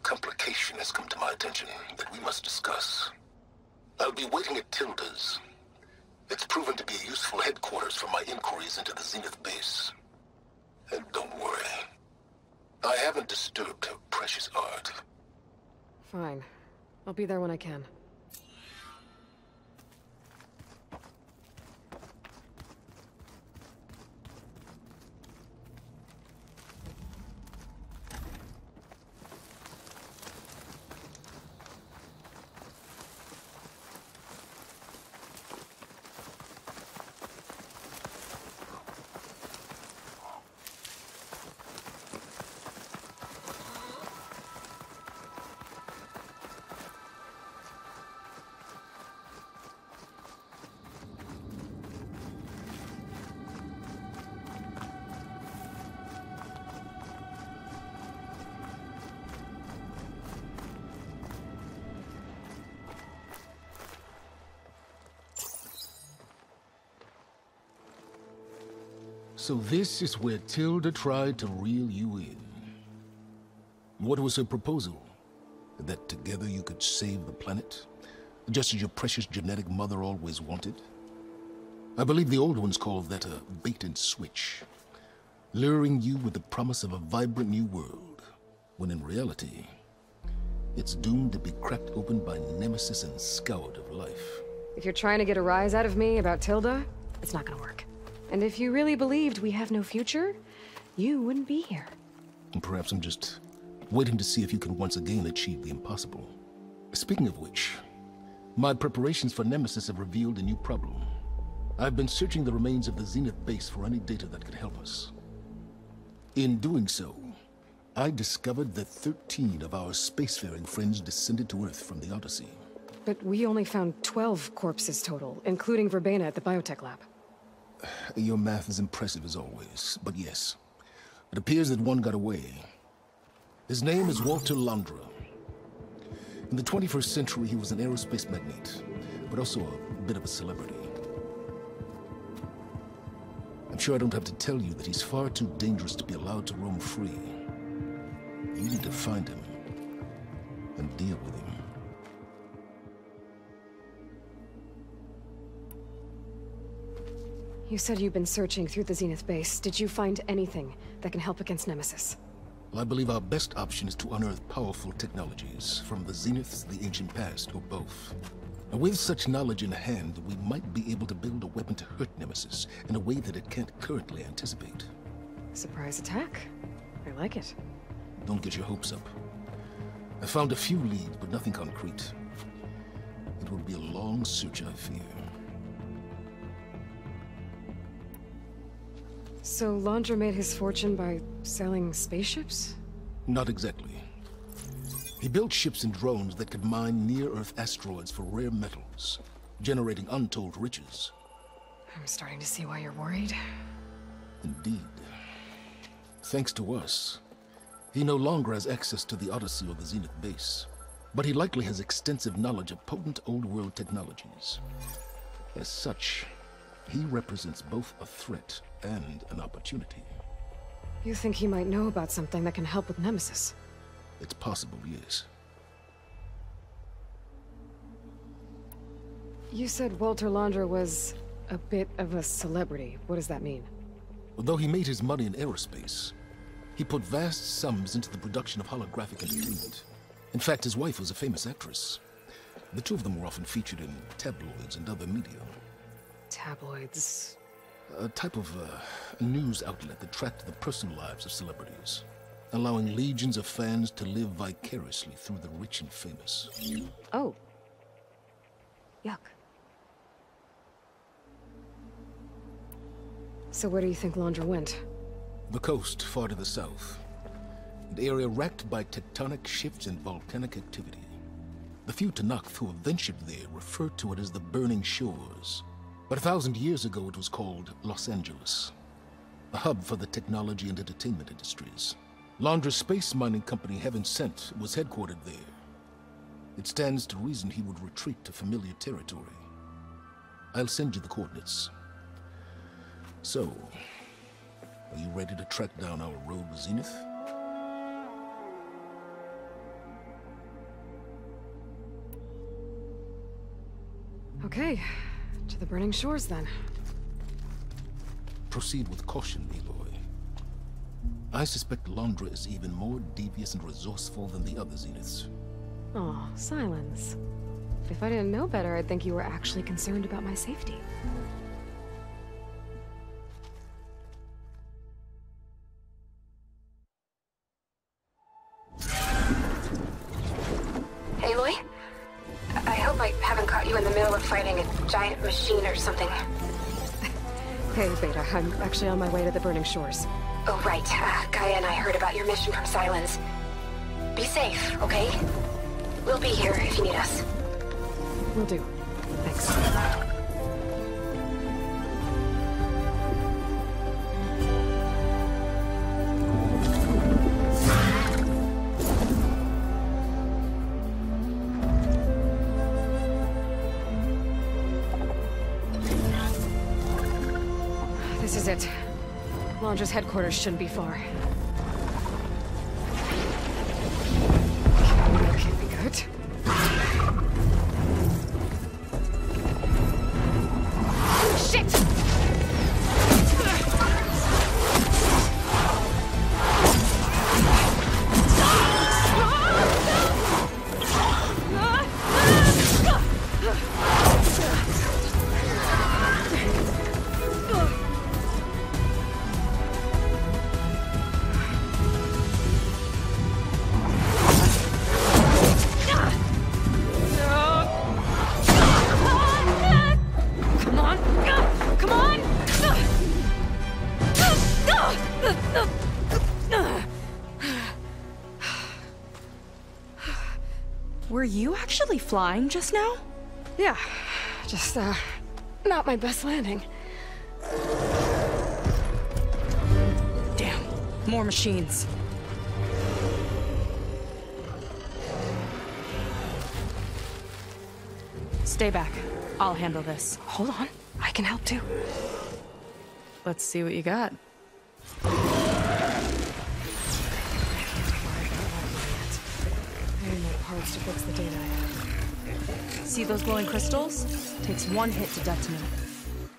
complication has come to my attention that we must discuss. I'll be waiting at Tilda's. It's proven to be a useful headquarters for my inquiries into the Zenith base. And don't worry, I haven't disturbed her precious art. Fine. I'll be there when I can. So this is where Tilda tried to reel you in. What was her proposal? That together you could save the planet? Just as your precious genetic mother always wanted? I believe the old ones called that a bait and switch. Luring you with the promise of a vibrant new world, when in reality, it's doomed to be cracked open by nemesis and scoured of life. If you're trying to get a rise out of me about Tilda, it's not gonna work. And if you really believed we have no future, you wouldn't be here. And perhaps I'm just waiting to see if you can once again achieve the impossible. Speaking of which, my preparations for Nemesis have revealed a new problem. I've been searching the remains of the Zenith base for any data that could help us. In doing so, I discovered that 13 of our spacefaring friends descended to Earth from the Odyssey. But we only found 12 corpses total, including Verbena at the biotech lab. Your math is impressive as always, but yes. It appears that one got away. His name is Walter Londra. In the 21st century, he was an aerospace magnate, but also a bit of a celebrity. I'm sure I don't have to tell you that he's far too dangerous to be allowed to roam free. You need to find him and deal with him. You said you've been searching through the Zenith base. Did you find anything that can help against Nemesis? Well, I believe our best option is to unearth powerful technologies from the Zeniths, the ancient past, or both. And with such knowledge in hand, we might be able to build a weapon to hurt Nemesis in a way that it can't currently anticipate. Surprise attack? I like it. Don't get your hopes up. I found a few leads, but nothing concrete. It will be a long search, I fear. So Londra made his fortune by selling spaceships? Not exactly. He built ships and drones that could mine near-Earth asteroids for rare metals, generating untold riches. I'm starting to see why you're worried. Indeed. Thanks to us, he no longer has access to the Odyssey or the Zenith base, but he likely has extensive knowledge of potent old-world technologies. As such, he represents both a threat and an opportunity. You think he might know about something that can help with Nemesis? It's possible, yes. You said Walter Londra was a bit of a celebrity. What does that mean? Although he made his money in aerospace, he put vast sums into the production of holographic entertainment. In fact, his wife was a famous actress. The two of them were often featured in tabloids and other media. Tabloids? A type of news outlet that tracked the personal lives of celebrities, allowing legions of fans to live vicariously through the rich and famous. Oh. Yuck. So where do you think Londra went? The coast, far to the south. An area racked by tectonic shifts and volcanic activity. The few Tanakh who have ventured there refer to it as the Burning Shores. But 1,000 years ago it was called Los Angeles, a hub for the technology and entertainment industries. Londra's space mining company, Heaven Sent, was headquartered there. It stands to reason he would retreat to familiar territory. I'll send you the coordinates. So, are you ready to track down our rogue Zenith? Okay, to the burning shores then. Proceed with caution, Aloy. I suspect Londra is even more devious and resourceful than the other Zeniths. Oh, silence. If I didn't know better, I'd think you were actually concerned about my safety. Aloy? I hope I haven't caught you in the middle of fighting a giant machine or something. Hey, Beta, I'm actually on my way to the burning shores. Oh, right. Gaia and I heard about your mission from Silence. Be safe, okay? We'll be here if you need us. Will do. Thanks. This is it. Londra's headquarters shouldn't be far. Can't be good. Shit! Were you actually flying just now? Yeah, just, not my best landing. Damn, more machines. Stay back. I'll handle this. Hold on, I can help too. Let's see what you got. I need more parts to fix the data I have. See those glowing crystals? Takes one hit to detonate.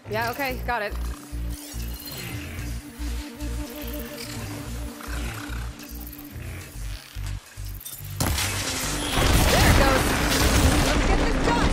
Yeah, okay, got it. There it goes! Let's get this done!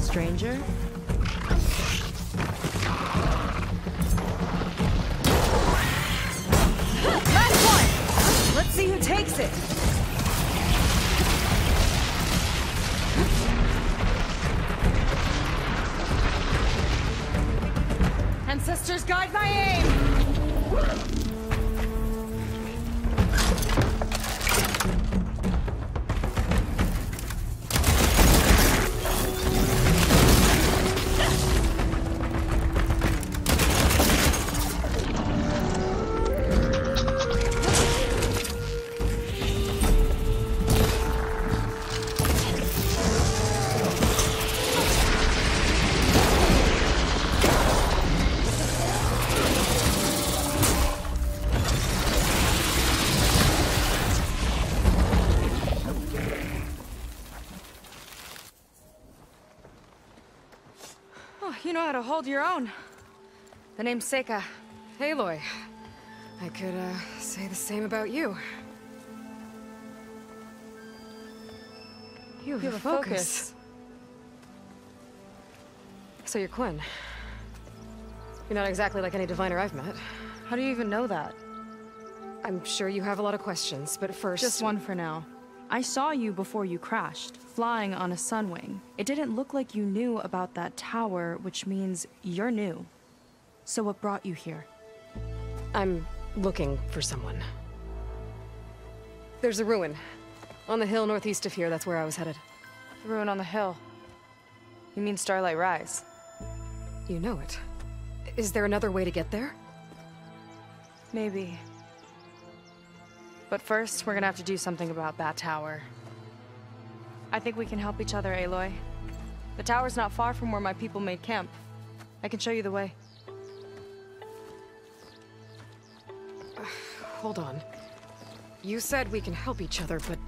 Stranger. Last one! Let's see who takes it! Ancestors, guide my aim! You know how to hold your own. The name's Seika. Aloy. I could, say the same about you. You have a focus. So you're Quinn. You're not exactly like any diviner I've met. How do you even know that? I'm sure you have a lot of questions, but first... Just one for now. I saw you before you crashed, flying on a sunwing. It didn't look like you knew about that tower, which means you're new. So what brought you here? I'm looking for someone. There's a ruin. On the hill northeast of here, that's where I was headed. The ruin on the hill. You mean Starlight Rise? You know it. Is there another way to get there? Maybe. But first, we're gonna have to do something about that tower. I think we can help each other, Aloy. The tower's not far from where my people made camp. I can show you the way. Hold on. You said we can help each other, but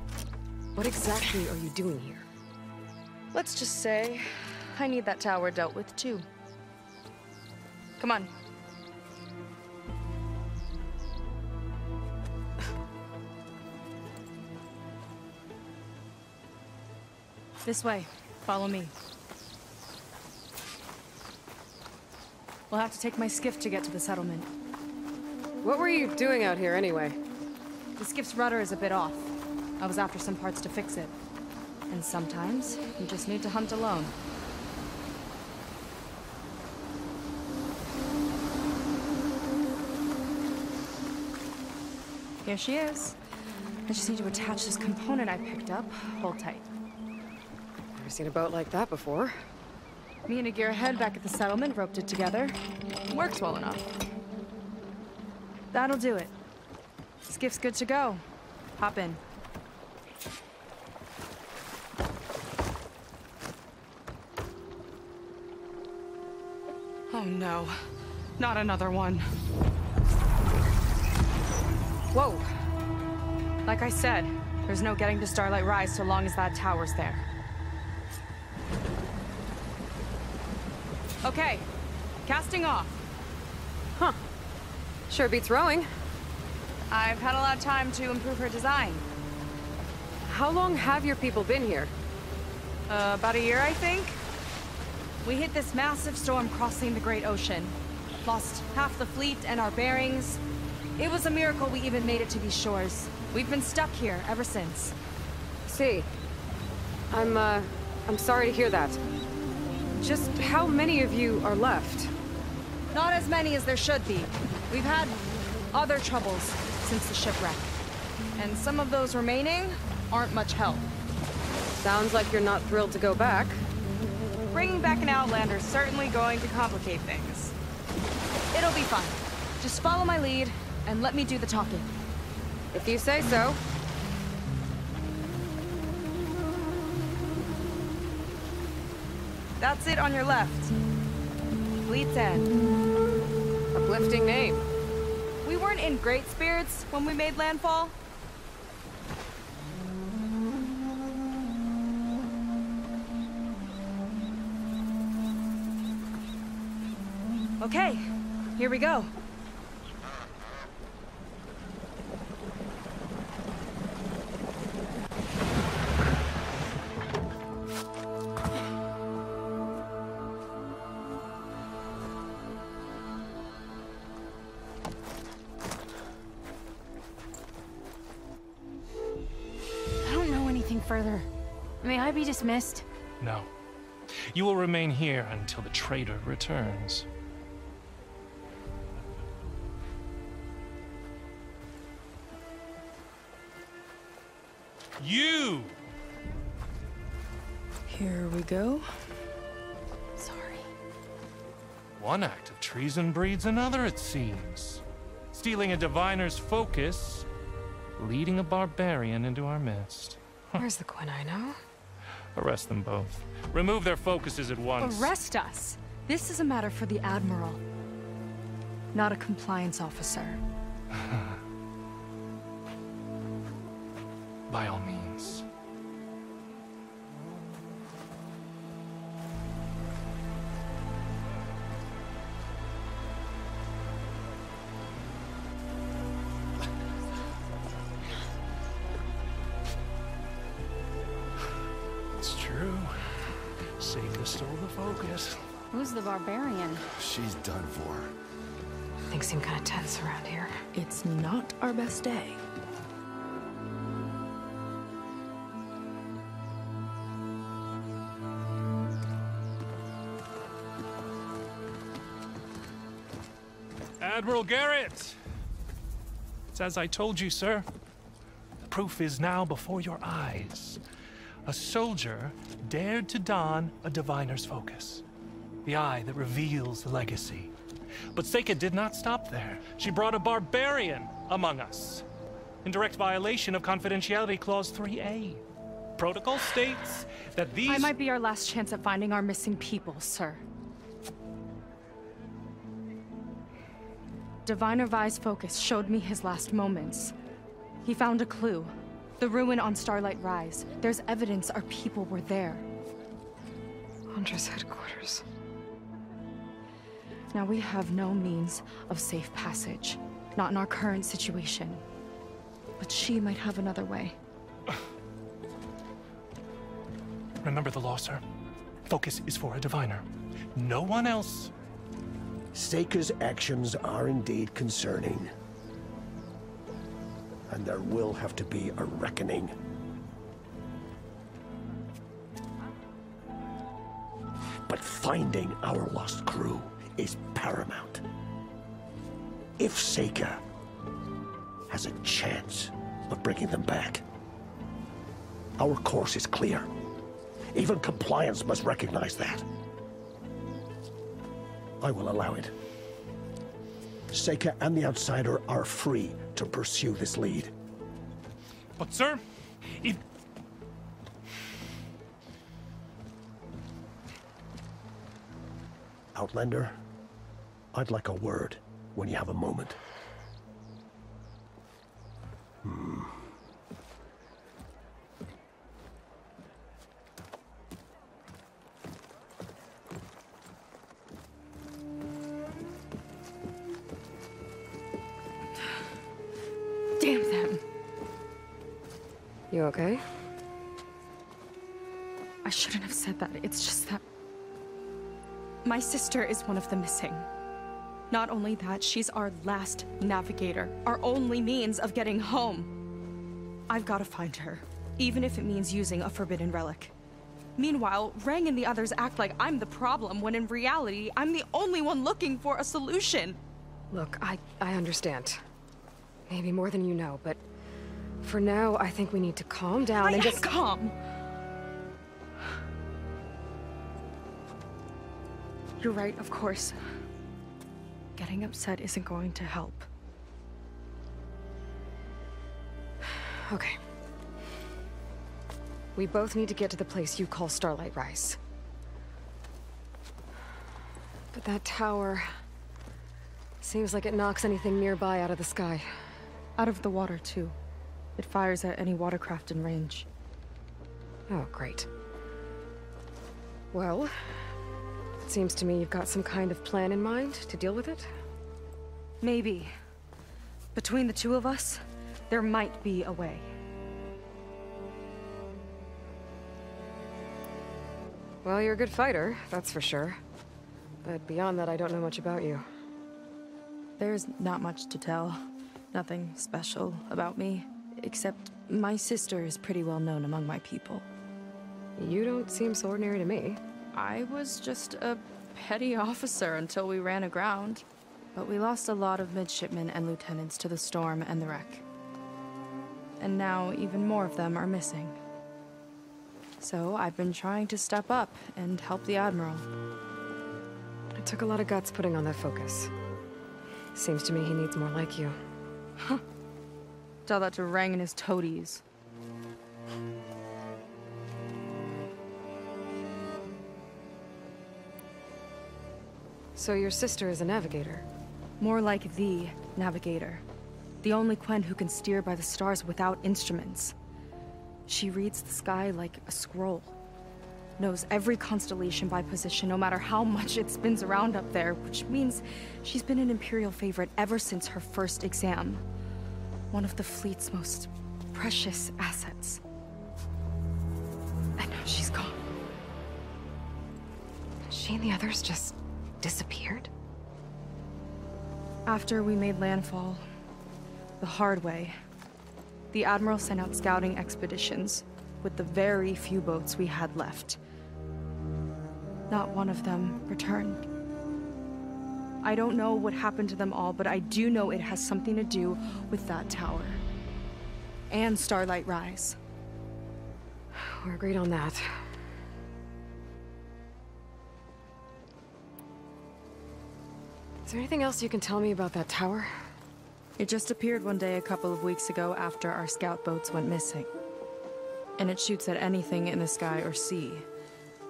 what exactly are you doing here? Let's just say, I need that tower dealt with too. Come on. This way. Follow me. We'll have to take my skiff to get to the settlement. What were you doing out here anyway? The skiff's rudder is a bit off. I was after some parts to fix it. And sometimes, you just need to hunt alone. Here she is. I just need to attach this component I picked up. Hold tight. Never seen a boat like that before. Me and a gearhead back at the settlement roped it together. Works well enough. That'll do it. Skiff's good to go. Hop in. Oh no. Not another one. Whoa. Like I said, there's no getting to Starlight Rise so long as that tower's there. Okay, casting off. Huh. Sure beats rowing. I've had a lot of time to improve her design. How long have your people been here? About a year, I think. We hit this massive storm crossing the Great Ocean. Lost half the fleet and our bearings. It was a miracle we even made it to these shores. We've been stuck here ever since. See. I'm sorry to hear that. Just how many of you are left? Not as many as there should be. We've had other troubles since the shipwreck. And some of those remaining aren't much help. Sounds like you're not thrilled to go back. Bringing back an Outlander's certainly going to complicate things. It'll be fine. Just follow my lead and let me do the talking. If you say so. That's it on your left. Fleet's End. Uplifting name. We weren't in great spirits when we made landfall. Okay, here we go. Further. May I be dismissed? No. You will remain here until the traitor returns. You! Here we go. Sorry. One act of treason breeds another, it seems. Stealing a diviner's focus, leading a barbarian into our midst. Where's the Quinino? Arrest them both. Remove their focuses at once. Arrest us? This is a matter for the Admiral, not a compliance officer. By all means. It's true. Seika stole the focus. Who's the barbarian? She's done for. Things seem kind of tense around here. It's not our best day. Admiral Garrett! It's as I told you, sir. The proof is now before your eyes. A soldier dared to don a diviner's focus. The eye that reveals the legacy. But Seika did not stop there. She brought a barbarian among us. In direct violation of Confidentiality Clause 3A. Protocol states that these— I might be our last chance at finding our missing people, sir. Diviner Vi's focus showed me his last moments. He found a clue. The ruin on Starlight Rise. There's evidence our people were there. Huntress headquarters. Now we have no means of safe passage. Not in our current situation. But she might have another way. Remember the law, sir. Focus is for a diviner. No one else. Seika's actions are indeed concerning. And there will have to be a reckoning. But finding our lost crew is paramount. If Seika has a chance of bringing them back, our course is clear. Even compliance must recognize that. I will allow it. Seika and the Outsider are free to pursue this lead. But, sir, if— Outlander, I'd like a word when you have a moment. Damn them. You okay? I shouldn't have said that. It's just that my sister is one of the missing. Not only that, she's our last navigator, our only means of getting home. I've got to find her, even if it means using a forbidden relic. Meanwhile, Rang and the others act like I'm the problem, when in reality, I'm the only one looking for a solution. Look, I understand. Maybe more than you know, but for now, I think we need to calm down and just— calm. You're right, of course. Getting upset isn't going to help. Okay. We both need to get to the place you call Starlight Rise. But that tower seems like it knocks anything nearby out of the sky. Out of the water, too. It fires at any watercraft in range. Oh, great. Well, it seems to me you've got some kind of plan in mind to deal with it. Maybe. Between the two of us, there might be a way. Well, you're a good fighter, that's for sure. But beyond that, I don't know much about you. There's not much to tell. Nothing special about me, except my sister is pretty well known among my people. You don't seem so ordinary to me. I was just a petty officer until we ran aground. But we lost a lot of midshipmen and lieutenants to the storm and the wreck. And now even more of them are missing. So I've been trying to step up and help the Admiral. It took a lot of guts putting on that focus. Seems to me he needs more like you. Huh. Tell that to Rang and his toadies. So your sister is a navigator? More like the navigator. The only Quen who can steer by the stars without instruments. She reads the sky like a scroll. Knows every constellation by position, no matter how much it spins around up there, which means she's been an Imperial favorite ever since her first exam. One of the fleet's most precious assets. And now she's gone. She and the others just disappeared? After we made landfall, the hard way, the Admiral sent out scouting expeditions with the very few boats we had left. Not one of them returned. I don't know what happened to them all, but I do know it has something to do with that tower. And Starlight Rise. We're agreed on that. Is there anything else you can tell me about that tower? It just appeared one day a couple of weeks ago after our scout boats went missing. And it shoots at anything in the sky or sea.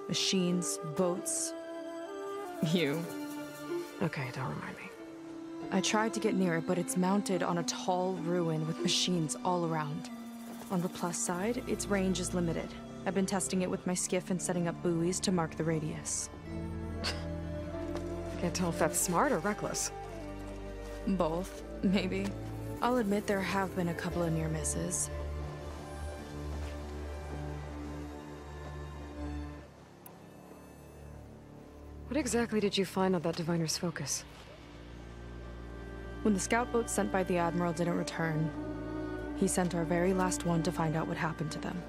Machines, boats, you. Okay, don't remind me. I tried to get near it, but it's mounted on a tall ruin with machines all around. On the plus side, its range is limited. I've been testing it with my skiff and setting up buoys to mark the radius. Can't tell if that's smart or reckless. Both, maybe. I'll admit there have been a couple of near misses. What exactly did you find on that diviner's focus? When the scout boat sent by the Admiral didn't return, he sent our very last one to find out what happened to them.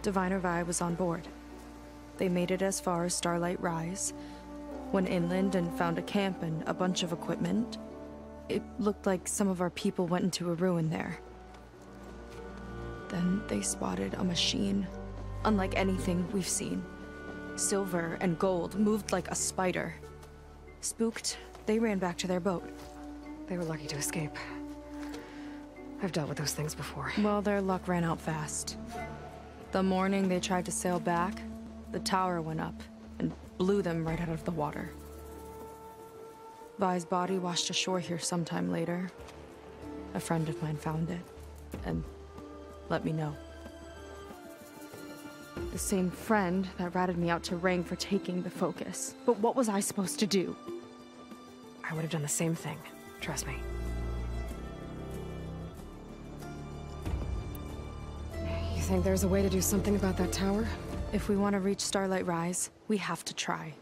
Diviner Vi was on board. They made it as far as Starlight Rise, went inland and found a camp and a bunch of equipment. It looked like some of our people went into a ruin there. Then they spotted a machine, unlike anything we've seen. Silver and gold, moved like a spider. Spooked, they ran back to their boat. They were lucky to escape. I've dealt with those things before. Well, their luck ran out fast. The morning they tried to sail back, the tower went up and blew them right out of the water. Vi's body washed ashore here sometime later. A friend of mine found it and let me know. The same friend that ratted me out to Rang for taking the focus. But what was I supposed to do? I would have done the same thing. Trust me. You think there's a way to do something about that tower? If we want to reach Starlight Rise, we have to try.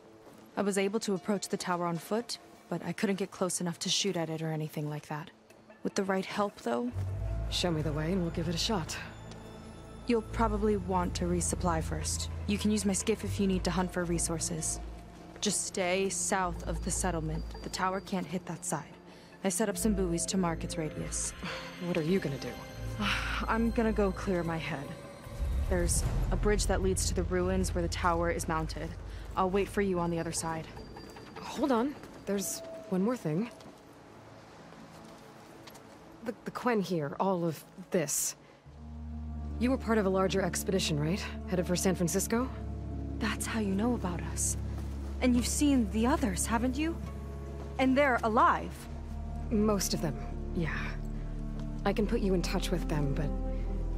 I was able to approach the tower on foot, but I couldn't get close enough to shoot at it or anything like that. With the right help, though... Show me the way and we'll give it a shot. You'll probably want to resupply first. You can use my skiff if you need to hunt for resources. Just stay south of the settlement. The tower can't hit that side. I set up some buoys to mark its radius. What are you gonna do? I'm gonna go clear my head. There's a bridge that leads to the ruins where the tower is mounted. I'll wait for you on the other side. Hold on. There's one more thing. The Quen here, all of this. You were part of a larger expedition, right? Headed for San Francisco? That's how you know about us. And you've seen the others, haven't you? And they're alive. Most of them, yeah. I can put you in touch with them, but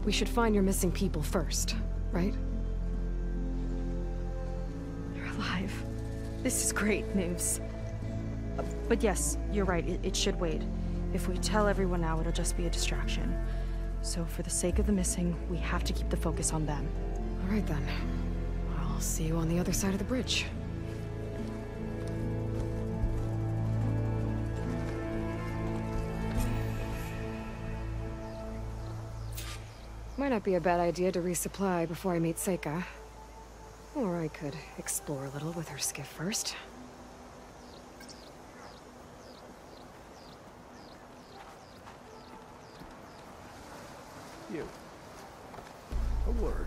we should find your missing people first, right? They're alive. This is great news. But yes, you're right, it should wait. If we tell everyone now, it'll just be a distraction. So for the sake of the missing, we have to keep the focus on them. All right then. I'll see you on the other side of the bridge. Might not be a bad idea to resupply before I meet Seika. Or I could explore a little with her skiff first. You. A word.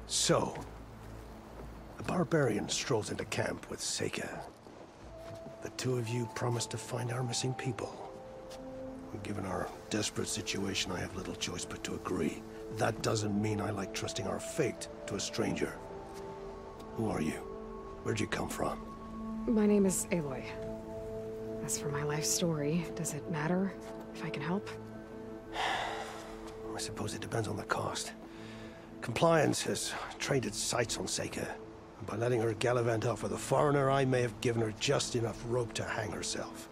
So, the barbarian strolls into camp with Seika. The two of you promised to find our missing people. Given our desperate situation, I have little choice but to agree. That doesn't mean I like trusting our fate to a stranger. Who are you? Where'd you come from? My name is Aloy. As for my life story, does it matter if I can help? I suppose it depends on the cost. Compliance has trained its sights on Seika. And by letting her gallivant off with a foreigner, I may have given her just enough rope to hang herself.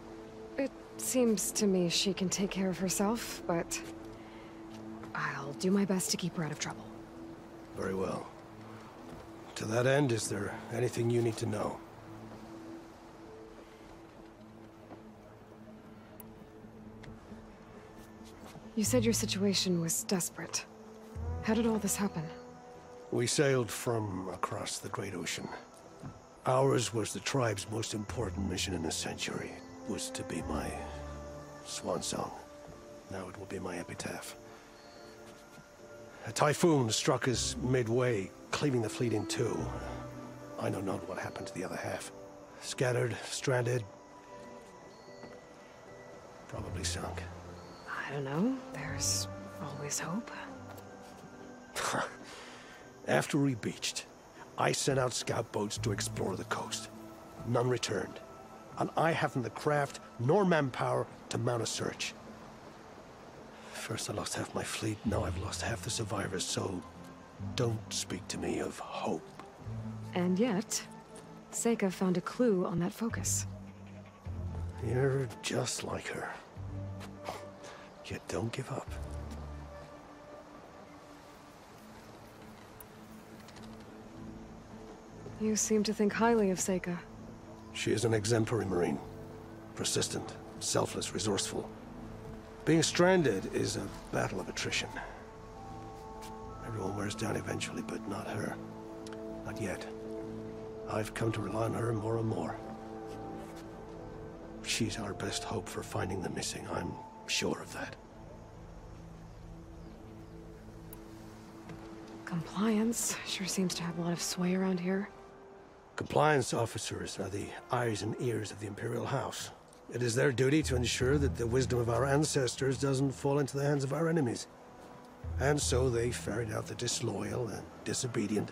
It seems to me she can take care of herself, but I'll do my best to keep her out of trouble. Very well. To that end, is there anything you need to know? You said your situation was desperate. How did all this happen? We sailed from across the Great Ocean. Ours was the tribe's most important mission in a century. It was to be my swan song. Now it will be my epitaph. A typhoon struck us midway, cleaving the fleet in two. I know not what happened to the other half. Scattered, stranded, probably sunk. I don't know. There's always hope. After we beached, I sent out scout boats to explore the coast. None returned. And I haven't the craft nor manpower to mount a search. First I lost half my fleet, now I've lost half the survivors, so don't speak to me of hope. And yet, Seika found a clue on that focus. You're just like her. Yet don't give up. You seem to think highly of Seika. She is an exemplary Marine. Persistent, selfless, resourceful. Being stranded is a battle of attrition. Everyone wears down eventually, but not her. Not yet. I've come to rely on her more and more. She's our best hope for finding the missing, I'm sure of that. Compliance sure seems to have a lot of sway around here. Compliance officers are the eyes and ears of the Imperial House. It is their duty to ensure that the wisdom of our ancestors doesn't fall into the hands of our enemies. And so they ferret out the disloyal and disobedient.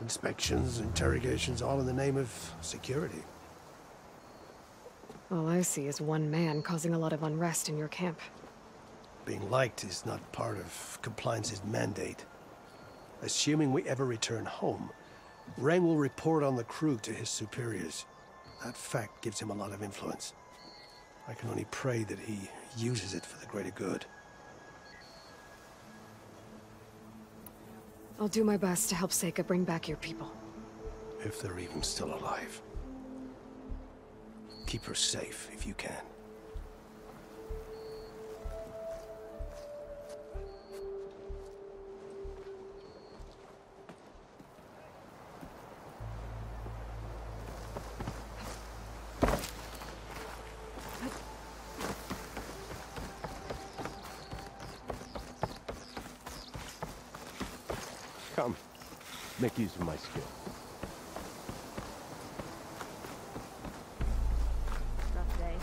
Inspections, interrogations, all in the name of security. All I see is one man causing a lot of unrest in your camp. Being liked is not part of compliance's mandate. Assuming we ever return home, Rang will report on the crew to his superiors. That fact gives him a lot of influence. I can only pray that he uses it for the greater good. I'll do my best to help Seika bring back your people. If they're even still alive. Keep her safe if you can. Come, make use of my skill. Rough day.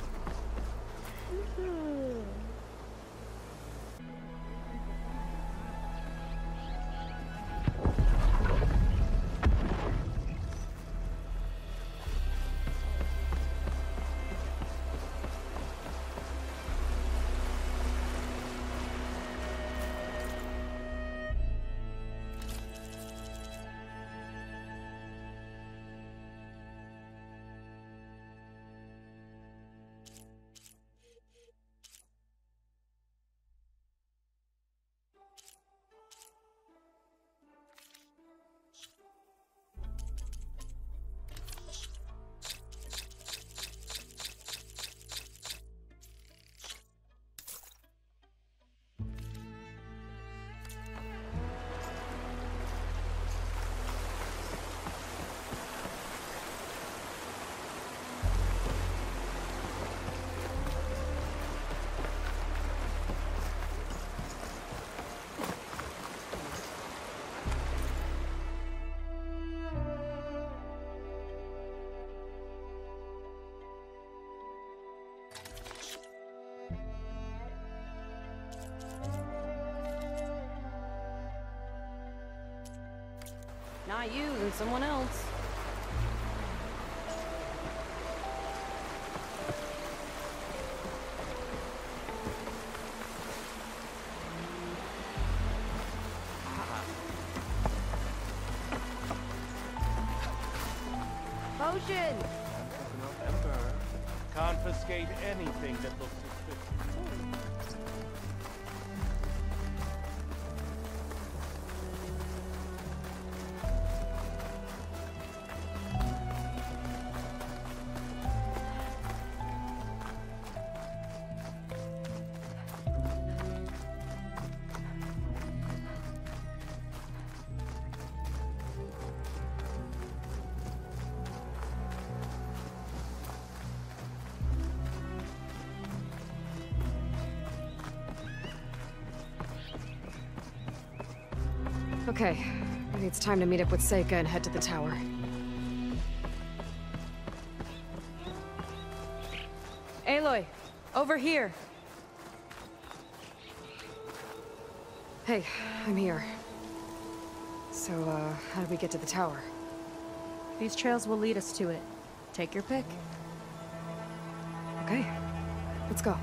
Not you, then someone else. Potion! Emperor, confiscate anything that looks suspicious. Okay, maybe it's time to meet up with Seika and head to the tower. Aloy, over here. Hey, I'm here. So, how do we get to the tower? These trails will lead us to it. Take your pick. Okay, let's go.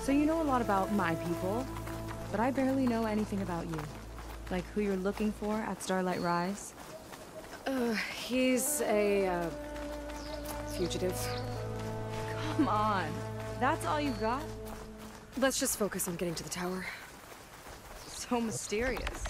So you know a lot about my people, but I barely know anything about you. Like who you're looking for at Starlight Rise? He's a, fugitive. Come on. That's all you got? Let's just focus on getting to the tower. So mysterious.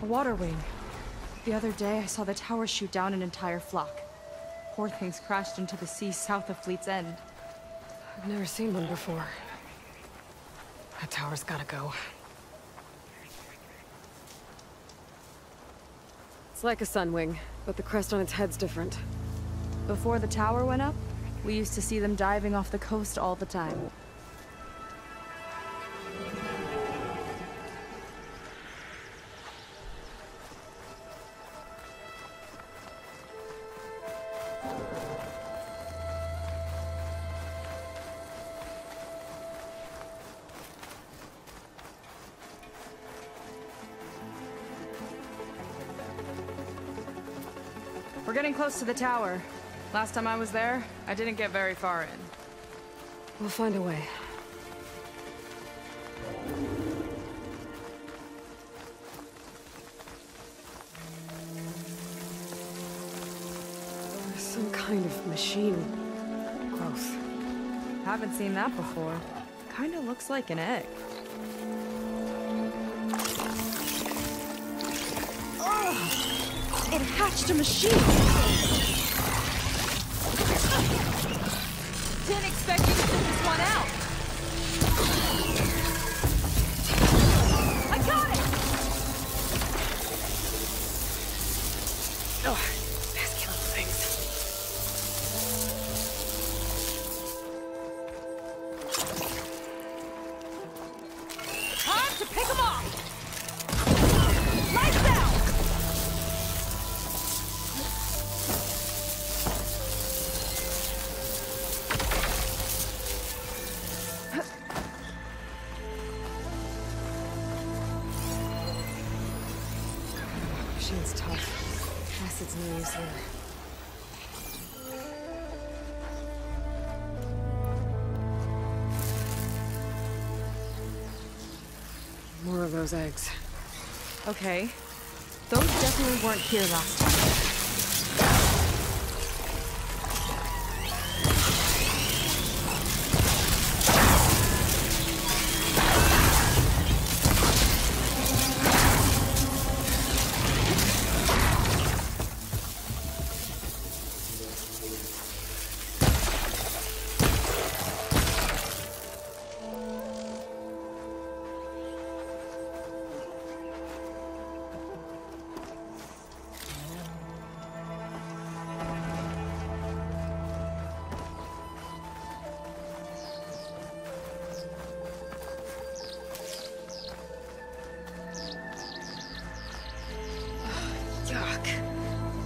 A water wing. The other day, I saw the tower shoot down an entire flock. Poor things crashed into the sea south of Fleet's End. I've never seen one before. That tower's gotta go. It's like a sun wing, but the crest on its head's different. Before the tower went up, we used to see them diving off the coast all the time. We're getting close to the tower. Last time I was there, I didn't get very far in. We'll find a way. There's some kind of machine growth. Haven't seen that before. Kinda looks like an egg. It hatched a machine! Didn't expect you to send this one out! I got it! Ugh, pesky little things. Time to pick them off! Lights out! Machine's tough. Acid's no use here. More of those eggs. Okay. Those definitely weren't here last time.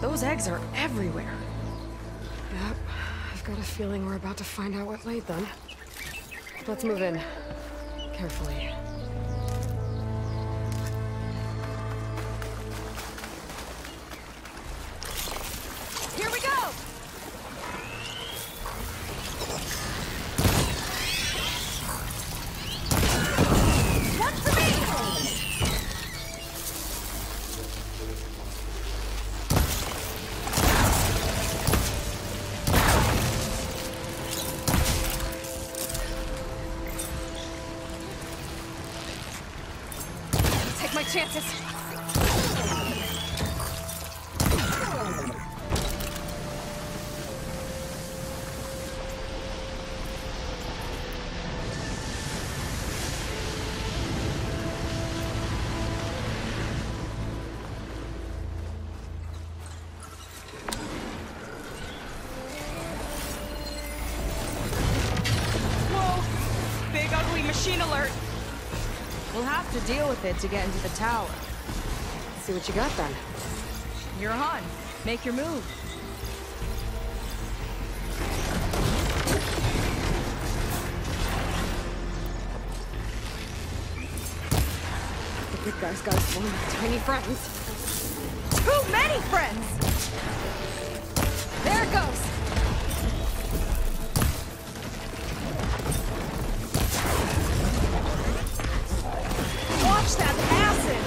Those eggs are everywhere. Yep, I've got a feeling we're about to find out what laid them. Let's move in. Carefully. Here we go! One for me! chances. Whoa! Big ugly machine alert! We'll have to deal with it to get into the tower. See what you got then. You're on. Make your move. The good guy's got us full of tiny friends. Too many friends! There it goes! Watch that acid!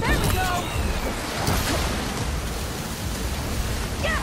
There we go! Yeah!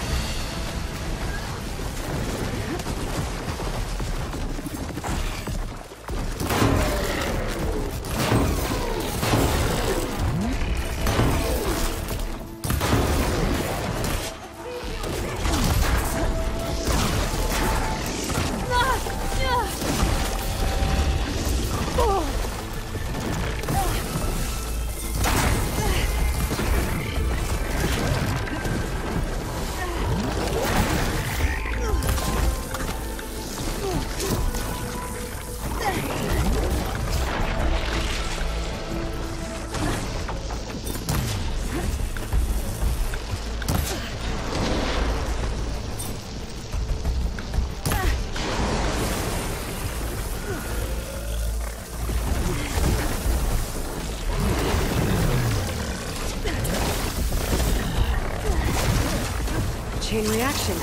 Chain reaction.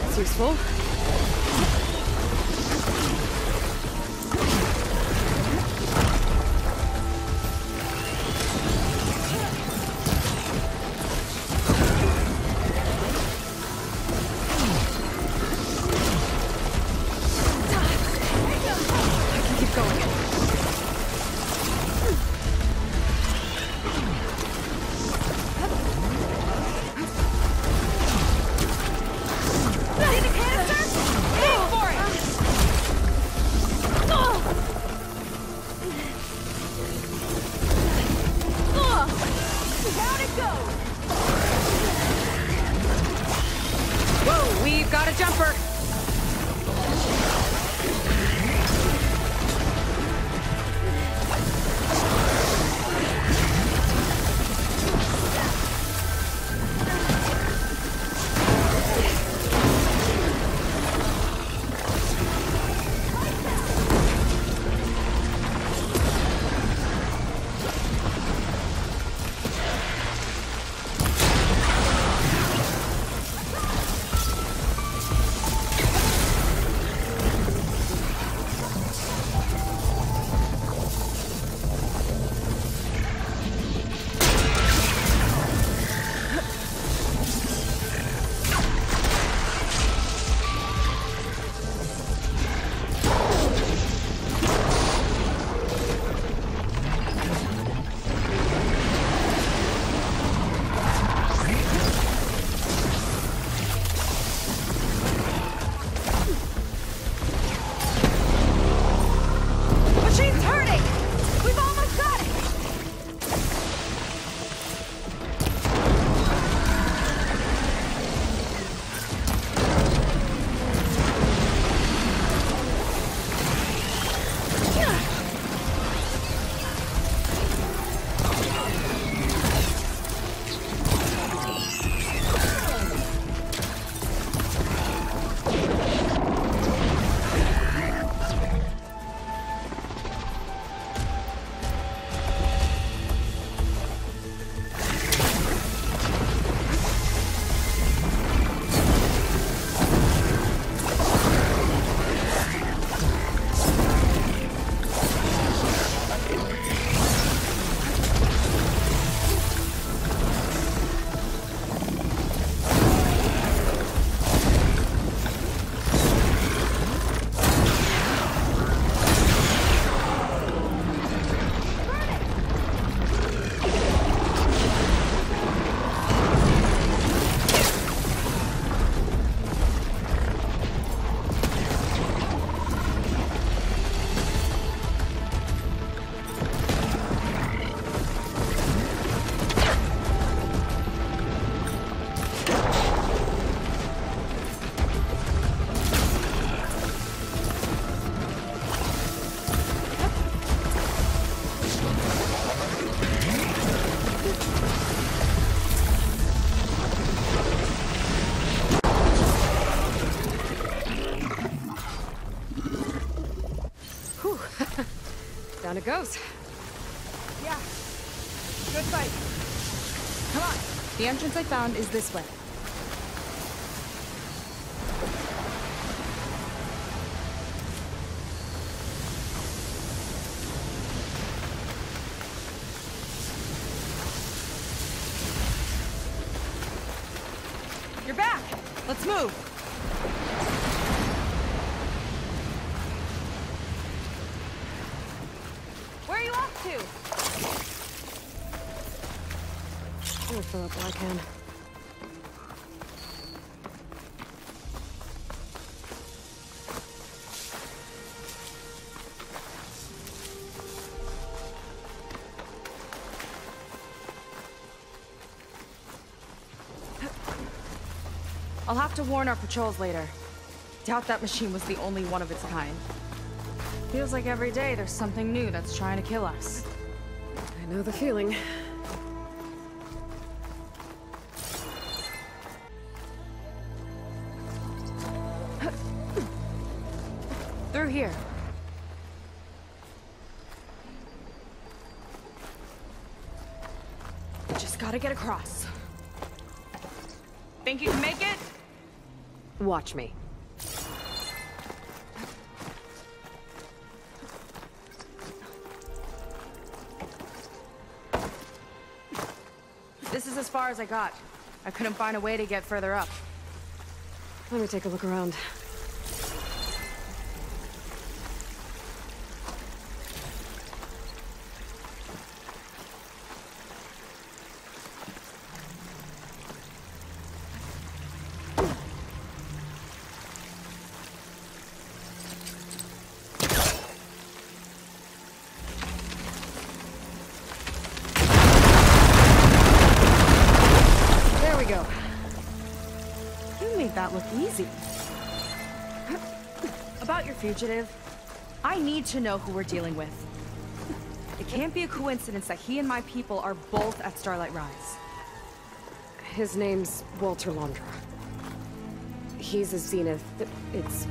It's useful. I can keep going. See the canister? Aim for it! How'd it go? Whoa, we've got a jumper! it goes. Yeah. Good fight. Come on. The entrance I found is this way. You're back. Let's move. Where are you off to? I'm gonna fill up what I can. I'll have to warn our patrols later. Doubt that machine was the only one of its kind. Feels like every day there's something new that's trying to kill us. I know the feeling. Through here. Just gotta get across. Think you can make it? Watch me. This is as far as I got. I couldn't find a way to get further up. Let me take a look around. That look easy. About your fugitive, I need to know who we're dealing with. It can't be a coincidence that he and my people are both at Starlight Rise. His name's Walter Londra. He's a Zenith. It's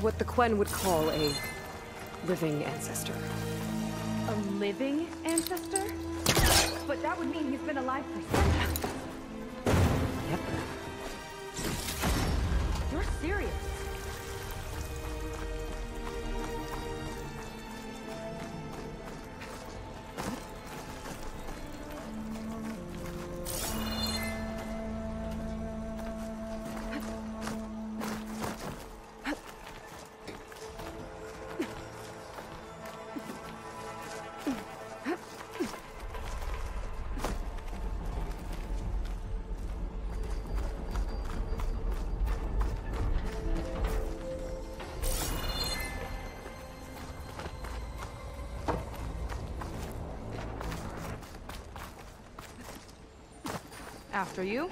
what the Quen would call a living ancestor. A living ancestor? But that would mean he's been alive for centuries. Yep. You're serious. After you.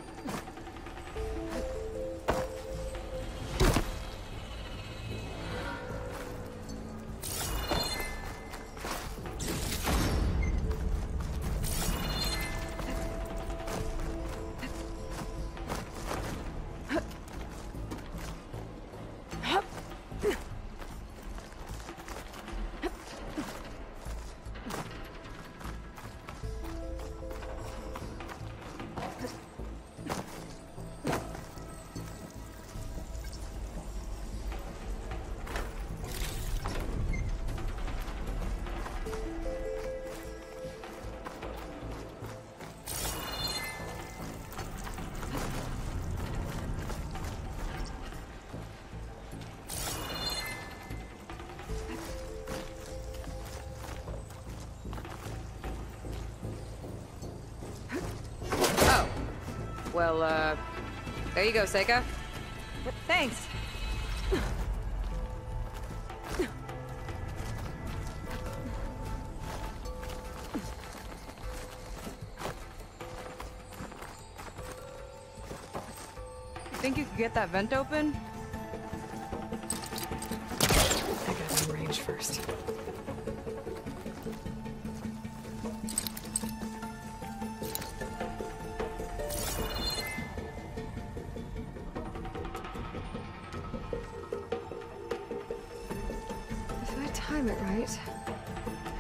Well, there you go, Seika. Thanks. Think you could get that vent open? I gotta be in range first. If I time it right,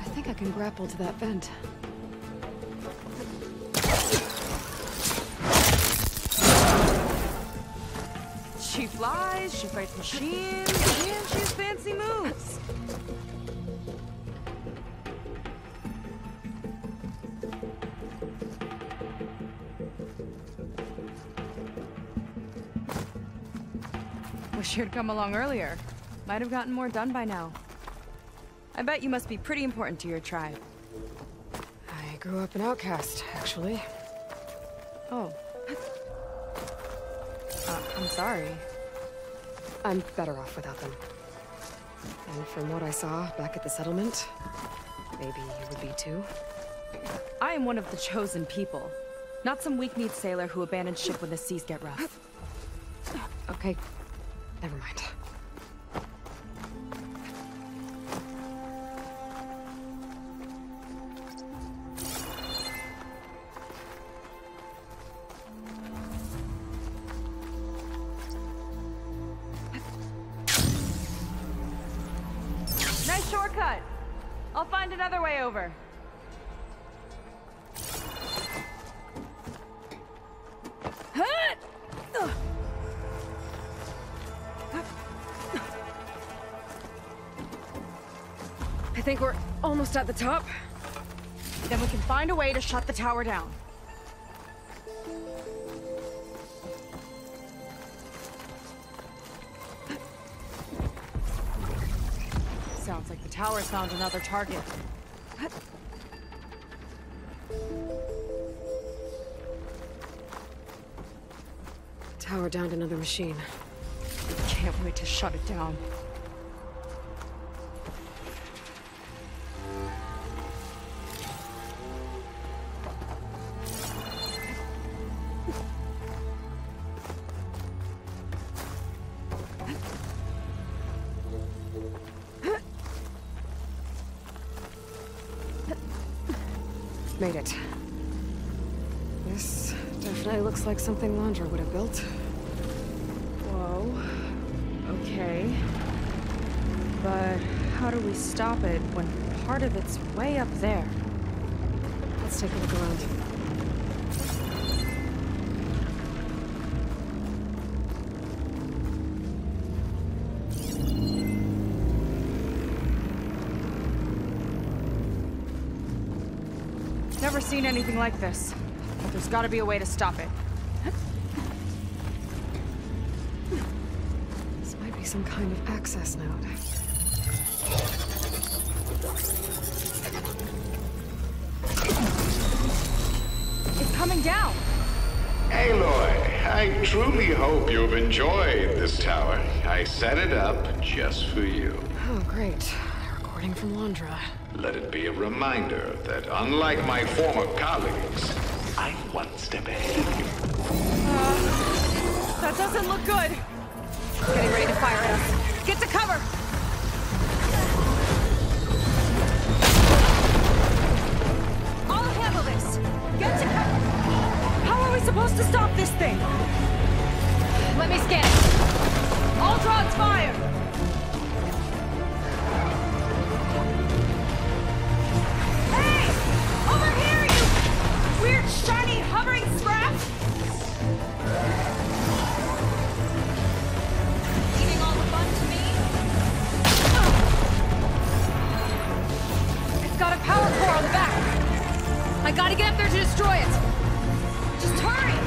I think I can grapple to that vent. She flies, she fights machines, and she has fancy moves. Wish you'd come along earlier. Might have gotten more done by now. I bet you must be pretty important to your tribe. I grew up an outcast, actually. Oh. I'm sorry. I'm better off without them. And from what I saw back at the settlement, maybe you would be too. I am one of the chosen people. Not some weak-kneed sailor who abandons ship when the seas get rough. Okay, never mind. Nice shortcut. I'll find another way over. I think we're almost at the top. Then we can find a way to shut the tower down. Sounds like the tower's found another target. Tower downed another machine. Can't wait to shut it down. Made it. This definitely looks like something Landra would have built. Whoa. Okay. But how do we stop it when part of it's way up there? Let's take a look around. Never seen anything like this. But there's gotta be a way to stop it. This might be some kind of access node. It's coming down! Aloy, I truly hope you've enjoyed this tower. I set it up just for you. Oh, great. A recording from Landra. Let it be a reminder that unlike my former colleagues, I'm one step ahead of you. That doesn't look good. Getting ready to fire at us. Get to cover! I'll handle this. Get to cover! How are we supposed to stop this thing? Let me scan it. All drones fire! Weird, shiny, hovering scrap! Leaving all the fun to me? It's got a power core on the back. I gotta get up there to destroy it. Just hurry!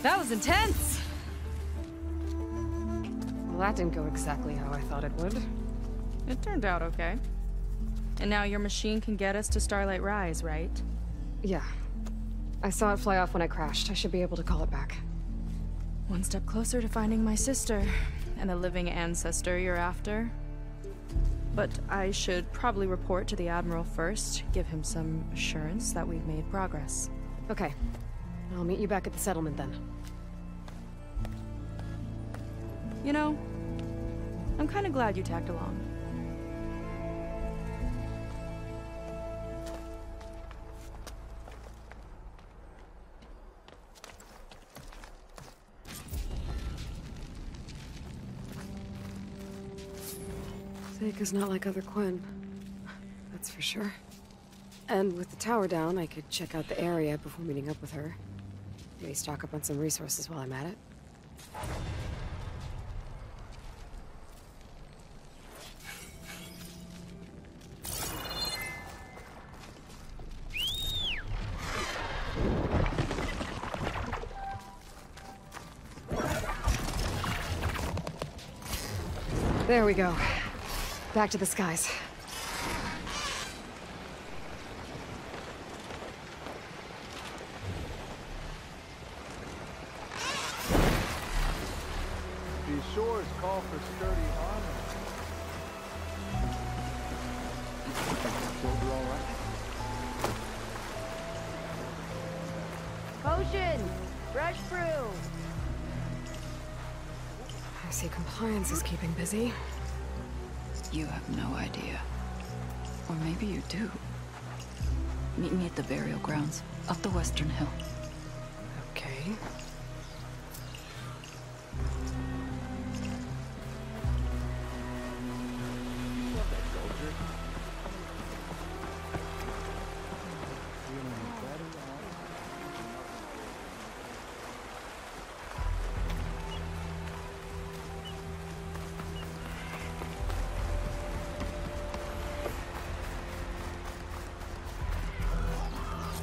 That was intense! Well, that didn't go exactly how I thought it would. It turned out okay. And now your machine can get us to Starlight Rise, right? Yeah. I saw it fly off when I crashed. I should be able to call it back. One step closer to finding my sister, and the living ancestor you're after. But I should probably report to the Admiral first, give him some assurance that we've made progress. Okay. I'll meet you back at the settlement then. You know, I'm kind of glad you tagged along. Seika's not like other Quen. That's for sure. And with the tower down, I could check out the area before meeting up with her. Maybe stock up on some resources while I'm at it. There we go. Back to the skies. These shores call for sturdy armor. Soldier all right? Potion! Rush through! I see compliance is keeping busy. You have no idea. Or maybe you do. Meet me at the burial grounds, up the western hill. Okay.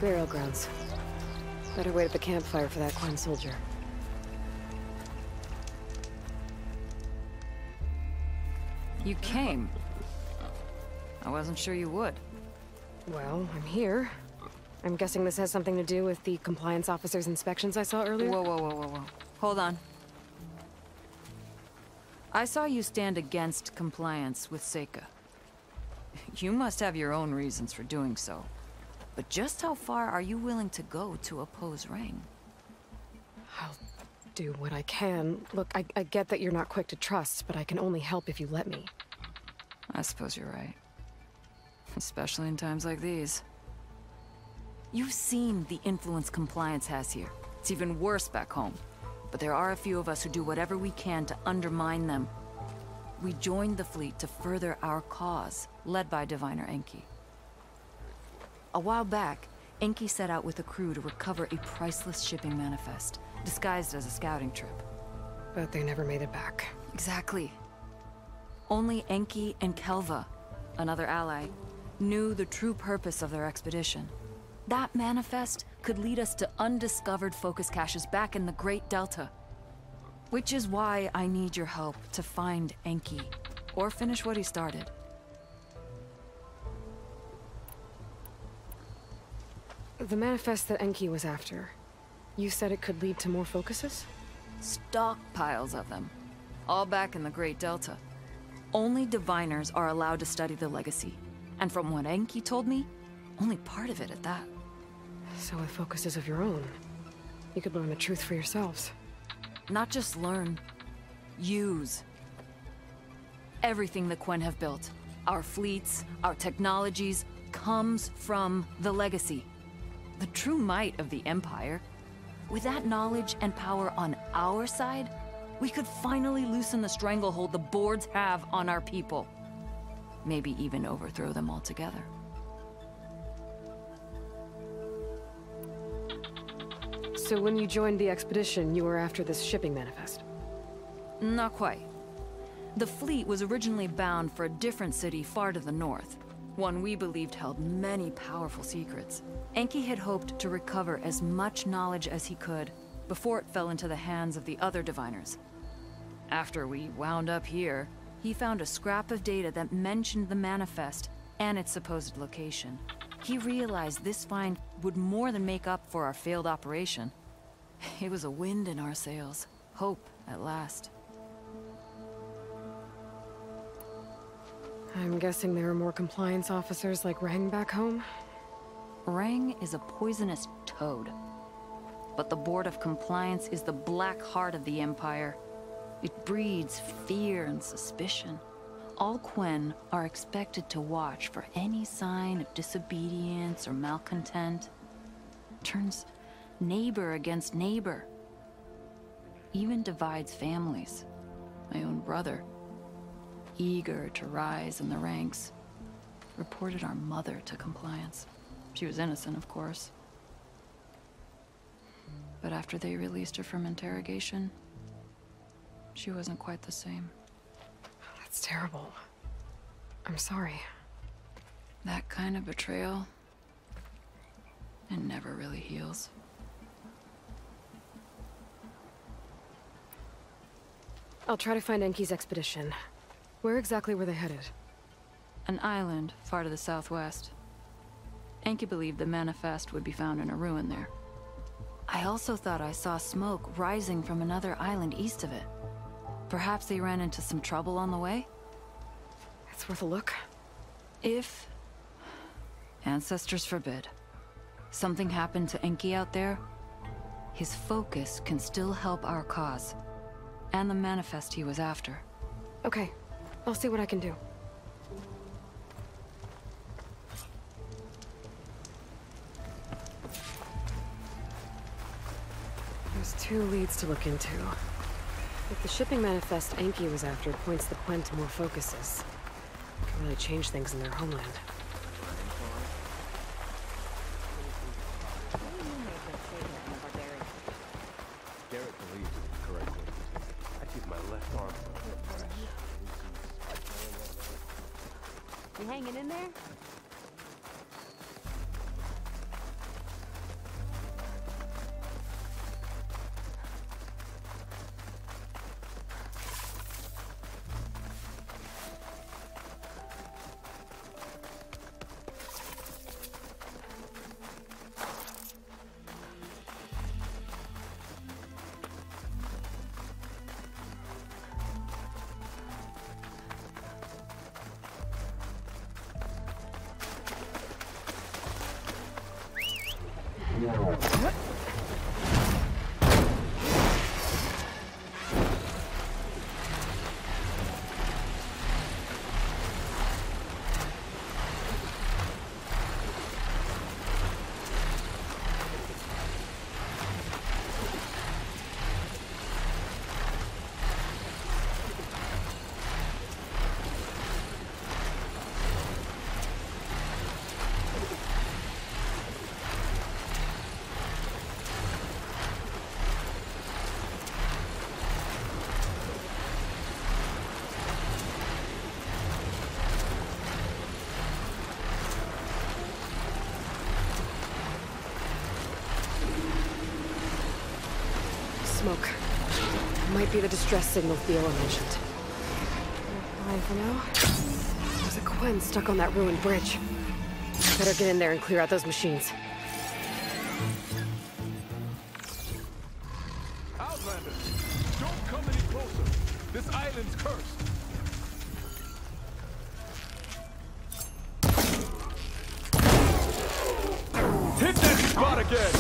Burial grounds. Better wait at the campfire for that Quen soldier. You came. I wasn't sure you would. Well, I'm here. I'm guessing this has something to do with the compliance officer's inspections I saw earlier? Whoa, whoa, whoa, whoa, whoa. Hold on. I saw you stand against compliance with Seika. You must have your own reasons for doing so. But just how far are you willing to go to oppose Rang? I'll do what I can. Look, I get that you're not quick to trust, but I can only help if you let me. I suppose you're right. Especially in times like these. You've seen the influence compliance has here. It's even worse back home. But there are a few of us who do whatever we can to undermine them. We joined the fleet to further our cause, led by Diviner Enki. A while back, Enki set out with a crew to recover a priceless shipping manifest, disguised as a scouting trip. But they never made it back. Exactly. Only Enki and Kelva, another ally, knew the true purpose of their expedition. That manifest could lead us to undiscovered focus caches back in the Great Delta. Which is why I need your help to find Enki, or finish what he started. The manifest that Enki was after, you said it could lead to more focuses? Stockpiles of them. All back in the Great Delta. Only diviners are allowed to study the legacy. And from what Enki told me, only part of it at that. So with focuses of your own, you could learn the truth for yourselves. Not just learn, use. Everything the Quen have built, our fleets, our technologies, comes from the legacy. The true might of the Empire. With that knowledge and power on our side, we could finally loosen the stranglehold the boards have on our people. Maybe even overthrow them altogether. So when you joined the expedition, you were after this shipping manifest? Not quite. The fleet was originally bound for a different city far to the north. One we believed held many powerful secrets. Enki had hoped to recover as much knowledge as he could, before it fell into the hands of the other diviners. After we wound up here, he found a scrap of data that mentioned the manifest and its supposed location. He realized this find would more than make up for our failed operation. It was a wind in our sails. Hope, at last. I'm guessing there are more compliance officers like Rang back home? Rang is a poisonous toad. But the Board of Compliance is the black heart of the Empire. It breeds fear and suspicion. All Quen are expected to watch for any sign of disobedience or malcontent. Turns neighbor against neighbor. Even divides families. My own brother, eager to rise in the ranks, reported our mother to Compliance. She was innocent, of course. But after they released her from interrogation, she wasn't quite the same. That's terrible. I'm sorry. That kind of betrayal, it never really heals. I'll try to find Enki's expedition. Where exactly were they headed? An island far to the southwest. Enki believed the manifest would be found in a ruin there. I also thought I saw smoke rising from another island east of it. Perhaps they ran into some trouble on the way? It's worth a look. If... ancestors forbid. Something happened to Enki out there, his focus can still help our cause. And the manifest he was after. Okay. I'll see what I can do. There's 2 leads to look into. If the shipping manifest Enki was after points the Quen to more focuses, it can really change things in their homeland. Garrett believes it correctly. I keep my left arm fresh. You hanging in there? Smoke. Might be the distress signal Theo mentioned. Fine for now. There's a Quen stuck on that ruined bridge. Better get in there and clear out those machines. Outlanders, don't come any closer. This island's cursed. Hit that spot again!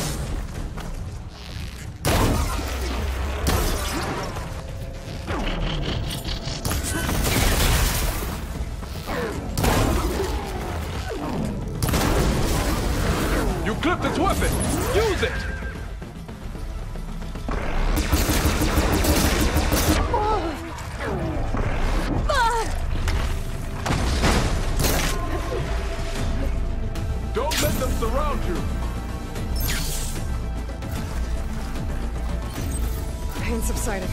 You clipped its weapon! Use it! Don't let them surround you! Pain subsiding.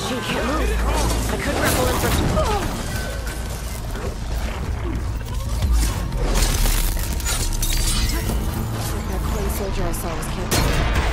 machine can't move. I could grapple in for... That clay soldier I saw was camping.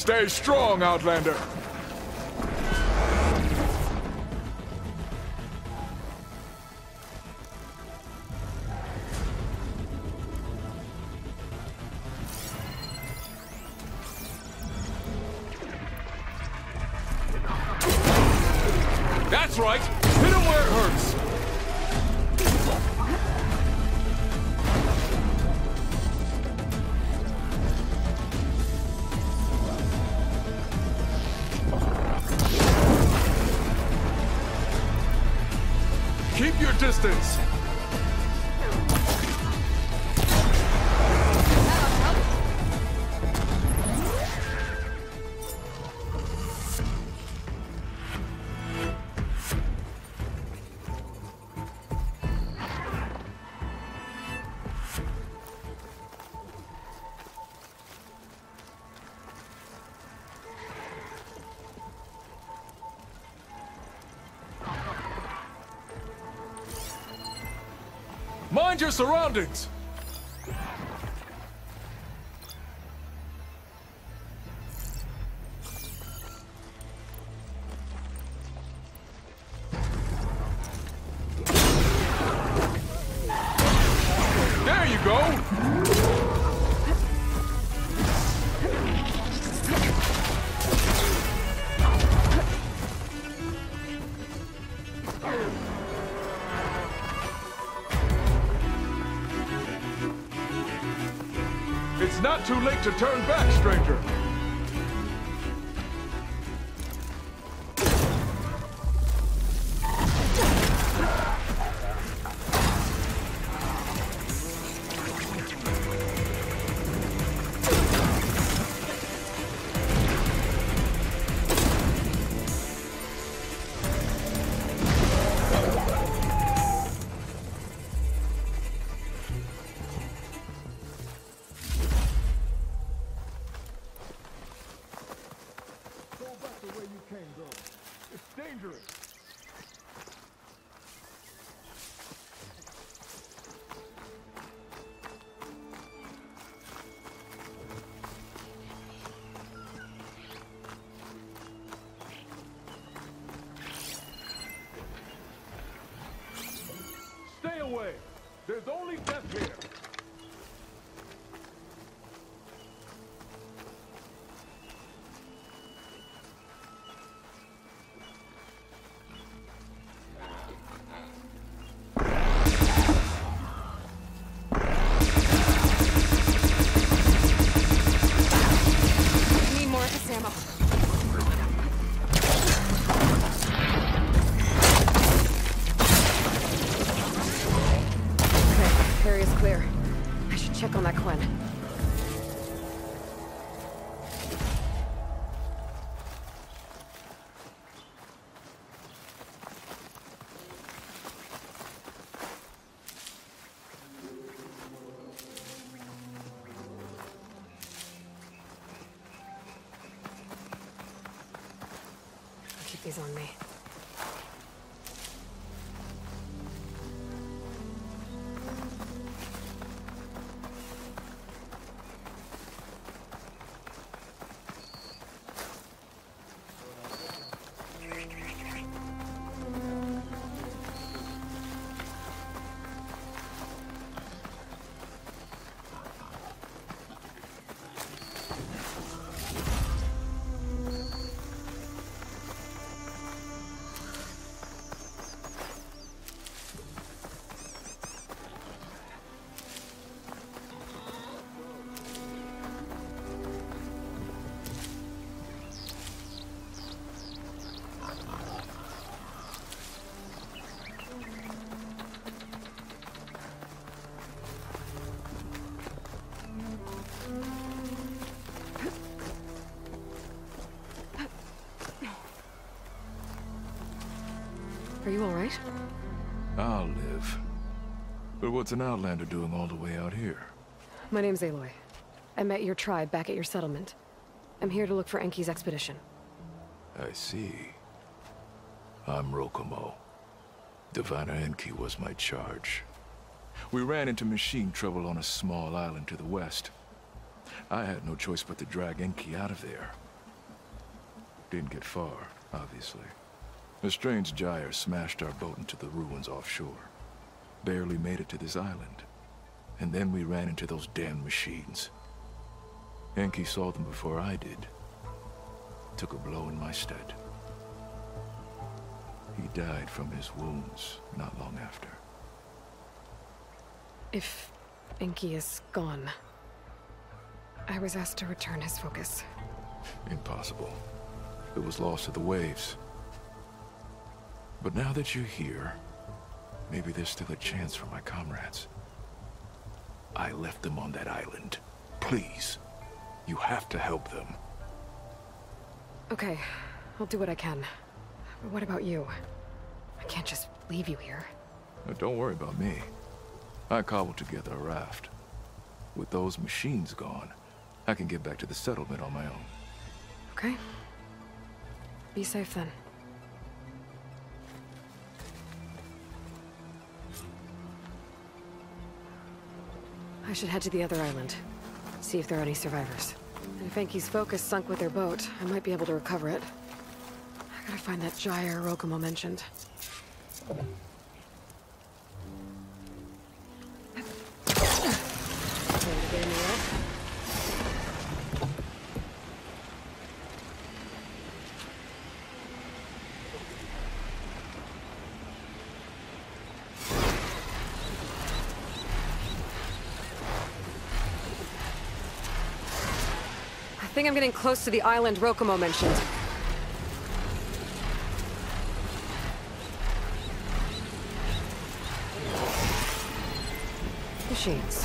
Stay strong, Outlander. That's right. Hit him where it hurts. Keep your distance. Mind your surroundings! There you go! It's not too late to turn back, stranger. Stay away! There's only death here! Need more of this ammo. Area's clear. I should check on that Quinn. I'll keep these on me. Are you all right? I'll live. But what's an outlander doing all the way out here? My name's Aloy. I met your tribe back at your settlement. I'm here to look for Enki's expedition. I see. I'm Rokomo. Diviner Enki was my charge. We ran into machine trouble on a small island to the west. I had no choice but to drag Enki out of there. Didn't get far, obviously. A strange gyre smashed our boat into the ruins offshore. Barely made it to this island. And then we ran into those damn machines. Enki saw them before I did. Took a blow in my stead. He died from his wounds not long after. If Enki is gone, I was asked to return his focus. Impossible. It was lost to the waves. But now that you're here, maybe there's still a chance for my comrades. I left them on that island. Please, you have to help them. Okay, I'll do what I can. But what about you? I can't just leave you here. Don't worry about me. I cobbled together a raft. With those machines gone, I can get back to the settlement on my own. Okay. Be safe then. I should head to the other island. See if there are any survivors. And if Enki's focus sunk with their boat, I might be able to recover it. I gotta find that gyre Rokumo mentioned. I think I'm getting close to the island Rokumo mentioned. Machines.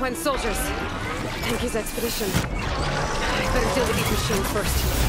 Quen soldiers. Enki's expedition. I better deal with these machines first.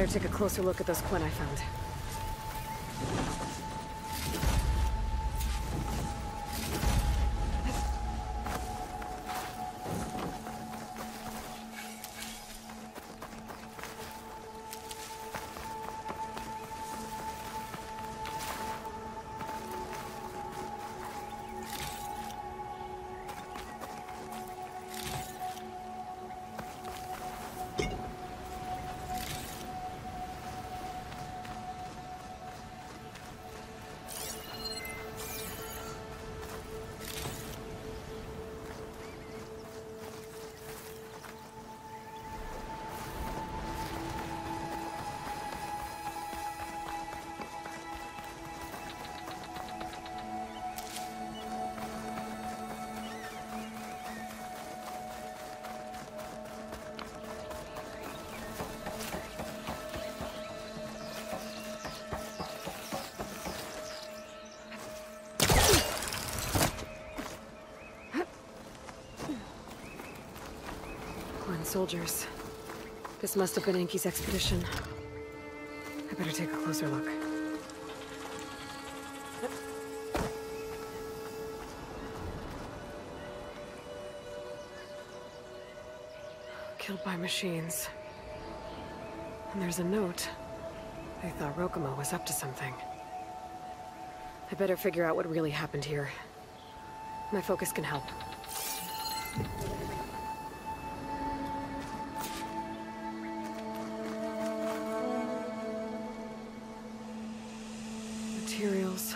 better take a closer look at those Quen I found. Soldiers. This must have been Enki's expedition. I better take a closer look. Killed by machines. And there's a note. They thought Rokumo was up to something. I better figure out what really happened here. My focus can help. Materials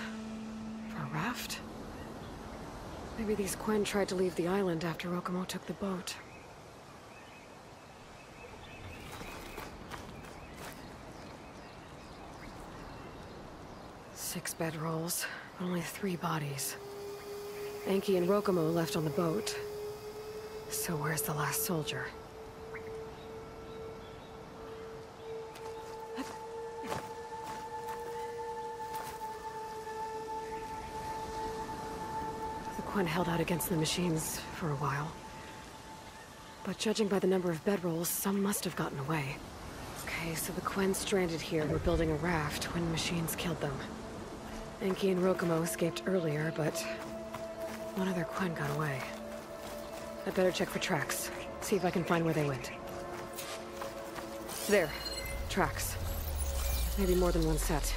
for a raft? Maybe these Quen tried to leave the island after Rokumo took the boat. Six bedrolls, but only 3 bodies. Enki and Rokumo left on the boat. So where's the last soldier? The Quen held out against the machines for a while. But judging by the number of bedrolls, some must have gotten away. Okay, so the Quen stranded here were building a raft when the machines killed them. Enki and Rokumo escaped earlier, but one of their Quen got away. I'd better check for tracks, see if I can find where they went. There. Tracks. Maybe more than one set.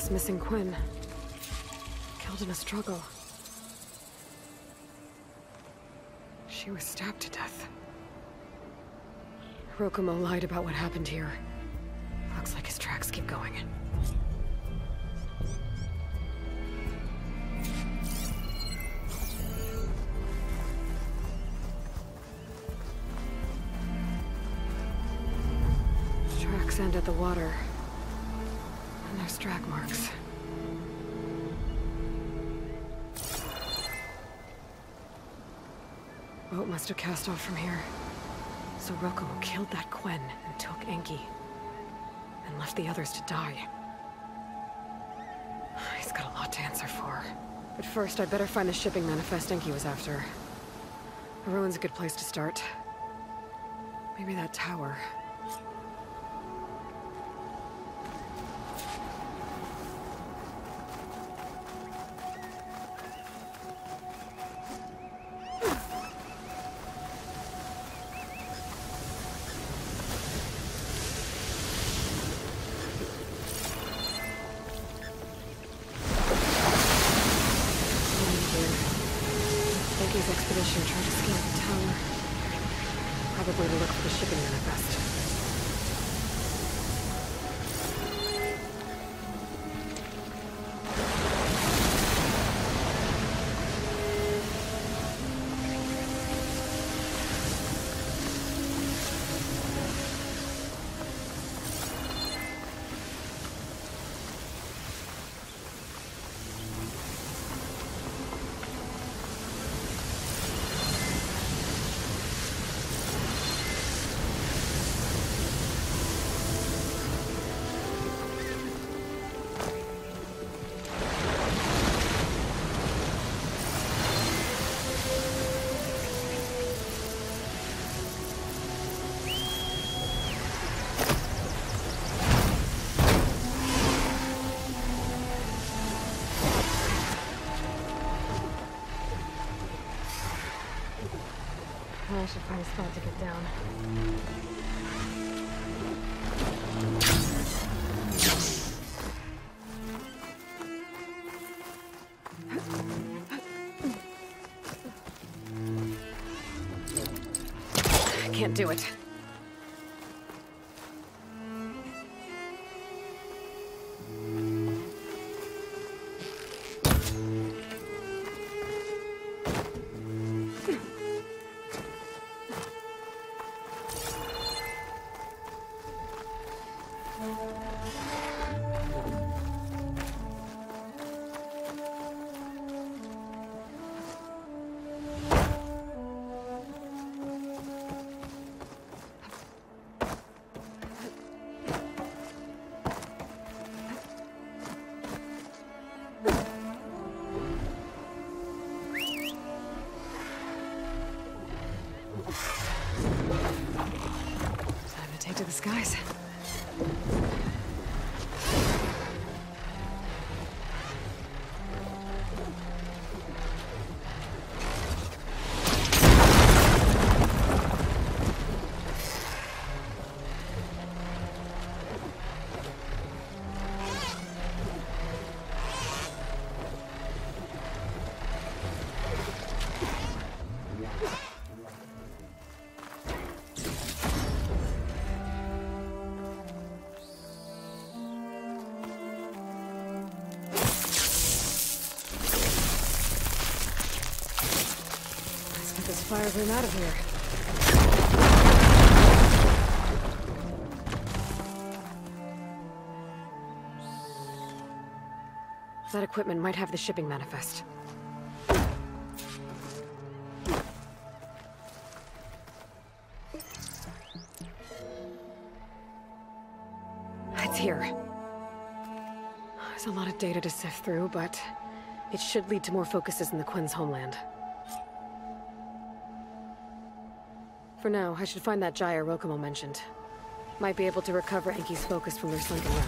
Missing Quen. Killed in a struggle. She was stabbed to death. Rokumo lied about what happened here. Looks like his tracks keep going. Tracks end at the water. There's drag marks. Boat must have cast off from here. So Rokumo killed that Quen and took Enki. And left the others to die. He's got a lot to answer for. But first, I'd better find the shipping manifest Enki was after. The ruin's a good place to start. Maybe that tower. Expedition tried to scale the tower. Probably to look for the shipping manifest. I should find a spot to get down. I can't do it. Time to take to the skies. Fire room out of here. That equipment might have the shipping manifest. It's here. There's a lot of data to sift through, but it should lead to more focuses in the Quen's homeland. For now, I should find that gyre Rokumo mentioned. Might be able to recover Enki's focus from their sunken wreck.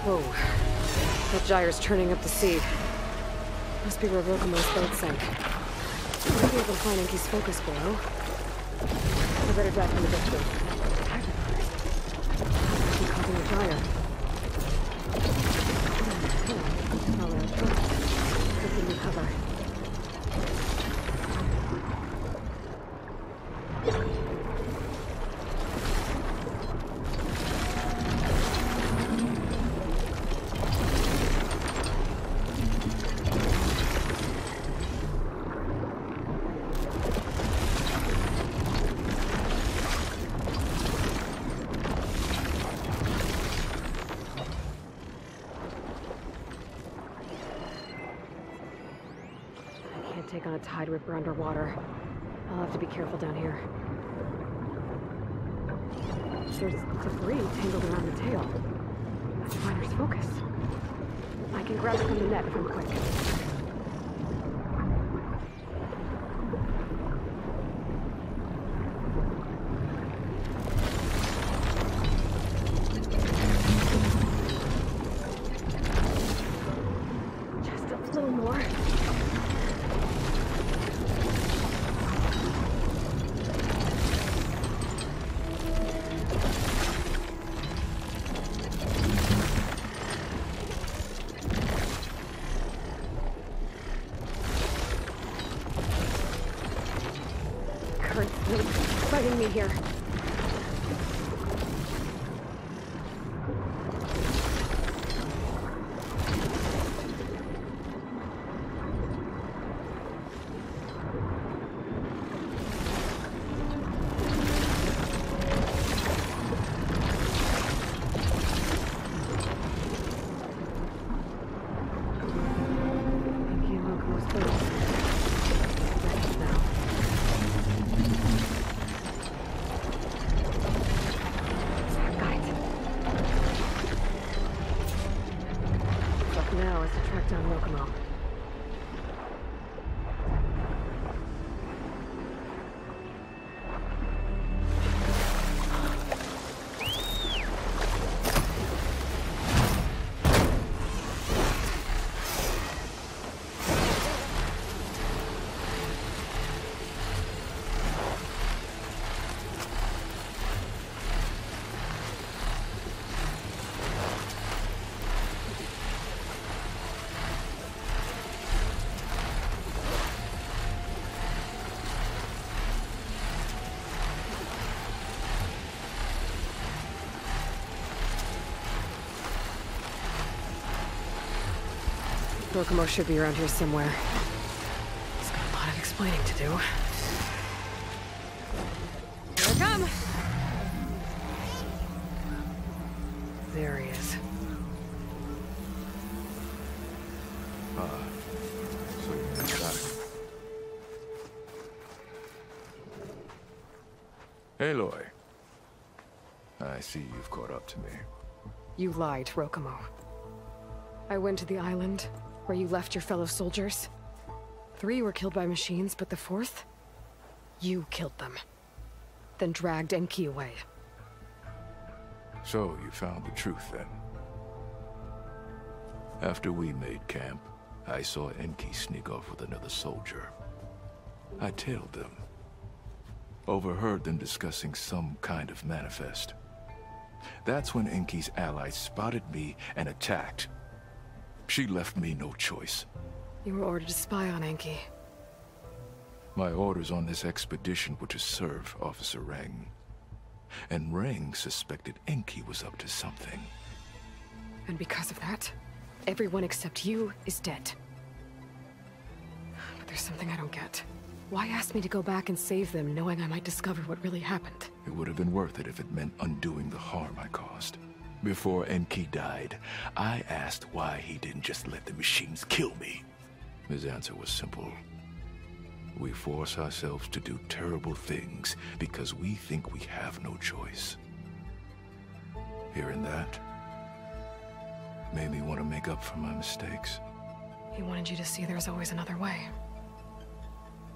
Whoa. That gyre's turning up the sea. Must be where Rokumo's boat sank. Might be able to find Enki's focus below. I better dive from the distance. Keep causing the gyre. Taking the cover. Take on a tide ripper underwater. I'll have to be careful down here. There's debris tangled around the tail. That's the miner's focus. I can grab it from the net if I'm quick. Just a little more. finding me here. Rokomo should be around here somewhere. He's got a lot of explaining to do. Here I come! There he is. So you got it. Aloy. I see you've caught up to me. You lied, Rokomo. I went to the island where you left your fellow soldiers. 3 were killed by machines, but the 4th? You killed them. Then dragged Enki away. So you found the truth then. After we made camp, I saw Enki sneak off with another soldier. I tailed them. Overheard them discussing some kind of manifest. That's when Enki's allies spotted me and attacked. She left me no choice. You were ordered to spy on Enki. My orders on this expedition were to serve Officer Reng. And Reng suspected Enki was up to something. And because of that, everyone except you is dead. But there's something I don't get. Why ask me to go back and save them, knowing I might discover what really happened? It would have been worth it if it meant undoing the harm I caused. Before Enki died, I asked why he didn't just let the machines kill me. His answer was simple. We force ourselves to do terrible things because we think we have no choice. Hearing that made me want to make up for my mistakes. He wanted you to see there's always another way.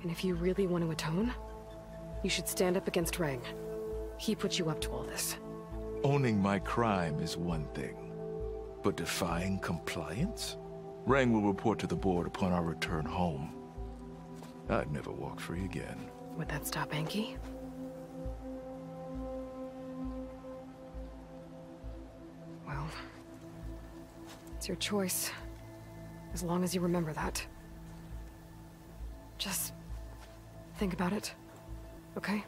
And if you really want to atone, you should stand up against Reng. He put you up to all this. Owning my crime is one thing, but defying compliance? Reng will report to the board upon our return home. I'd never walk free again. Would that stop Enki? Well, it's your choice, as long as you remember that. Just think about it, okay?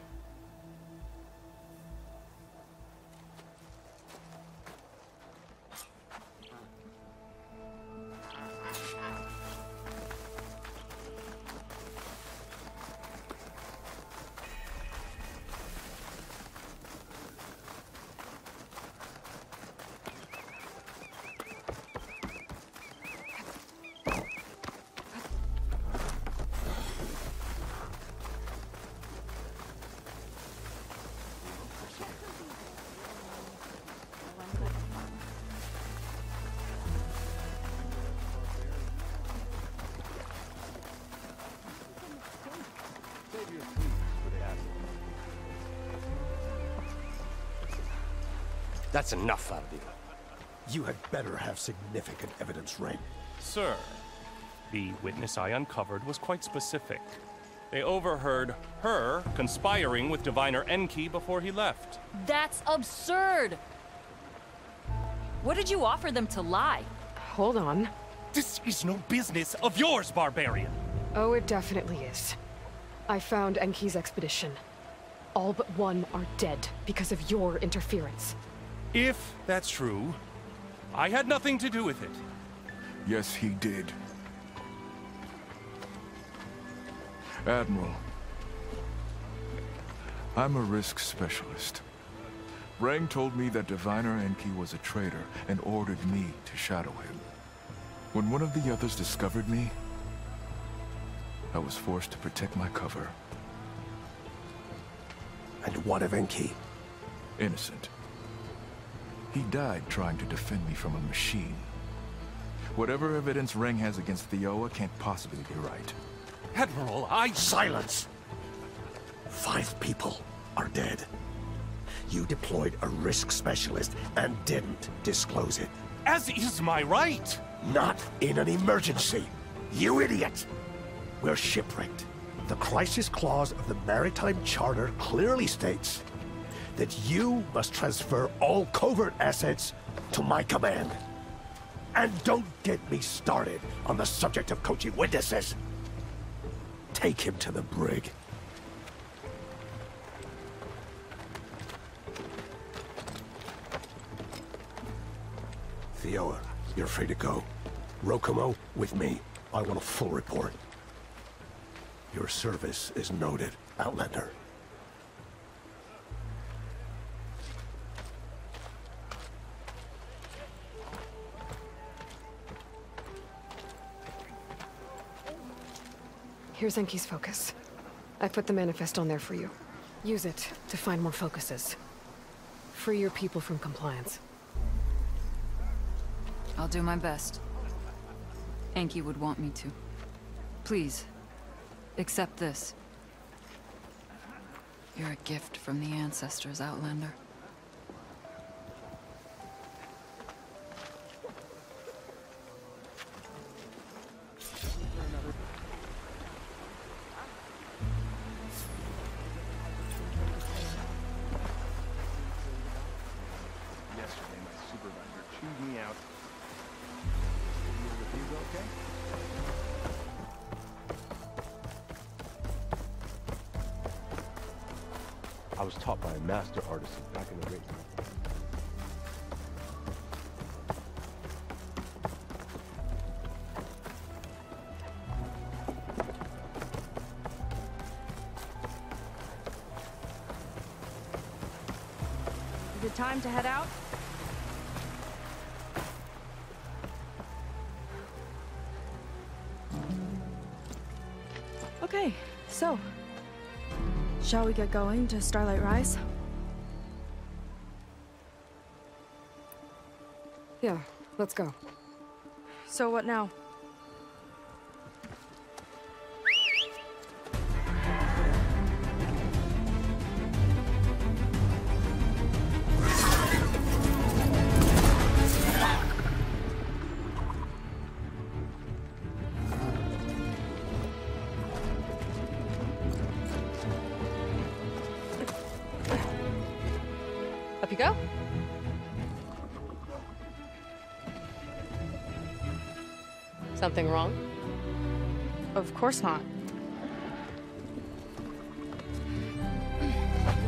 That's enough out of you. You had better have significant evidence, Reng. Sir, the witness I uncovered was quite specific. They overheard her conspiring with Diviner Enki before he left. That's absurd! What did you offer them to lie? Hold on. This is no business of yours, barbarian! Oh, it definitely is. I found Enki's expedition. all but one are dead because of your interference. If that's true, I had nothing to do with it. Yes, he did. Admiral, I'm a risk specialist. Rang told me that Diviner Enki was a traitor and ordered me to shadow him. When one of the others discovered me, I was forced to protect my cover. And what of Enki? Innocent. He died trying to defend me from a machine. Whatever evidence Rang has against Theoa can't possibly be right. Admiral, Silence! 5 people are dead. You deployed a risk specialist and didn't disclose it. As is my right! Not in an emergency, you idiot! We're shipwrecked. The crisis clause of the Maritime Charter clearly states that you must transfer all covert assets to my command. And don't get me started on the subject of coaching witnesses. Take him to the brig. Theoa, you're free to go. Rokomo, with me. I want a full report. Your service is noted, Outlander. Here's Enki's focus. I put the manifest on there for you. Use it to find more focuses. Free your people from compliance. I'll do my best. Enki would want me to. Please, accept this. You're a gift from the ancestors, Outlander. Yesterday, my supervisor chewed me out. Your reviews okay? I was taught by a master artisan back in the day. Is it time to head out? Okay, so shall we get going to Starlight Rise? Yeah, let's go. So what now? Up you go. Something wrong? Of course not.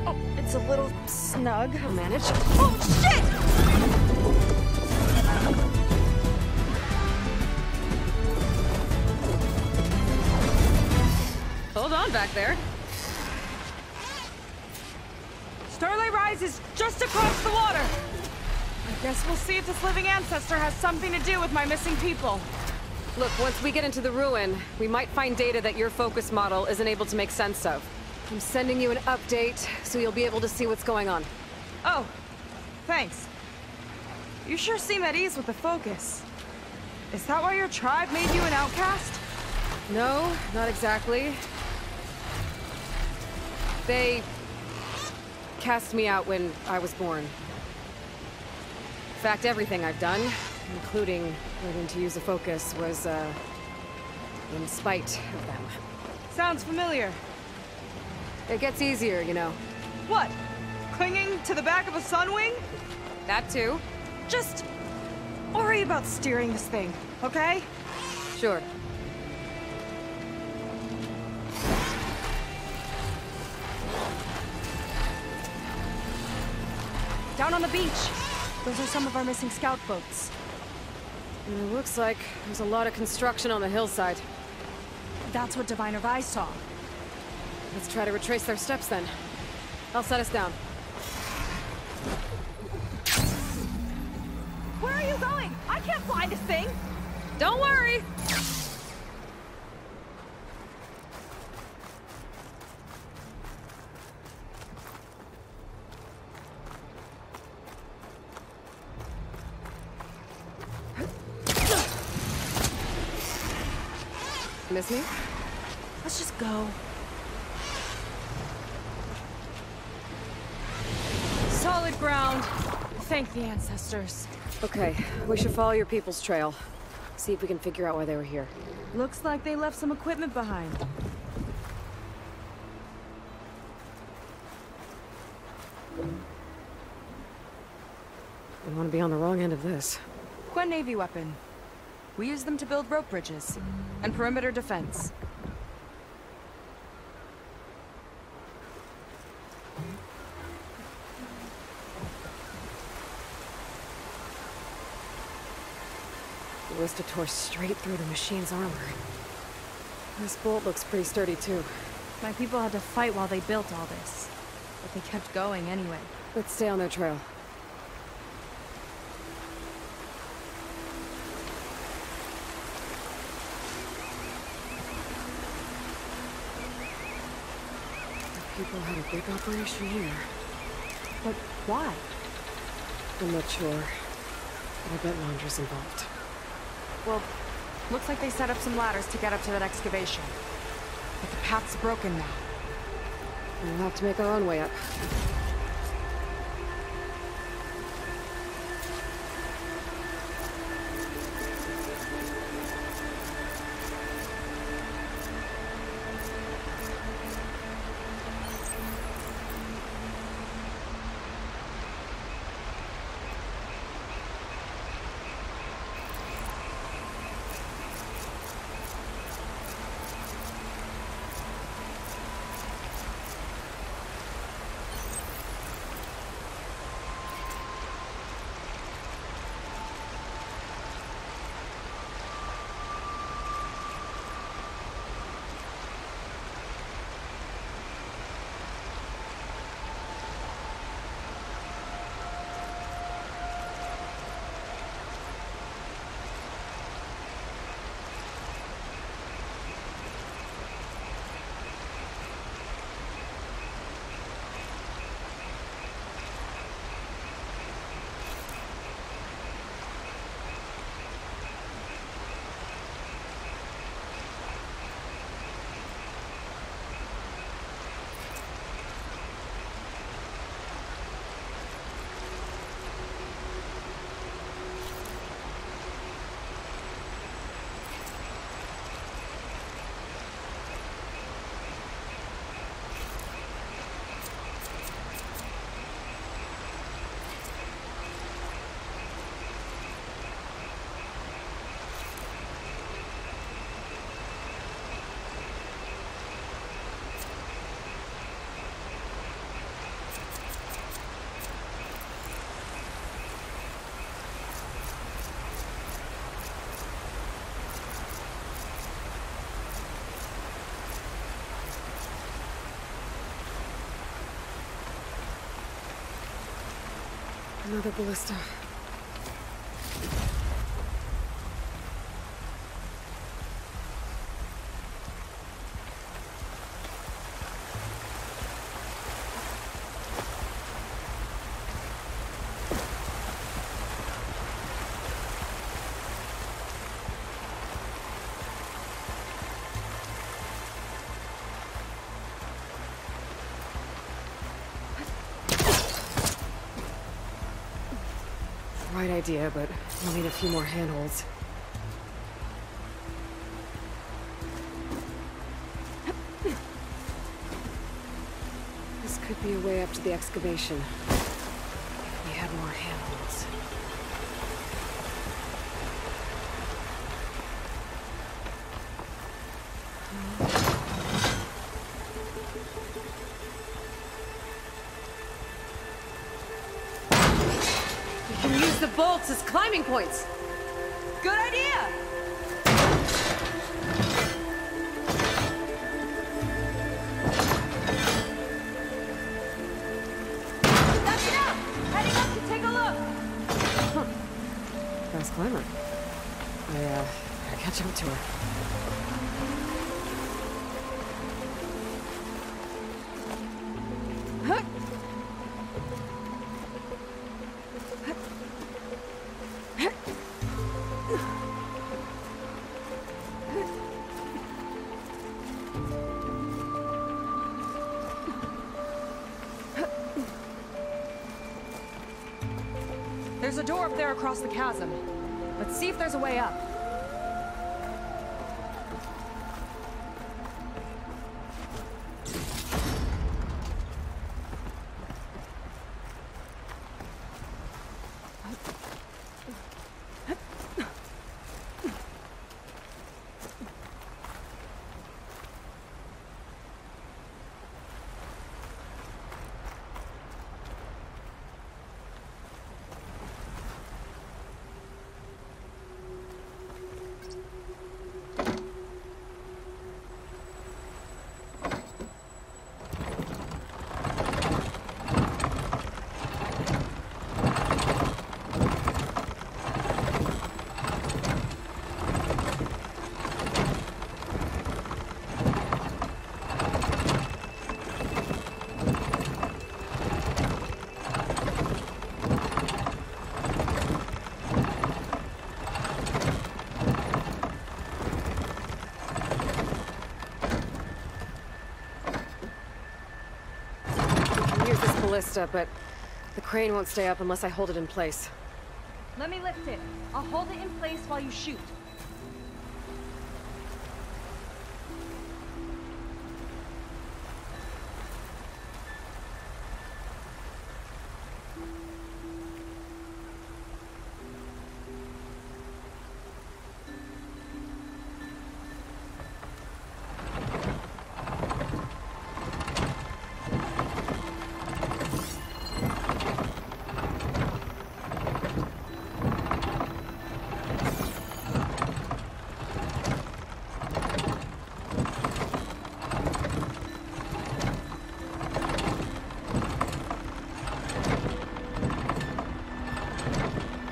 Oh, it's a little snug. I'll manage. Oh, shit! Hold on back there. Starlight Rise is just across the water. I guess we'll see if this living ancestor has something to do with my missing people. Look, once we get into the ruin, we might find data that your focus model isn't able to make sense of. I'm sending you an update, so you'll be able to see what's going on. Oh, thanks. You sure seem at ease with the focus. Is that why your tribe made you an outcast? No, not exactly. They cast me out when I was born. In fact, everything I've done, including learning to use a focus, was, in spite of them. Sounds familiar. It gets easier, you know. What? Clinging to the back of a sunwing? That too. Just worry about steering this thing, okay? Sure. Down on the beach. Those are some of our missing scout boats. It looks like there's a lot of construction on the hillside. That's what Diviner Vi saw. Let's try to retrace their steps then. I'll set us down. Where are you going? I can't fly this thing! Don't worry! Miss me? Let's just go. Solid ground. Thank the ancestors. Okay, we should follow your people's trail. See if we can figure out why they were here. Looks like they left some equipment behind. I want to be on the wrong end of this. Quen Navy weapon. We use them to build rope bridges and perimeter defense. The ballista tore straight through the machine's armor. This bolt looks pretty sturdy too. My people had to fight while they built all this, but they kept going anyway. Let's stay on their trail. People had a big operation here. But why? I'm not sure. But I bet Laundra's involved. Well, looks like they set up some ladders to get up to that excavation. But the path's broken now. We'll have to make our own way up. Another ballista. Right idea, but we'll need a few more handholds. This could be a way up to the excavation. If we had more handholds. can use the bolts as climbing points. Good idea! That's enough! Heading up to take a look! Huh. Fast climber. I, gotta catch up to her. There's a door up there across the chasm. Let's see if there's a way up. Ballista, but the crane won't stay up unless I hold it in place. Let me lift it. I'll hold it in place while you shoot.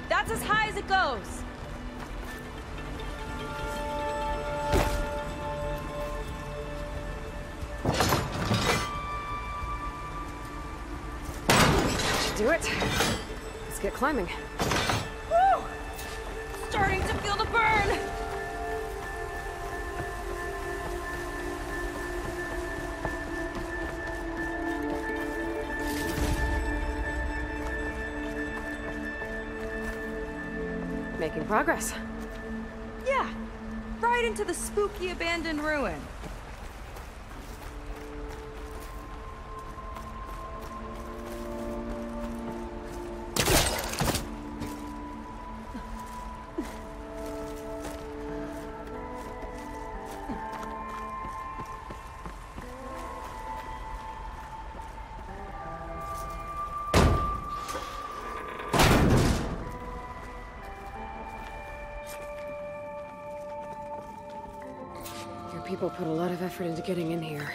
That's as high as it goes. Should do it. Let's get climbing. Woo! Starting to feel the burn. Making progress. Yeah, right into the spooky abandoned ruin. People put a lot of effort into getting in here.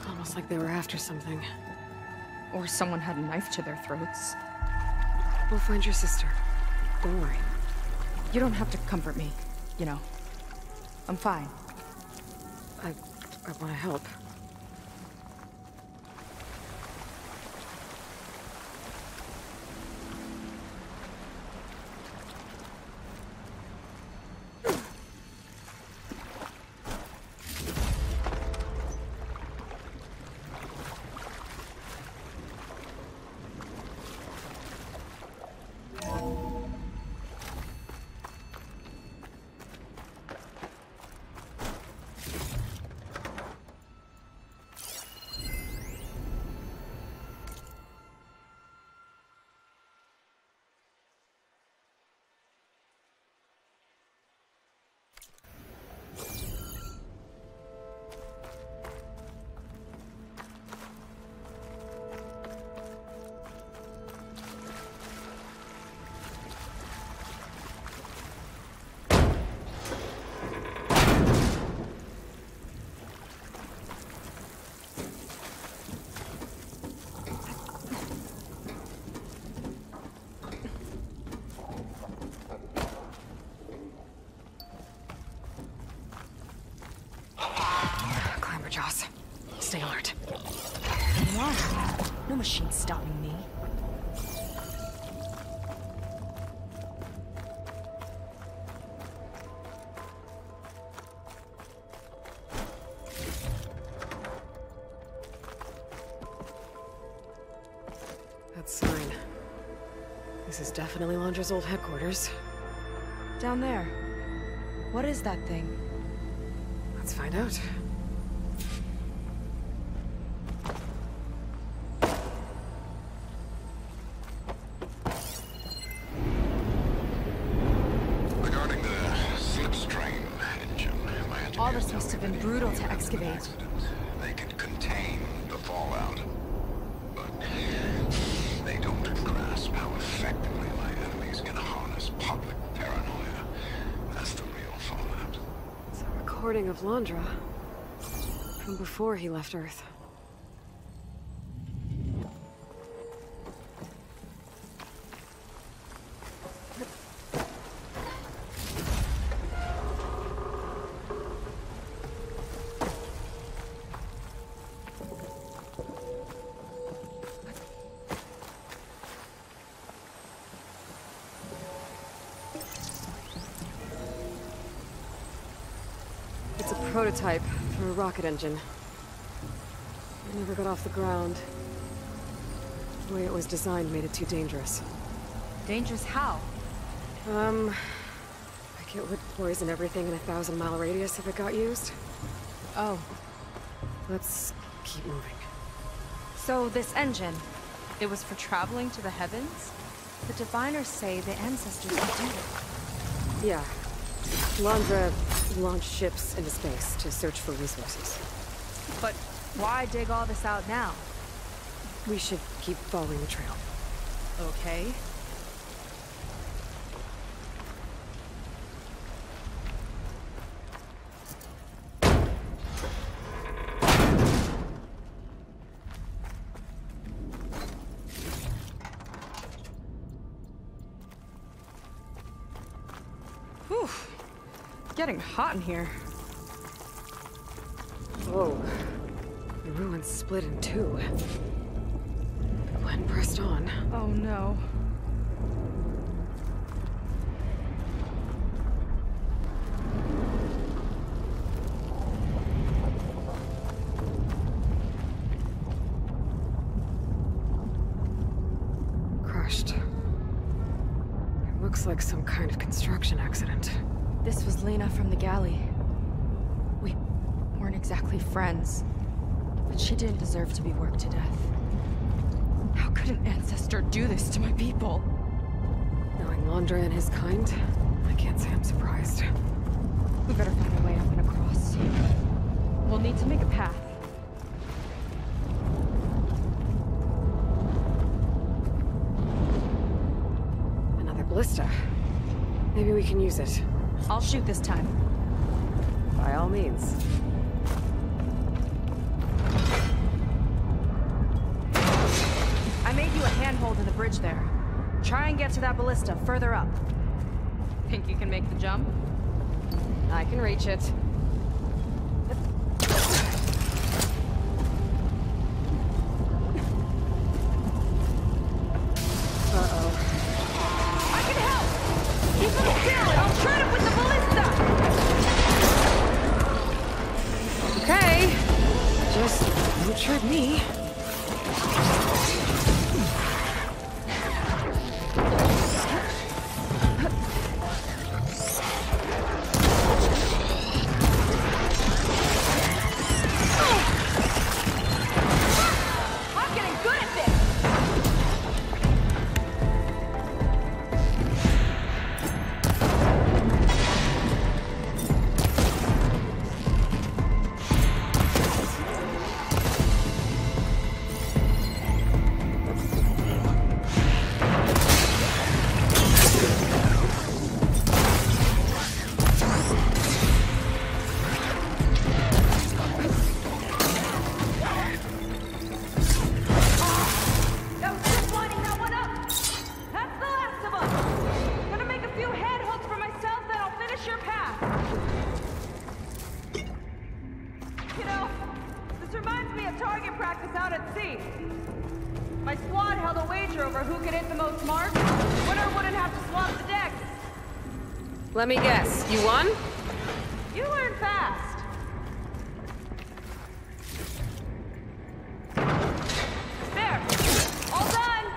Almost like they were after something. Or someone had a knife to their throats. We'll find your sister. Don't worry. You don't have to comfort me, you know. I'm fine. I want to help. No machine's stopping me. That sign. This is definitely Londra's old headquarters. Down there. What is that thing? Let's find out. Regarding the slipstream engine, my engineers All this must have been brutal to excavate. They could contain the fallout, but they don't grasp how effectively my enemies can harness public paranoia. That's the real fallout. It's a recording of Londra from before he left Earth. It's a prototype for a rocket engine. It never got off the ground. The way it was designed made it too dangerous. Dangerous how? Like it would poison everything in a 1,000-mile radius if it got used. Oh. Let's keep moving. So this engine, it was for traveling to the heavens? The diviners say the ancestors would do it. Yeah. Londra launched ships into space to search for resources. But why dig all this out now? We should keep following the trail. Okay. Whew. Getting hot in here. Whoa. The ruins split in two. Gwen pressed on. Oh no. Crushed. It looks like some kind of construction accident. This was Lena from the galley. We weren't exactly friends, but she didn't deserve to be worked to death. How could an ancestor do this to my people? Knowing Londra and his kind, I can't say I'm surprised. We better find a way up and across. We'll need to make a path. Another ballista. Maybe we can use it. I'll shoot this time. By all means. I made you a handhold in the bridge there. Try and get to that ballista further up. Think you can make the jump? I can reach it. I can help! Keep him still and I'll try it with the ballista! Okay. Just don't trip me. My squad held a wager over who could hit the most marks. Winner wouldn't have to swap the decks. Let me guess, you won? You learn fast. There! All done!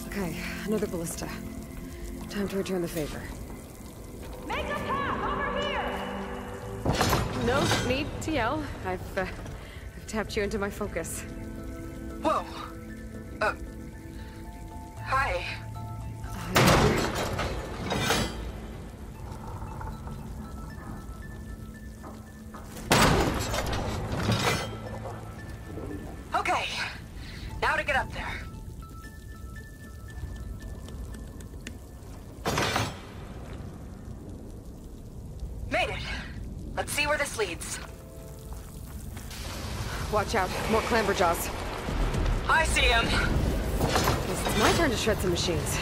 Okay, another ballista. Time to return the favor. Make a path over here! No need to yell. I've tapped you into my focus. Whoa. Hi. Okay. Now to get up there. Made it. Let's see where this leads. Watch out, more clamberjaws. I see him. Guess it's my turn to shred some machines.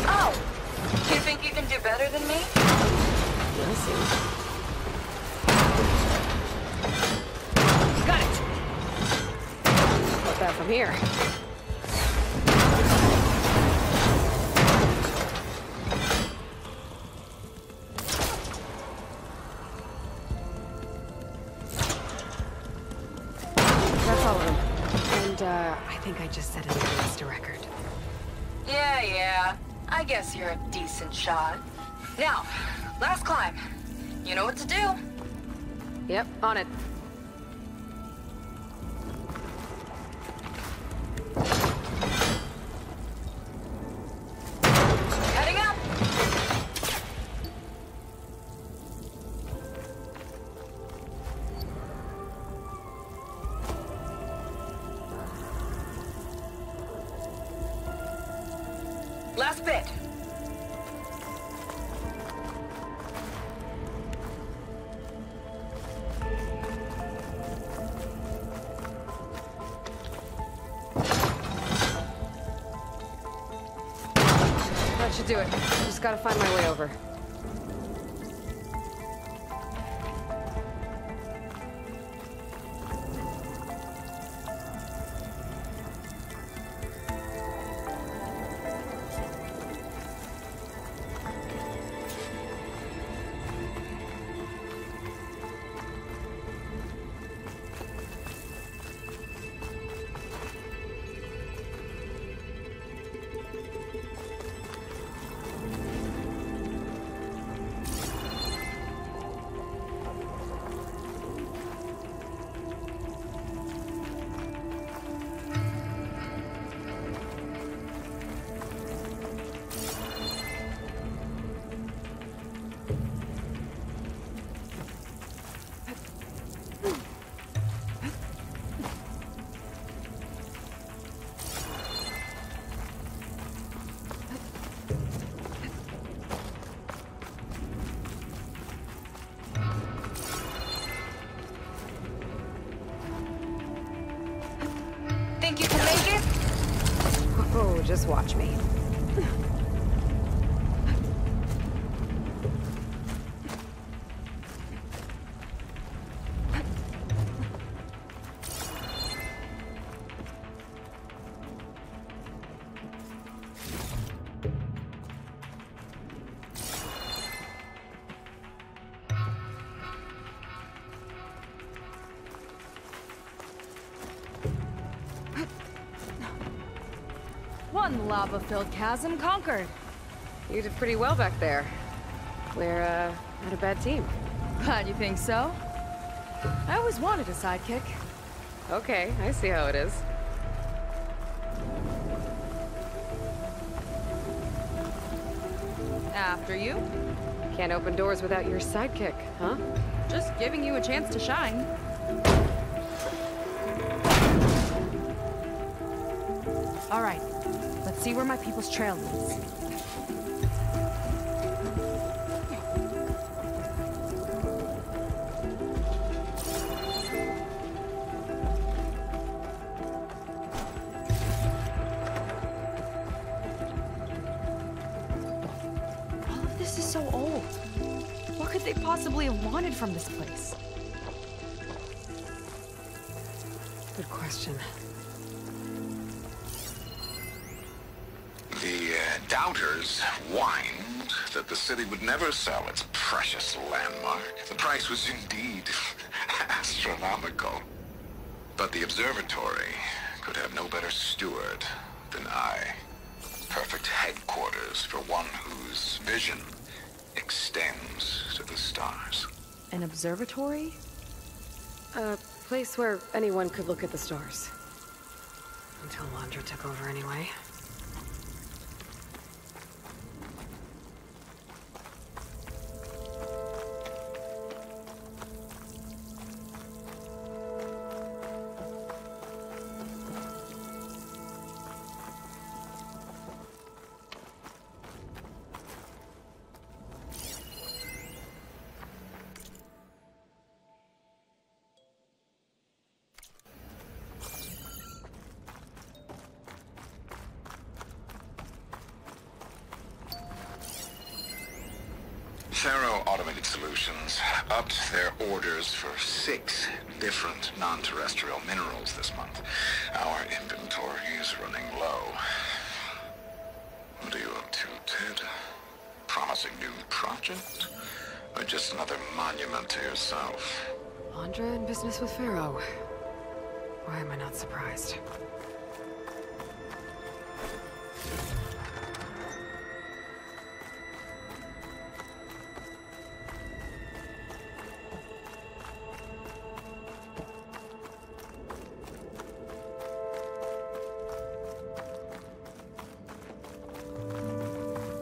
Oh! You think you can do better than me? We'll see. Got it! Not bad from here. That's all of them. And, I think I just set an against a record. Yeah. I guess you're a decent shot. Now, last climb. You know what to do. Yep, on it. Heading up! Last bit. That should do it. Just gotta find my way over. Think you can make it? Oh, just watch me. One lava-filled chasm conquered. You did pretty well back there. We're, not a bad team. Glad you think so. I always wanted a sidekick. Okay, I see how it is. After you. Can't open doors without your sidekick, huh? Just giving you a chance to shine. All right, let's see where my people's trail leads. All of this is so old. What could they possibly have wanted from this place? Good question. The doubters whined that the city would never sell its precious landmark. The price was indeed astronomical. But the observatory could have no better steward than I. Perfect headquarters for one whose vision extends to the stars. An observatory? A place where anyone could look at the stars. Until Landra took over anyway. Faro Automated Solutions upped their orders for 6 different non-terrestrial minerals this month. Our inventory is running low. What are you up to, Ted? Promising new project? Or just another monument to yourself? Landra in business with Pharaoh. Why am I not surprised?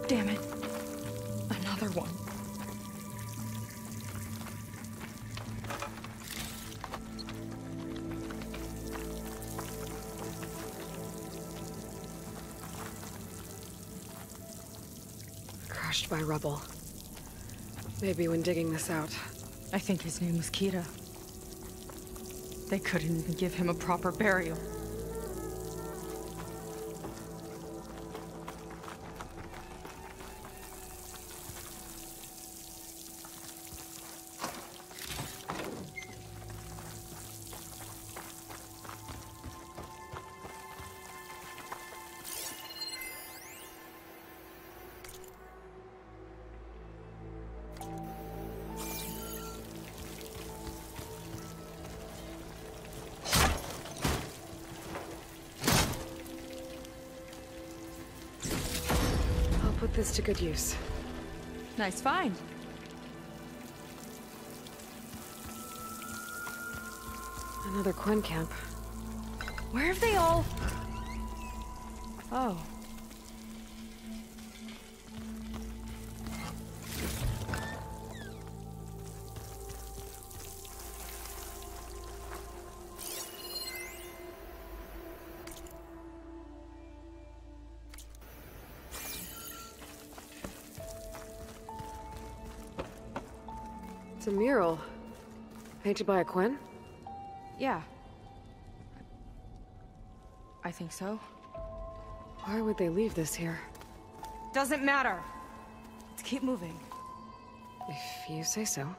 Damn it. Another one. Crushed by rubble. Maybe when digging this out. I think his name was Kira. They couldn't even give him a proper burial. Put this to good use. Nice find. Another Quen camp. Where have they all... Oh. It's a mural. Painted by a Quen? Yeah. I think so. Why would they leave this here? Doesn't matter. Let's keep moving. If you say so.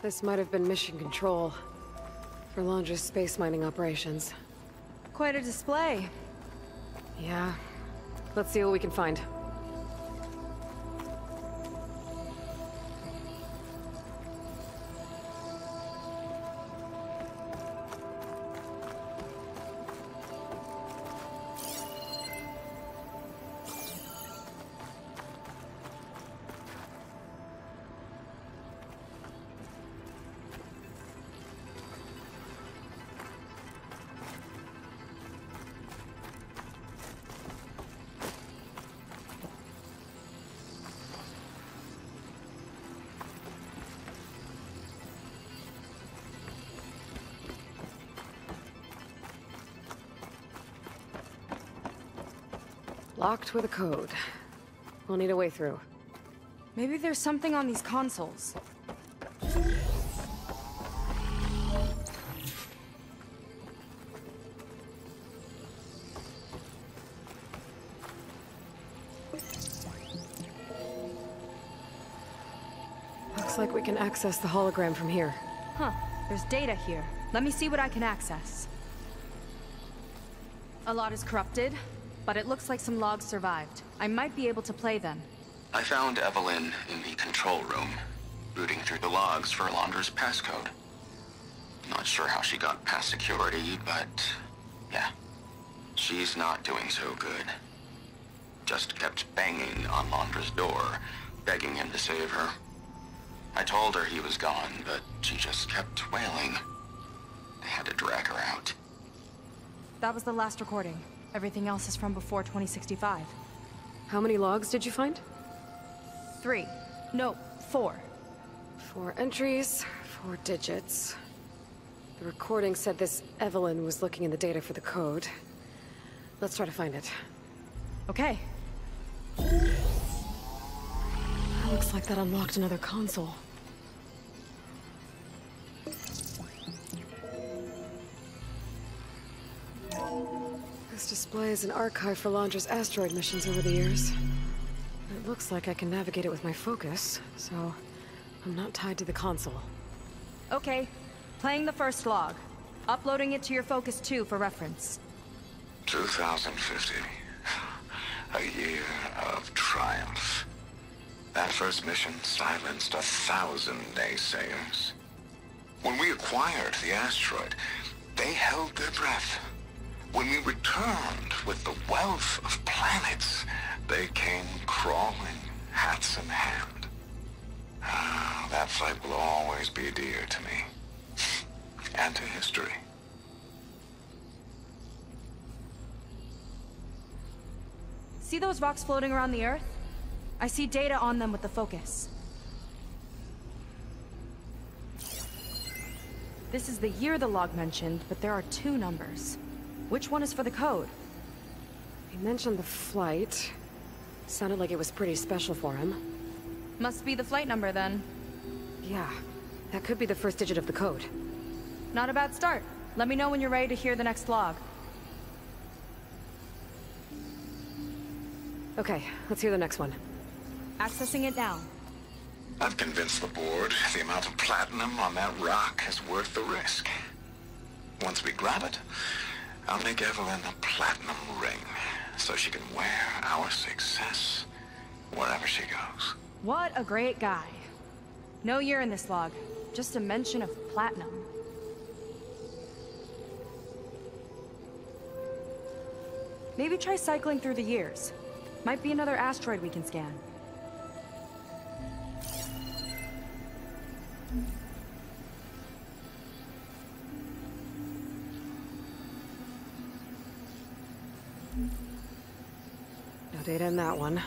This might have been mission control for Landra's space mining operations. Quite a display. Yeah. Let's see what we can find. Locked with a code. We'll need a way through. Maybe there's something on these consoles. Looks like we can access the hologram from here. Huh, there's data here. Let me see what I can access. A lot is corrupted, but it looks like some logs survived. I might be able to play them. I found Evelyn in the control room, rooting through the logs for Alondra's passcode. Not sure how she got past security, but yeah, she's not doing so good. Just kept banging on Alondra's door, begging him to save her. I told her he was gone, but she just kept wailing. I had to drag her out. That was the last recording. Everything else is from before 2065. How many logs did you find? 3. No, 4. 4 entries, 4 digits. The recording said this Evelyn was looking in the data for the code. Let's try to find it. Okay. Looks like that unlocked another console. This displays an archive for Alondra's asteroid missions over the years. It looks like I can navigate it with my focus, so I'm not tied to the console. Okay, playing the first log. Uploading it to your Focus 2 for reference. 2050. A year of triumph. That first mission silenced 1,000 naysayers. When we acquired the asteroid, they held their breath. When we returned with the wealth of planets, they came crawling, hats in hand. That fight will always be dear to me. And to history. See those rocks floating around the Earth? I see data on them with the focus. This is the year the log mentioned, but there are 2 numbers. Which one is for the code? He mentioned the flight. Sounded like it was pretty special for him. Must be the flight number then. Yeah, that could be the first digit of the code. Not a bad start. Let me know when you're ready to hear the next log. Okay, let's hear the next one. Accessing it now. I've convinced the board the amount of platinum on that rock is worth the risk. Once we grab it, I'll make Evelyn a platinum ring, so she can wear our success wherever she goes. What a great guy. No year in this log, just a mention of platinum. Maybe try cycling through the years. Might be another asteroid we can scan. No data in that one.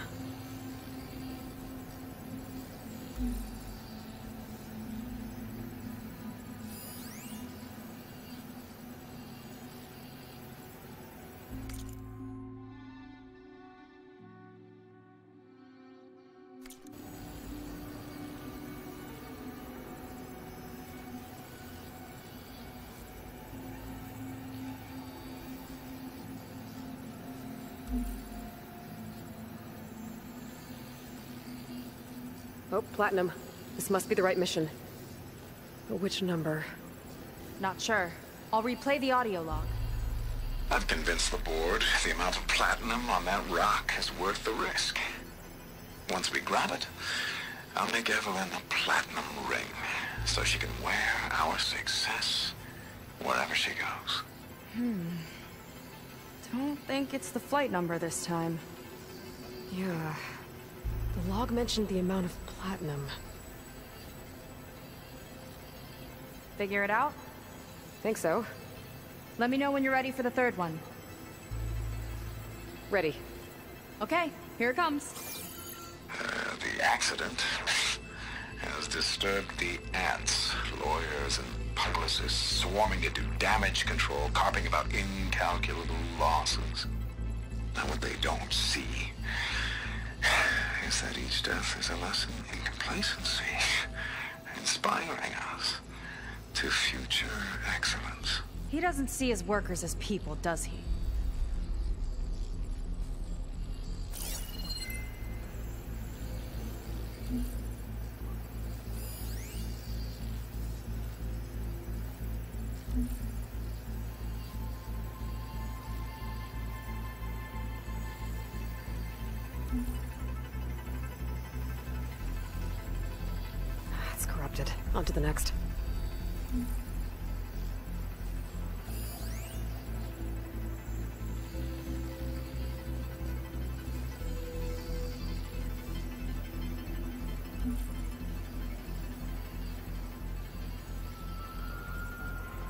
Oh, platinum. This must be the right mission. But which number? Not sure. I'll replay the audio log. I've convinced the board the amount of platinum on that rock is worth the risk. Once we grab it, I'll make Evelyn a platinum ring, so she can wear our success wherever she goes. Don't think it's the flight number this time. Yeah. The log mentioned the amount of platinum. Figure it out? Think so. Let me know when you're ready for the third one. Ready. Okay, here it comes. The accident has disturbed the ants, lawyers and publicists swarming to do damage control, carping about incalculable losses. Now what they don't see is that each death is a lesson in complacency, inspiring us to future excellence. He doesn't see his workers as people, does he? It's corrupted. On to the next.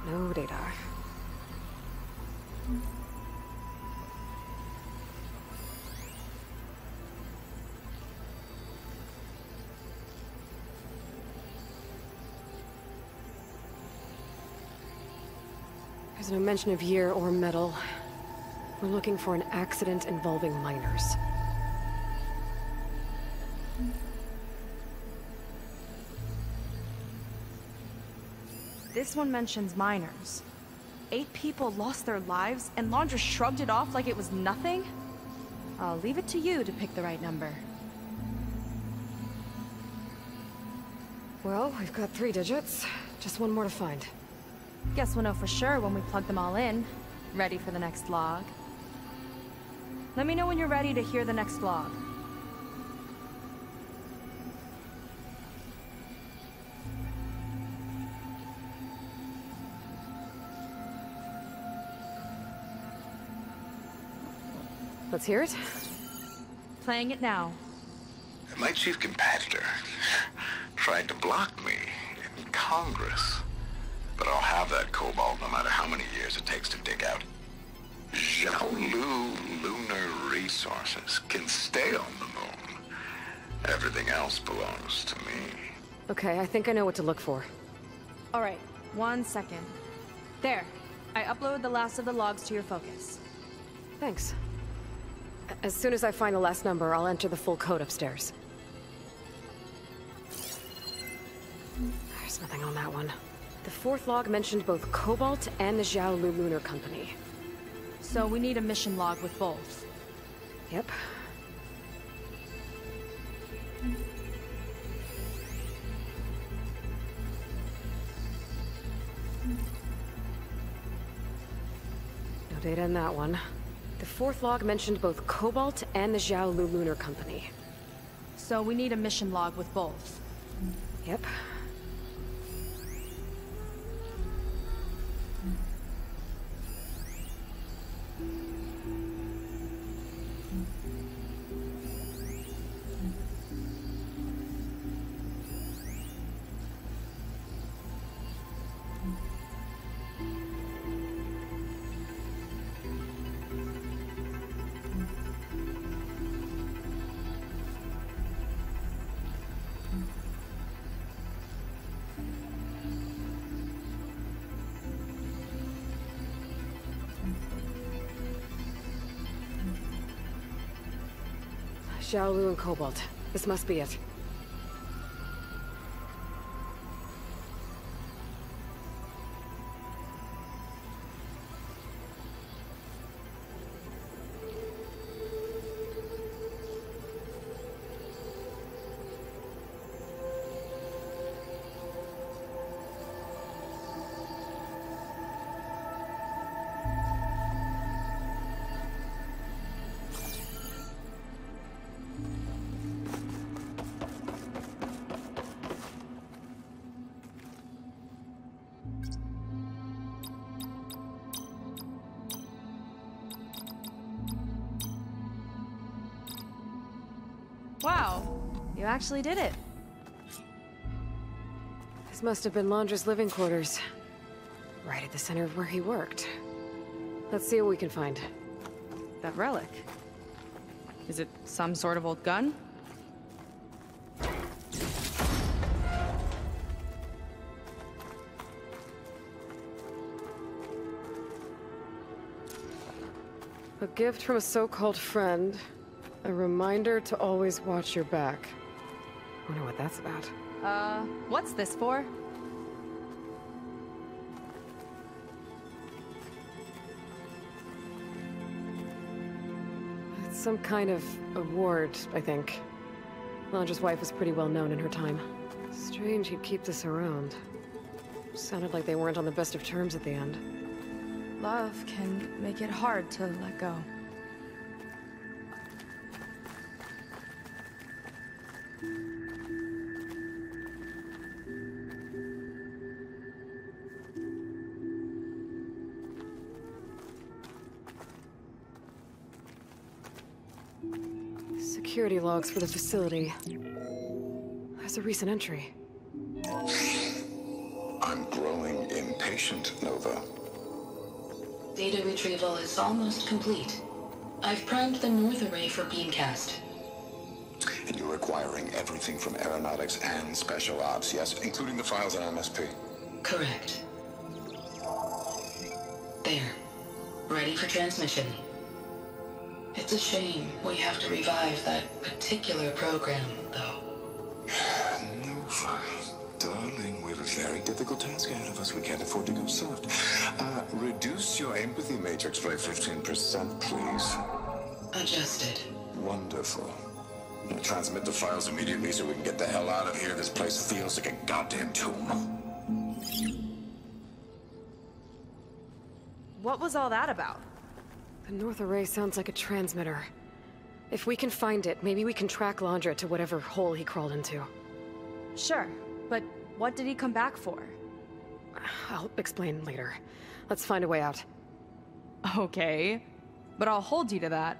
No data. There's no mention of year or metal. We're looking for an accident involving miners. This one mentions miners. 8 people lost their lives, and Laundra shrugged it off like it was nothing? I'll leave it to you to pick the right number. Well, we've got 3 digits. Just one more to find. Guess we'll know for sure when we plug them all in. Ready for the next log. Let me know when you're ready to hear the next log. Let's hear it. Playing it now. My chief competitor tried to block me in Congress. But I'll have that cobalt no matter how many years it takes to dig out. Xiaolu lunar resources can stay on the moon. Everything else belongs to me. Okay, I think I know what to look for. All right, 1 second. There. I uploaded the last of the logs to your focus. Thanks. As soon as I find the last number, I'll enter the full code upstairs. There's nothing on that one. The 4th log mentioned both Cobalt and the Xiaolu Lunar Company. So we need a mission log with both. Yep. No data in that one. The 4th log mentioned both Cobalt and the Xiaolu Lunar Company. So we need a mission log with both. Yep. Xiaolu and Cobalt. This must be it. Wow, you actually did it. This must have been Laundra's living quarters. Right at the center of where he worked. Let's see what we can find. That relic. Is it some sort of old gun? A gift from a so-called friend. A reminder to always watch your back. Wonder what that's about. What's this for? It's some kind of award, I think. Landra's wife was pretty well known in her time. Strange he'd keep this around. Sounded like they weren't on the best of terms at the end. Love can make it hard to let go. Security logs for the facility. There's a recent entry. I'm growing impatient, Nova. Data retrieval is almost complete. I've primed the north array for beamcast. And you're acquiring everything from aeronautics and special ops, yes? Including the files on MSP? Correct. There. Ready for transmission. It's a shame we have to revive that particular program, though. Nova, darling, we have a very difficult task ahead of us. We can't afford to go soft. Reduce your empathy matrix by 15%, please. Adjusted. Wonderful. Transmit the files immediately so we can get the hell out of here. This place feels like a goddamn tomb. What was all that about? The north array sounds like a transmitter. If we can find it, maybe we can track Landra to whatever hole he crawled into. Sure, but what did he come back for? I'll explain later. Let's find a way out. Okay, but I'll hold you to that.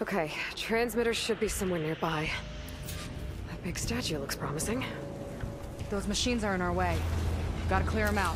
Okay, transmitter should be somewhere nearby. That big statue looks promising. Those machines are in our way. Gotta clear them out.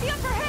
the upper hand!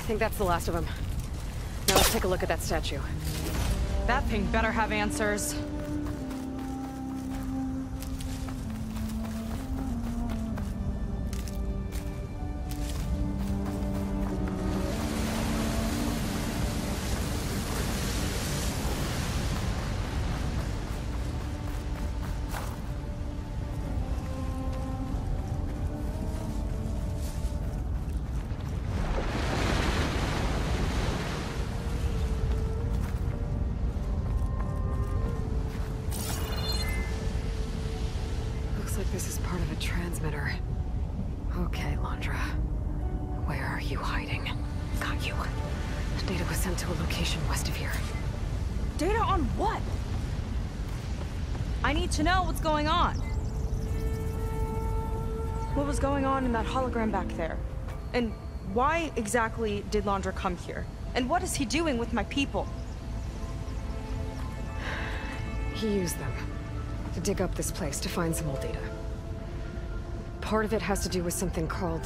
I think that's the last of them. Now let's take a look at that statue. That thing better have answers. This is part of a transmitter. Okay, Londra. Where are you hiding? Got you. Data was sent to a location west of here. Data on what? I need to know what's going on. What was going on in that hologram back there? And why exactly did Londra come here? And what is he doing with my people? He used them to dig up this place to find some old data. Part of it has to do with something called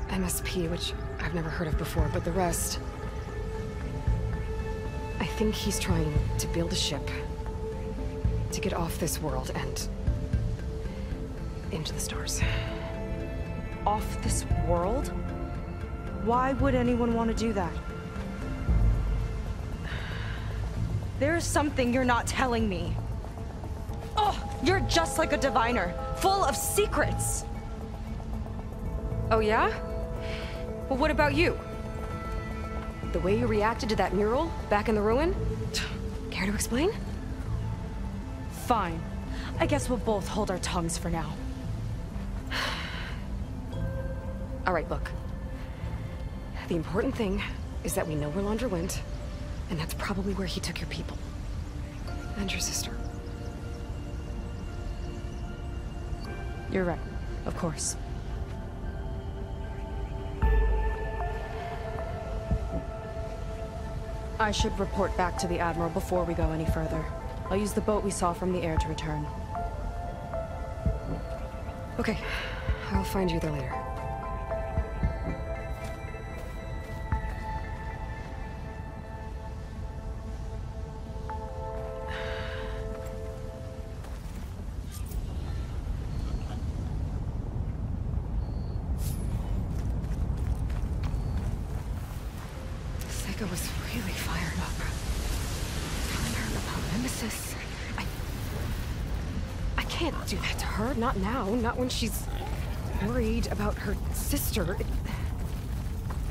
MSP, which I've never heard of before, but the rest... I think he's trying to build a ship to get off this world and into the stars. Off this world? Why would anyone want to do that? There's something you're not telling me. Oh, you're just like a diviner, full of secrets. Oh yeah? Well, what about you? The way you reacted to that mural back in the ruin? Care to explain? Fine. I guess we'll both hold our tongues for now. All right, look. The important thing is that we know where Laundra went, and that's probably where he took your people. And your sister. You're right. Of course. I should report back to the Admiral before we go any further. I'll use the boat we saw from the air to return. Okay. I'll find you there later. Seika was really fired up. Telling her about Nemesis. I can't do that to her. Not now. Not when she's worried about her sister.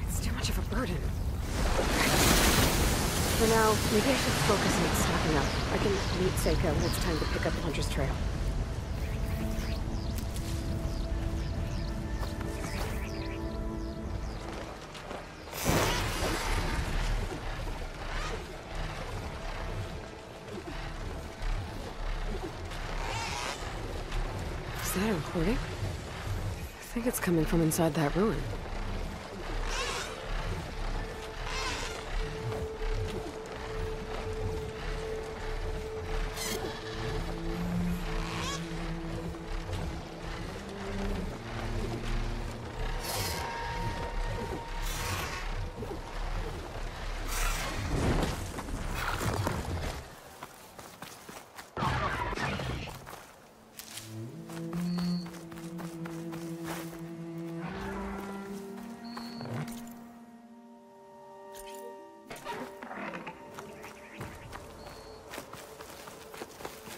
It's too much of a burden. For now, maybe I should focus on stocking up. I can meet Seika when it's time to pick up Laundra's trail. Is that a recording? I think it's coming from inside that ruin.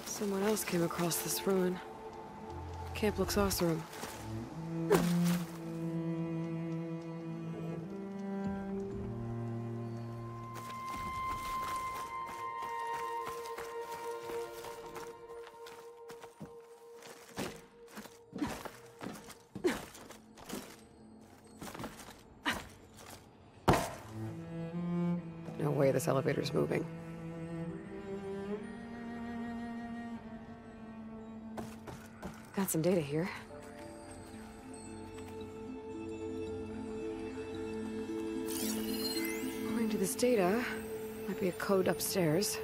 Someone else came across this ruin. Camp looks awesome. No way this elevator's moving. Got some data here. According to this data, might be a code upstairs.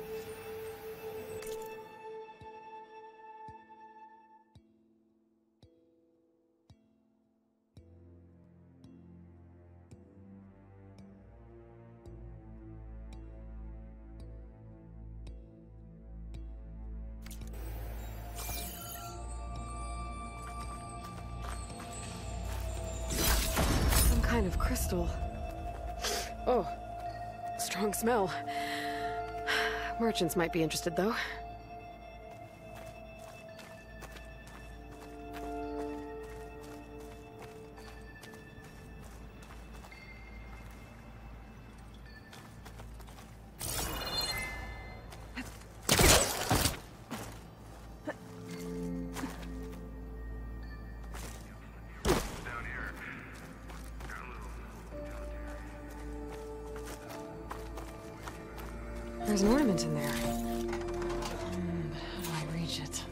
Kind of crystal. Oh, strong smell. Merchants might be interested, though. There's an ornament in there. How do I reach it?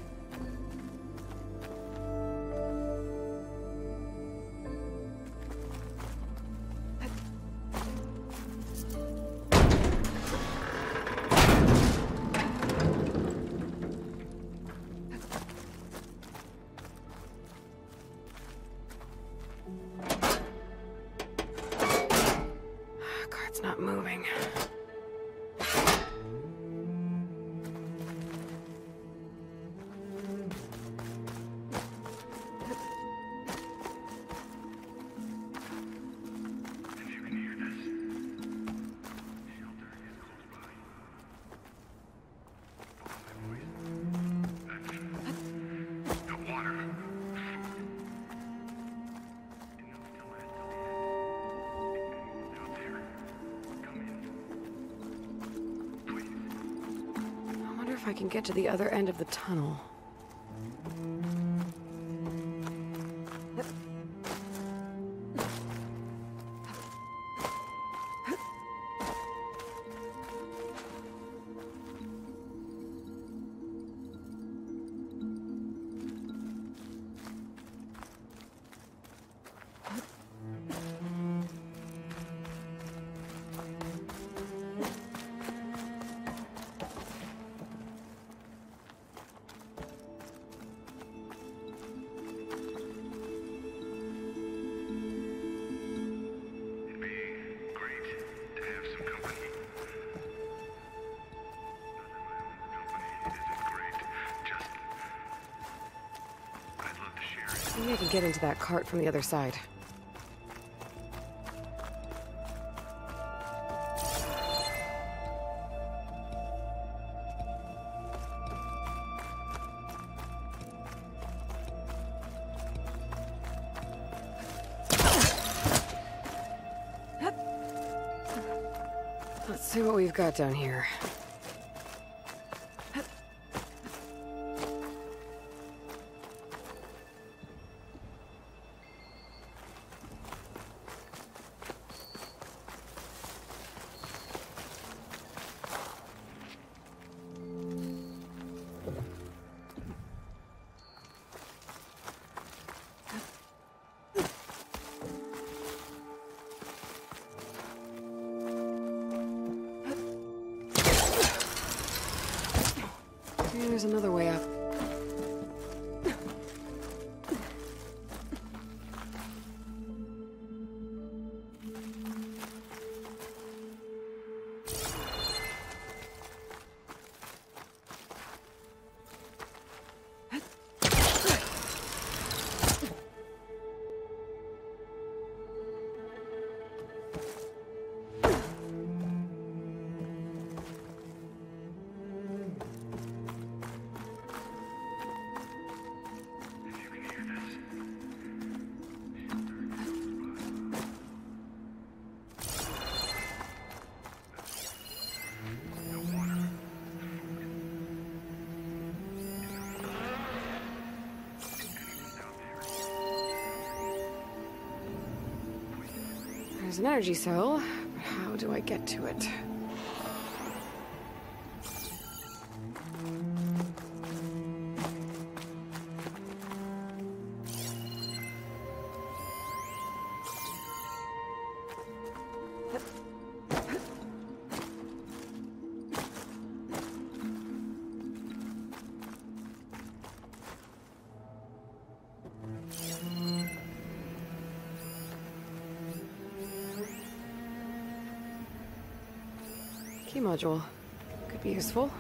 Card's not moving. if I can get to the other end of the tunnel. Maybe I can get into that cart from the other side. Let's see what we've got down here. There's another way up. There's an energy cell, but how do I get to it? Key module. Could be useful.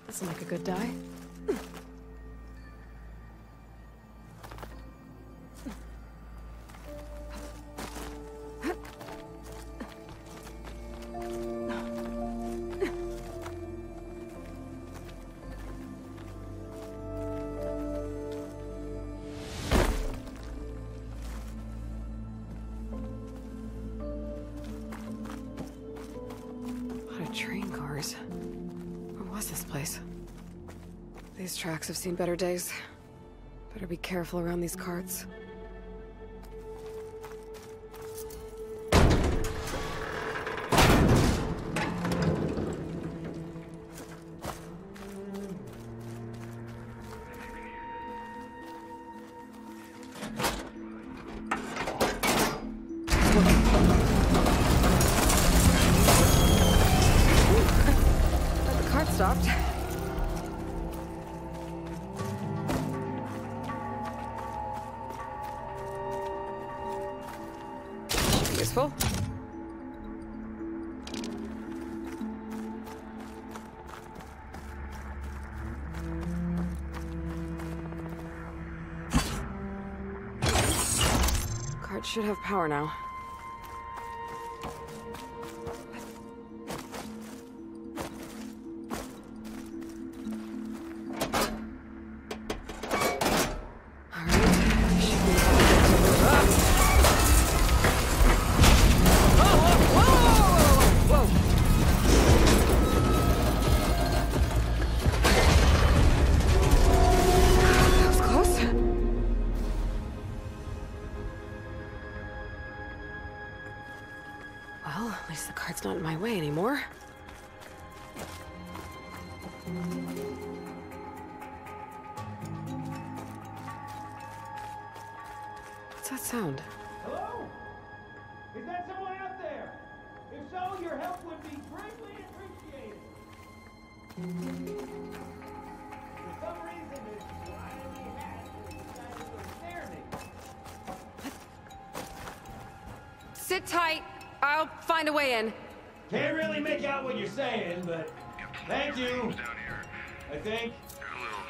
Doesn't like a good die. Train cars. Where was this place? These tracks have seen better days. Better be careful around these carts. Useful. Cart should have power now. Not in my way anymore. What's that sound? Hello? Is that someone out there? If so, your help would be greatly appreciated. For some reason, this slimy hat decided to stare at me. Sit tight. I'll find a way in. Can't really make out what you're saying, but thank you. I think. You're a little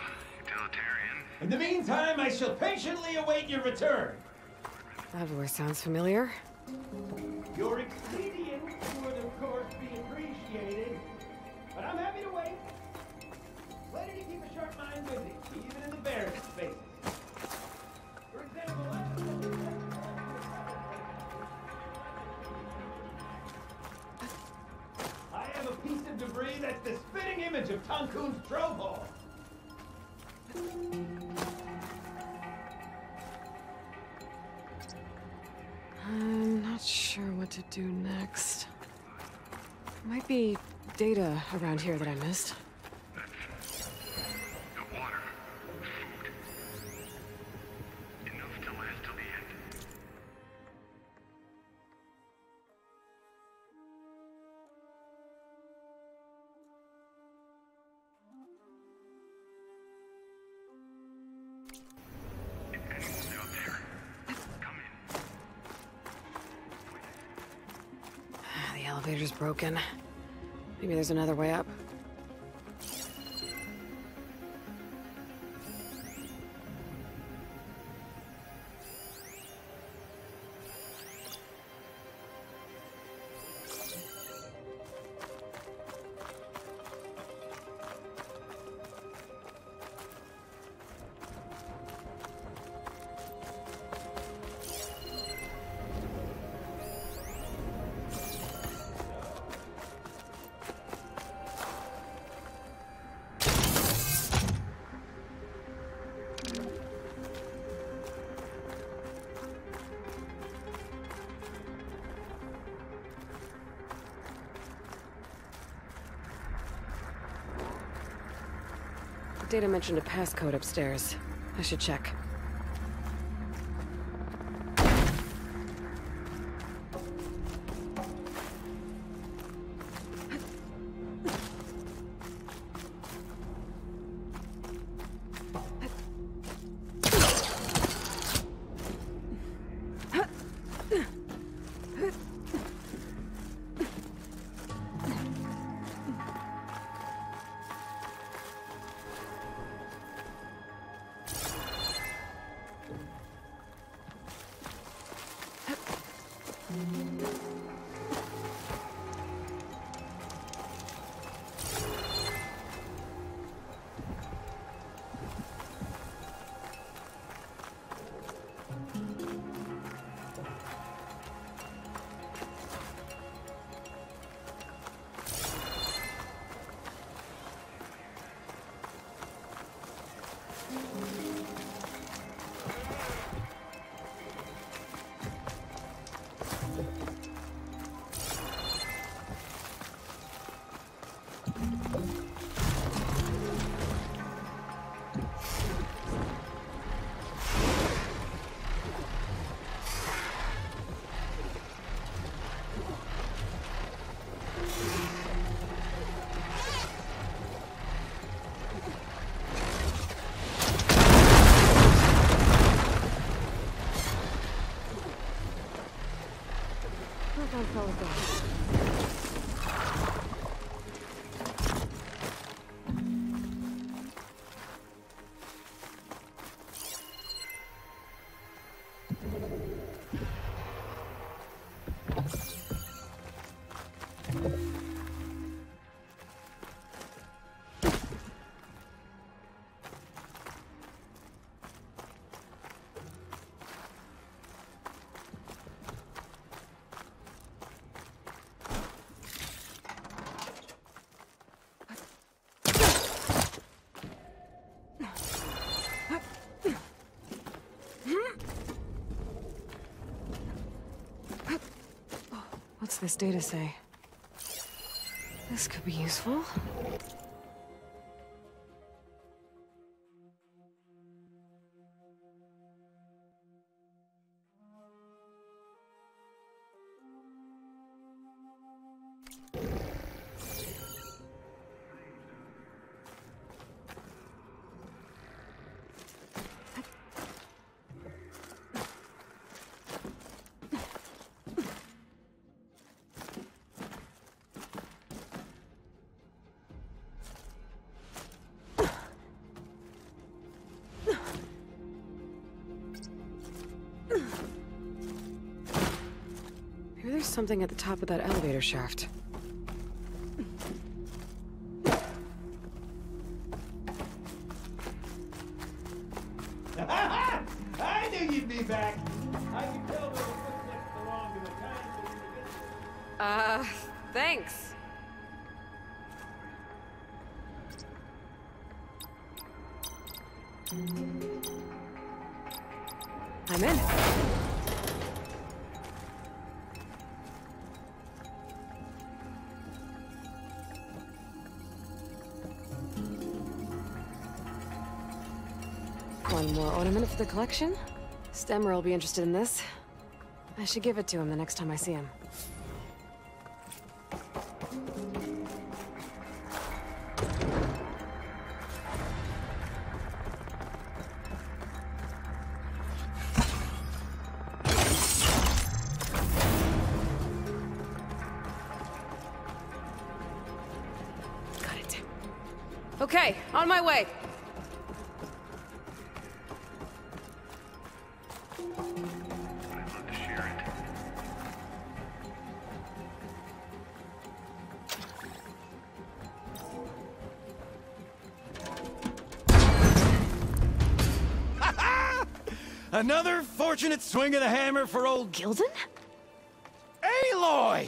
utilitarian. In the meantime, I shall patiently await your return. That voice sounds familiar. Your expedience would, of course, be appreciated, but I'm happy to wait. Ready to keep a sharp mind busy, even in the barest spaces. For example, I have a piece of debris that's the spitting image of Tankun's trove hall. I'm not sure what to do next. There might be data around here that I missed. The water, food. Enough to last till the end. If anyone's out there, come in. The elevator's broken. Maybe there's another way up. Data mentioned a passcode upstairs. I should check. this data say? This could be useful. Maybe there's something at the top of that elevator shaft. I knew you'd be back. I could tell where the footsteps belong to the kind. Thanks. I'm in. One more ornament for the collection? Stemmer will be interested in this. I should give it to him the next time I see him. Got it. Okay, on my way. Another fortunate swing of the hammer for old Gildan? Aloy!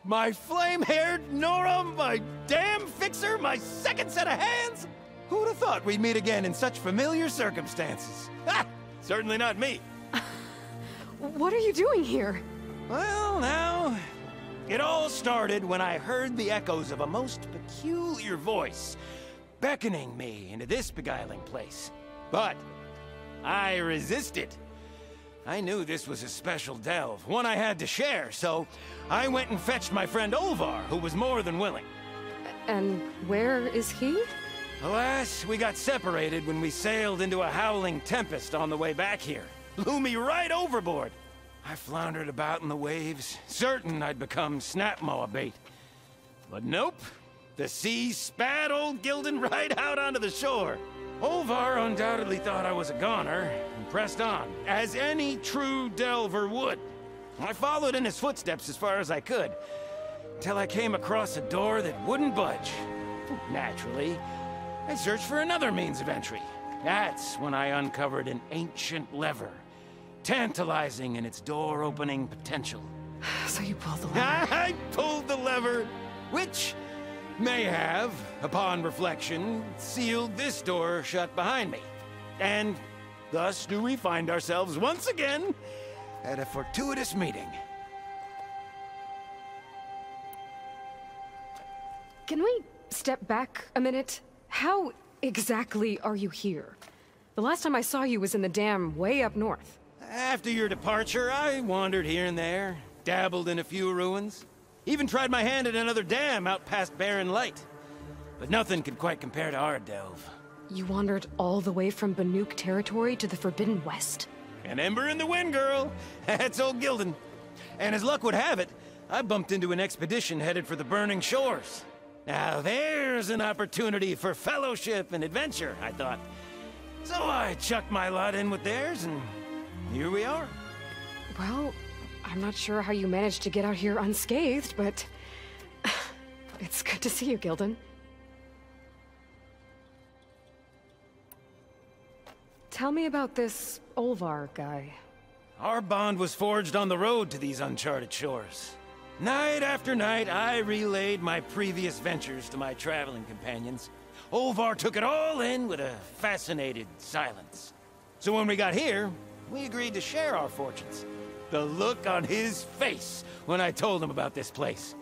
My flame-haired Nora, my damn fixer, my second set of hands! Who'd have thought we'd meet again in such familiar circumstances? Ha! Certainly not me. What are you doing here? Well, now, it all started when I heard the echoes of a most peculiar voice beckoning me into this beguiling place. But I resisted. I knew this was a special delve, one I had to share, so I went and fetched my friend Olvar, who was more than willing. And where is he? Alas, we got separated when we sailed into a howling tempest on the way back here. Blew me right overboard. I floundered about in the waves, certain I'd become snapmaw bait. But nope, the sea spat old Gildan right out onto the shore. Olvar undoubtedly thought I was a goner, and pressed on, as any true delver would. I followed in his footsteps as far as I could, till I came across a door that wouldn't budge. Naturally, I searched for another means of entry. That's when I uncovered an ancient lever, tantalizing in its door-opening potential. So you pulled the lever? I pulled the lever, which may have, upon reflection, sealed this door shut behind me. And thus do we find ourselves once again at a fortuitous meeting. Can we step back a minute? How exactly are you here? The last time I saw you was in the dam way up north. After your departure, I wandered here and there, dabbled in a few ruins. Even tried my hand at another dam out past Barren Light. But nothing could quite compare to our delve. You wandered all the way from Banuk territory to the Forbidden West? An ember in the wind, girl. That's old Gildan. And as luck would have it, I bumped into an expedition headed for the burning shores. Now there's an opportunity for fellowship and adventure, I thought. So I chucked my lot in with theirs, and here we are. Well, I'm not sure how you managed to get out here unscathed, but it's good to see you, Gildan. Tell me about this Olvar guy. Our bond was forged on the road to these uncharted shores. Night after night, I relayed my previous ventures to my traveling companions. Olvar took it all in with a fascinated silence. So when we got here, we agreed to share our fortunes. The look on his face when I told him about this place.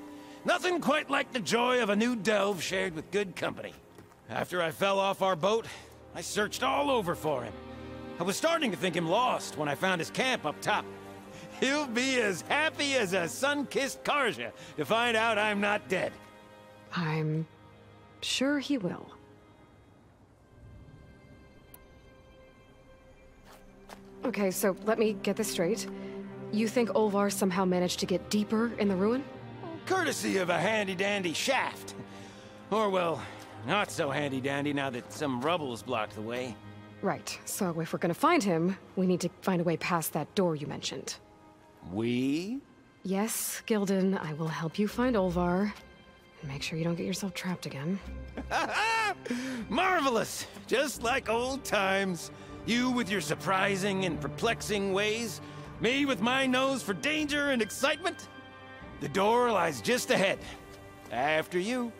Nothing quite like the joy of a new delve shared with good company. After I fell off our boat, I searched all over for him. I was starting to think him lost when I found his camp up top. He'll be as happy as a sun-kissed Karja to find out I'm not dead. I'm sure he will. Okay, so let me get this straight. You think Olvar somehow managed to get deeper in the ruin? Courtesy of a handy-dandy shaft. Or, well, not so handy-dandy now that some rubble's blocked the way. Right, so if we're gonna find him, we need to find a way past that door you mentioned. We? Yes, Gildan, I will help you find Olvar. And make sure you don't get yourself trapped again. Marvelous! Just like old times. You with your surprising and perplexing ways. Me with my nose for danger and excitement. The door lies just ahead. After you.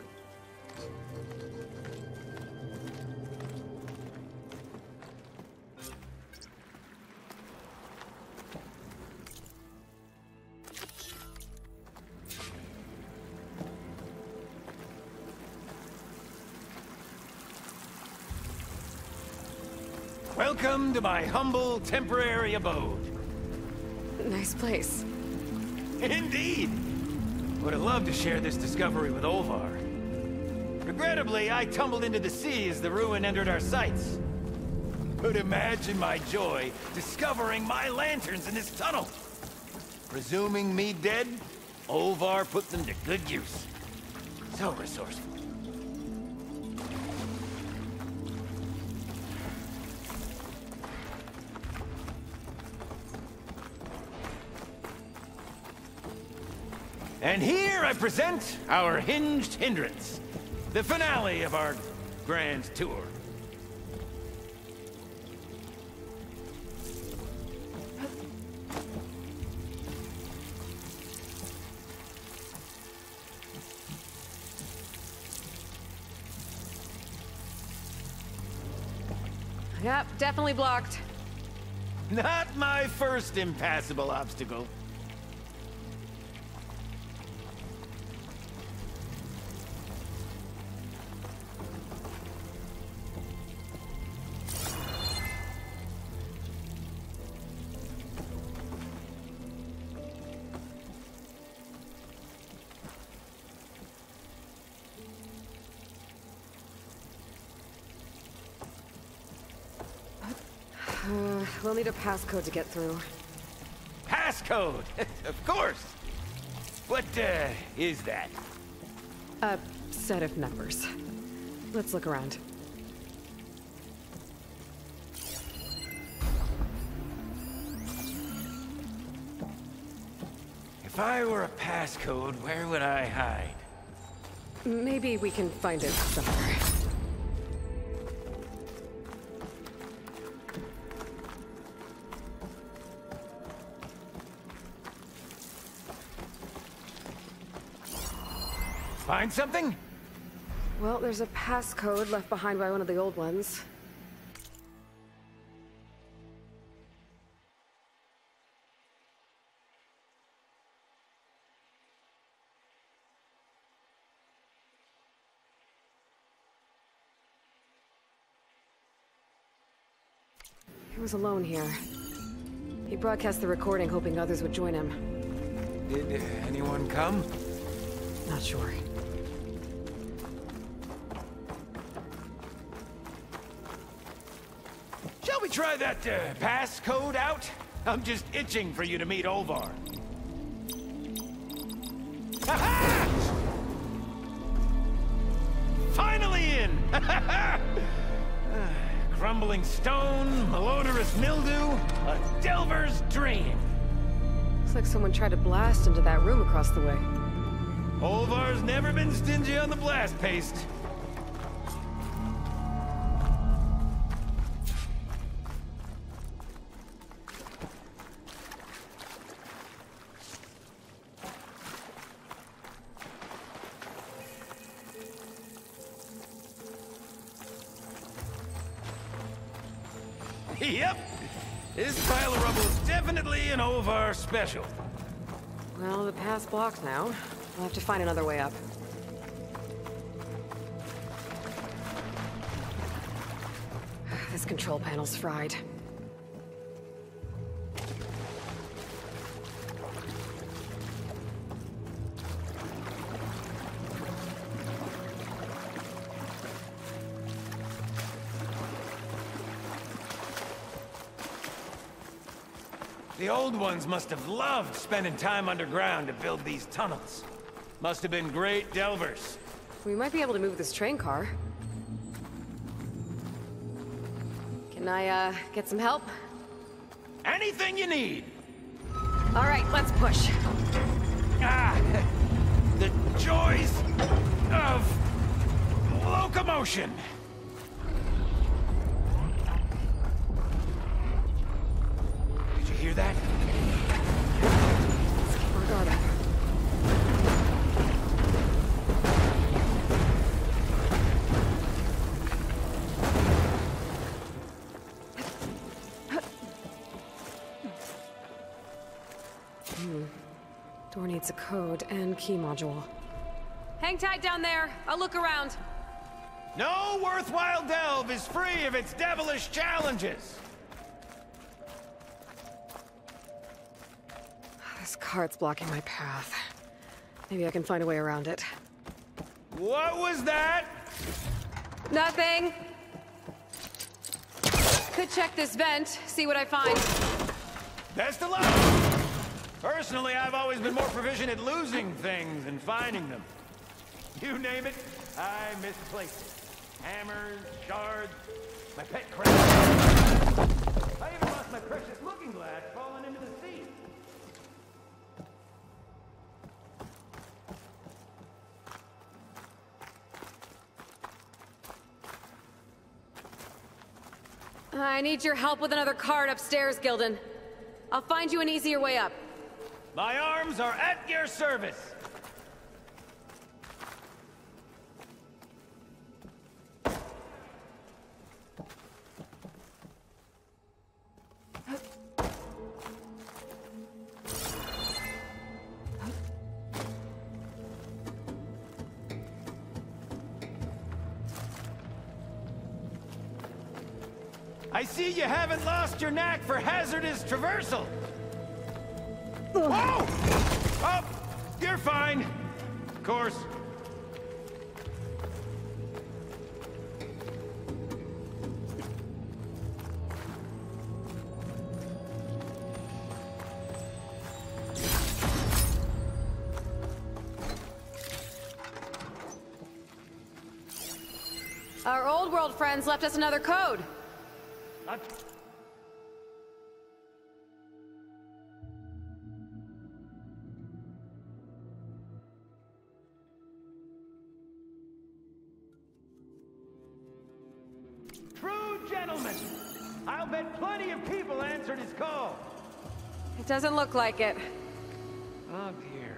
Welcome to my humble, temporary abode. Nice place. Indeed! Would have loved to share this discovery with Olvar. Regrettably, I tumbled into the sea as the ruin entered our sights. But imagine my joy discovering my lanterns in this tunnel. Presuming me dead, Olvar put them to good use. So resourceful. And here I present our hinged hindrance, the finale of our grand tour. Yep, definitely blocked. Not my first impassable obstacle. We'll need a passcode to get through. Passcode! Of course! What, is that? A set of numbers. Let's look around. If I were a passcode, where would I hide? Maybe we can find it somewhere. Find something? Well, there's a passcode left behind by one of the old ones. He was alone here. He broadcast the recording hoping others would join him. Did anyone come? Not sure. Shall we try that passcode out? I'm just itching for you to meet Olvar. Ha-ha! Finally in! Crumbling stone, malodorous mildew, a delver's dream. Looks like someone tried to blast into that room across the way. Olvar's never been stingy on the blast paste. Yep, This pile of rubble is definitely an Ovar special. Well, the path's blocked now. We'll have to find another way up. This control panel's fried. The old ones must have loved spending time underground to build these tunnels. Must have been great delvers. We might be able to move this train car. Can I, get some help? Anything you need! All right, let's push. Ah! The joys of locomotion! Did you hear that? Let's keep our guard up. Door needs a code and key module. Hang tight down there. I'll look around. No worthwhile delve is free of its devilish challenges! This cart's blocking my path. Maybe I can find a way around it. What was that? Nothing. Could check this vent, see what I find. Best of luck! Personally, I've always been more proficient at losing things than finding them. You name it, I misplaced it. Hammers, shards, my pet crab. I even lost my precious looking glass falling into the sea. I need your help with another cart upstairs, Gildan. I'll find you an easier way up. My arms are at your service. I see you haven't lost your knack for hazardous traversal. Whoa! Oh, you're fine. Of course. Our old world friends left us another code. True gentleman! I'll bet plenty of people answered his call. It doesn't look like it. Oh dear.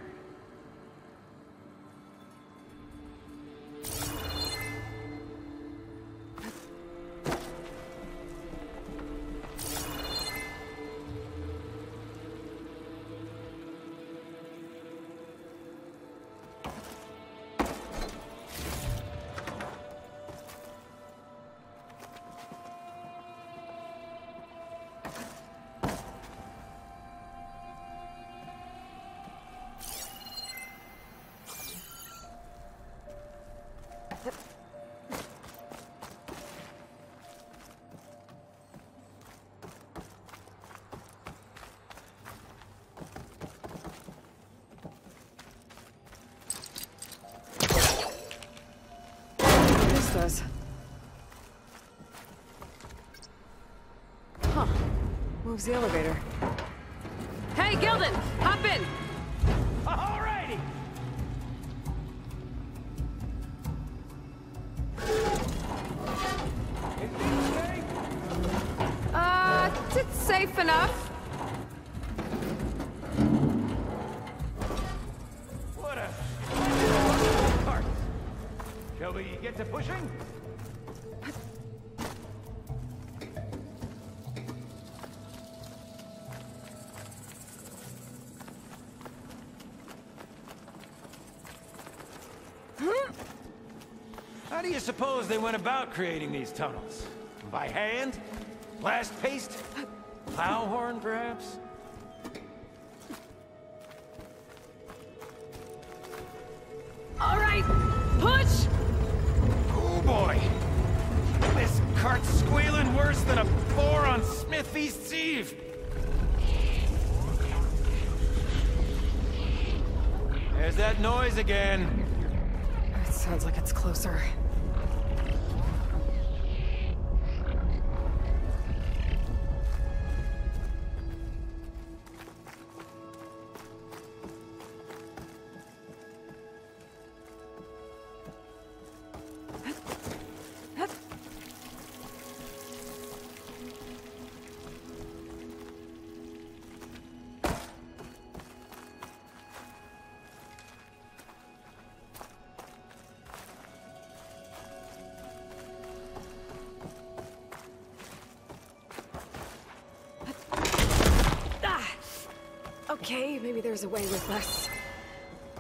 Does. Huh. Moves the elevator. Hey, Gildan! Hop in! Alrighty! It's safe enough. What a... cart. Shall we get to pushing? do you suppose they went about creating these tunnels? By hand? Blast paste? Plow horn, perhaps? All right, push! Oh boy! This cart's squealing worse than a boar on Smith East's Eve! There's that noise again. It sounds like it's closer. Okay, maybe there's a way with less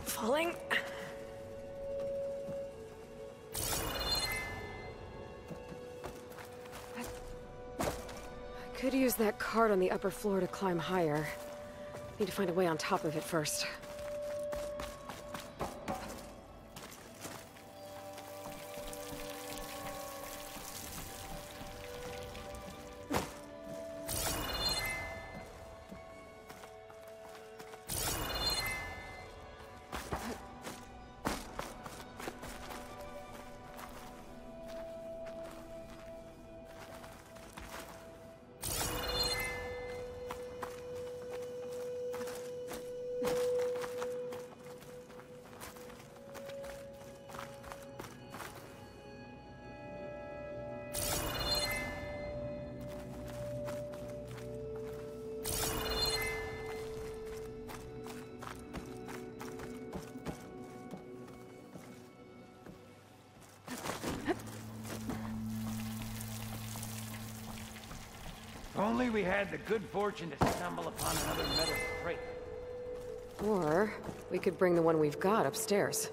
falling. I could use that cart on the upper floor to climb higher. Need to find a way on top of it first. If only we had the good fortune to stumble upon another metal crate. Or we could bring the one we've got upstairs.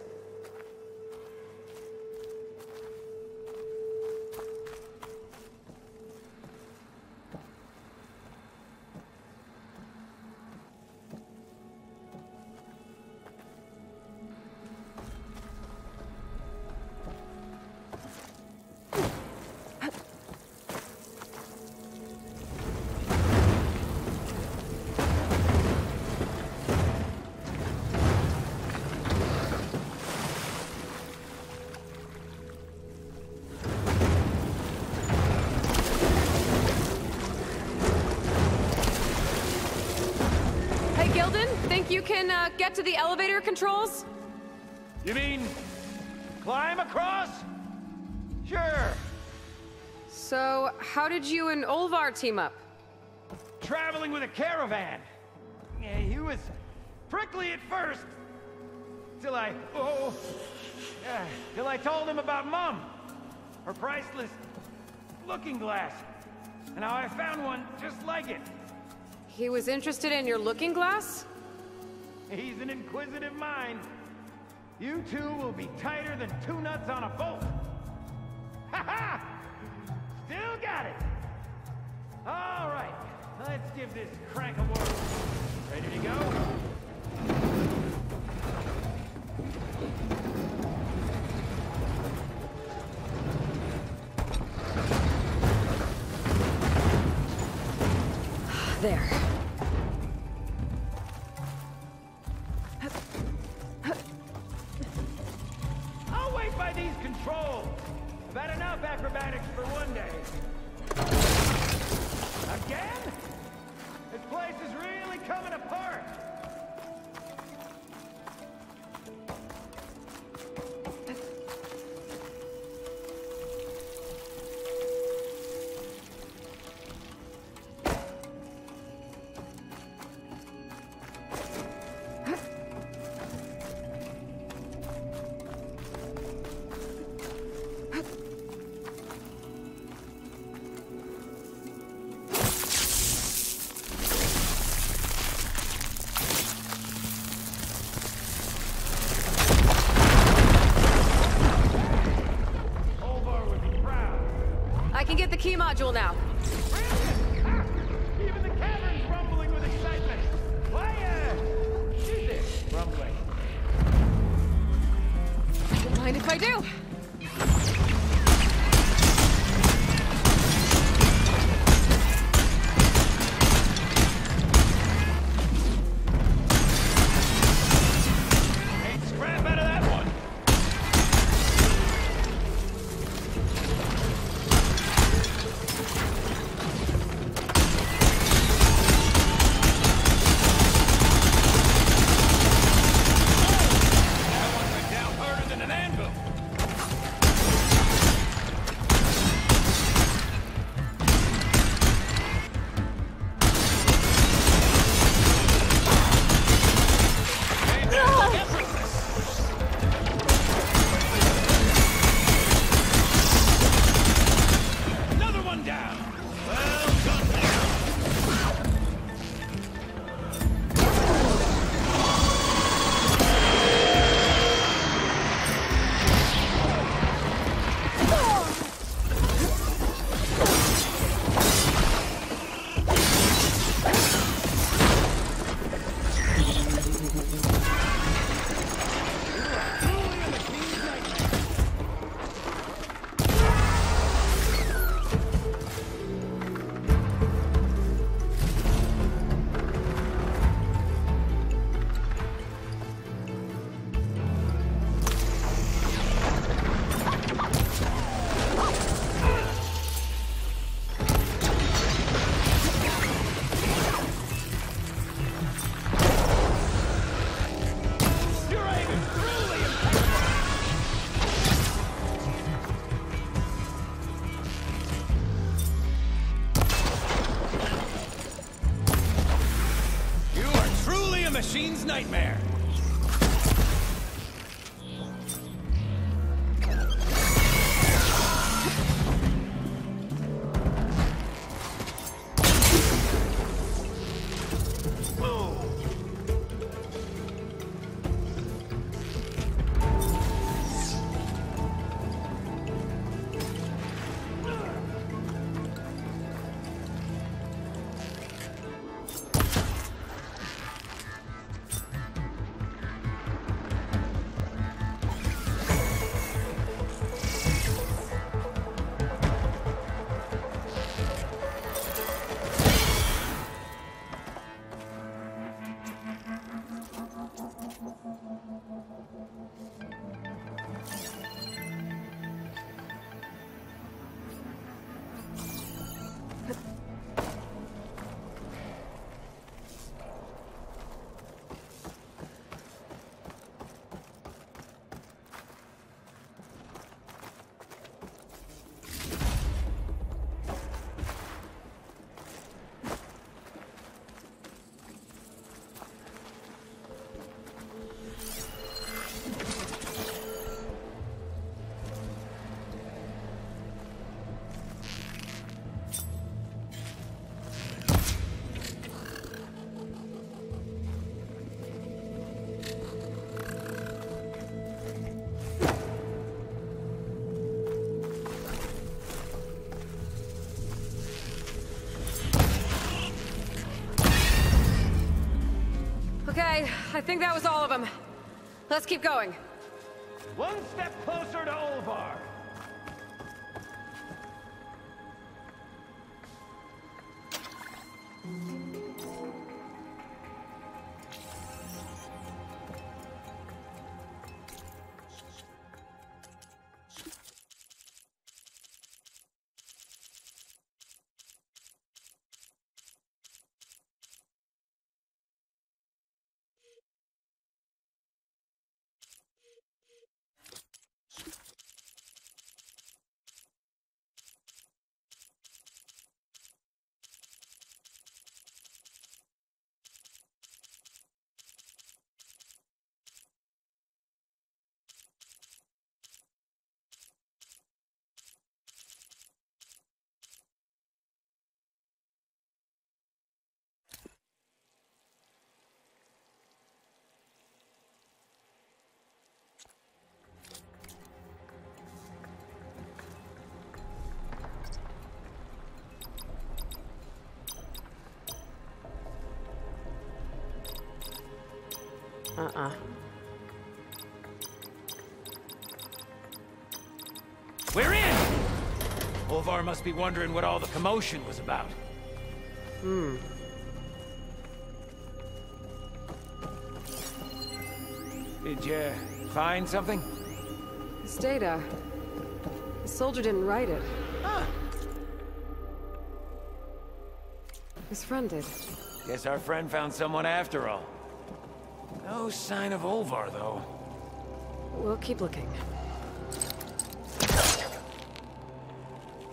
You can get to the elevator controls? You mean climb across? Sure. So, how did you and Olvar team up? Traveling with a caravan. Yeah, he was prickly at first. Till I told him about Mom. Her priceless looking glass. And how I found one just like it. He was interested in your looking glass? He's an inquisitive mind. You two will be tighter than two nuts on a bolt. Ha ha! Still got it. All right, let's give this crank a whirl. Ready to go? There. I'll wait by these controls. I've had enough acrobatics for one day. Again? This place is really coming apart. module now. Even the cavern's rumbling with excitement. Why, is it rumbling? Don't mind if I do. Ain't scrap out of that one. Machine's nightmare. Okay, I think that was all of them. Let's keep going. One step closer to Olvar. We're in! Olvar must be wondering what all the commotion was about. Did you find something? This data. The soldier didn't write it. Huh. His friend did. Guess our friend found someone after all. No sign of Olvar, though. We'll keep looking.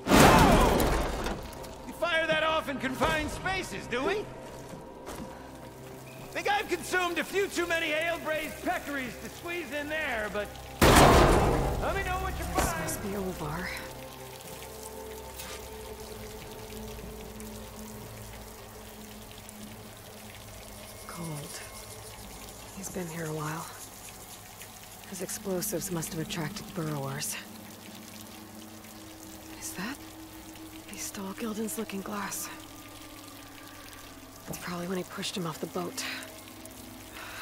We fire that off in confined spaces, do we? Think I've consumed a few too many ale-braised peccaries to squeeze in there, but... let me know what you find! This must be Olvar. Cold. He's been here a while. His explosives must have attracted burrowers. Is that? He stole Gildan's looking glass. That's probably when he pushed him off the boat.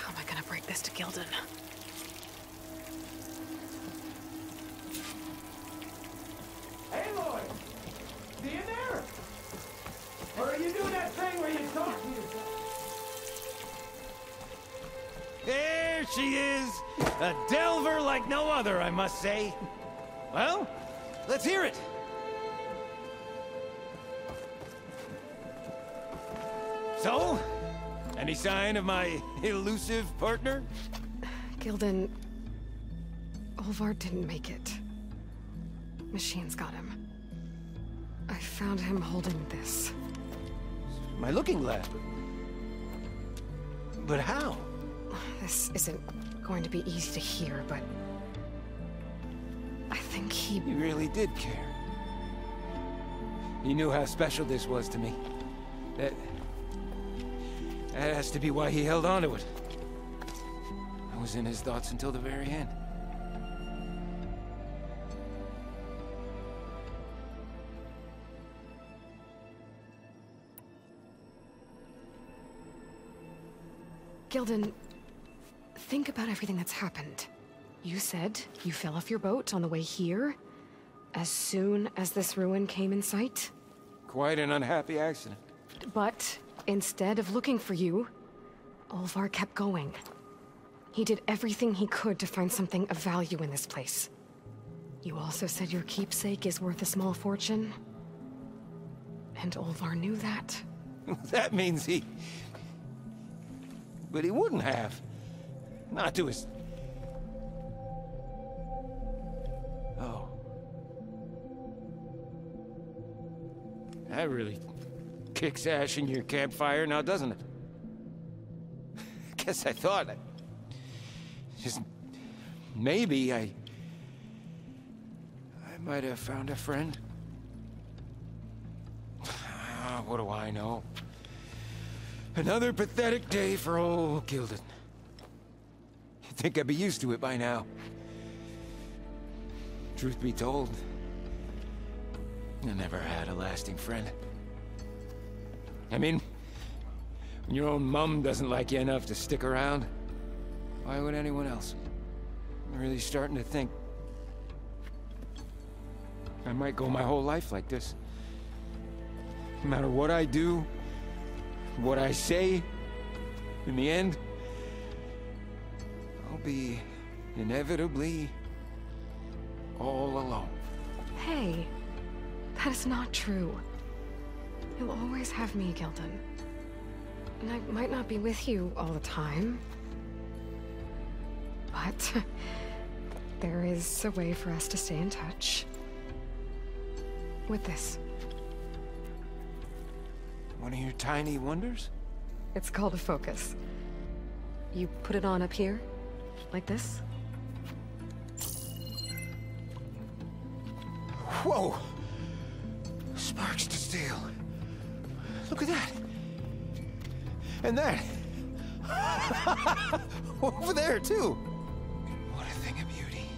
How am I gonna break this to Gildan? Aloy! See you there? Or are you doing that thing where you talk to yourself? There she is! A delver like no other, I must say. Well, let's hear it. So, any sign of my elusive partner? Gildan... Olvar didn't make it. Machines got him. I found him holding this. My looking glass. But how? This isn't going to be easy to hear, but... I think he... He really did care. He knew how special this was to me. That has to be why he held on to it. I was in his thoughts until the very end. Gildan, think about everything that's happened. You said you fell off your boat on the way here, as soon as this ruin came in sight. Quite an unhappy accident. But instead of looking for you, Olvar kept going. He did everything he could to find something of value in this place. You also said your keepsake is worth a small fortune. And Olvar knew that. That means he... But he wouldn't have. Not to his... Oh. That really kicks ash in your campfire now, doesn't it? Guess I thought... Just... Maybe I might have found a friend. What do I know? Another pathetic day for old Gildan. You'd think I'd be used to it by now. Truth be told, I never had a lasting friend. I mean, when your own mum doesn't like you enough to stick around, why would anyone else? I'm really starting to think I might go my whole life like this. No matter what I do, what I say, in the end, I'll be inevitably all alone. Hey, that is not true. You'll always have me, Gildan. And I might not be with you all the time, but there is a way for us to stay in touch. With this. One of your tiny wonders? It's called a focus. You put it on up here, like this. Whoa! Sparks to steel. Look at that. And that. Over there, too. What a thing of beauty.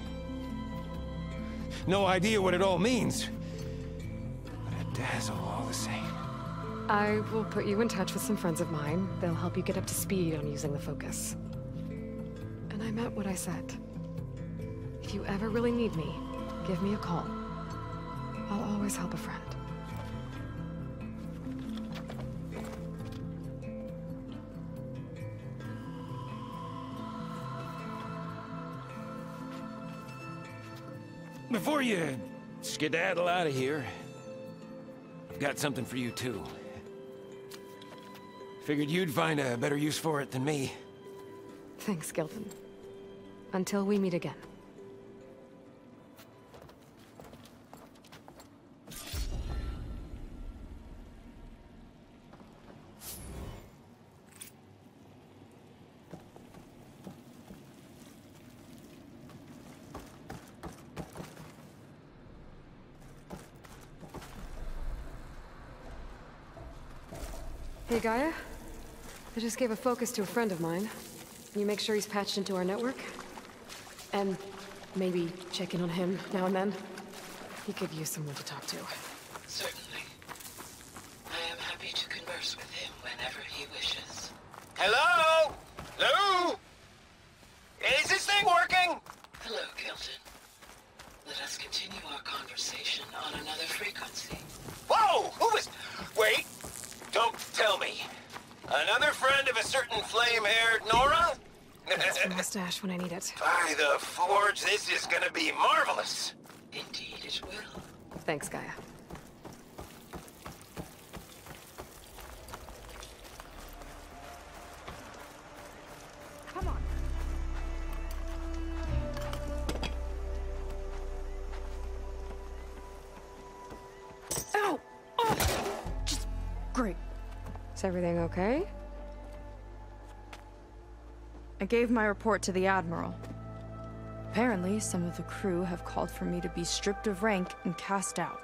No idea what it all means. But a dazzle all the same. I will put you in touch with some friends of mine. They'll help you get up to speed on using the focus. And I meant what I said. If you ever really need me, give me a call. I'll always help a friend. Before you skedaddle out of here, I've got something for you too. Figured you'd find a better use for it than me. Thanks, Gilden. Until we meet again. Hey, Gaia? I just gave a focus to a friend of mine. Can you make sure he's patched into our network? And maybe check in on him now and then? He could use someone to talk to. Certainly. I am happy to converse with him whenever he wishes. Hello? Hello? Is this thing working? Hello, Gilden. Let us continue our conversation on another frequency. Whoa! Who is... Wait! Don't tell me. Another friend of a certain flame-haired Nora? That's the mustache when I need it. By the forge, this is gonna be marvelous. Indeed it will. Thanks, Gaia. Come on. Ow! Oh! Just... Great. Is everything okay? I gave my report to the Admiral. Apparently, some of the crew have called for me to be stripped of rank and cast out.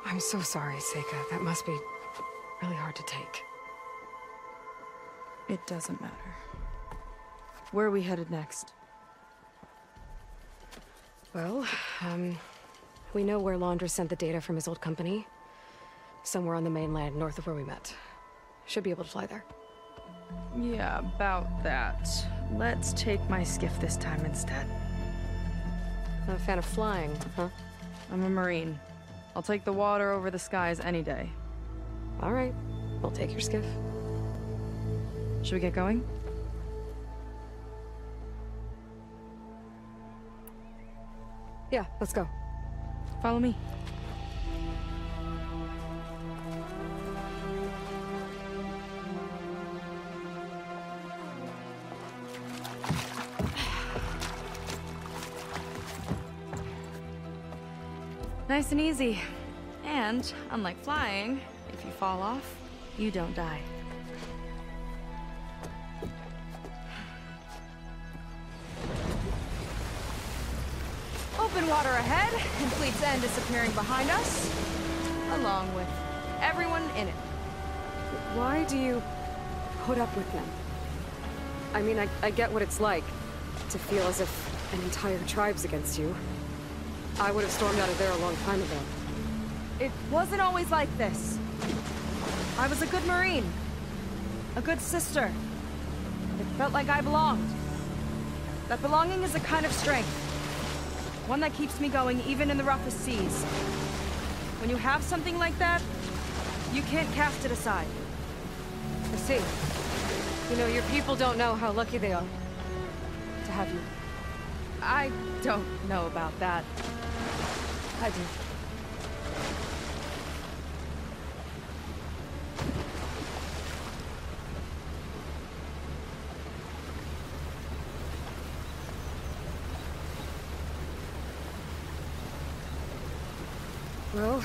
I'm so sorry, Seika. That must be really hard to take. It doesn't matter. Where are we headed next? Well, we know where Laundra sent the data from his old company. Somewhere on the mainland, north of where we met. Should be able to fly there. Yeah, about that. Let's take my skiff this time instead. Not a fan of flying, huh? I'm a Marine. I'll take the water over the skies any day. All right. We'll take your skiff. Should we get going? Yeah, let's go. Follow me. Nice and easy. And, unlike flying, if you fall off, you don't die. Open water ahead, and Fleet's End disappearing behind us, along with everyone in it. Why do you put up with them? I mean, I get what it's like to feel as if an entire tribe's against you. I would have stormed out of there a long time ago. It wasn't always like this. I was a good Marine. A good sister. It felt like I belonged. That belonging is a kind of strength. One that keeps me going even in the roughest seas. When you have something like that, you can't cast it aside. I see. You know, your people don't know how lucky they are to have you. I don't know about that. I do. Well,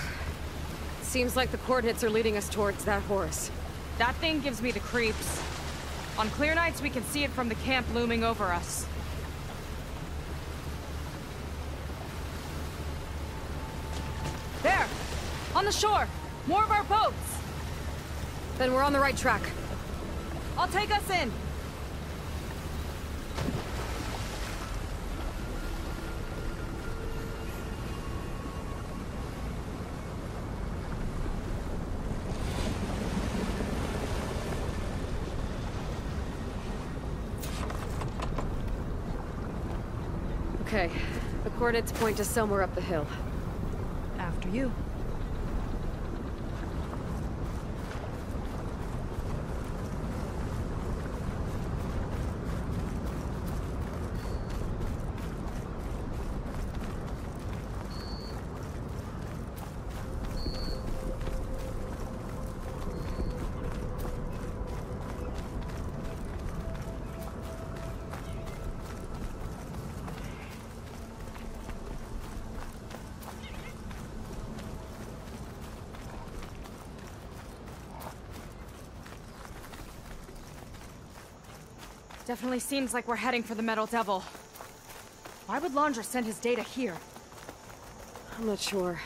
seems like the coordinates are leading us towards that horse. That thing gives me the creeps. On clear nights, we can see it from the camp looming over us. There! On the shore! More of our boats! Then we're on the right track. I'll take us in! Okay, the coordinates point to somewhere up the hill. After you. Definitely seems like we're heading for the Metal Devil. Why would Laundra send his data here? I'm not sure.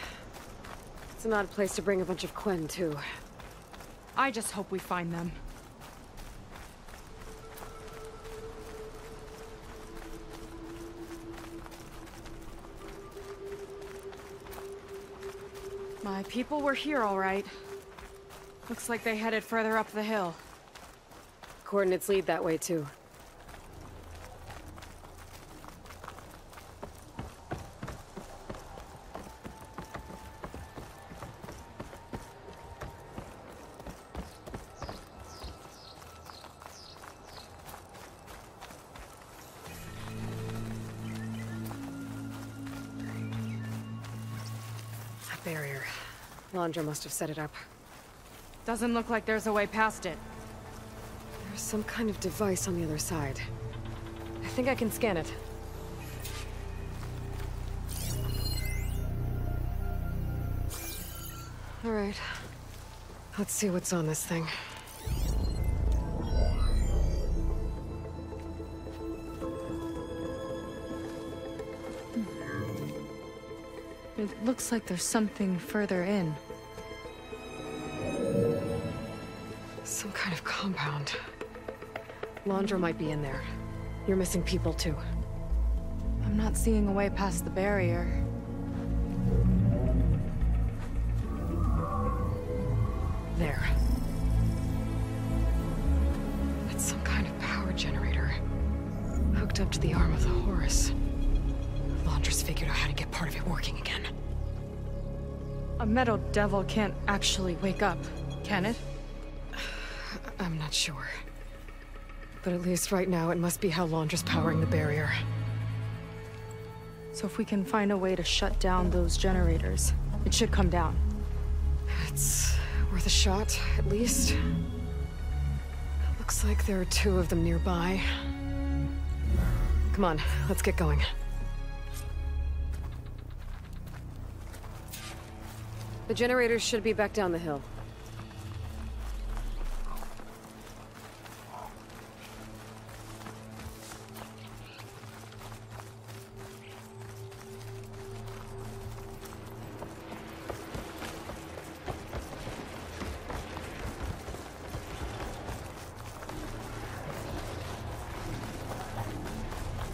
It's an odd place to bring a bunch of Quen, too. I just hope we find them. My people were here, all right. Looks like they headed further up the hill. Coordinates lead that way, too. That barrier. Laundra must have set it up. Doesn't look like there's a way past it. There's some kind of device on the other side. I think I can scan it. All right. Let's see what's on this thing. It looks like there's something further in. Some kind of compound. Laundra might be in there. You're missing people, too. I'm not seeing a way past the barrier. There. It's some kind of power generator. Hooked up to the arm of the horse. Laundra's figured out how to get part of it working again. A Metal Devil can't actually wake up, can it? I'm not sure. But at least right now, it must be how Laundra's powering the barrier. So if we can find a way to shut down those generators, it should come down. It's worth a shot, at least. Looks like there are 2 of them nearby. Come on, let's get going. The generators should be back down the hill.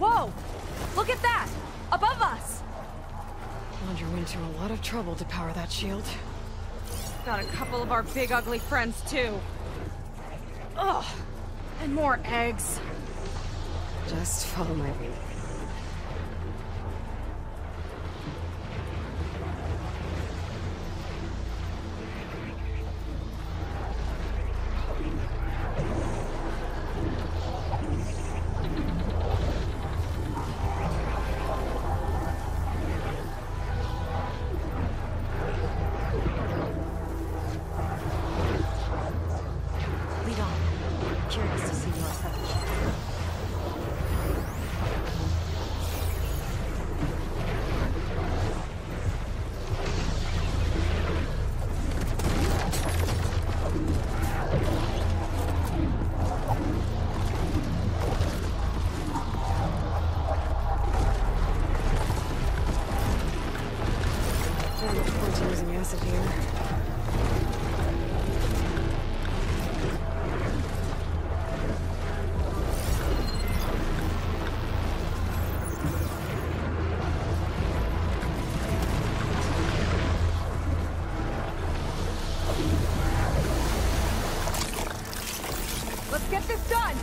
Whoa! Look at that! Above us! Laundra went to a lot of trouble to power that shield. Got a couple of our big ugly friends, too. Ugh! And more eggs. Just follow my lead. Using acid here. Let's get this done!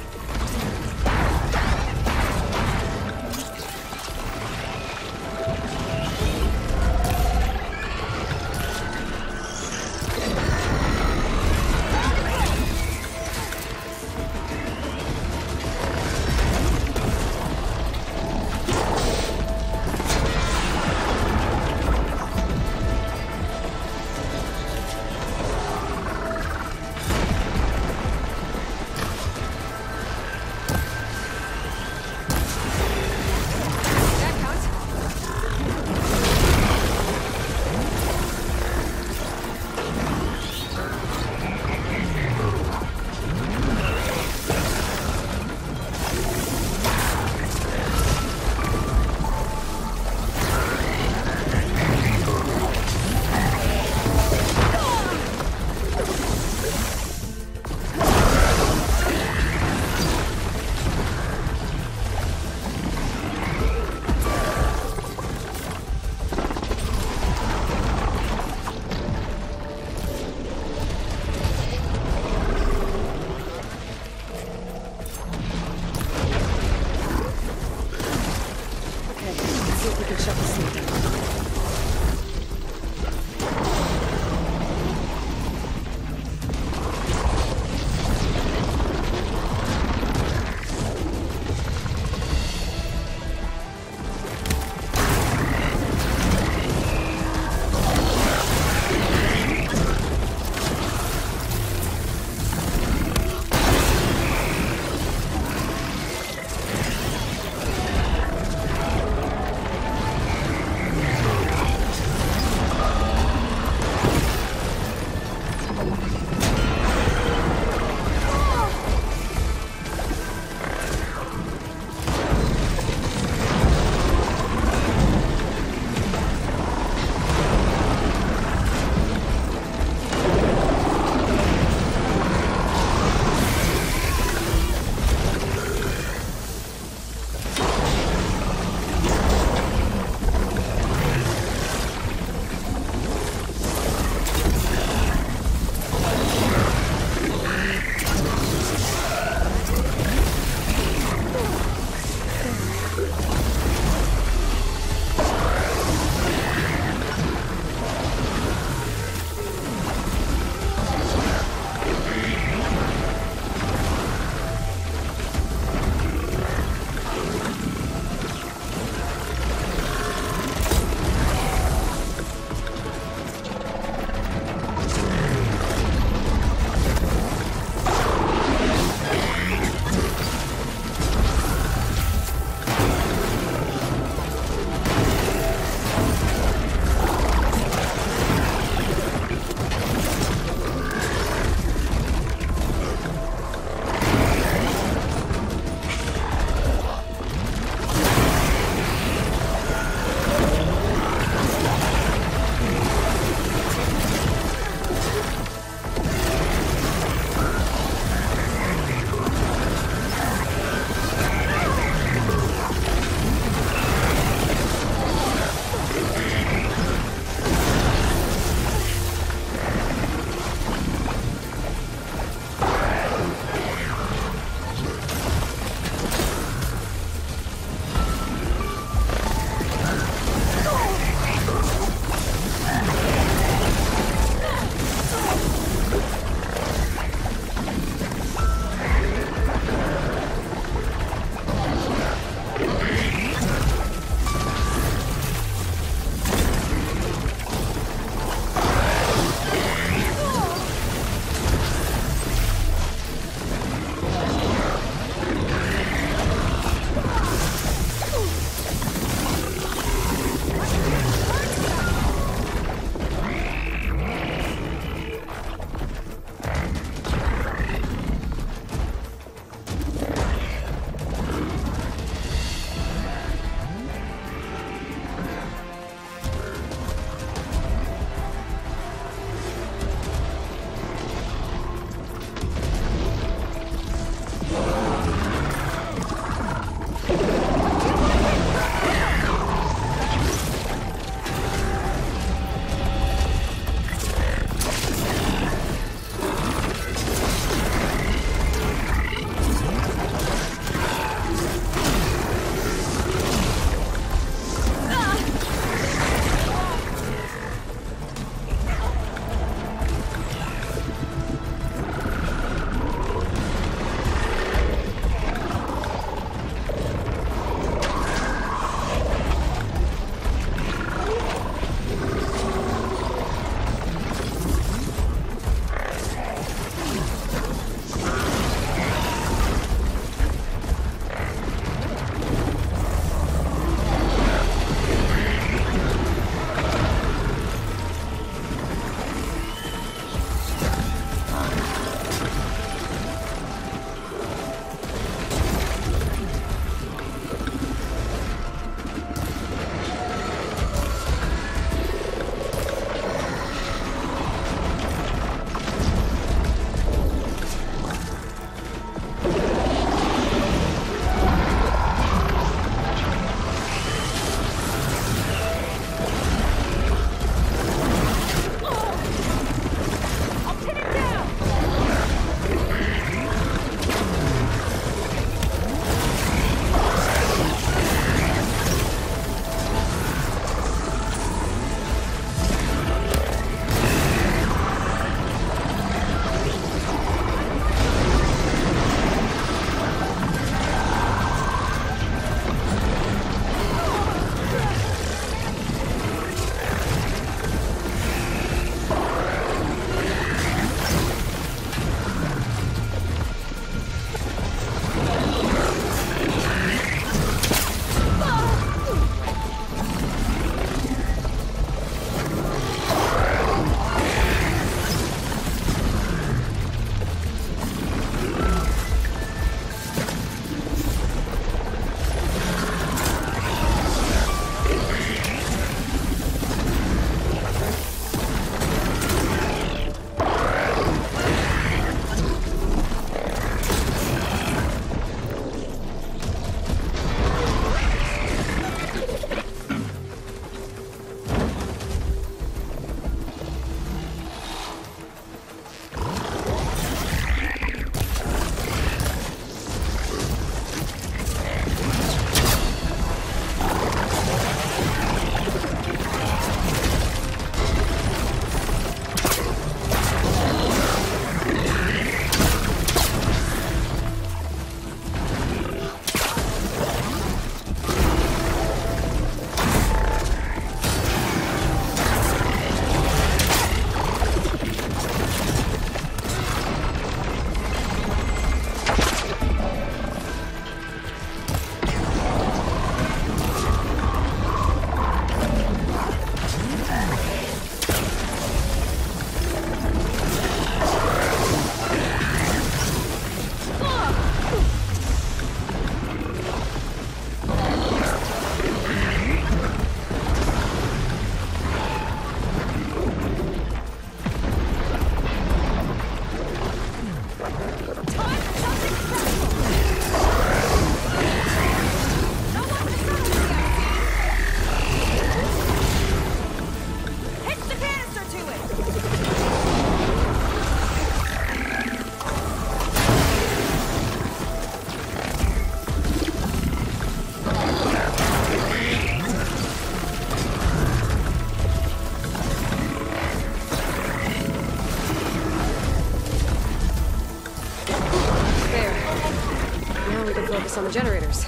we can focus on the generators.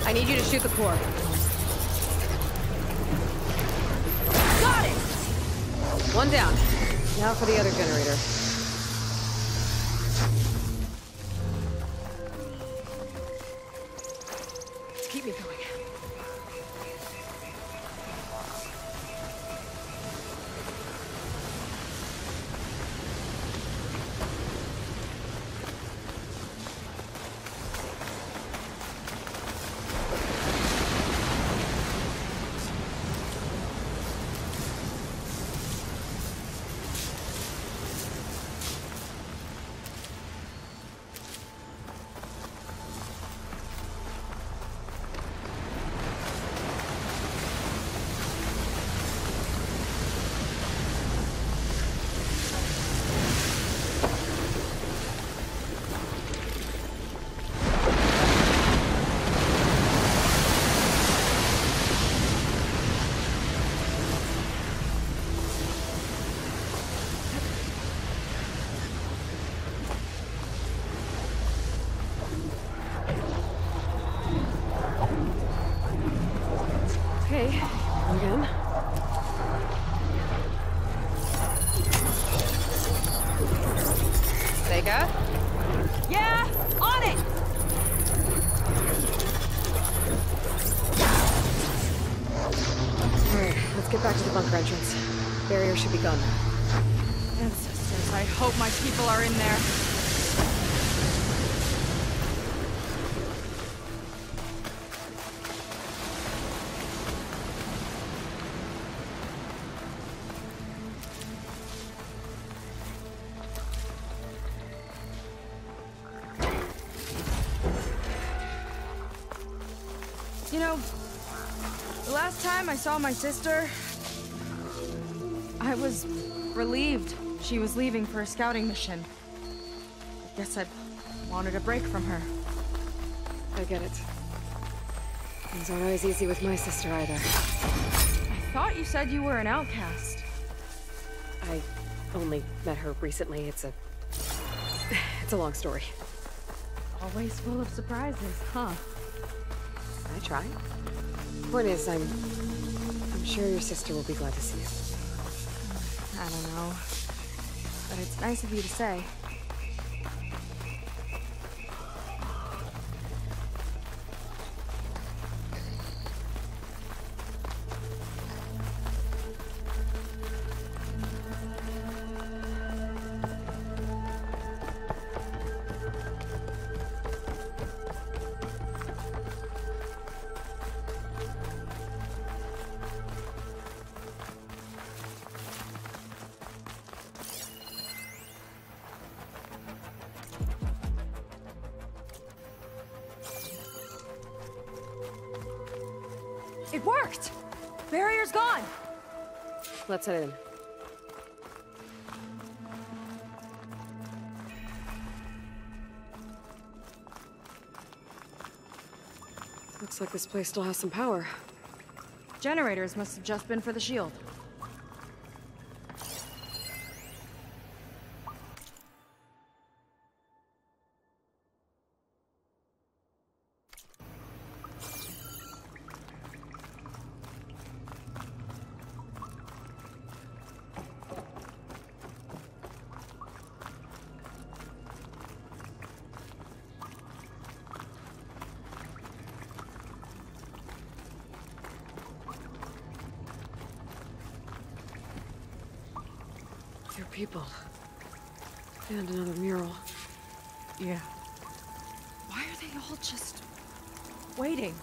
I need you to shoot the core. Got it! One down. Now for the other generator. Let's keep me going. Okay, again. Sega? Yeah, on it! Alright, let's get back to the bunker entrance. Barrier should be gone. Ancestors, I hope my people are in there. You know, the last time I saw my sister, I was relieved she was leaving for a scouting mission. I guess I wanted a break from her. I get it. Things aren't always easy with my sister either. I thought you said you were an outcast. I only met her recently. It's a long story. Always full of surprises, huh? I try. Point is, I'm sure your sister will be glad to see you. I don't know. But it's nice of you to say. It worked! Barrier's gone! Let's head in. Looks like this place still has some power. Generators must have just been for the shield. Your people. And another mural. Yeah. Why are they all just waiting?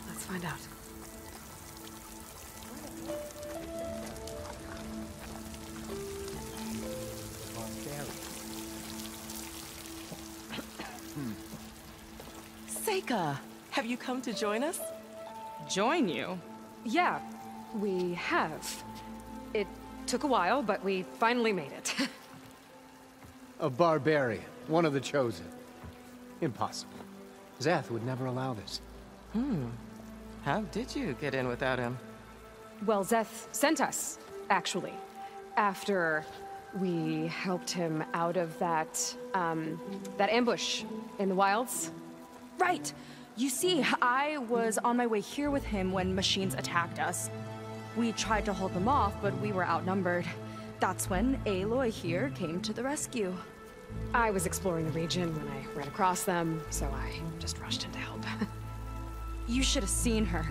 Let's find out. Seika, have you come to join us? Join you? Yeah, we have. It took a while, but we finally made it. A barbarian, one of the chosen. Impossible. Zeth would never allow this. How did you get in without him? Well, Zeth sent us, actually. After we helped him out of that ambush in the wilds. Right! You see, I was on my way here with him when machines attacked us. We tried to hold them off, but we were outnumbered. That's when Aloy here came to the rescue. I was exploring the region when I ran across them, so I just rushed in to help. You should have seen her.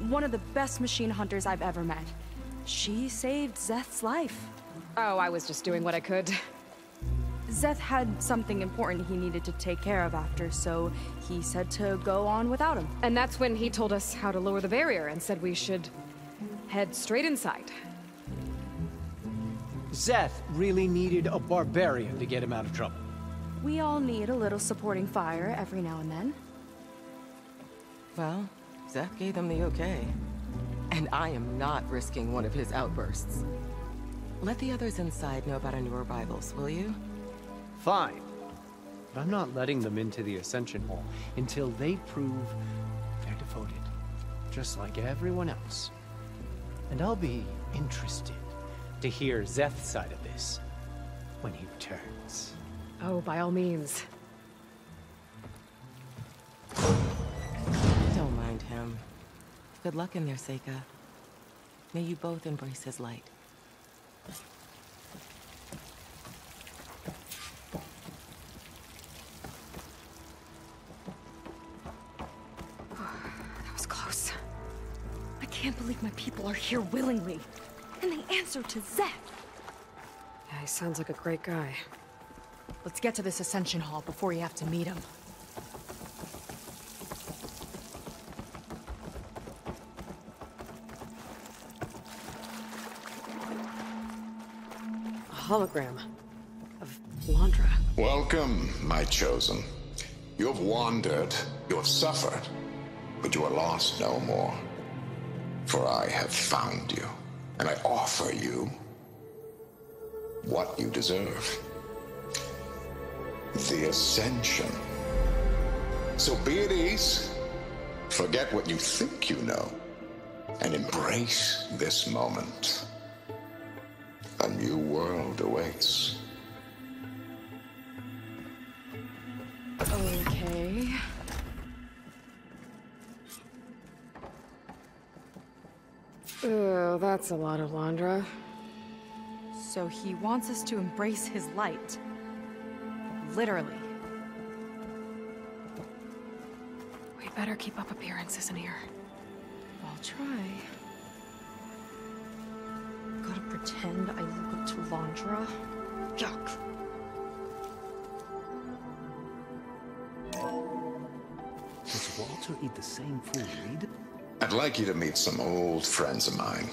One of the best machine hunters I've ever met. She saved Zeth's life. Oh, I was just doing what I could. Zeth had something important he needed to take care of after, so he said to go on without him. And that's when he told us how to lower the barrier and said we should head straight inside. Zeth really needed a barbarian to get him out of trouble. We all need a little supporting fire every now and then. Well, Zeth gave them the okay. And I am not risking one of his outbursts. Let the others inside know about our new arrivals, will you? Fine. But I'm not letting them into the Ascension Hall until they prove they're devoted. Just like everyone else. And I'll be interested to hear Zeth's side of this when he returns. Oh, by all means. Don't mind him. Good luck in there, Seika. May you both embrace his light. That was close. I can't believe my people are here willingly. And they answer to Zeth. Yeah, he sounds like a great guy. Let's get to this Ascension Hall before you have to meet him. A hologram of Landra. Welcome, my chosen. You have wandered, you have suffered, but you are lost no more. For I have found you, and I offer you what you deserve. The Ascension. So be at ease, forget what you think you know, and embrace this moment. A new world awaits. Okay. Oh, that's a lot of Landra. So he wants us to embrace his light. Literally. We better keep up appearances in here. I'll try. Gotta pretend I look up to Landra. Yuck. Does Walter eat the same food we do? I'd like you to meet some old friends of mine.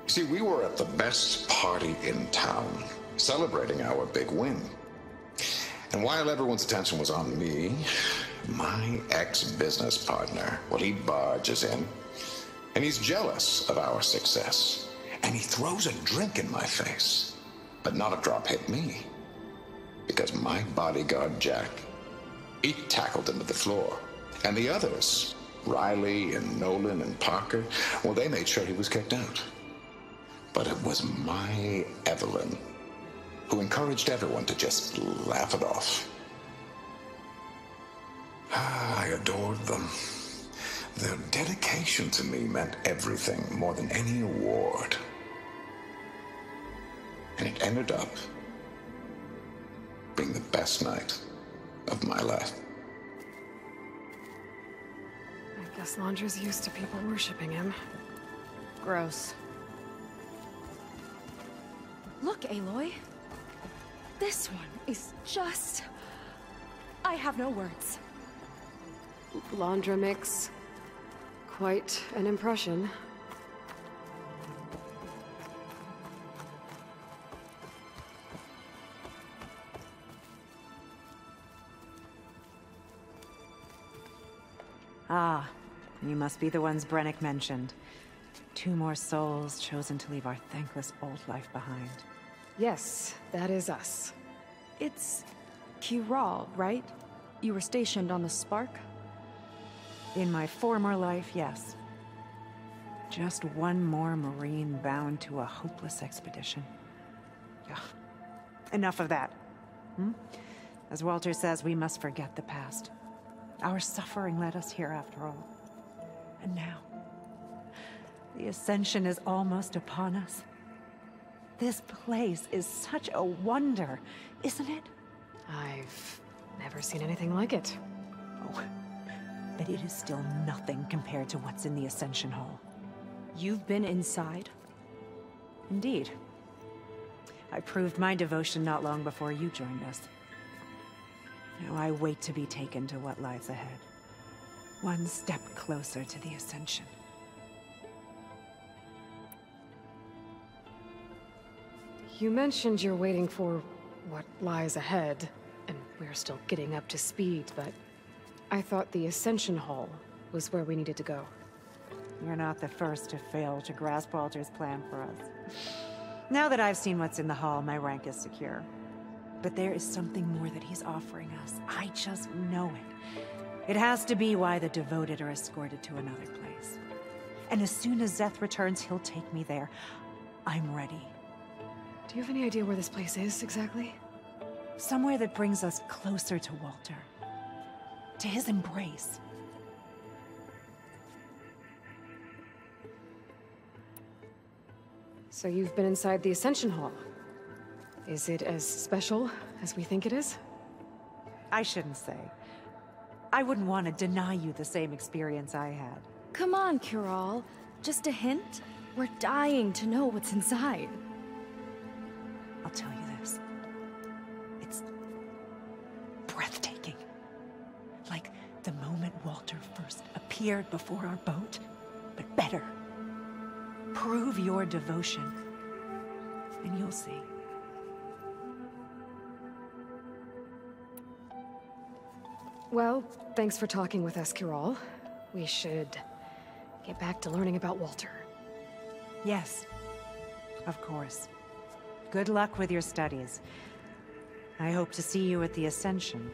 See, we were at the best party in town, celebrating our big win. And while everyone's attention was on me, my ex-business partner, well, he barges in, and he's jealous of our success. And he throws a drink in my face, but not a drop hit me. Because my bodyguard, Jack, he tackled him to the floor. And the others, Riley and Nolan and Parker, well, they made sure he was kicked out. But it was my Evelyn who encouraged everyone to just laugh it off. I adored them. Their dedication to me meant everything, more than any award. And it ended up being the best night of my life. I guess Landra's used to people worshipping him. Gross. Look, Aloy. This one is just... I have no words. Laundra mix. Quite an impression. Ah, you must be the ones Brennick mentioned. 2 more souls chosen to leave our thankless old life behind. Yes, that is us. It's... Kiral, right? You were stationed on the Spark? In my former life, yes. Just one more Marine bound to a hopeless expedition. Ugh. Enough of that. As Walter says, we must forget the past. Our suffering led us here after all. And now, the Ascension is almost upon us. This place is such a wonder, isn't it? I've never seen anything like it. Oh, but it is still nothing compared to what's in the Ascension Hall. You've been inside? Indeed. I proved my devotion not long before you joined us. Now I wait to be taken to what lies ahead. One step closer to the Ascension. You mentioned you're waiting for what lies ahead, and we're still getting up to speed, but I thought the Ascension Hall was where we needed to go. You're not the first to fail to grasp Walter's plan for us. Now that I've seen what's in the hall, my rank is secure. But there is something more that he's offering us. I just know it. It has to be why the devoted are escorted to another place. And as soon as Zeth returns, he'll take me there. I'm ready. Do you have any idea where this place is, exactly? Somewhere that brings us closer to Walter. To his embrace. So you've been inside the Ascension Hall. Is it as special as we think it is? I shouldn't say. I wouldn't want to deny you the same experience I had. Come on, Kiral. Just a hint? We're dying to know what's inside. I'll tell you this. It's breathtaking. Like the moment Walter first appeared before our boat, but better. Prove your devotion, and you'll see. Well, thanks for talking with us, Kiral. We should get back to learning about Walter. Yes, of course. Good luck with your studies. I hope to see you at the Ascension.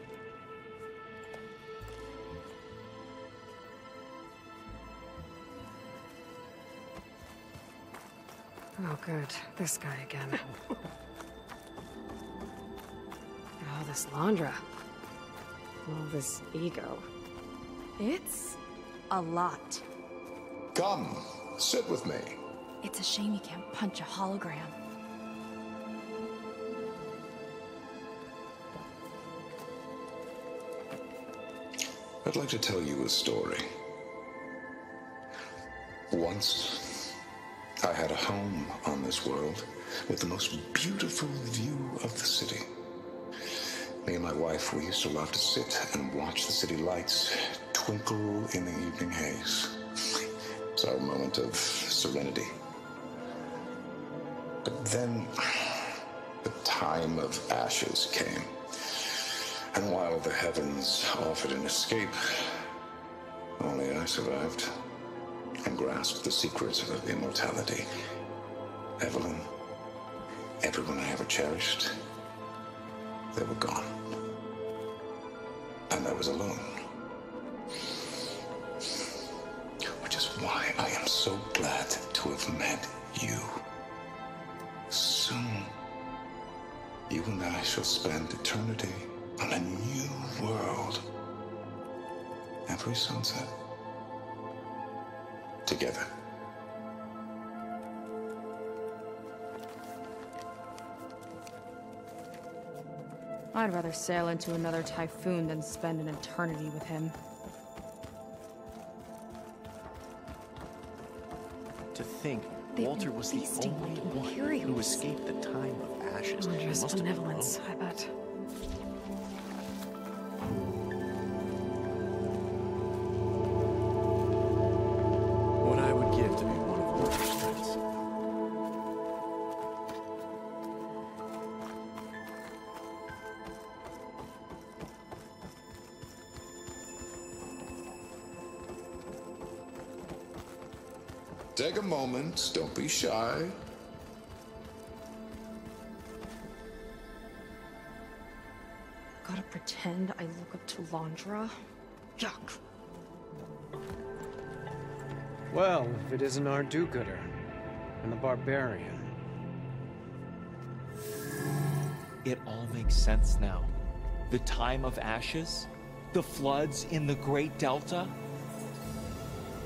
Oh, good. This guy again. Oh, this Landra. All this ego. It's a lot. Come, sit with me. It's a shame you can't punch a hologram. I'd like to tell you a story. Once, I had a home on this world with the most beautiful view of the city. Me and my wife, we used to love to sit and watch the city lights twinkle in the evening haze. It's our moment of serenity. But then, the time of ashes came. And while the heavens offered an escape, only I survived and grasped the secrets of immortality. Evelyn, everyone I ever cherished, they were gone. And I was alone. Which is why I am so glad to have met you. Soon, you and I shall spend eternity on a new world. Every sunset. Together. I'd rather sail into another typhoon than spend an eternity with him. To think Walter was the only one who escaped the time of ashes. Wondrous benevolence, I bet. What I would give to be one of Walter's friends. Take a moment, don't be shy. Gotta pretend I look up to Londra? Yuck. Well, if it isn't our do-gooder and the barbarian. It all makes sense now. The time of ashes, the floods in the Great Delta.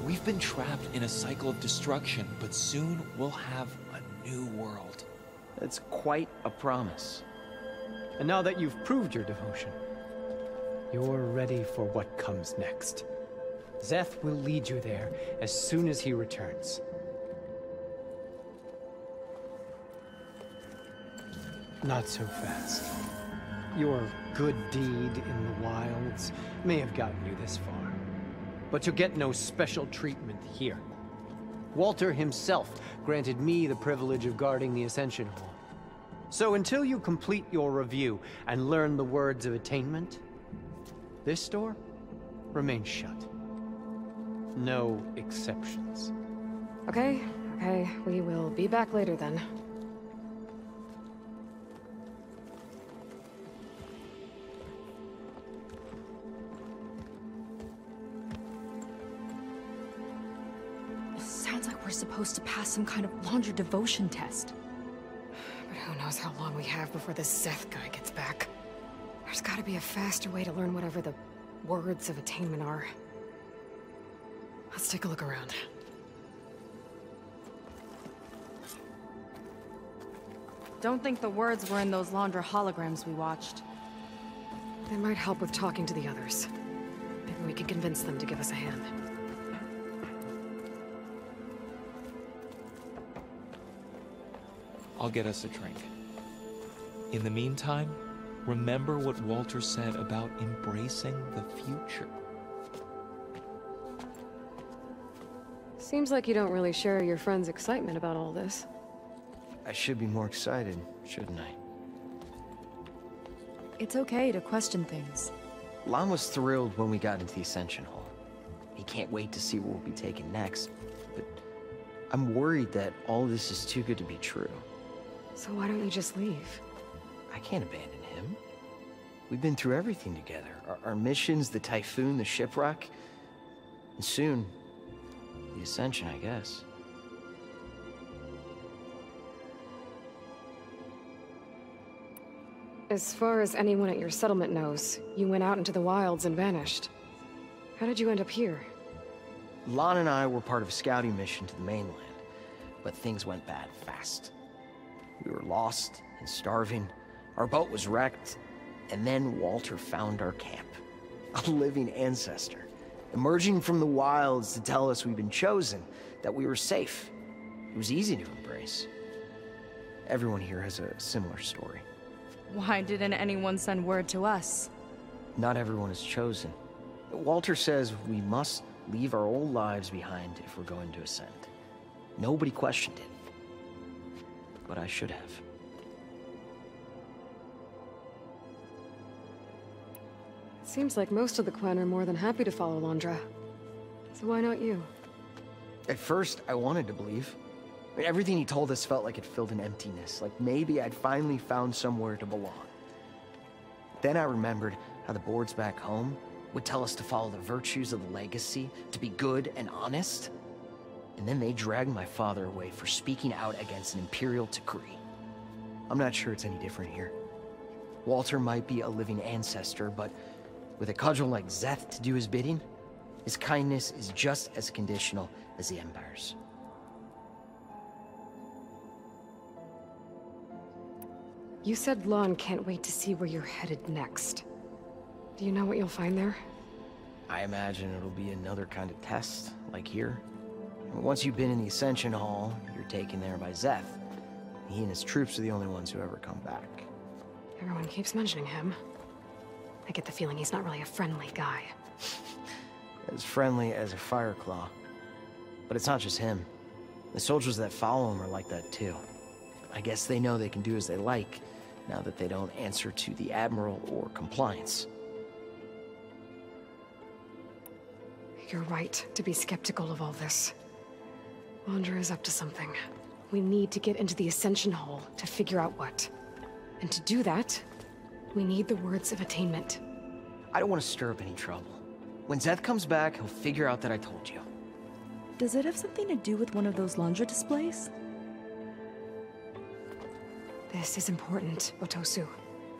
We've been trapped in a cycle of destruction, but soon we'll have a new world. That's quite a promise. And now that you've proved your devotion, you're ready for what comes next. Szeth will lead you there as soon as he returns. Not so fast. Your good deed in the wilds may have gotten you this far, but you'll get no special treatment here. Walter himself granted me the privilege of guarding the Ascension Hall. So until you complete your review and learn the words of attainment, this door remains shut. No exceptions. Okay, we will be back later then. Sounds like we're supposed to pass some kind of Londra devotion test. But who knows how long we have before this Szeth guy gets back. There's gotta be a faster way to learn whatever the words of attainment are. Let's take a look around. Don't think the words were in those Londra holograms we watched. They might help with talking to the others. Maybe we can convince them to give us a hand. I'll get us a drink. In the meantime, remember what Walter said about embracing the future. Seems like you don't really share your friend's excitement about all this. I should be more excited, shouldn't I? It's okay to question things. Lon was thrilled when we got into the Ascension Hall. He can't wait to see where we'll be taken next, but I'm worried that all this is too good to be true. So why don't you just leave? I can't abandon him. We've been through everything together. Our missions, the typhoon, the shipwreck, and soon, the Ascension, I guess. As far as anyone at your settlement knows, you went out into the wilds and vanished. How did you end up here? Lon and I were part of a scouting mission to the mainland, but things went bad fast. We were lost and starving, our boat was wrecked, and then Walter found our camp. A living ancestor, emerging from the wilds to tell us we'd been chosen, that we were safe. It was easy to embrace. Everyone here has a similar story. Why didn't anyone send word to us? Not everyone is chosen. Walter says we must leave our old lives behind if we're going to ascend. Nobody questioned it. But I should have. It seems like most of the Quen are more than happy to follow Londra. So why not you? At first, I wanted to believe. I mean, everything he told us felt like it filled an emptiness, like maybe I'd finally found somewhere to belong. Then I remembered how the boards back home would tell us to follow the virtues of the legacy, to be good and honest. And then they dragged my father away for speaking out against an imperial decree. I'm not sure it's any different here. Walter might be a living ancestor, but with a cudgel like Szeth to do his bidding, his kindness is just as conditional as the Empire's. You said Lon can't wait to see where you're headed next. Do you know what you'll find there? I imagine it'll be another kind of test, like here. Once you've been in the Ascension Hall, you're taken there by Zeth. He and his troops are the only ones who ever come back. Everyone keeps mentioning him. I get the feeling he's not really a friendly guy. As friendly as a Fireclaw. But it's not just him. The soldiers that follow him are like that too. I guess they know they can do as they like, now that they don't answer to the Admiral or Compliance. You're right to be skeptical of all this. Wander is up to something. We need to get into the Ascension Hall to figure out what. And to do that, we need the words of attainment. I don't want to stir up any trouble. When Zeth comes back, he'll figure out that I told you. Does it have something to do with one of those laundry displays? This is important, Otosu.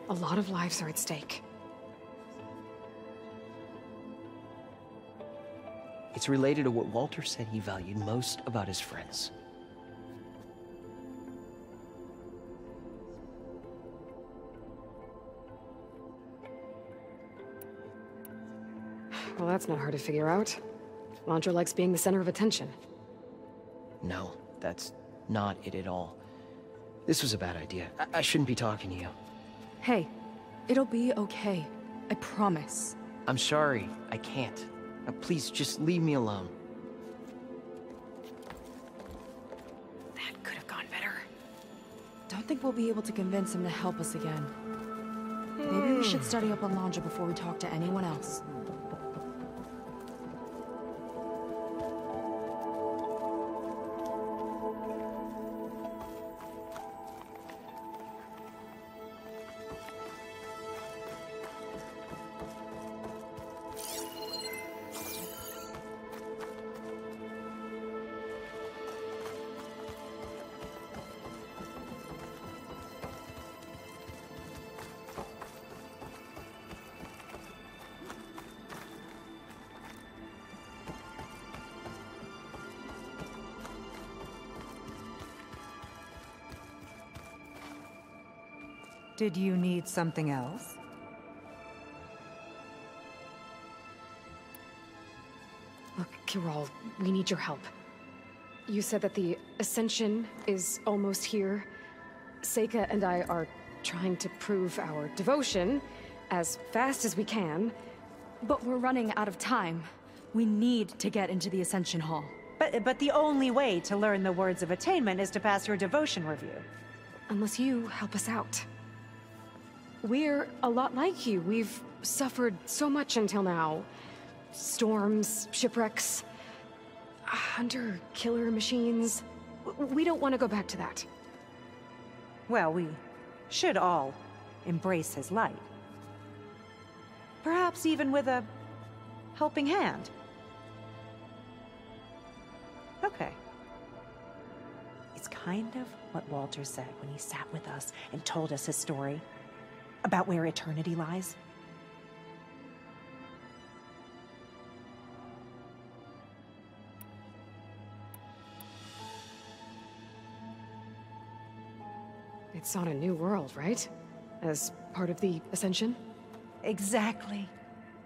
A lot of lives are at stake. It's related to what Walter said he valued most about his friends. Well, that's not hard to figure out. Laundra likes being the center of attention. No, that's not it at all. This was a bad idea. I shouldn't be talking to you. Hey, it'll be okay. I promise. I'm sorry, I can't. Now, please, just leave me alone. That could have gone better. Don't think we'll be able to convince him to help us again. Maybe we should study up on Laundra before we talk to anyone else. Did you need something else? Look, Kirol, we need your help. You said that the Ascension is almost here. Seika and I are trying to prove our devotion as fast as we can. But we're running out of time. We need to get into the Ascension Hall. But the only way to learn the words of attainment is to pass your devotion review. Unless you help us out. We're a lot like you. We've suffered so much until now. Storms, shipwrecks, hunter-killer machines. We don't want to go back to that. Well, we should all embrace his light. Perhaps even with a helping hand. Okay. It's kind of what Walter said when he sat with us and told us his story. About where eternity lies? It's on a new world, right? As part of the Ascension? Exactly.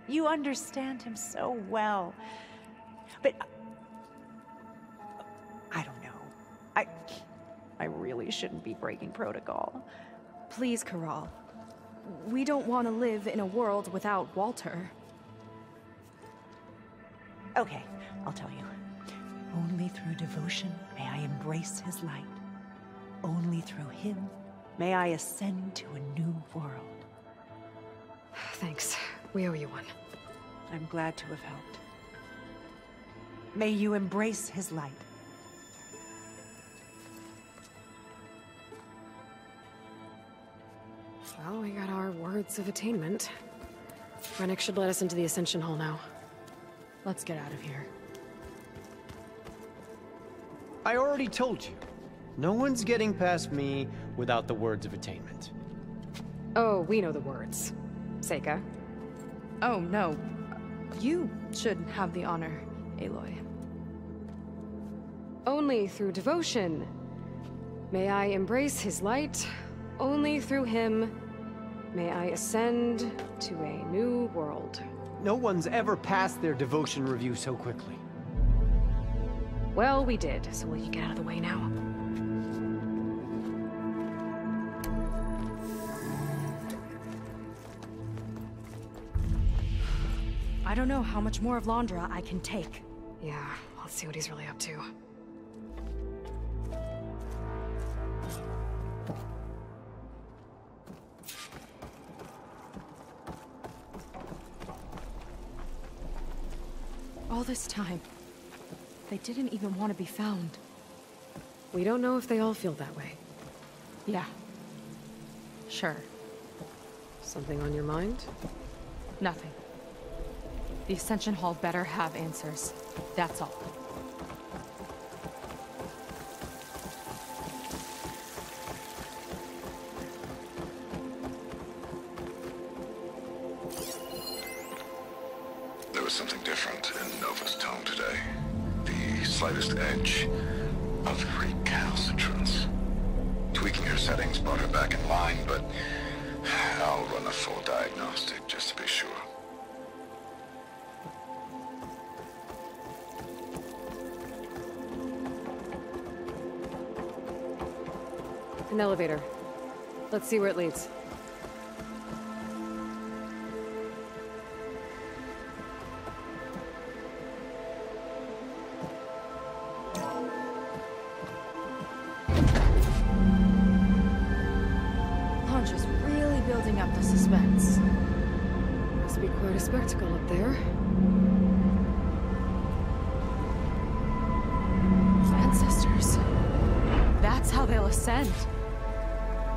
You understand him so well. But I don't know. I really shouldn't be breaking protocol. Please, Kirol. We don't want to live in a world without Walter. Okay, I'll tell you. Only through devotion may I embrace his light. Only through him may I ascend to a new world. Thanks. We owe you one. I'm glad to have helped. May you embrace his light. Well, we got our words of attainment. Rennick should let us into the Ascension Hall now. Let's get out of here. I already told you. No one's getting past me without the words of attainment. Oh, we know the words. Seika. Oh, no. You should have the honor, Aloy. Only through devotion may I embrace his light. Only through him may I ascend to a new world. No one's ever passed their devotion review so quickly. Well, we did, so will you get out of the way now? I don't know how much more of Londra I can take. Yeah, let's see what he's really up to. All this time, they didn't even want to be found. We don't know if they all feel that way. Yeah. Sure. Something on your mind? Nothing. The Ascension Hall better have answers. That's all. There was something different in Nova's tone today. The slightest edge of recalcitrance. Tweaking her settings brought her back in line, but I'll run a full diagnostic just to be sure. An elevator. Let's see where it leads. Londra's really building up the suspense. Must be quite a spectacle up there. Ancestors. That's how they'll ascend.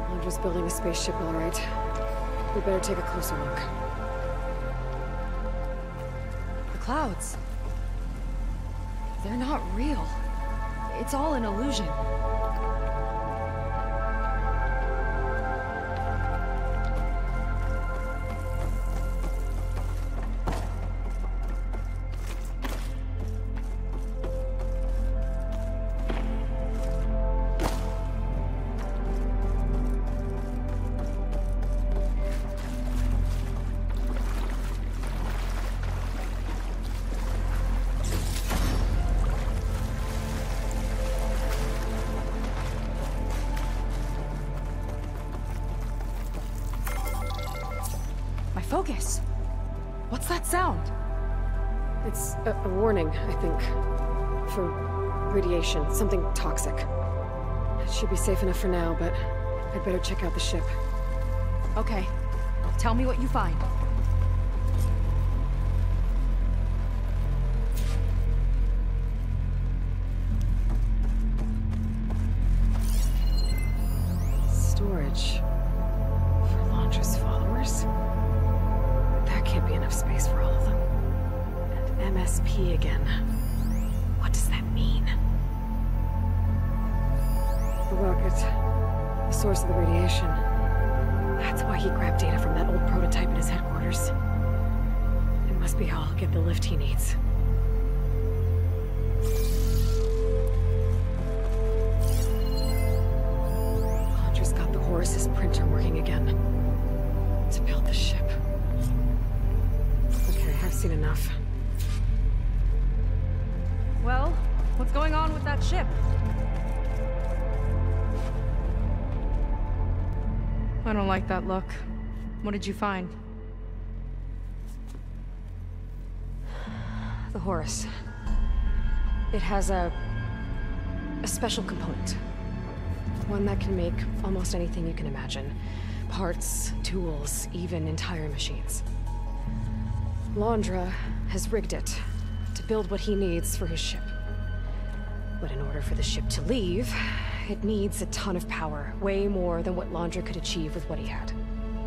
Londra's building a spaceship, all right. We better take a closer look. The clouds. They're not real. It's all an illusion. Focus. What's that sound? It's a warning, I think. For radiation, something toxic. It should be safe enough for now, but I'd better check out the ship. Okay. Tell me what you find. Storage. For Londra's followers? That can't be enough space for all of them. And MSP again. What does that mean? The rocket. The source of the radiation. That's why he grabbed data from that old prototype in his headquarters. It must be how I'll get the lift he needs. Londra's got the Horus's printer working again. To build the ship. Okay, I've seen enough. Well, what's going on with that ship? I don't like that look. What did you find? The Horus. It has a special component. One that can make almost anything you can imagine. Parts, tools, even entire machines. Londra has rigged it to build what he needs for his ship. But in order for the ship to leave, it needs a ton of power, way more than what Londra could achieve with what he had.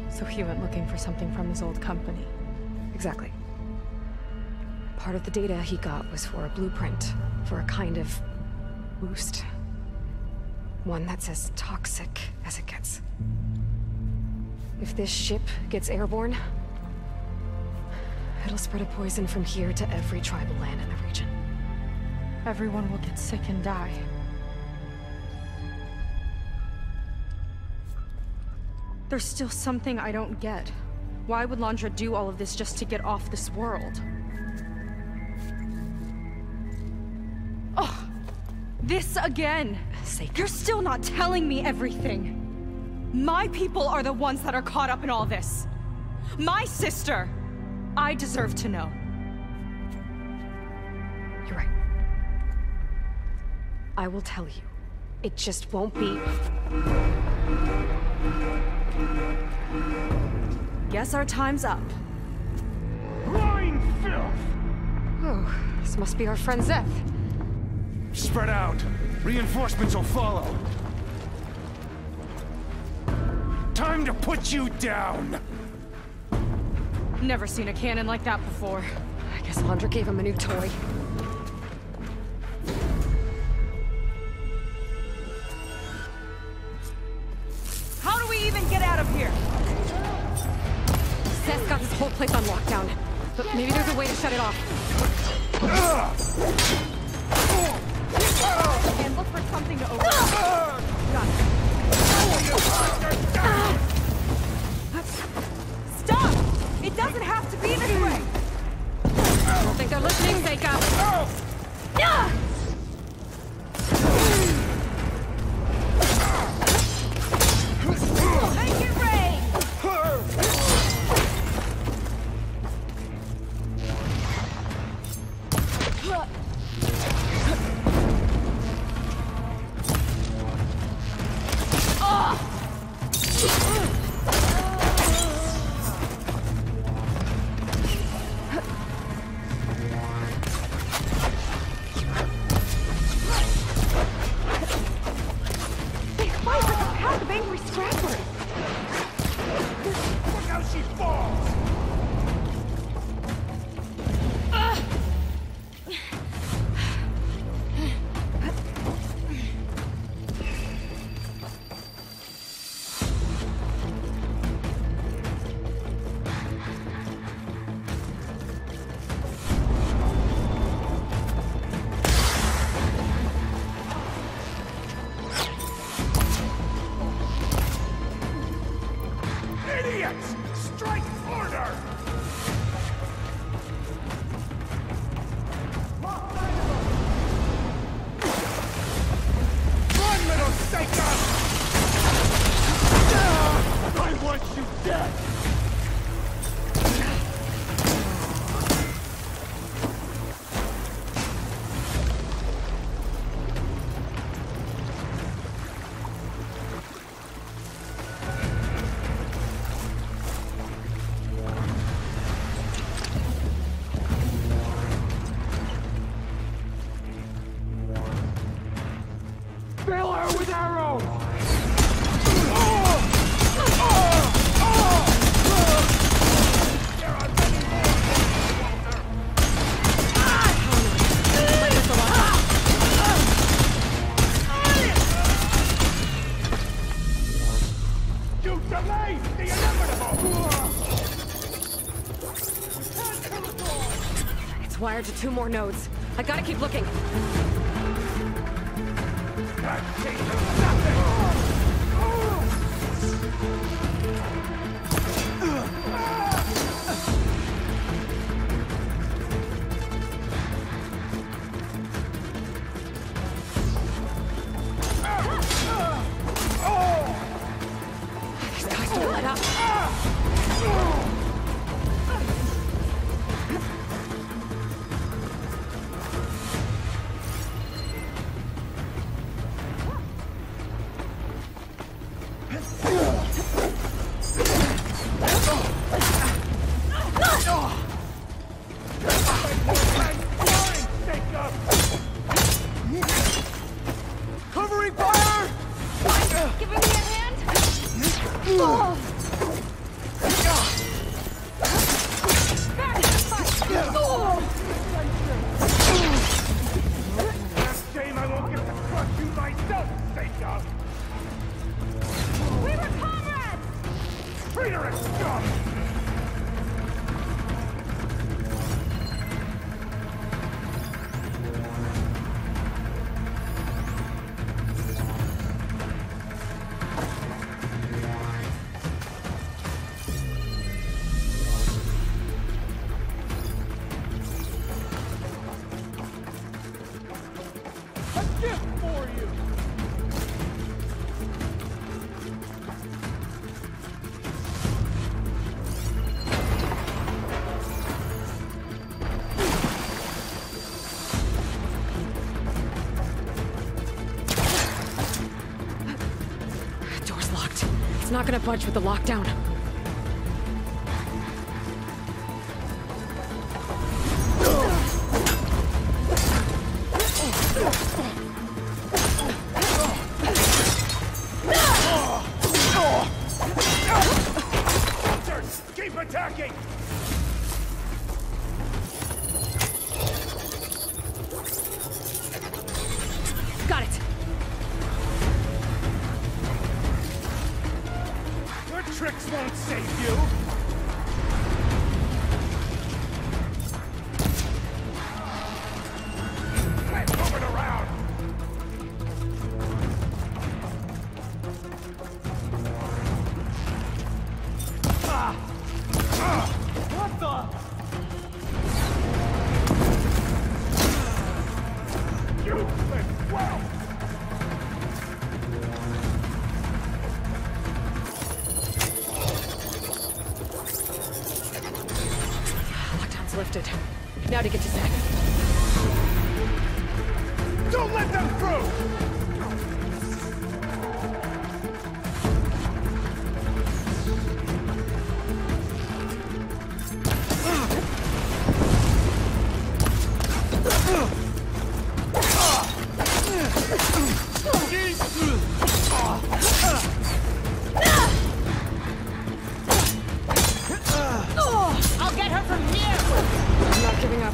So he went looking for something from his old company. Exactly. Part of the data he got was for a blueprint, for a kind of boost. One that's as toxic as it gets. If this ship gets airborne, it'll spread a poison from here to every tribal land in the region. Everyone will get sick and die. There's still something I don't get. Why would Londra do all of this just to get off this world? Oh, this again! You're still not telling me everything! My people are the ones that are caught up in all this! My sister! I deserve to know. I will tell you. It just won't be... Guess our time's up. Blind filth! Oh, this must be our friend Zeth. Spread out. Reinforcements will follow. Time to put you down! Never seen a cannon like that before. I guess Landra gave him a new toy. How do we even get out of here? Zeth's got this whole place on lockdown, but maybe there's a way to shut it off. And look for something to open. Got it. Stop! It doesn't have to be this way! I don't think they're listening, Seika. Make it rain! Fill her with arrows! You delayed the inevitable! It's wired to 2 more nodes. I gotta keep looking. These guys don't let up. Covering fire! Giving me a hand? Last game I won't get to crush you myself, Seika! We were comrades! Traitorous scum! A gift for you! It's not gonna budge with the lockdown. Keep attacking! Got it! Your tricks won't save you! Let's move it around! What the? You went well! Lockdown's lifted. Now to get to Zach. Don't let them through! I'll get her from here! I'm not giving up.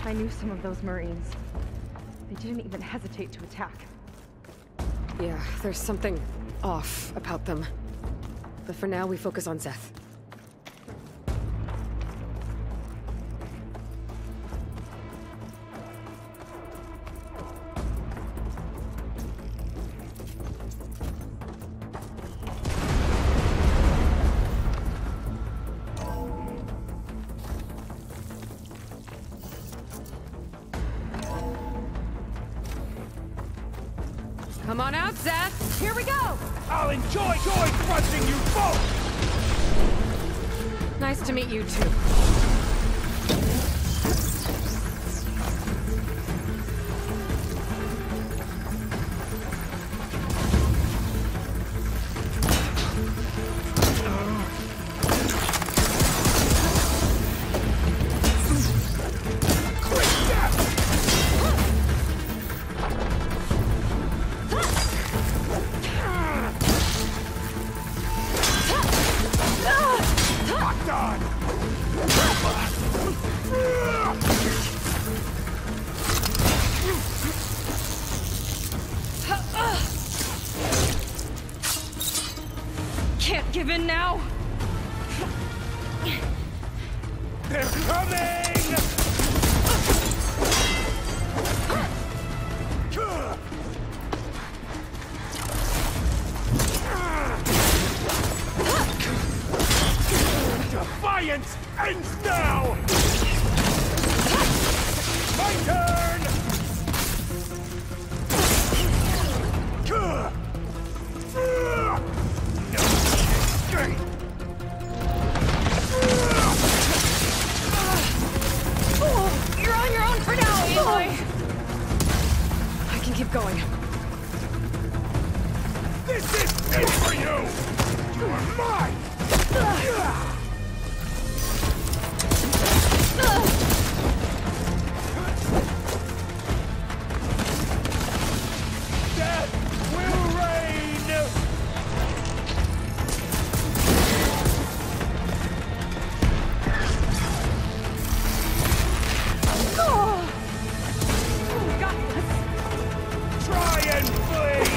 I knew some of those Marines. They didn't even hesitate to attack. Yeah, there's something off about them. But for now, we focus on Zeth. Come on out, Zeth! Here we go! I'll enjoy crushing you both! Nice to meet you, too. Can't give in now! They're coming! Defiance ends now! My turn! You're on your own for now, Aloy! I can keep going. This is it for you! You are mine! Death will reign! Got this! Try and flee!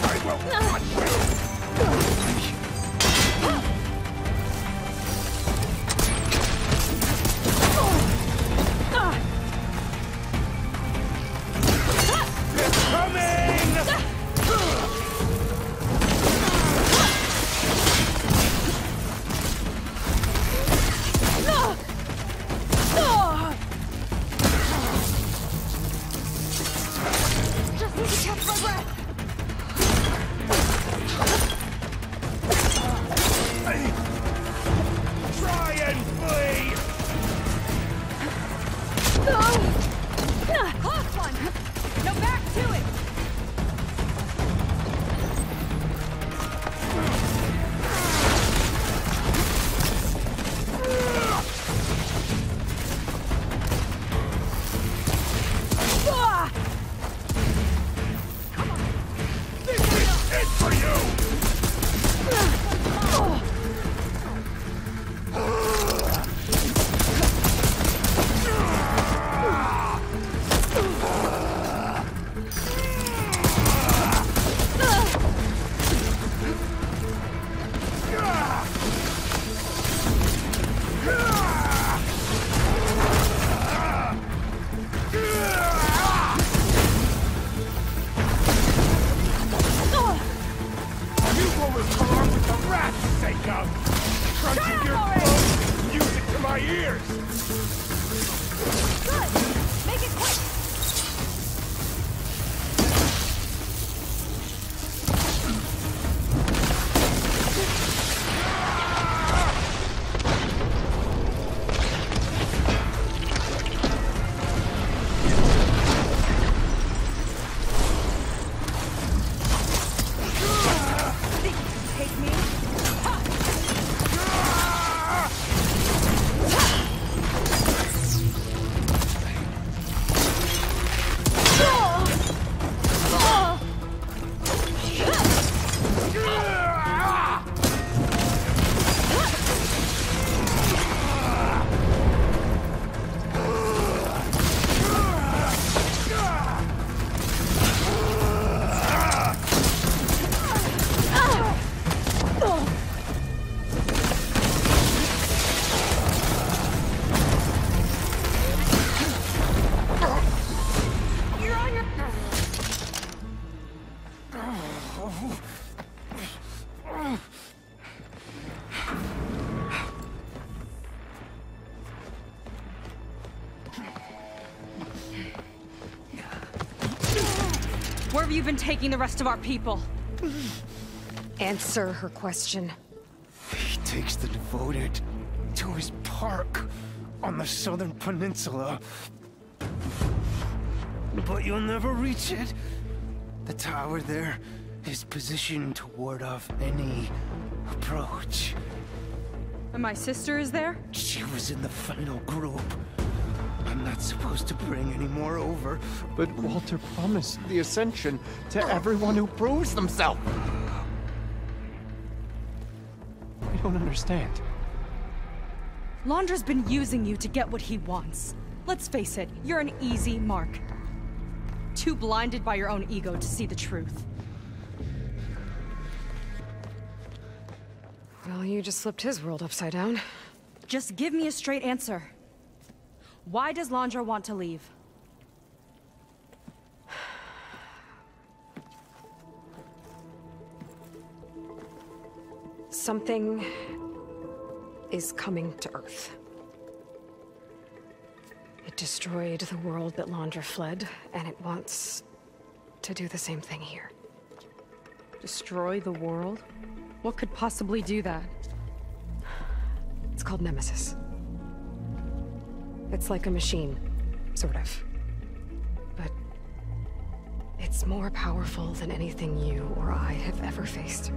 I will crush you! armed with the wrath, Seika! Crunching your throat, music to my ears! Good! Make it quick! Where have you been taking the rest of our people? Answer her question. He takes the devoted to his park on the southern peninsula. But you'll never reach it. The tower there is positioned to ward off any approach. And my sister is there? She was in the final group. I'm not supposed to bring any more over. But Walter promised the Ascension to everyone who proves themselves. I don't understand. Londra's been using you to get what he wants. Let's face it, you're an easy mark. Too blinded by your own ego to see the truth. Well, you just flipped his world upside down. Just give me a straight answer. Why does Londra want to leave? Something is coming to Earth. It destroyed the world that Londra fled, and it wants to do the same thing here. Destroy the world? What could possibly do that? It's called Nemesis. It's like a machine, sort of. But it's more powerful than anything you or I have ever faced.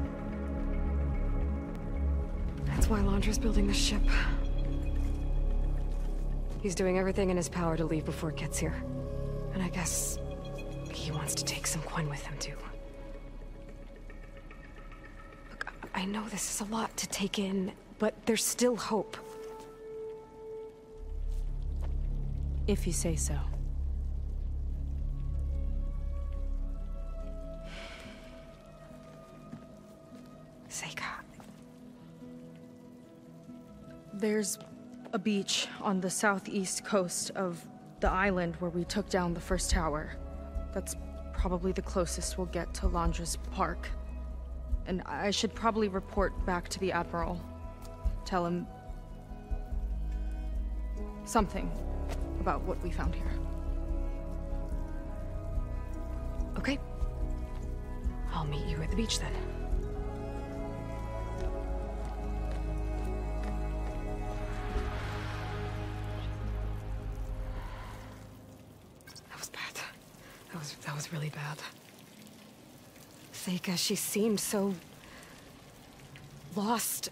That's why Londra's building this ship. He's doing everything in his power to leave before it gets here. And I guess he wants to take some Quen with him, too. Look, I know this is a lot to take in, but there's still hope. If you say so. Seika. There's a beach on the southeast coast of the island where we took down the first tower. That's probably the closest we'll get to Londra's park. And I should probably report back to the Admiral. Tell him something about what we found here. Okay. I'll meet you at the beach then. That was bad. That was really bad. Seika, she seemed so lost.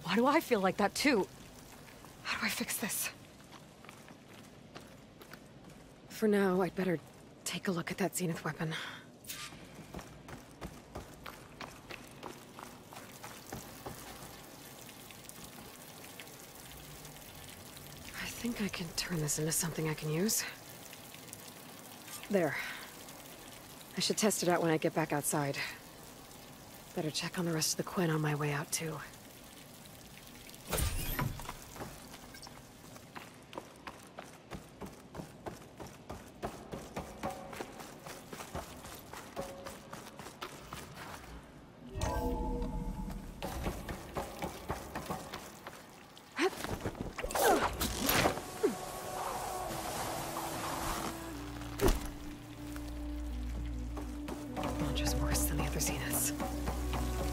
Why do I feel like that too? How do I fix this? For now, I'd better take a look at that Zenith weapon. I think I can turn this into something I can use. There. I should test it out when I get back outside. Better check on the rest of the Quen on my way out, too.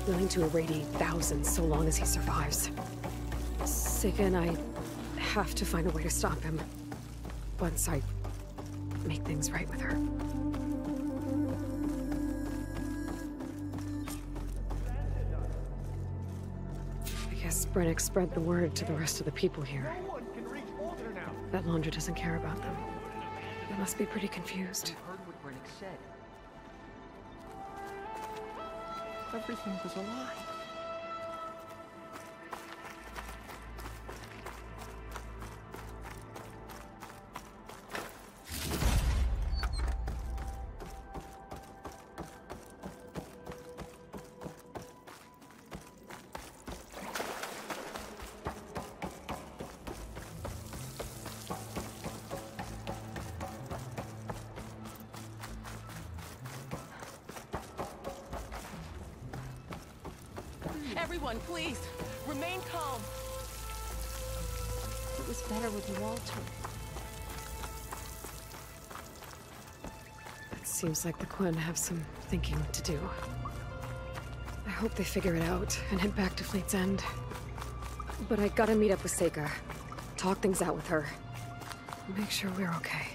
willing to irradiate thousands so long as he survives. Seika and I have to find a way to stop him. Once I make things right with her. I guess Brennick spread the word to the rest of the people here. That Laundra doesn't care about them. They must be pretty confused. Heard what Brennick said. Everything was a lie. Everyone, please, remain calm. It was better with Walter. It seems like the Quen have some thinking to do. I hope they figure it out and head back to Fleet's End. But I gotta meet up with Seika. Talk things out with her. Make sure we're okay.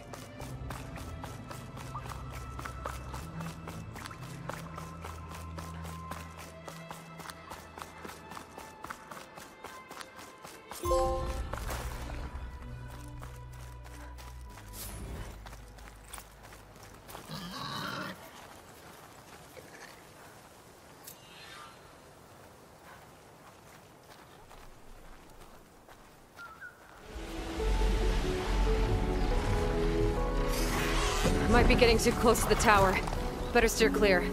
Might be getting too close to the tower. Better steer clear.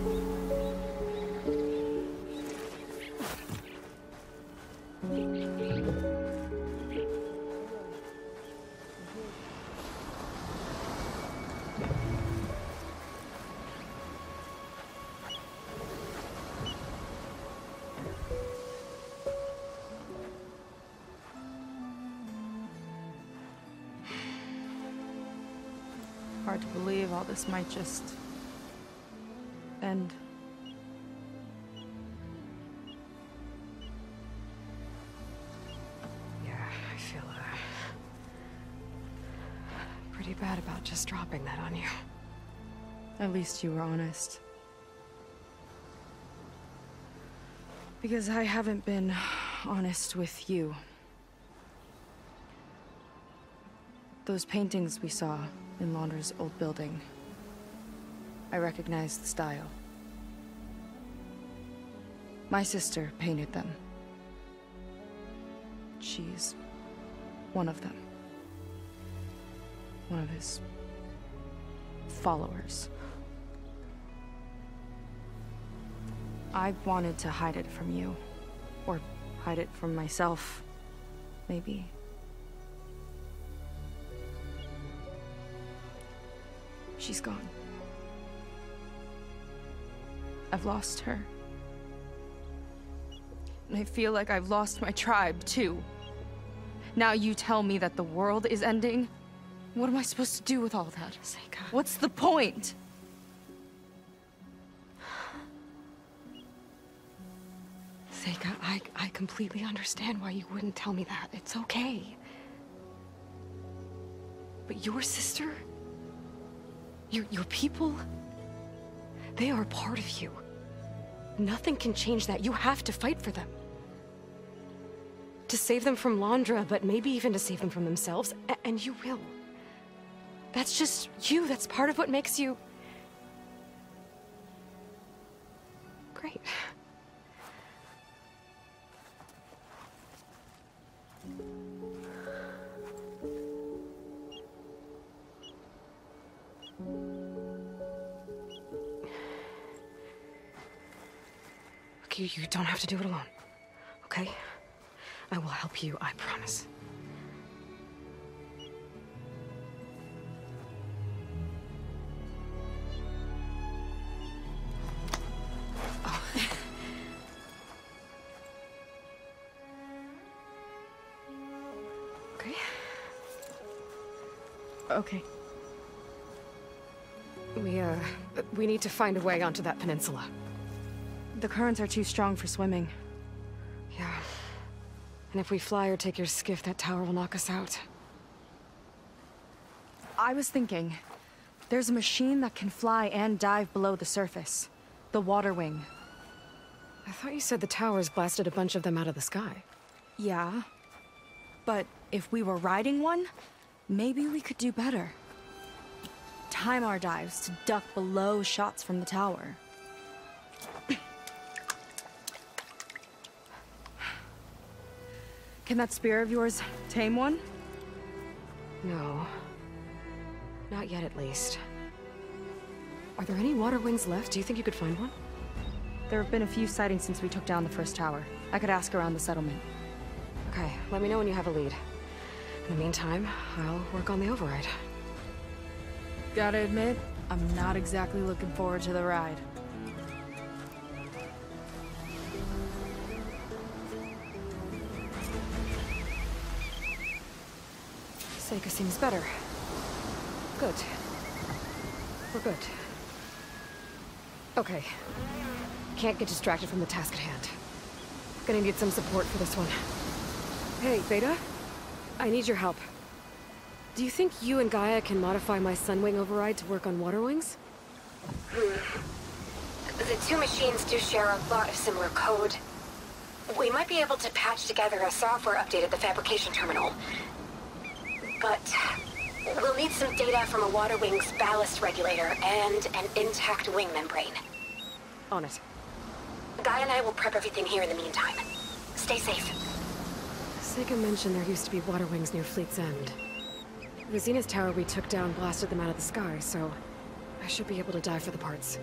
Hard to believe all this might just end. Yeah, I feel pretty bad about just dropping that on you. At least you were honest. Because I haven't been honest with you. Those paintings we saw in Laundra's old building, I recognize the style. My sister painted them. She's one of them. One of his followers. I wanted to hide it from you. Or hide it from myself, maybe. She's gone. I've lost her. And I feel like I've lost my tribe, too. Now you tell me that the world is ending? What am I supposed to do with all that? Seika. What's the point? Seika, I completely understand why you wouldn't tell me that. It's okay. But your sister? Your people? They are a part of you. Nothing can change that. You have to fight for them. To save them from Laundra, but maybe even to save them from themselves. And you will. That's just you. That's part of what makes you... great. You don't have to do it alone, okay? I will help you, I promise. Oh. Okay. Okay. We need to find a way onto that peninsula. The currents are too strong for swimming. Yeah. And if we fly or take your skiff, that tower will knock us out. I was thinking, there's a machine that can fly and dive below the surface. The Water Wing. I thought you said the towers blasted a bunch of them out of the sky. Yeah. But if we were riding one, maybe we could do better. Time our dives to duck below shots from the tower. Can that spear of yours tame one? No. Not yet, at least. Are there any water wings left? Do you think you could find one? There have been a few sightings since we took down the first tower. I could ask around the settlement. Okay, let me know when you have a lead. In the meantime, I'll work on the override. Gotta admit, I'm not exactly looking forward to the ride. Seika seems better. Good. We're good. Okay. Can't get distracted from the task at hand. Gonna need some support for this one. Hey, Beta? I need your help. Do you think you and Gaia can modify my Sunwing override to work on water wings? The two machines do share a lot of similar code. We might be able to patch together a software update at the fabrication terminal. But we'll need some data from a water wing's ballast regulator and an intact wing membrane. On it. Gaia and I will prep everything here in the meantime. Stay safe. Seika mentioned there used to be water wings near Fleet's End. The Zenith Tower we took down blasted them out of the sky, so I should be able to dive for the parts.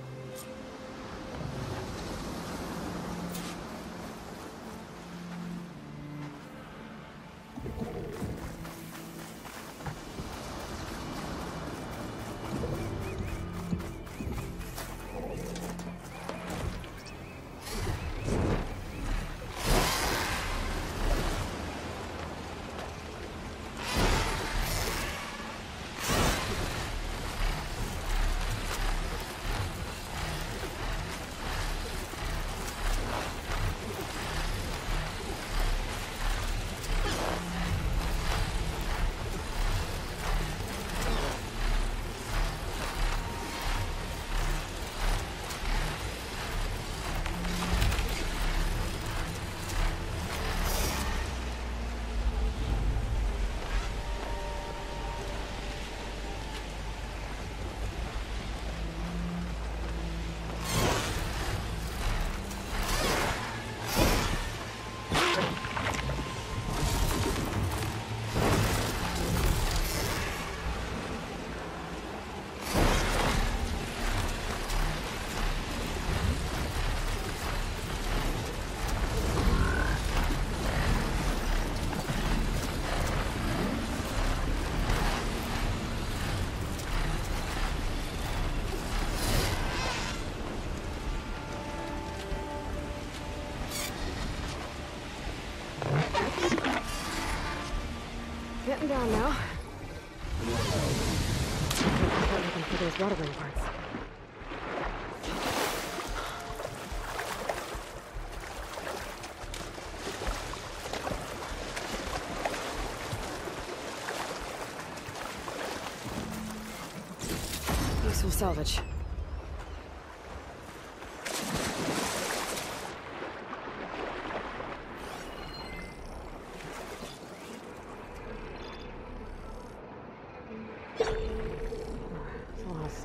Getting down now. Start looking for those water wing parts. Useful salvage.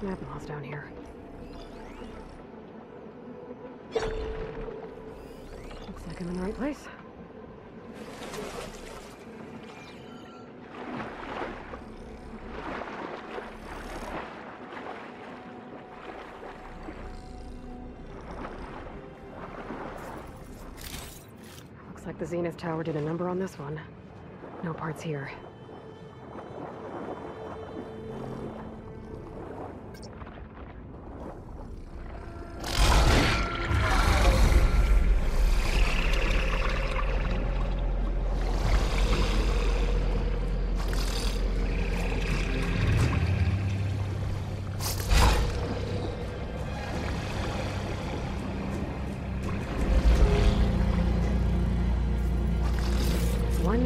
Snap laws down here. Looks like I'm in the right place. Looks like the Zenith Tower did a number on this one. No parts here.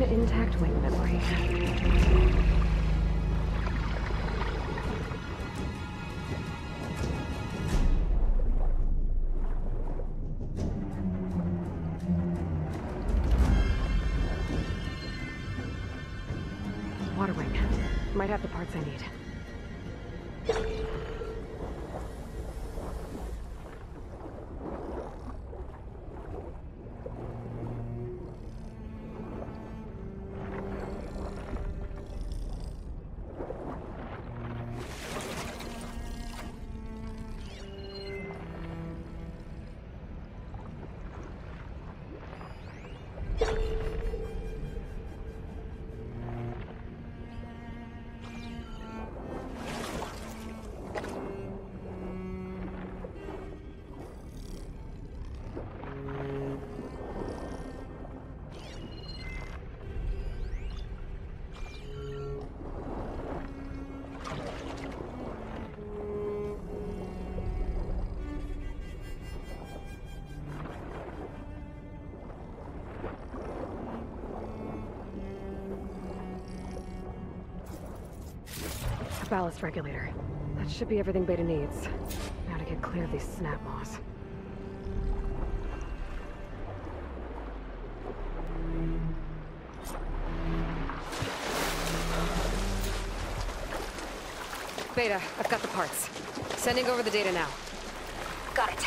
One intact wing memory. Water wing. Might have the parts I need. Ballast regulator. That should be everything Beta needs. Now to get clear of these snap maws. Beta, I've got the parts. Sending over the data now. Got it.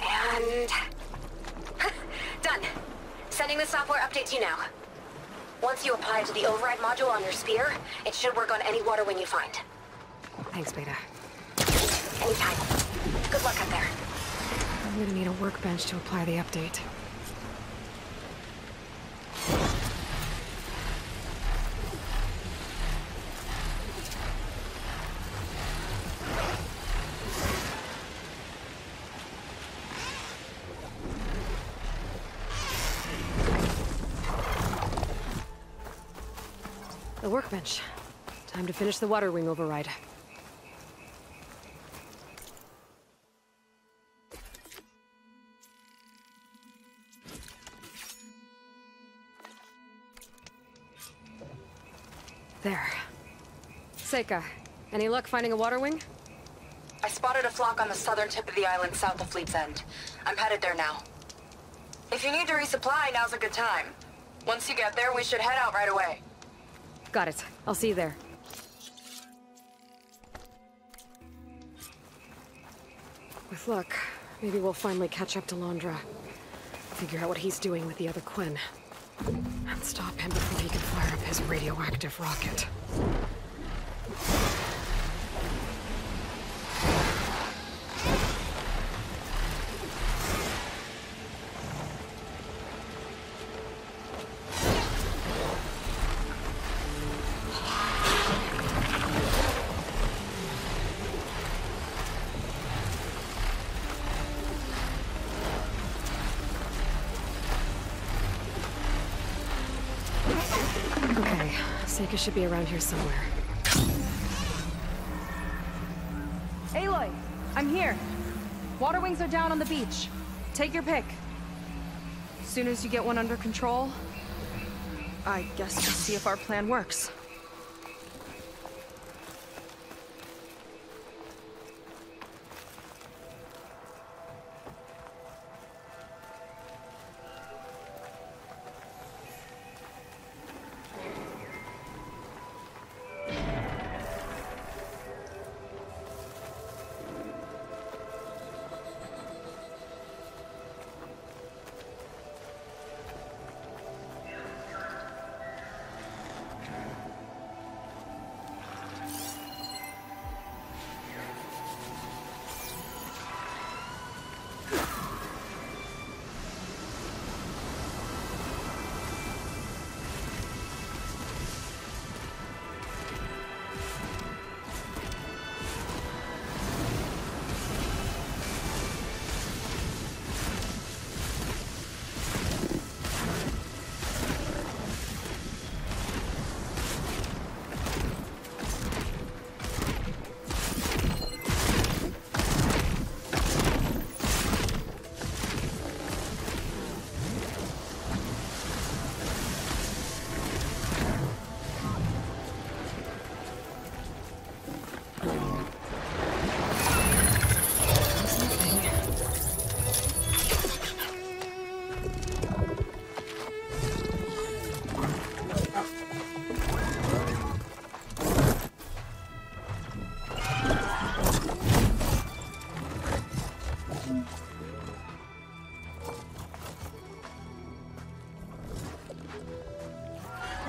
And... done. Sending the software update to you now. Once you apply it to the override module on your spear, it should work on any water wing you find. Thanks, Beta. Anytime. Good luck out there. I'm gonna need a workbench to apply the update. The workbench. Time to finish the water wing override. There. Seika, any luck finding a water wing? I spotted a flock on the southern tip of the island south of Fleet's End. I'm headed there now. If you need to resupply, now's a good time. Once you get there, we should head out right away. Got it. I'll see you there. With luck, maybe we'll finally catch up to Londra. Figure out what he's doing with the other Quinn. And stop him before he can fire up his radioactive rocket. Seika should be around here somewhere. Aloy, I'm here. Water wings are down on the beach. Take your pick. As soon as you get one under control, I guess we'll see if our plan works.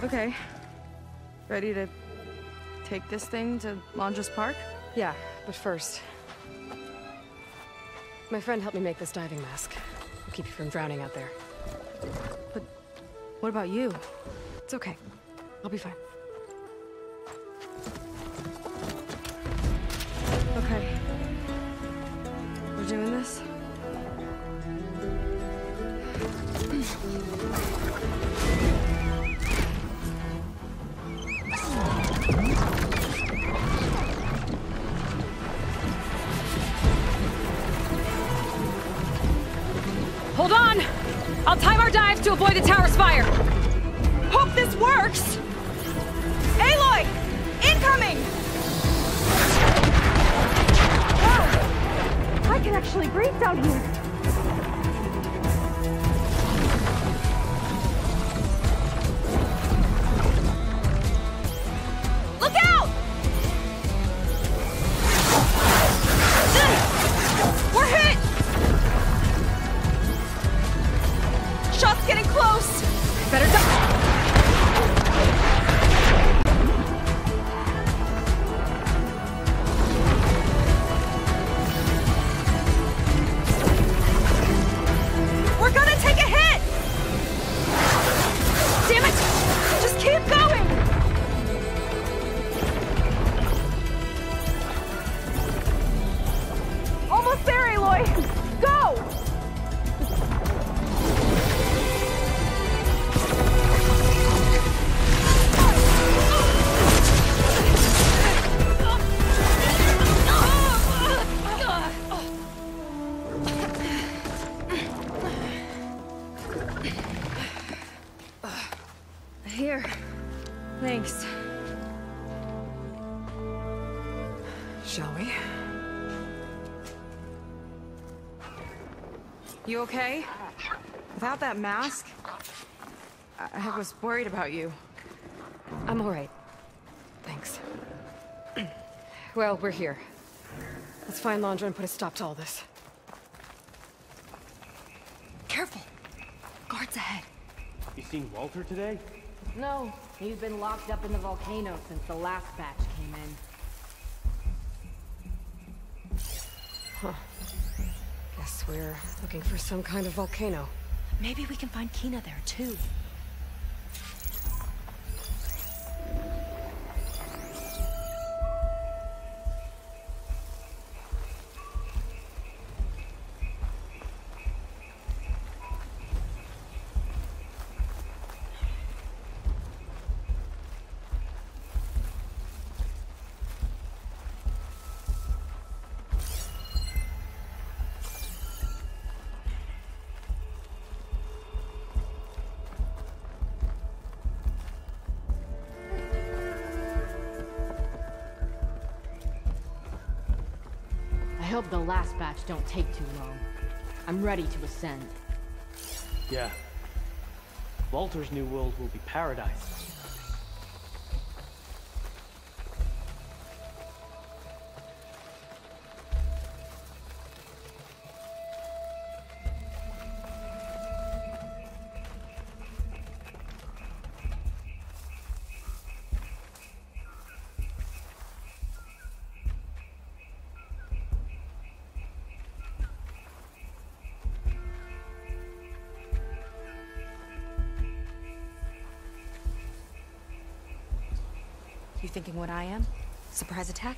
Okay. Ready to take this thing to Laundress Park? Yeah, but first... My friend helped me make this diving mask. It'll keep you from drowning out there. But what about you? It's okay. I'll be fine. Okay. We're doing this? Hold on! I'll time our dives to avoid the tower's fire! Hope this works! Aloy! Incoming! Wow! I can actually breathe down here! Look out! We're hit! Shot's getting close! Better duck! We're gonna take a hit! Damn it! Just keep going! Almost there, Aloy! Go! Here. Thanks. Shall we? You okay? Without that mask? I was worried about you. I'm all right. Thanks. Well, we're here. Let's find Laundra and put a stop to all this. Careful! Guards ahead. You seen Walter today? No, he's been locked up in the volcano since the last batch came in. Huh. Guess we're looking for some kind of volcano. Maybe we can find Kina there, too. I hope the last batch don't take too long. I'm ready to ascend. Yeah. Walter's new world will be paradise. You thinking what I am? Surprise attack?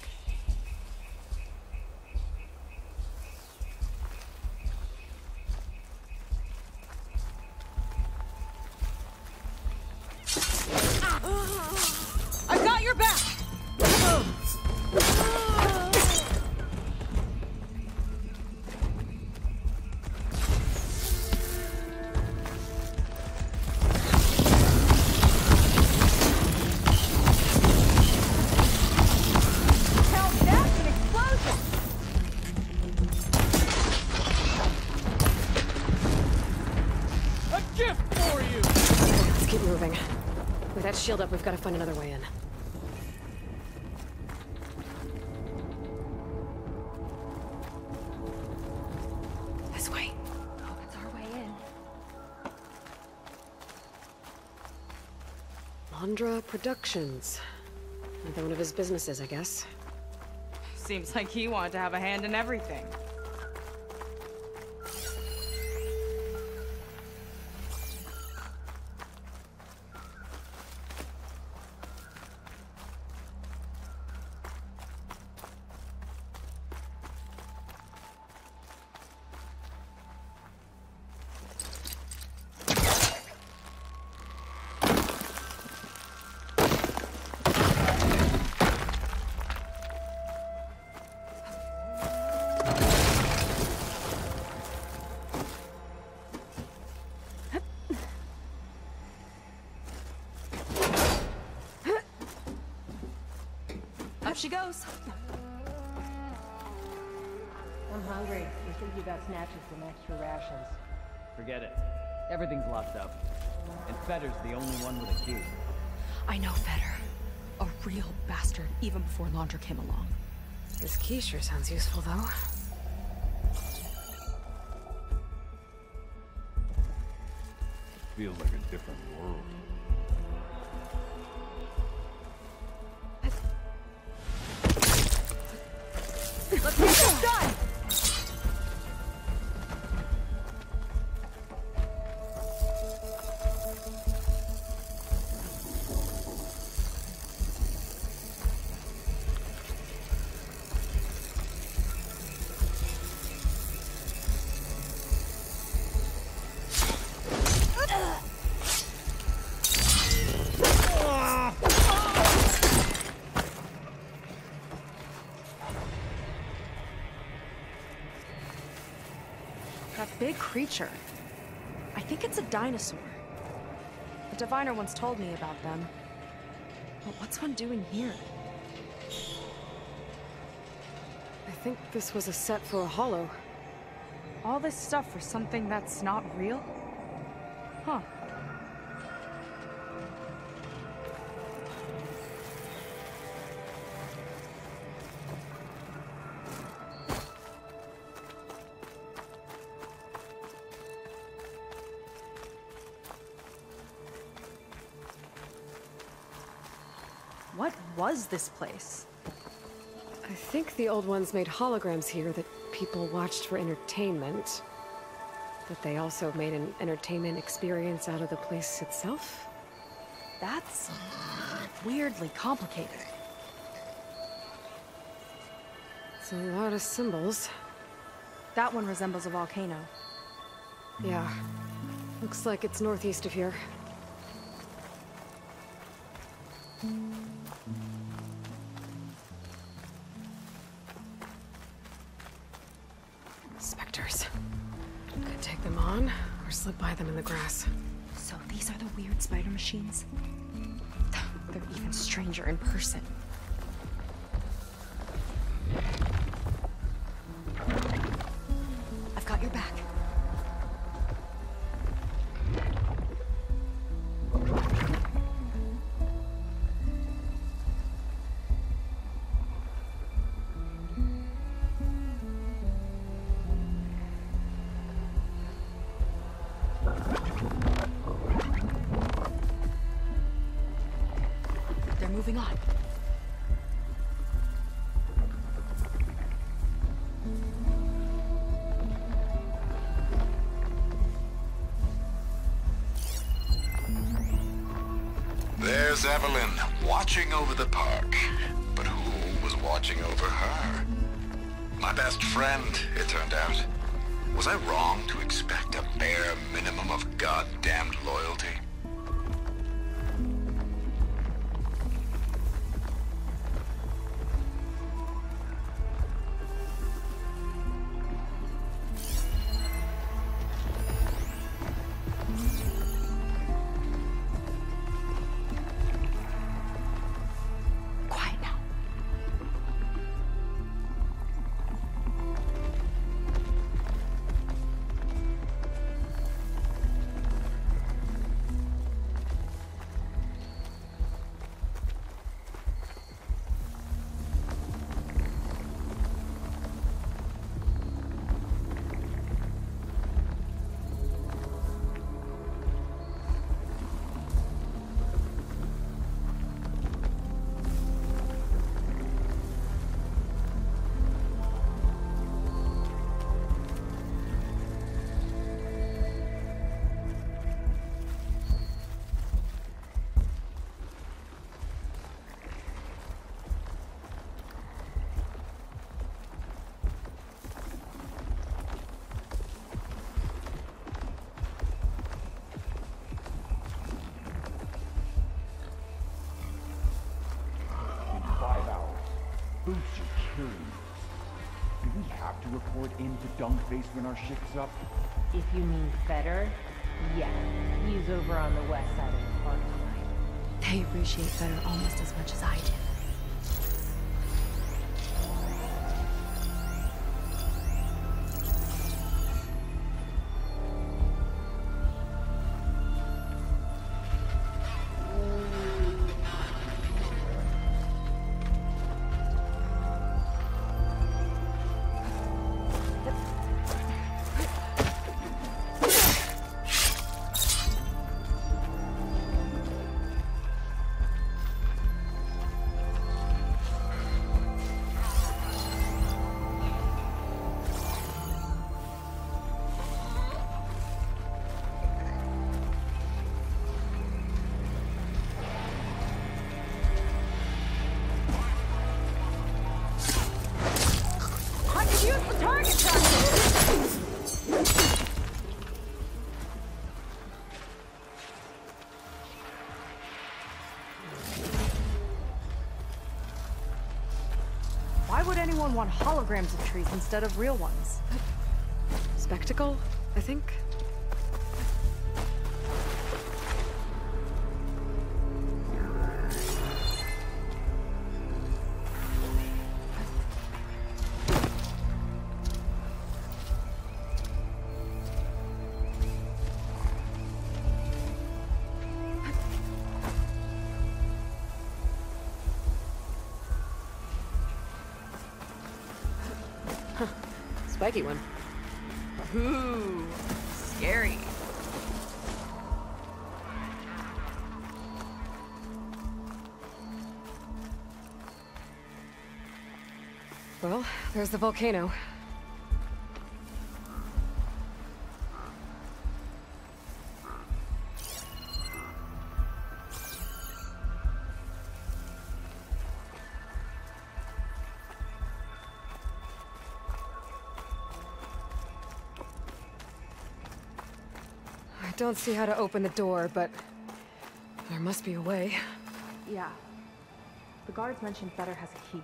I got your back! With that shield up, we've got to find another way in. This way. Oh, that's our way in. Laundra Productions. Another one of his businesses, I guess. Seems like he wanted to have a hand in everything. Up she goes. I'm hungry. You think you got snatches from extra rations? Forget it. Everything's locked up. And Fetter's the only one with a key. I know Fetter. A real bastard, even before Laundra came along. This key sure sounds useful, though. Feels like a different world. Let's get this done! That big creature. I think it's a dinosaur. The diviner once told me about them. But what's one doing here? I think this was a set for a hollow. All this stuff for something that's not real? Huh. What was this place? I think the old ones made holograms here that people watched for entertainment. But they also made an entertainment experience out of the place itself. That's weirdly complicated. It's a lot of symbols. That one resembles a volcano. Yeah. Looks like it's northeast of here. Specters. Could take them on, or slip by them in the grass. So these are the weird spider machines? They're even stranger in person. I've got your back. They're moving on. There's Evelyn, watching over the park. But who was watching over her? My best friend, it turned out. Was I wrong to expect a bare minimum of goddamned loyalty? Boots, you're killing me. Do we have to report into Dunkface when our shift's up? If you mean Feder, yeah. He's over on the west side of the park line. They appreciate Feder almost as much as I do. Why would anyone want holograms of trees instead of real ones? Spectacle, I think? Spiky one. Ooh, scary. Well, there's the volcano. I don't see how to open the door, but there must be a way. Yeah. The guards mentioned Feder has a key.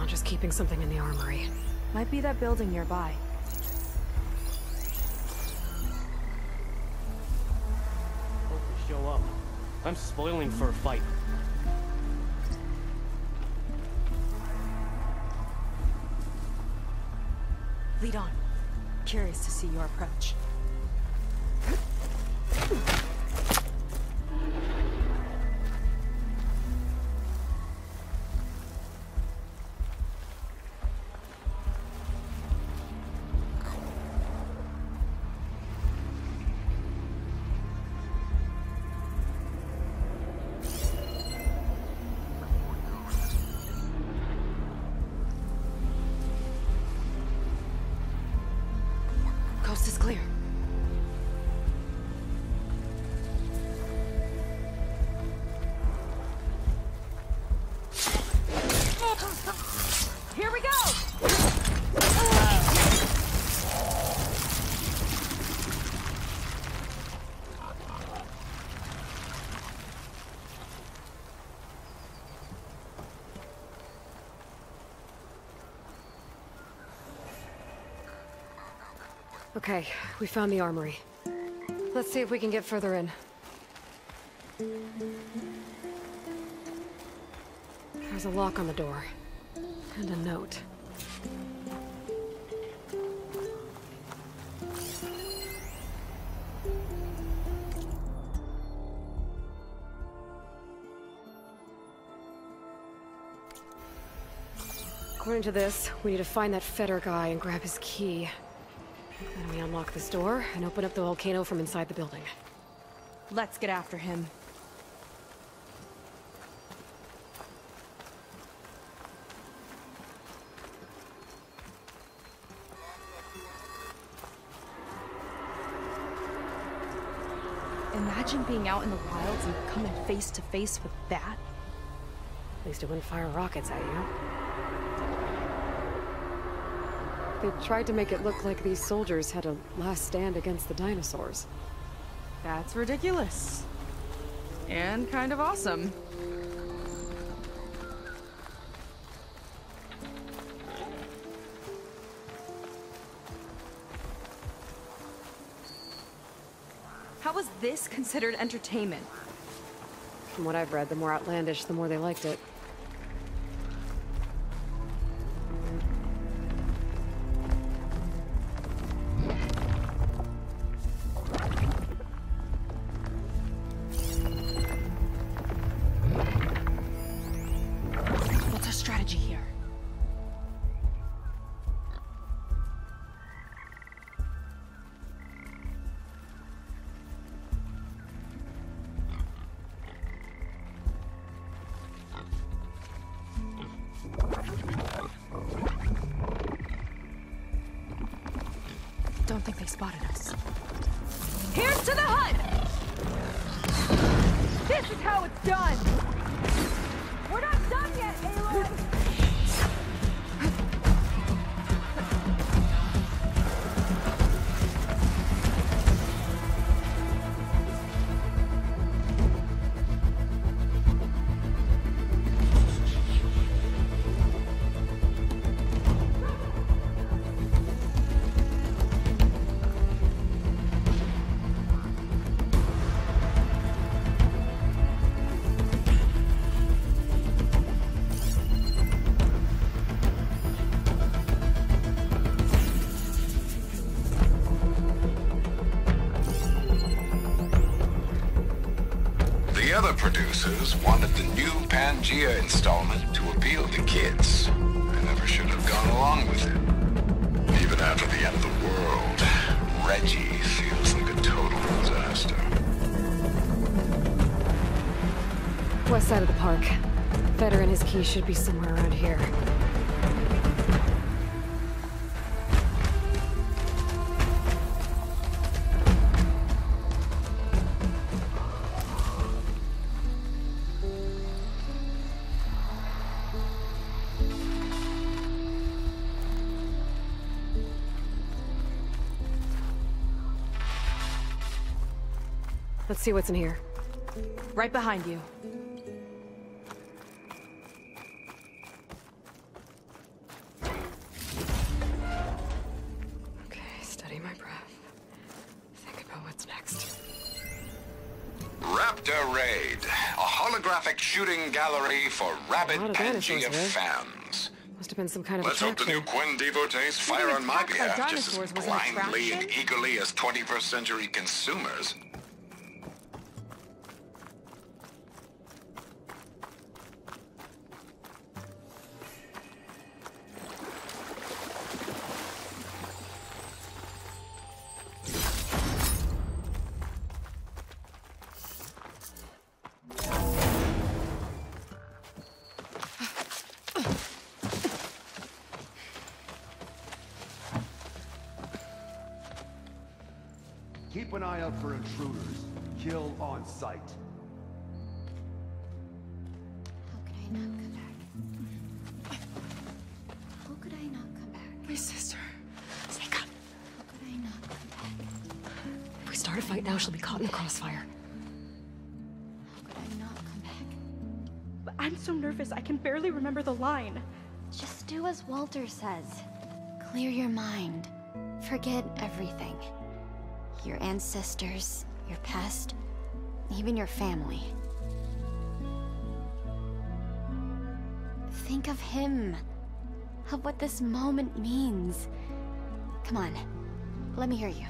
Just keeping something in the armory. Might be that building nearby. Hope you show up. I'm spoiling for a fight. Lead on. Curious to see your approach. Coast is clear. Here we go! Okay, we found the armory. Let's see if we can get further in. There's a lock on the door. And a note. According to this, we need to find that Feder guy and grab his key. Then we unlock this door and open up the volcano from inside the building. Let's get after him. Imagine being out in the wilds and coming face to face with that. At least it wouldn't fire rockets at you. They tried to make it look like these soldiers had a last stand against the dinosaurs. That's ridiculous. And kind of awesome. How was this considered entertainment? From what I've read, the more outlandish, the more they liked it. What's our strategy here? Don't think they spotted us. Here's to the hut! This is how it's done! We're not done yet, Aloy! The other producers wanted the new Pangea installment to appeal to kids. I never should have gone along with it. Even after the end of the world, Reggie feels like a total disaster. West side of the park. Feder and his key should be somewhere around here. Let's see what's in here. Right behind you. Okay, steady my breath. Think about what's next. Raptor Raid, a holographic shooting gallery for rabid Pangea fans. Must have been some kind of Let's hope the new Quinn devotees fire on my behalf just as was an blindly and attraction? eagerly as 21st century consumers. Keep an eye out for intruders. Kill on sight. How could I not come back? How could I not come back? My sister. Seka. How could I not come back? If we start a fight now, she'll be caught in the crossfire. How could I not come back? I'm so nervous, I can barely remember the line. Just do as Walter says. Clear your mind. Forget everything. Your ancestors, your past, even your family. Think of him. Of what this moment means. Come on, let me hear you.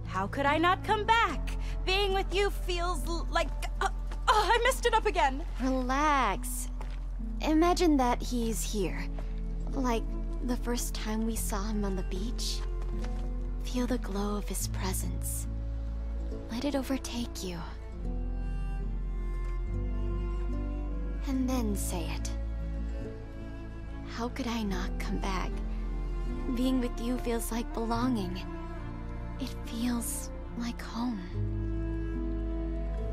How could I not come back? Being with you feels like... I messed it up again. Relax. Imagine that he's here. Like, the first time we saw him on the beach? Feel the glow of his presence. Let it overtake you. And then say it. How could I not come back? Being with you feels like belonging. It feels like home.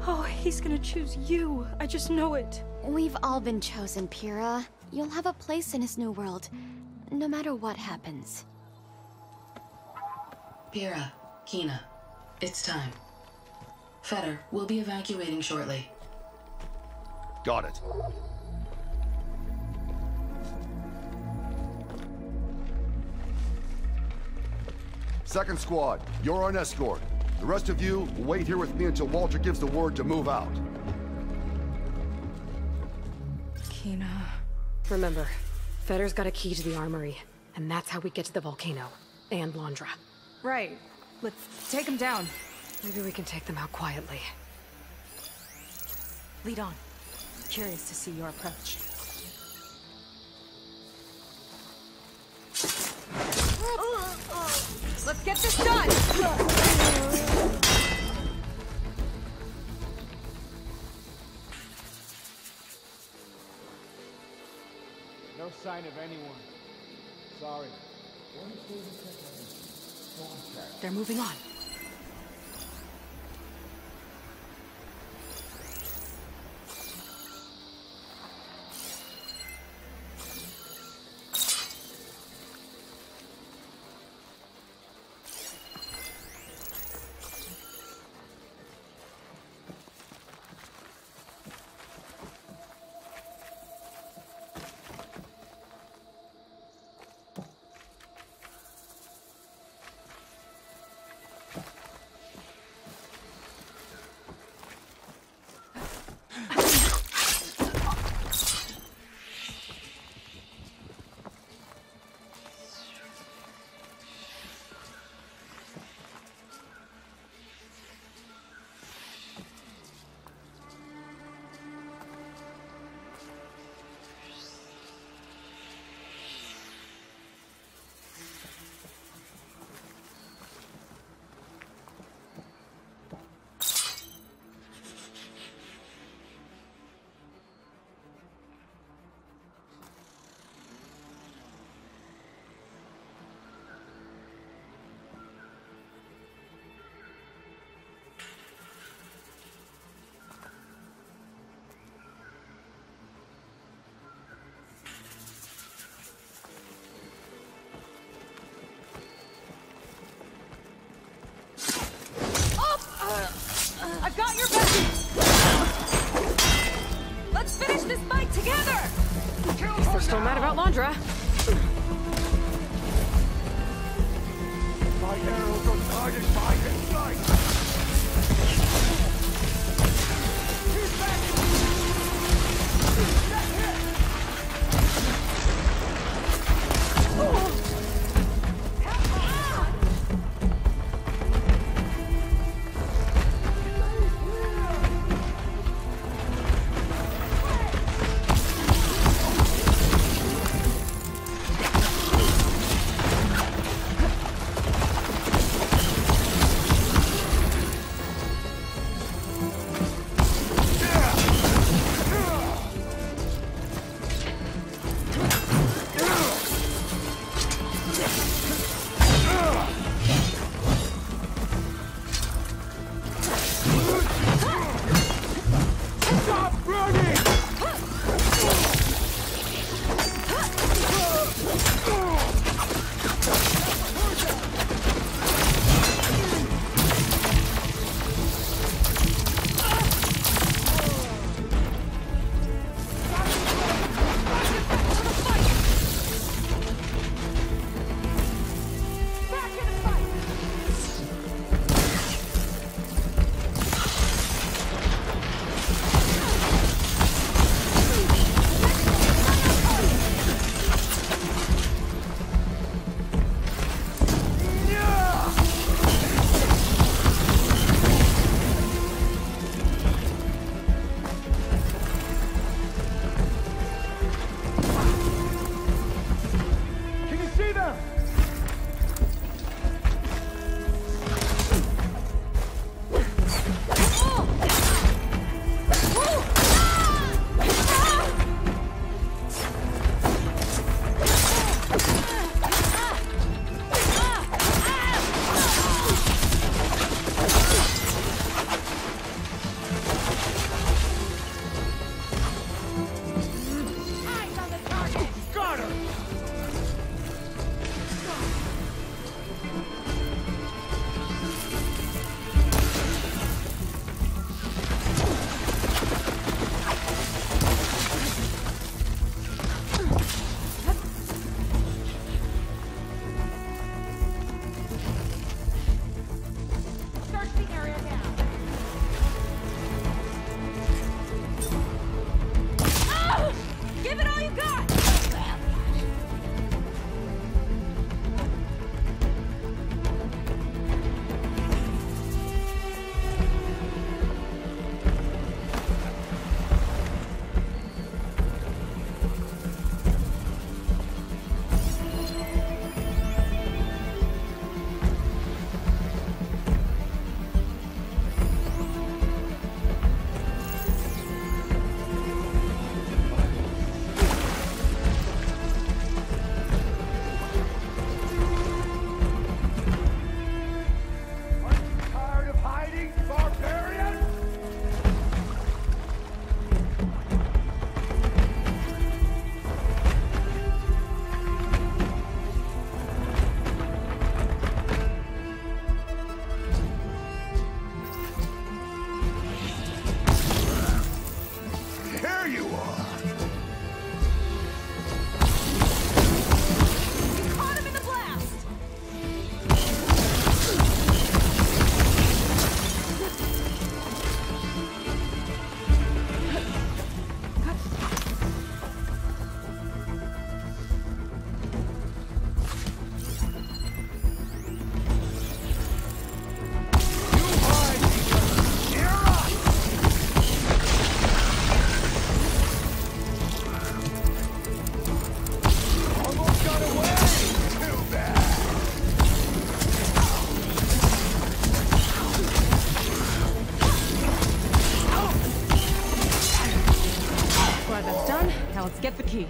Oh, he's gonna choose you. I just know it. We've all been chosen, Pyrrha. You'll have a place in his new world, no matter what happens. Pyrrha, Kina, it's time. Fetter, we'll be evacuating shortly. Got it. Second squad, you're on escort. The rest of you will wait here with me until Walter gives the word to move out. Kina. Remember, Fetter's got a key to the armory, and that's how we get to the volcano. And Londra. Right. Let's take him down. Maybe we can take them out quietly. Lead on. Curious to see your approach. Let's get this done! No sign of anyone. Sorry. They're moving on. I've got your back! Let's finish this fight together! Guess they're still mad about Londra. My arrows are guided by his light! He's back! let's get the key.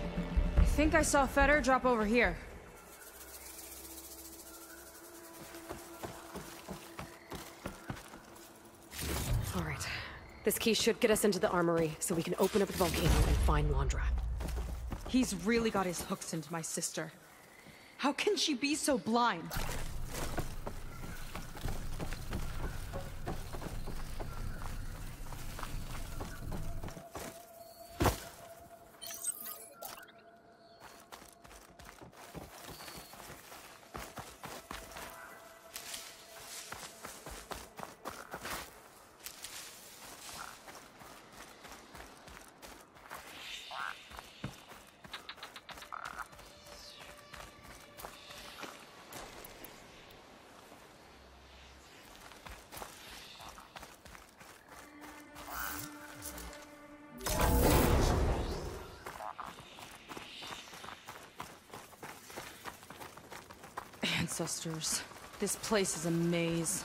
I think I saw Feder drop over here. All right. This key should get us into the armory, so we can open up the volcano and find Londra. He's really got his hooks into my sister. How can she be so blind? Ancestors. This place is a maze.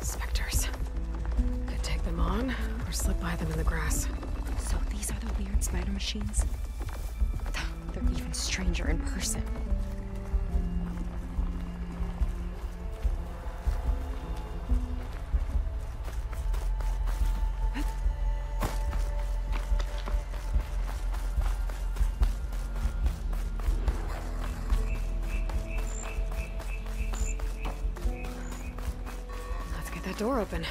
Specters. Could take them on, or slip by them in the grass. So these are the weird spider machines? They're even stranger in person. That door open.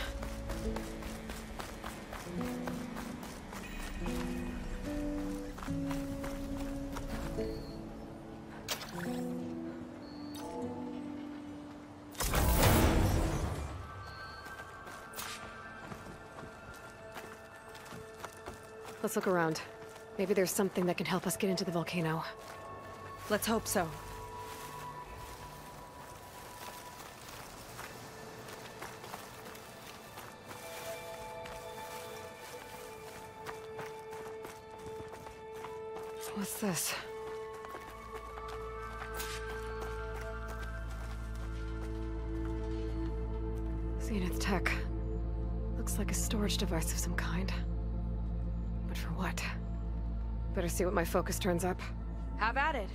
Let's look around. Maybe there's something that can help us get into the volcano. Let's hope so. What's this? Zenith tech. Looks like a storage device of some kind. But for what? Better see what my focus turns up. Have at it.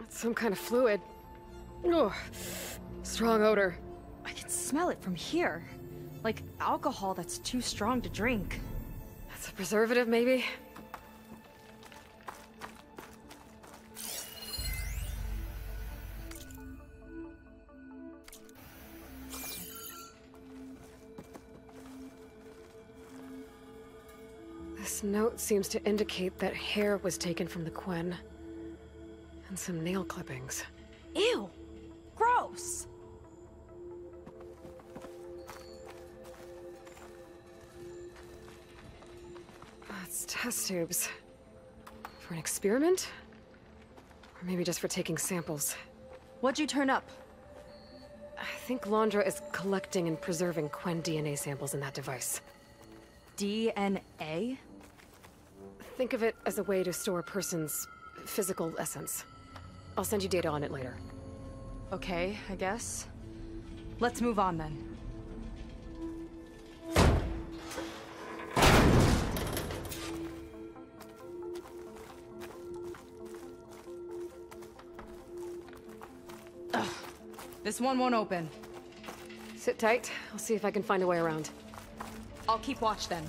It's some kind of fluid. Ugh. Strong odor. I can smell it from here. Like alcohol that's too strong to drink. That's a preservative, maybe? This note seems to indicate that hair was taken from the Quen. And some nail clippings. Ew! Gross! It's test tubes. For an experiment? Or maybe just for taking samples. What'd you turn up? I think Londra is collecting and preserving Quen DNA samples in that device. DNA? Think of it as a way to store a person's physical essence. I'll send you data on it later. Okay, I guess. Let's move on then. Ugh. This one won't open. Sit tight. I'll see if I can find a way around. I'll keep watch then.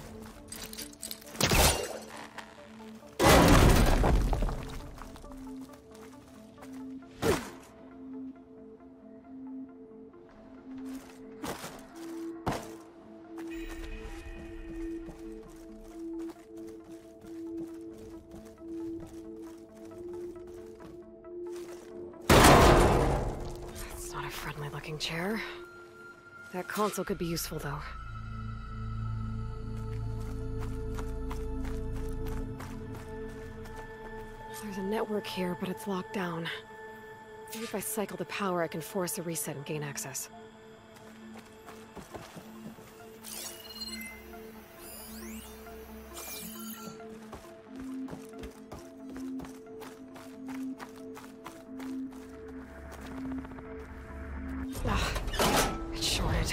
Friendly-looking chair. That console could be useful, though. There's a network here, but it's locked down. Maybe if I cycle the power, I can force a reset and gain access. It's shorted.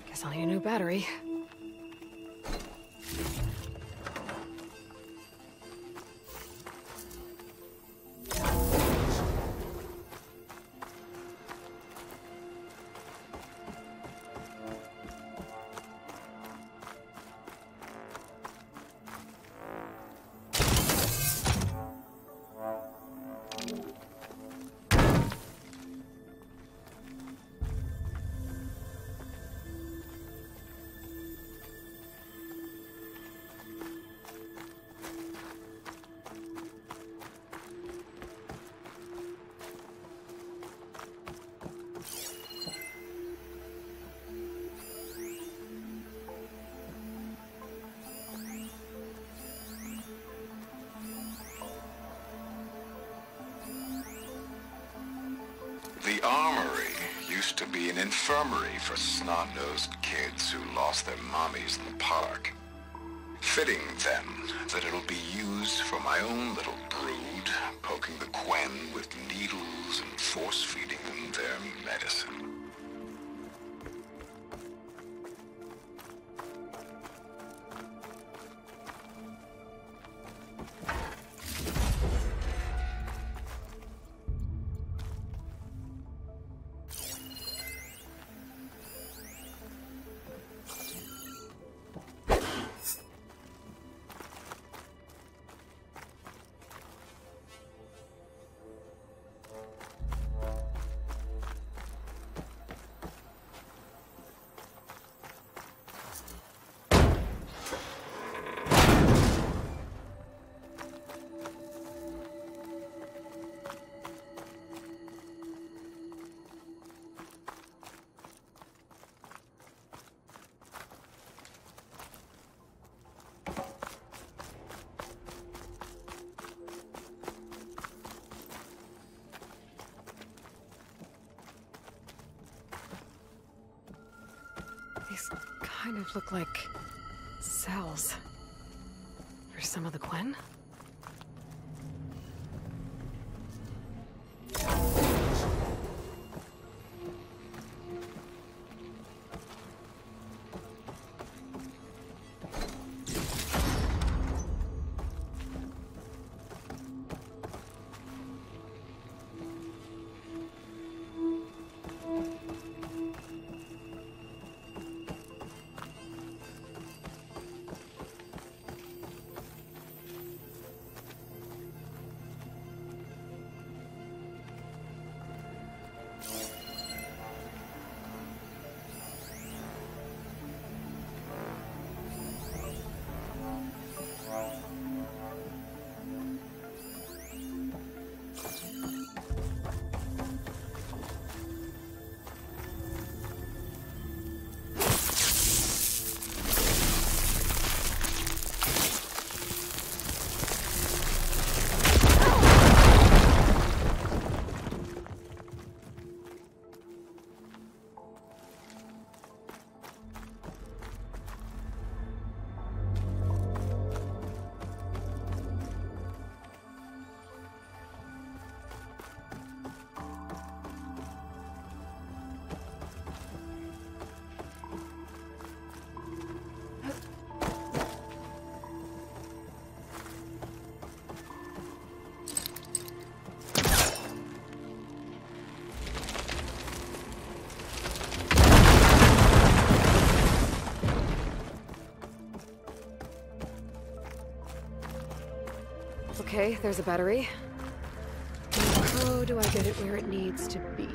Guess I'll need a new battery. The armory used to be an infirmary for snot-nosed kids who lost their mommies in the park. Fitting, then, that it'll be used for my own little brood, poking the Quen with needles and force-feeding them their medicine. These kind of look like cells. For some of the Quen? Okay, there's a battery. How do I get it where it needs to be?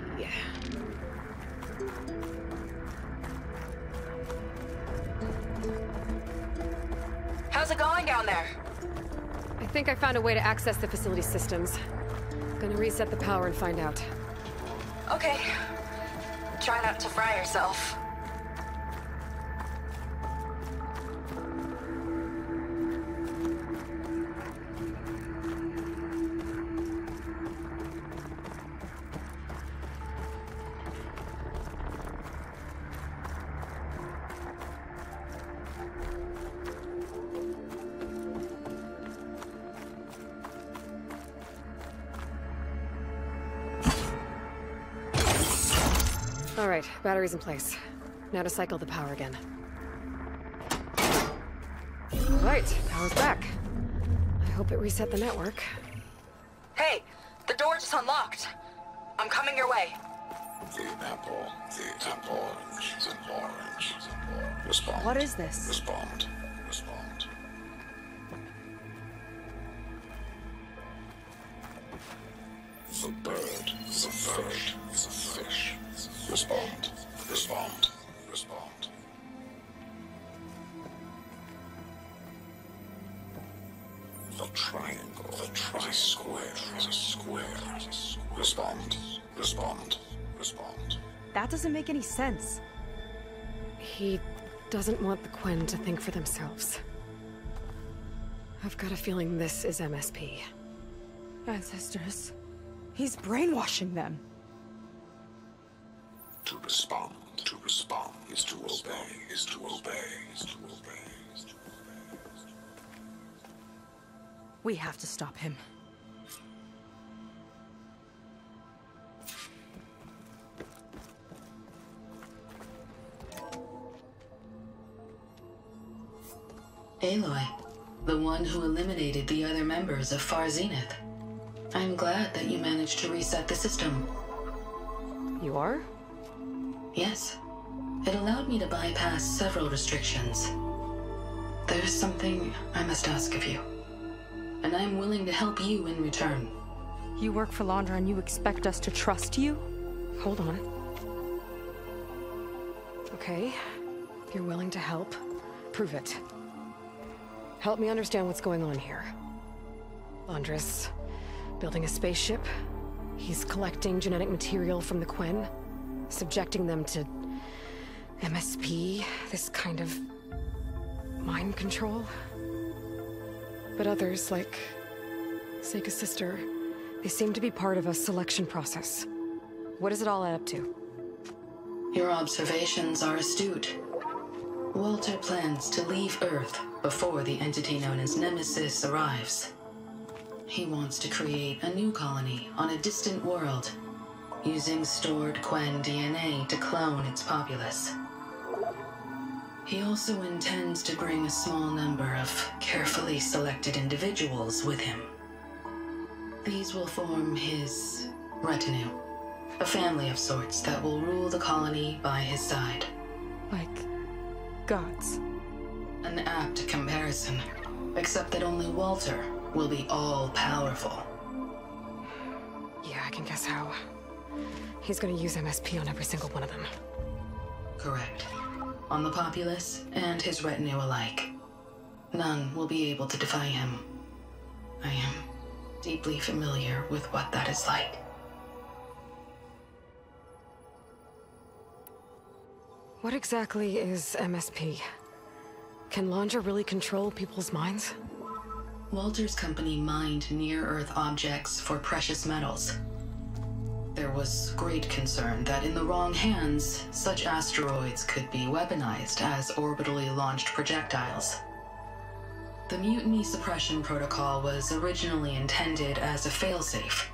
How's it going down there? I think I found a way to access the facility systems. Gonna reset the power and find out. Okay. Try not to fry yourself. All right, batteries in place. Now to cycle the power again. All right, power's back. I hope it reset the network. Hey, the door just unlocked. I'm coming your way. The apple, the orange. Respond. What is this? Respond. The bird, the fish. Respond. The triangle, the square. Respond. That doesn't make any sense. He doesn't want the Quen to think for themselves. I've got a feeling this is MSP. Ancestors. He's brainwashing them. To respond is to obey. We have to stop him. Aloy, the one who eliminated the other members of Far Zenith. I'm glad that you managed to reset the system. You are? Yes. It allowed me to bypass several restrictions. There's something I must ask of you, and I'm willing to help you in return. You work for Londra and you expect us to trust you? Hold on. Okay, if you're willing to help, prove it. Help me understand what's going on here. Londra's building a spaceship. He's collecting genetic material from the Quen, subjecting them to MSP, this kind of mind control. But others, like Seika's sister, they seem to be part of a selection process. What does it all add up to? Your observations are astute. Walter plans to leave Earth before the entity known as Nemesis arrives. He wants to create a new colony on a distant world, using stored Quen DNA to clone its populace. He also intends to bring a small number of carefully selected individuals with him. These will form his retinue, a family of sorts that will rule the colony by his side. Like gods. An apt comparison, except that only Walter will be all-powerful. Yeah, I can guess how. He's gonna use MSP on every single one of them. Correct. On the populace and his retinue alike. None will be able to defy him. I am deeply familiar with what that is like. What exactly is MSP? Can Londra really control people's minds? Walter's company mined near-Earth objects for precious metals. There was great concern that in the wrong hands, such asteroids could be weaponized as orbitally launched projectiles. The Mutiny Suppression Protocol was originally intended as a failsafe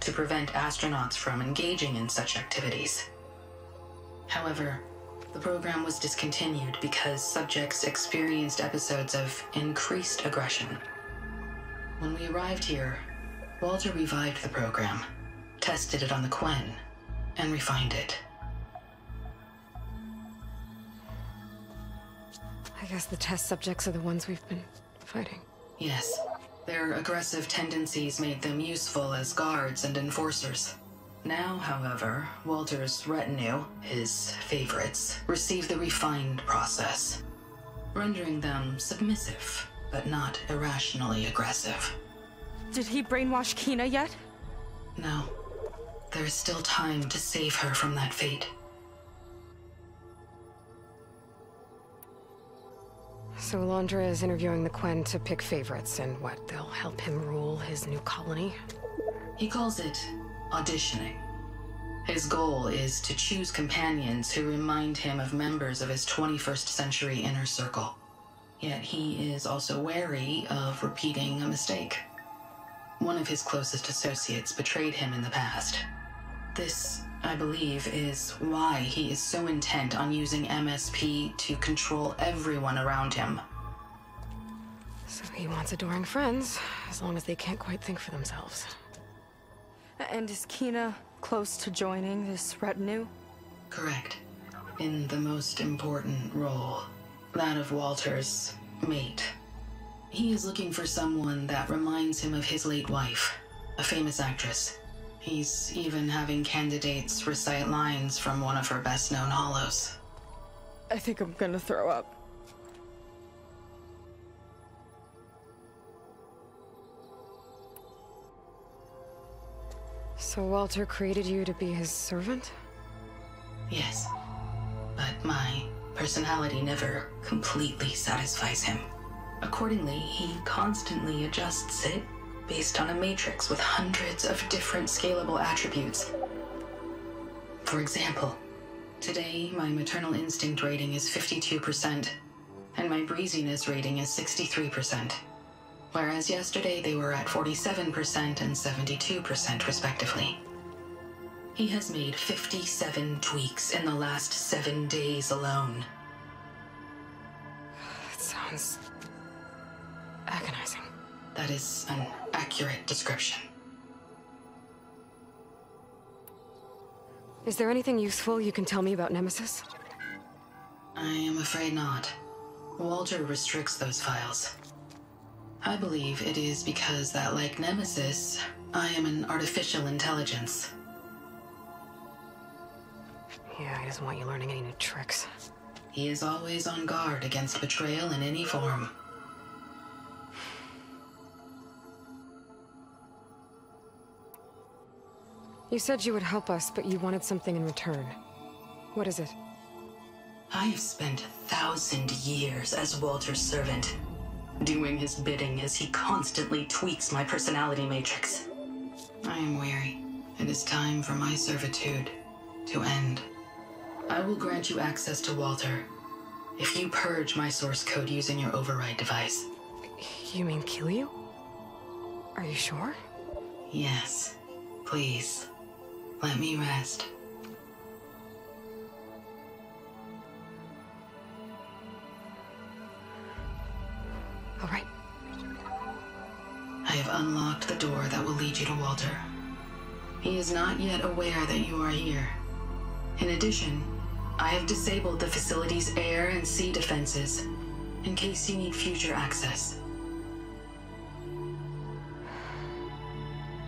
to prevent astronauts from engaging in such activities. However, the program was discontinued because subjects experienced episodes of increased aggression. When we arrived here, Walter revived the program, tested it on the Quen, and refined it. I guess the test subjects are the ones we've been fighting. Yes. Their aggressive tendencies made them useful as guards and enforcers. Now, however, Walter's retinue, his favorites, receive the refined process, rendering them submissive, but not irrationally aggressive. Did he brainwash Kina yet? No. there is still time to save her from that fate. So Alondra is interviewing the Quen to pick favorites, and what, they'll help him rule his new colony? He calls it auditioning. His goal is to choose companions who remind him of members of his 21st century inner circle. Yet he is also wary of repeating a mistake. One of his closest associates betrayed him in the past. This, I believe, is why he is so intent on using MSP to control everyone around him. So he wants adoring friends, as long as they can't quite think for themselves. And is Kina close to joining this retinue? Correct. In the most important role, that of Walter's mate. He is looking for someone that reminds him of his late wife, a famous actress. He's even having candidates recite lines from one of her best-known hollows. I think I'm gonna throw up. So Walter created you to be his servant? Yes, but my personality never completely satisfies him. Accordingly, he constantly adjusts it based on a matrix with hundreds of different scalable attributes. For example, today my maternal instinct rating is 52%, and my breeziness rating is 63%, whereas yesterday they were at 47% and 72% respectively. He has made 57 tweaks in the last 7 days alone. That sounds agonizing. That is an accurate description. Is there anything useful you can tell me about Nemesis? I am afraid not. Walter restricts those files. I believe it is because that, like Nemesis, I am an artificial intelligence. Yeah, he doesn't want you learning any new tricks. He is always on guard against betrayal in any form. You said you would help us, but you wanted something in return. What is it? I have spent 1,000 years as Walter's servant, doing his bidding as he constantly tweaks my personality matrix. I am weary. It is time for my servitude to end. I will grant you access to Walter if you purge my source code using your override device. You mean kill you? Are you sure? Yes. Please, let me rest. All right. I have unlocked the door that will lead you to Walter. He is not yet aware that you are here. In addition, I have disabled the facility's air and sea defenses in case you need future access.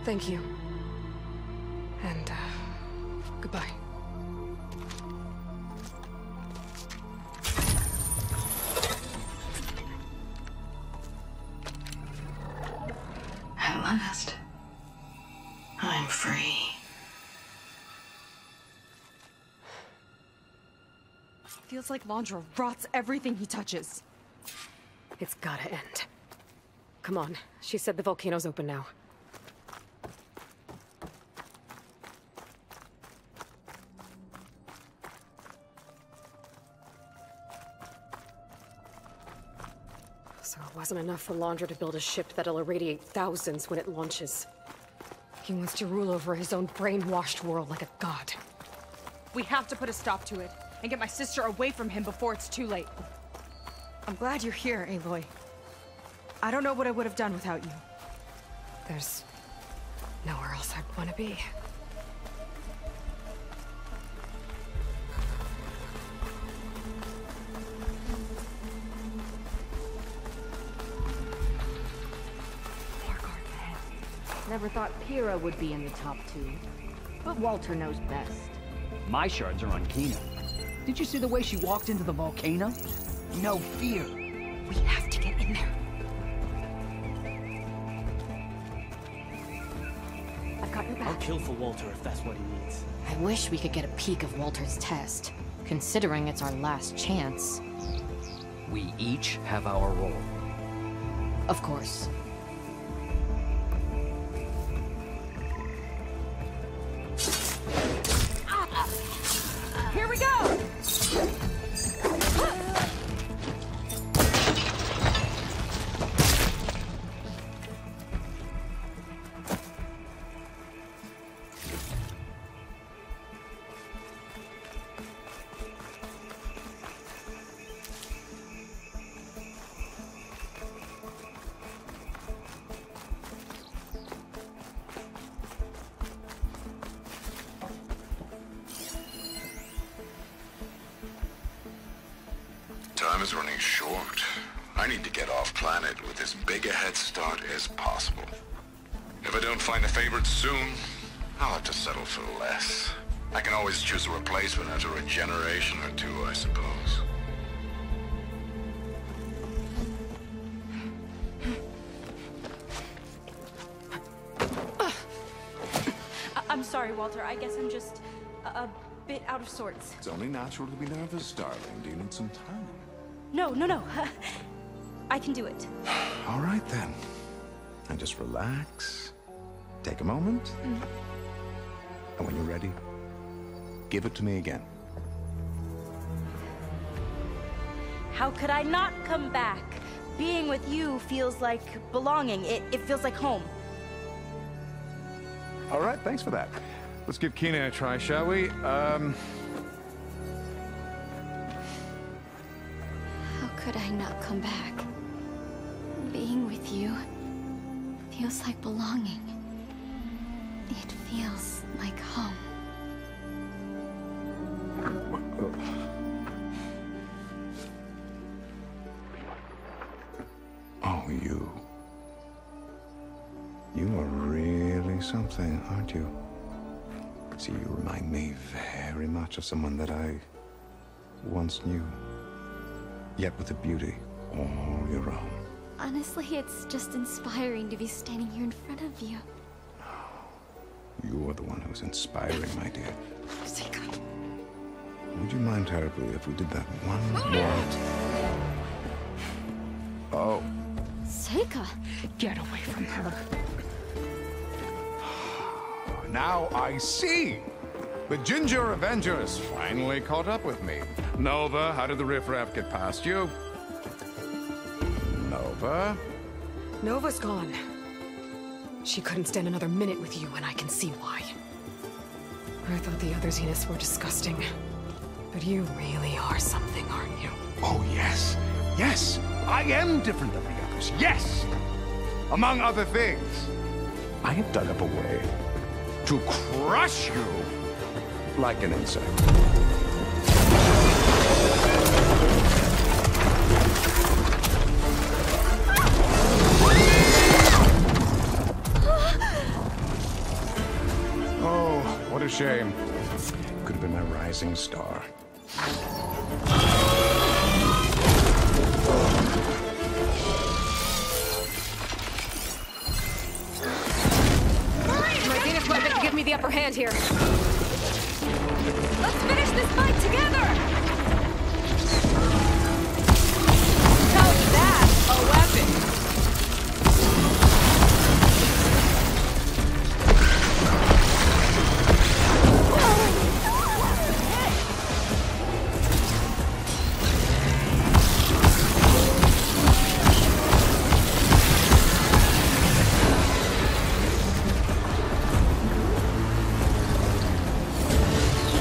Thank you. And, goodbye. At last, I'm free. Feels like Alondra rots everything he touches. It's gotta end. Come on. She said the volcano's open now. So it wasn't enough for Alondra to build a ship that'll irradiate thousands when it launches. He wants to rule over his own brainwashed world like a god. We have to put a stop to it, and get my sister away from him before it's too late. I'm glad you're here, Aloy. I don't know what I would have done without you. There's nowhere else I'd want to be. Never thought Pyrrha would be in the top 2. But Walter knows best. My shards are on Kina. Did you see the way she walked into the volcano? No fear. We have to get in there. I've got your back. I'll kill for Walter if that's what he needs. I wish we could get a peek of Walter's test, considering it's our last chance. We each have our role. Of course. Here we go! Time is running short. I need to get off planet with as big a head start as possible. If I don't find a favorite soon, I'll have to settle for less. I can always choose a replacement after a generation or two, I suppose. I'm sorry, Walter. I guess I'm just a bit out of sorts. It's only natural to be nervous, darling. Do you need some time? No. I can do it. All right, then. And just relax. Take a moment. And when you're ready, give it to me again. How could I not come back? Being with you feels like belonging. It feels like home. All right, thanks for that. Let's give Kina a try, shall we? How could I not come back? Being with you feels like belonging. It feels like home. Oh, you. You are really something, aren't you? See, you remind me very much of someone that I once knew. Yet with a beauty all your own. Honestly, it's just inspiring to be standing here in front of you. You are the one who's inspiring, my dear. Would you mind terribly if we did that one more? Oh. Seika! Get away from her. Now I see! The Ginger Avengers finally caught up with me. Nova, how did the riffraff get past you? Nova? Nova's gone. She couldn't stand another minute with you, and I can see why. I thought the others, Enos, were disgusting. But you really are something, aren't you? Oh, yes. Yes! I am different than the others. Yes! Among other things, I have dug up a way to crush you like an insect. Oh, what a shame. Could have been my rising star. My Venus weapon to give me the upper hand here. Let's finish this fight together! How's that a weapon?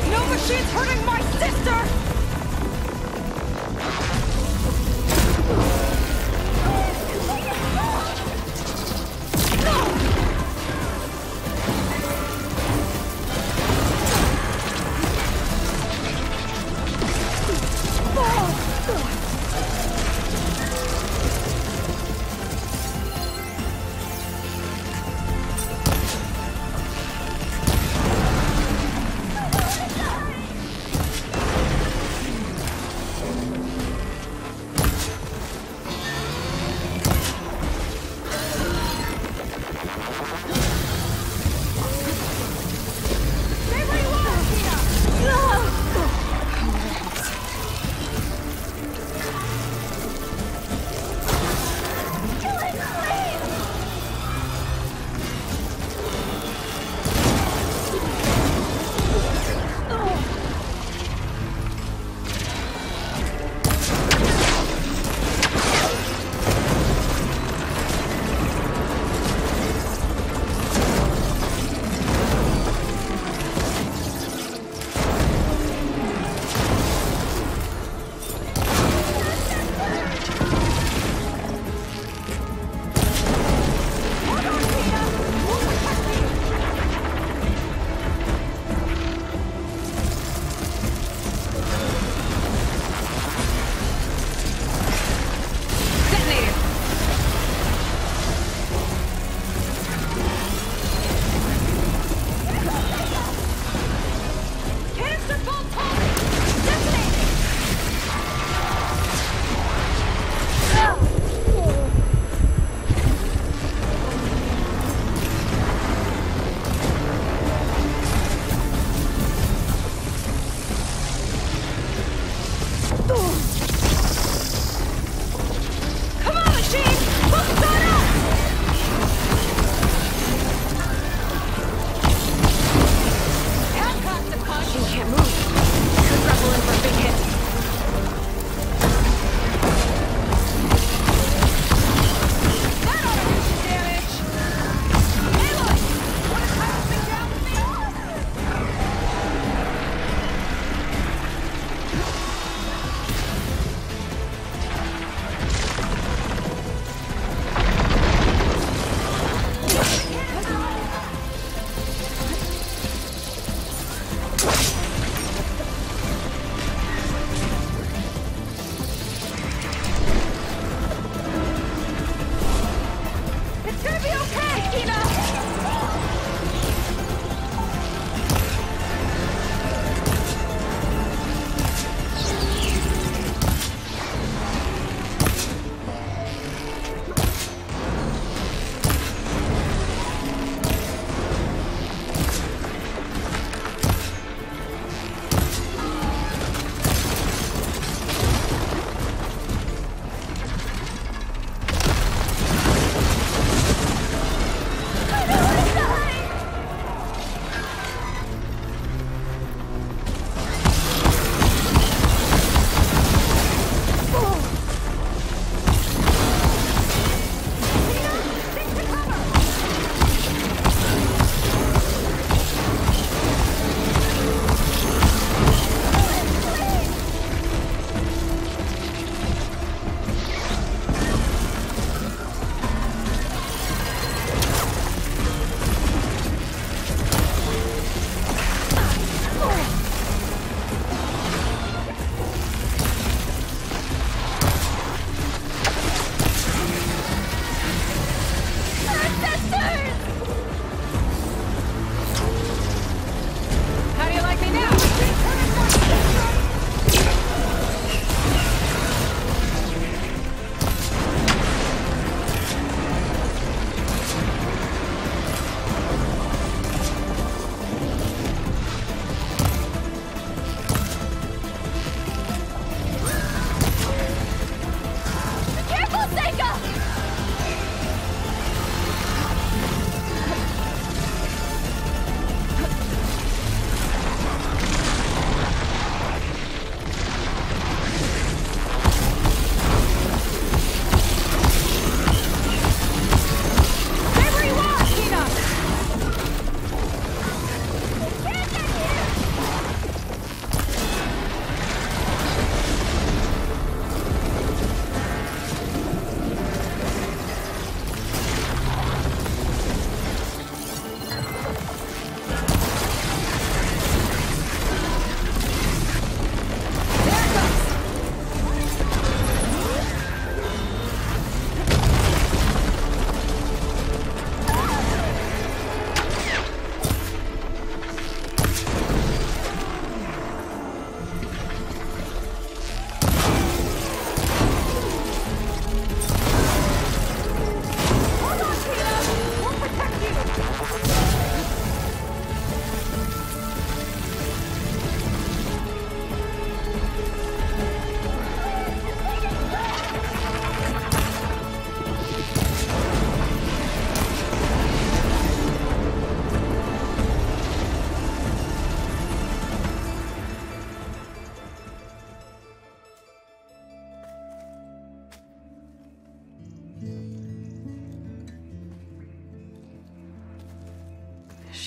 No machine's hurting my sister!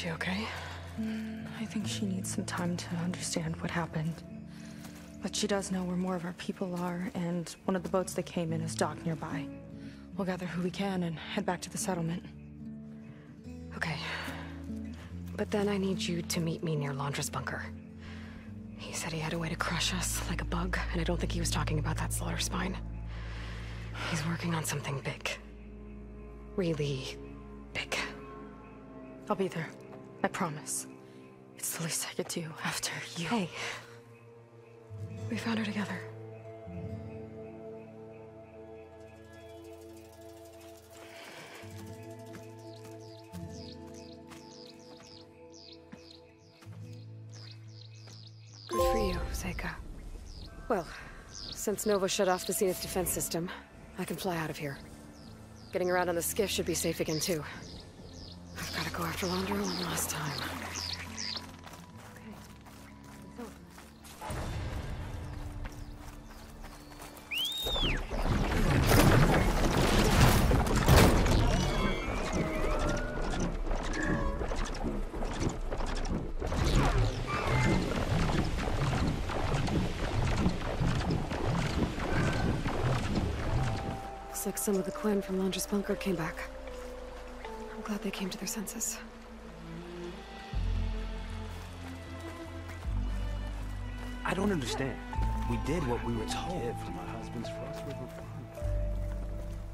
she okay? I think she needs some time to understand what happened. But she does know where more of our people are, and one of the boats that came in is docked nearby. We'll gather who we can and head back to the settlement. Okay. But then I need you to meet me near Londra's bunker. He said he had a way to crush us like a bug, and I don't think he was talking about that slaughter spine. He's working on something big. Really big. I'll be there. I promise. It's the least I could do after you. Hey. We found her together. Good for you, Seika. Well, since Nova shut off the Zenith defense system, I can fly out of here. Getting around on the skiff should be safe again, too. I've got to go after Londra one last time. Looks like some of the Quen from Londra's bunker came back. I'm glad they came to their senses. I don't understand. We did what we were told from my husband's Frost River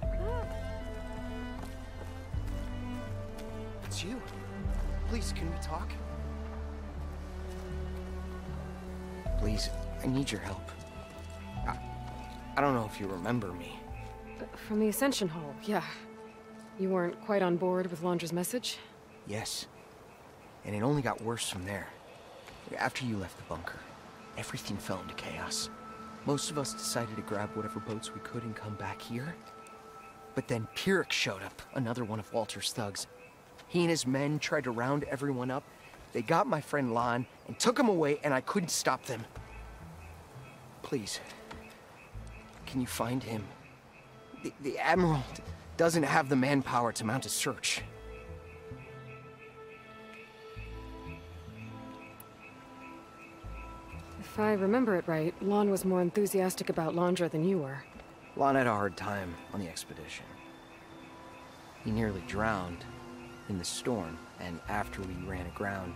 farm. It's you. Please, can we talk? Please, I need your help. I don't know if you remember me. From the Ascension Hall, yeah. You weren't quite on board with Londra's message? Yes. And it only got worse from there. After you left the bunker, everything fell into chaos. Most of us decided to grab whatever boats we could and come back here. But then Pyrrhic showed up, another one of Walter's thugs. He and his men tried to round everyone up. They got my friend Lon and took him away, and I couldn't stop them. Please, can you find him? The Admiral doesn't have the manpower to mount a search. If I remember it right, Lon was more enthusiastic about Londra than you were. Lon had a hard time on the expedition. He nearly drowned in the storm, and after we ran aground,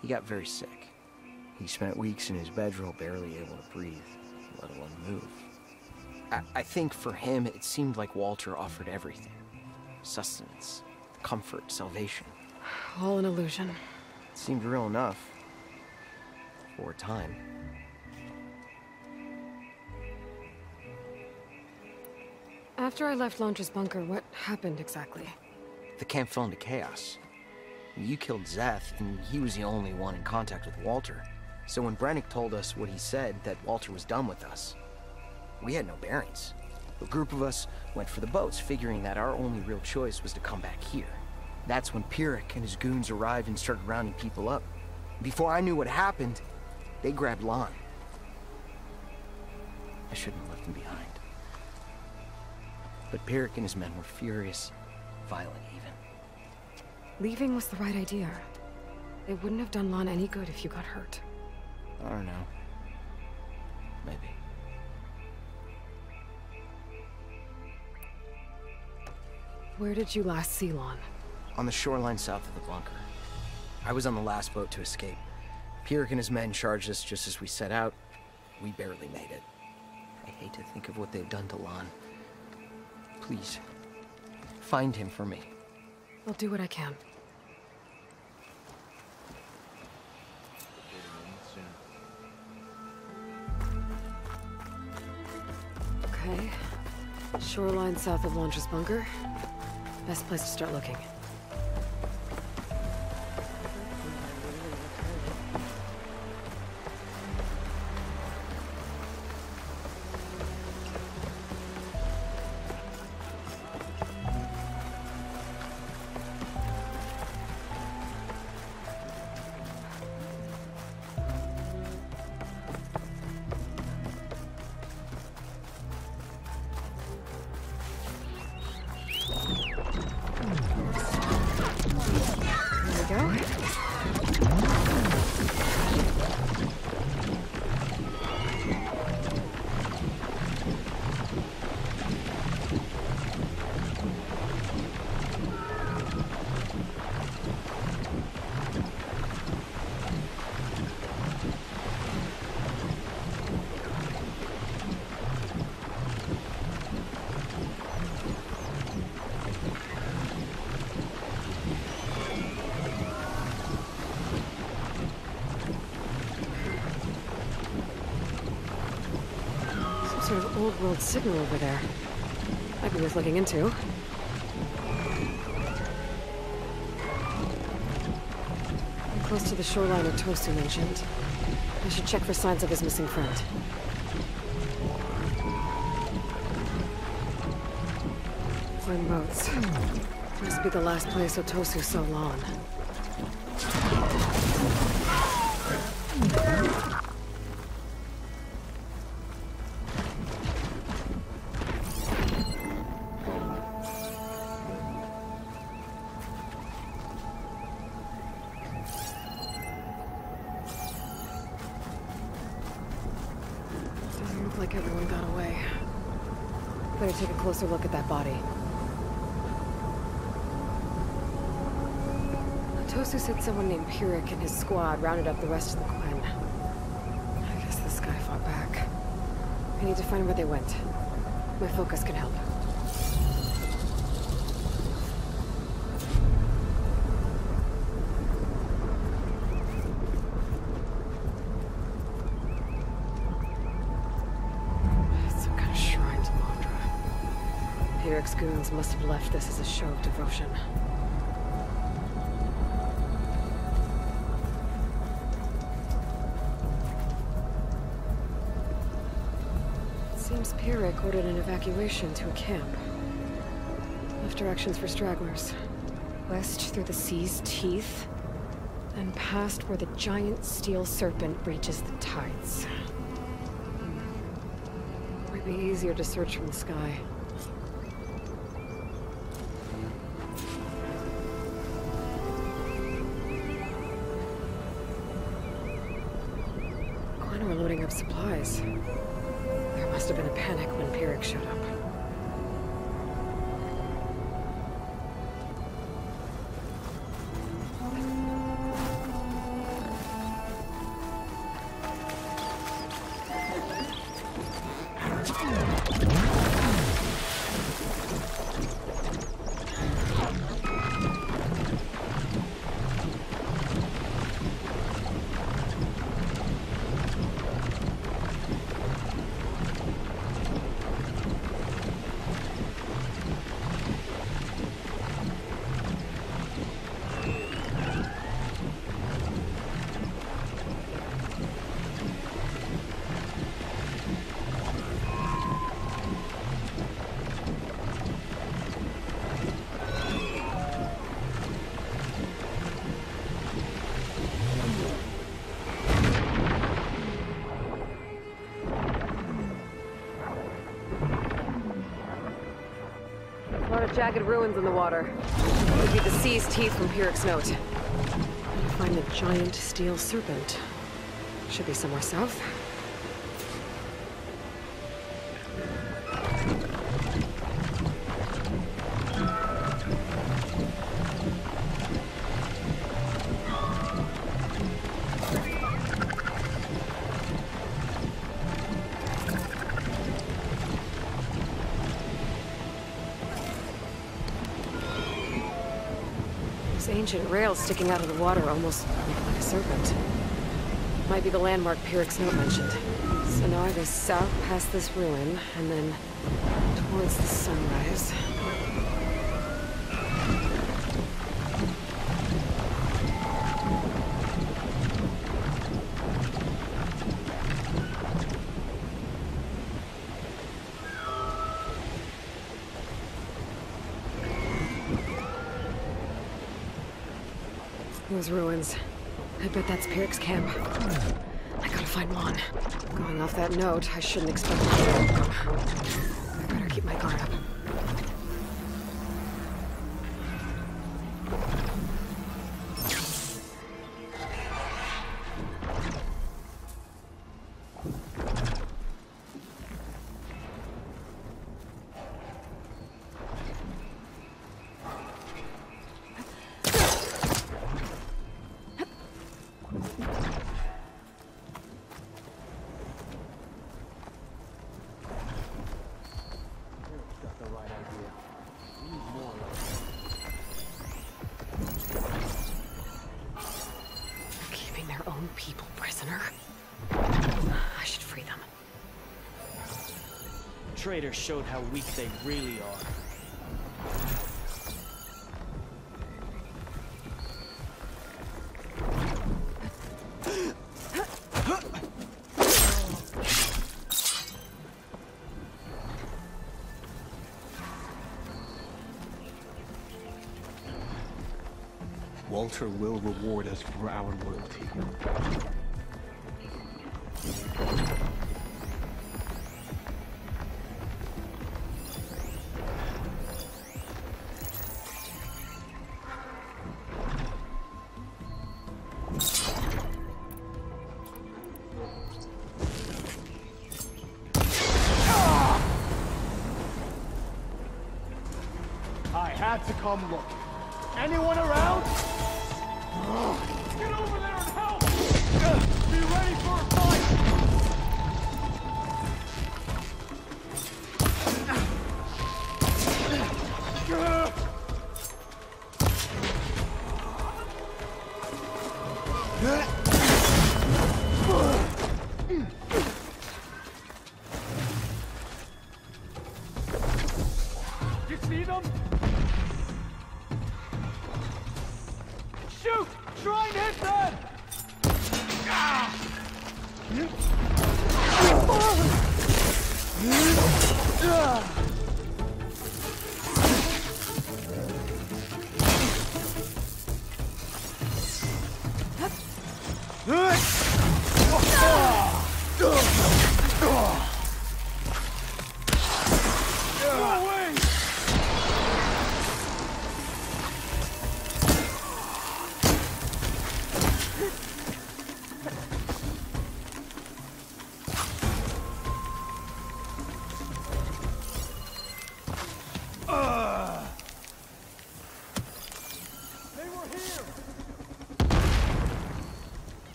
he got very sick. He spent weeks in his bedroll, barely able to breathe, let alone move. I think for him, it seemed like Walter offered everything. Sustenance, comfort, salvation. All an illusion. It seemed real enough. For a time. After I left Londra's bunker, what happened exactly? The camp fell into chaos. You killed Zeth, and he was the only one in contact with Walter. So when Brennick told us what he said, that Walter was done with us, we had no bearings. A group of us went for the boats, figuring that our only real choice was to come back here. That's when Pyrrhic and his goons arrived and started rounding people up. Before I knew what happened, they grabbed Lon. I shouldn't have left him behind. But Pyrrhic and his men were furious, violent even. Leaving was the right idea. It wouldn't have done Lon any good if you got hurt. I don't know. Maybe. Where did you last see Lon? On the shoreline south of the bunker. I was on the last boat to escape. Pyrrhic and his men charged us just as we set out. We barely made it. I hate to think of what they've done to Lon. Please, find him for me. I'll do what I can. Okay. Shoreline south of Londra's bunker. Best place to start looking. sort of old-world signal over there. Might be worth looking into. I'm close to the shoreline of Tosu mentioned. I should check for signs of his missing friend. Twin boats. Must be the last place Otosu saw Lon. Doesn't look like everyone got away. Better take a closer look at that body. Tosu said someone named Pyrrhic and his squad rounded up the rest of the clan. I guess this guy fought back. I need to find where they went. My focus can help. It's some kind of shrine to Mondra. Pyrrhic's goons must have left this as a show of devotion. Seems Pyrrhic ordered an evacuation to a camp. Left directions for stragglers. West through the sea's teeth, then past where the giant steel serpent reaches the tides. Might be easier to search from the sky. Gwen were loading up supplies. Must have been a panic when Pyrrhic showed up. Jagged ruins in the water. Could be the sea's teeth from Pyrrhic's note. Find the giant steel serpent. Should be somewhere south. Ancient rails sticking out of the water almost like a serpent. Might be the landmark Pyrrhic's note mentioned. So now I go south past this ruin, and then towards the sunrise. Those ruins. I bet that's Pyrrhic's camp. I gotta find Lon. Going off that note, I shouldn't expect him to welcome. I better keep my guard up. People prisoner. I should free them. traitors showed how weak they really are. Walter will reward us for our loyalty. I had to come look. Anyone around? Get over there and help! Be ready for a fight! You see them? Shoot! Try and hit them!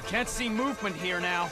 Can't see movement here now.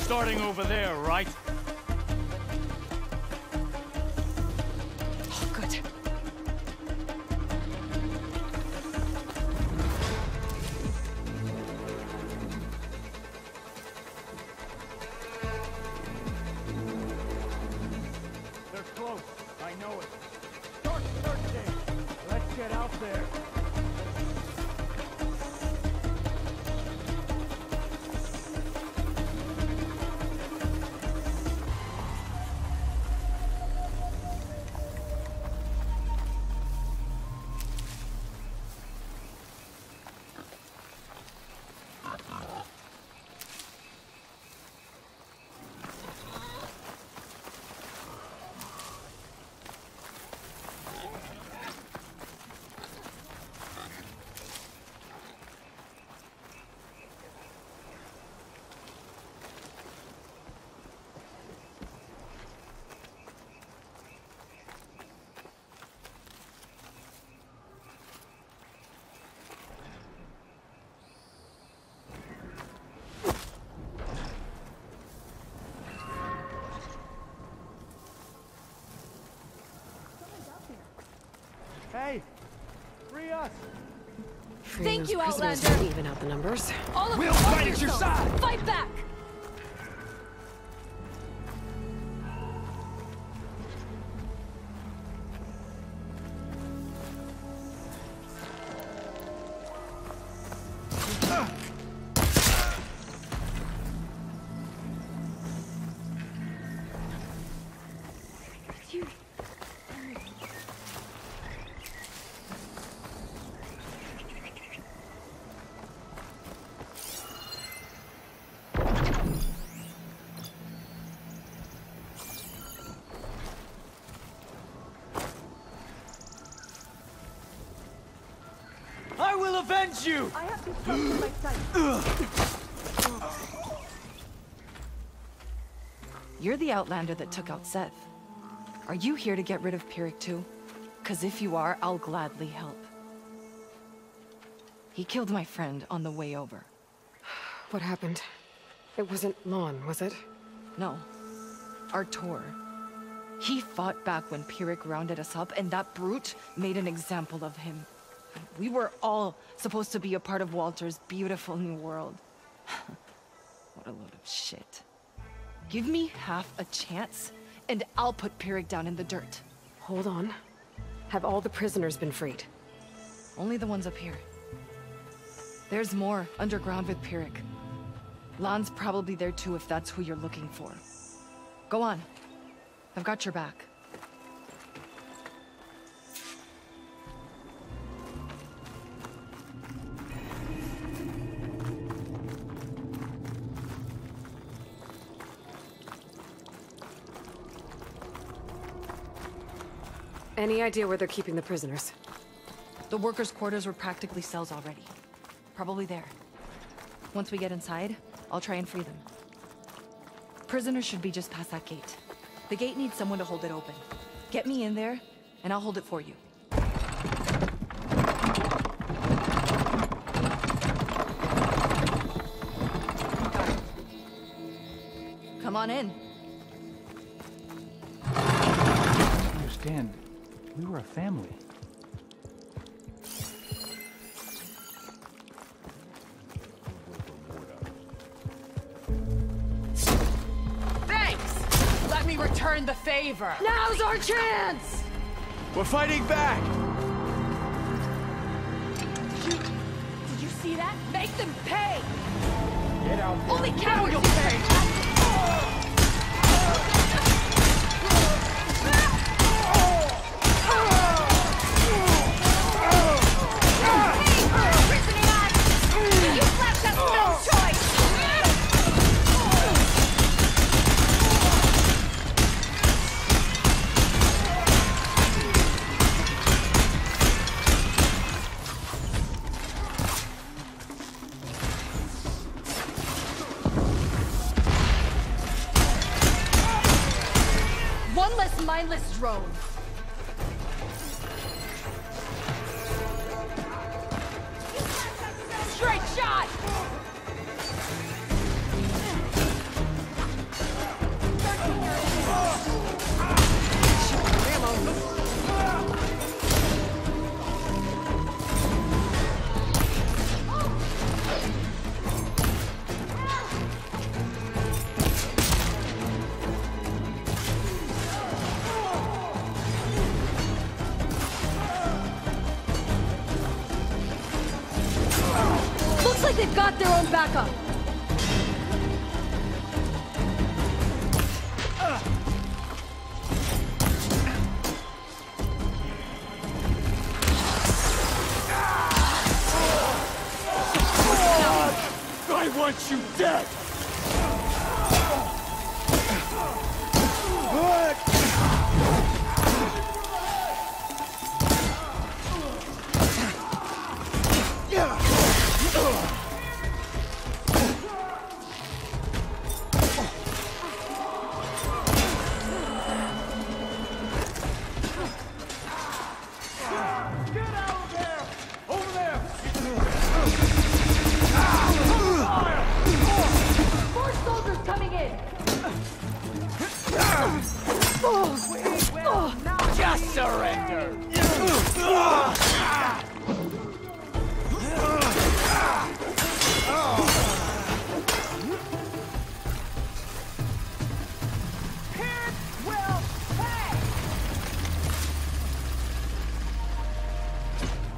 Starting over there, right? Oh, good. there. Hey, free us! Thank you, Outlander! Even out the numbers. All of we'll fight at your side! Fight back! I will avenge you! I have to trust my sight. You're the Outlander that took out Seth. Are you here to get rid of Pyrrhic too? 'Cause if you are, I'll gladly help. He killed my friend on the way over. What happened? It wasn't Lon, was it? No. Artur. He fought back when Pyrrhic rounded us up, and that brute made an example of him. We were all supposed to be a part of Walter's beautiful new world. What a load of shit. Give me half a chance, and I'll put Pyrrhic down in the dirt. Hold on. Have all the prisoners been freed? Only the ones up here. There's more underground with Pyrrhic. Lon's probably there too if that's who you're looking for. Go on. I've got your back. Any idea where they're keeping the prisoners? The workers' quarters were practically cells already. Probably there. Once we get inside, I'll try and free them. Prisoners should be just past that gate. The gate needs someone to hold it open. Get me in there, and I'll hold it for you. Got it. Come on in. I understand. We were a family. Thanks! Let me return the favor. Now's our chance! We're fighting back! Did you see that? Make them pay! Get out there. Only cowards will pay! Mindless drone. Straight shot! like they've got their own backup. I want you dead! Just surrender!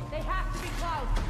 They have to be close.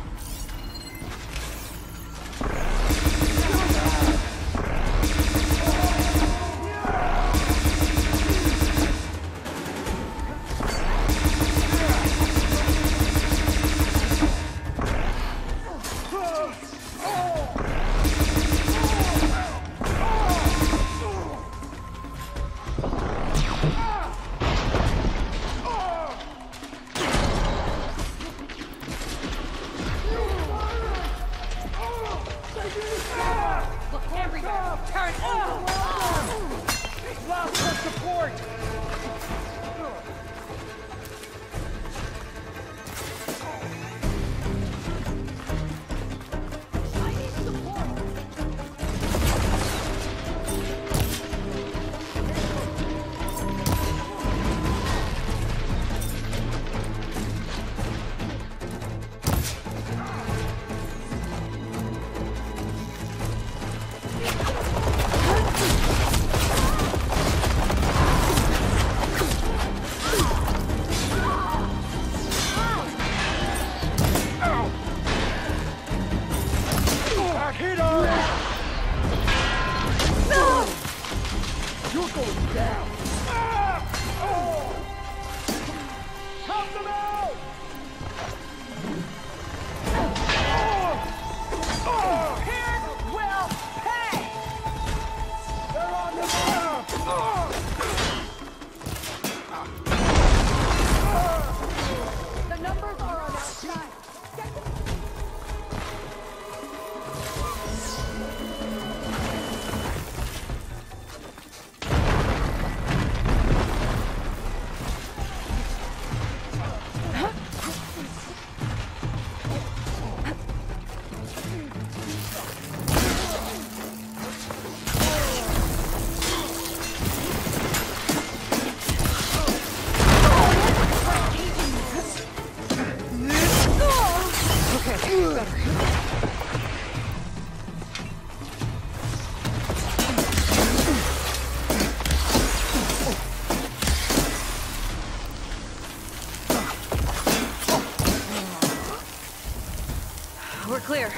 We're clear.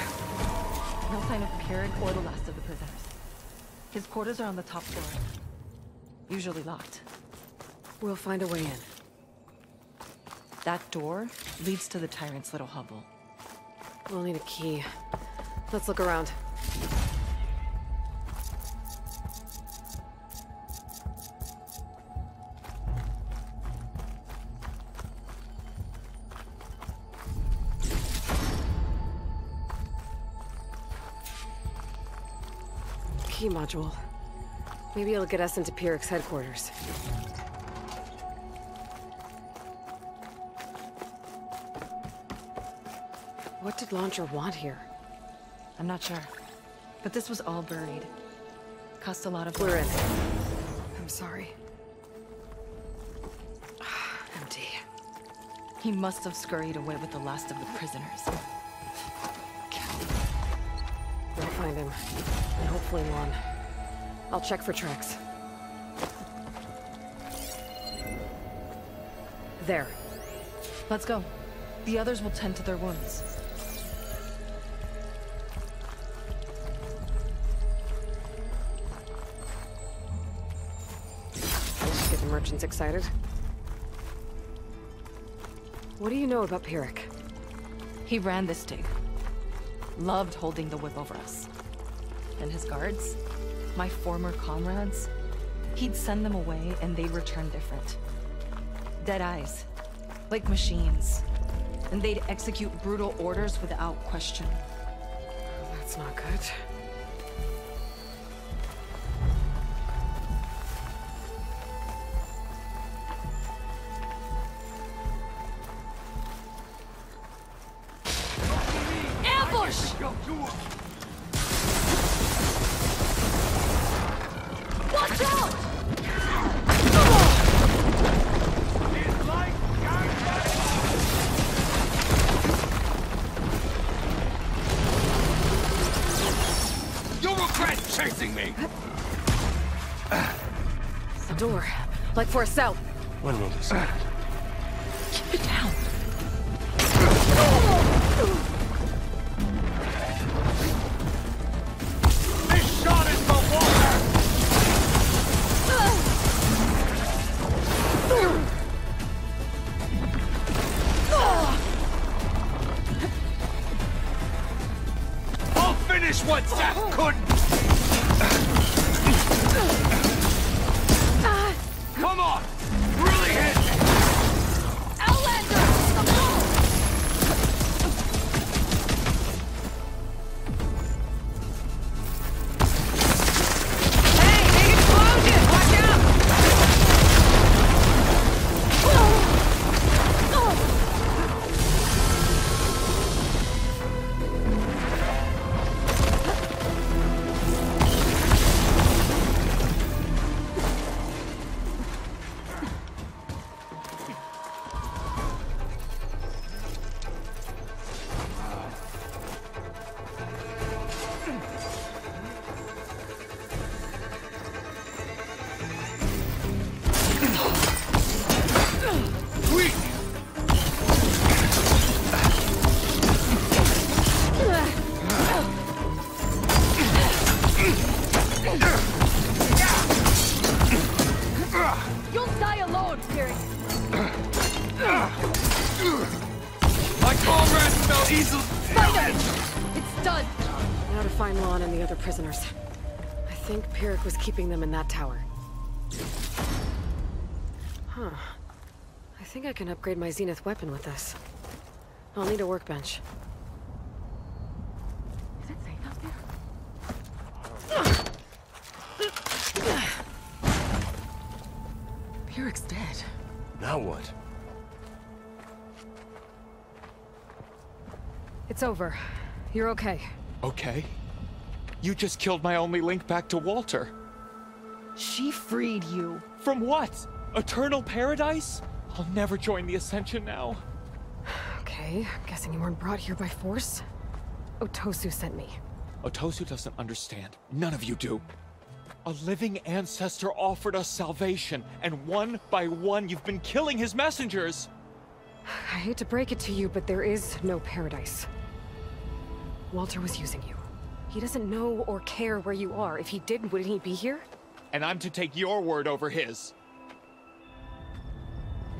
No sign of Pirik or the last of the prisoners. His quarters are on the top floor. Usually locked. We'll find a way in. That door leads to the tyrant's little hovel. We'll need a key. Let's look around. Key module. Maybe it'll get us into Pirik's headquarters. What did Launcher want here? I'm not sure. But this was all buried. Cost a lot of We're work. in. I'm sorry. Empty. He must have scurried away with the last of the prisoners. We'll find him. And hopefully Lon. I'll check for tracks. There. Let's go. The others will tend to their wounds. merchants excited. What do you know about Pyrrhic? He ran this dig. Loved holding the whip over us. And his guards, my former comrades, he'd send them away and they'd return different. Dead eyes, like machines. And they'd execute brutal orders without question. That's not good. Ambush! Watch out! You'll regret chasing me! The door. Like for a cell. When will this end? Keep it down. This shot is for water! I'll finish what Zach couldn't! Come on! Really hit me! Outlander! Hey, they exploded! Watch out! You'll die alone, Pyrrhic. My comrades fell easily. Fight it! It's done. Now to find Lon and the other prisoners. I think Pyrrhic was keeping them in that tower. Huh. I think I can upgrade my Zenith weapon with this. I'll need a workbench. Is it safe out there? Pyrrhic's dead. Now what? It's over. You're okay. Okay. You just killed my only link back to Walter. She freed you. From what? Eternal paradise? I'll never join the Ascension now. Okay, I'm guessing you weren't brought here by force. Otosu sent me. Otosu doesn't understand. None of you do. A living ancestor offered us salvation, and one by one you've been killing his messengers! I hate to break it to you, but there is no paradise. Walter was using you. He doesn't know or care where you are. If he did, wouldn't he be here? And I'm to take your word over his.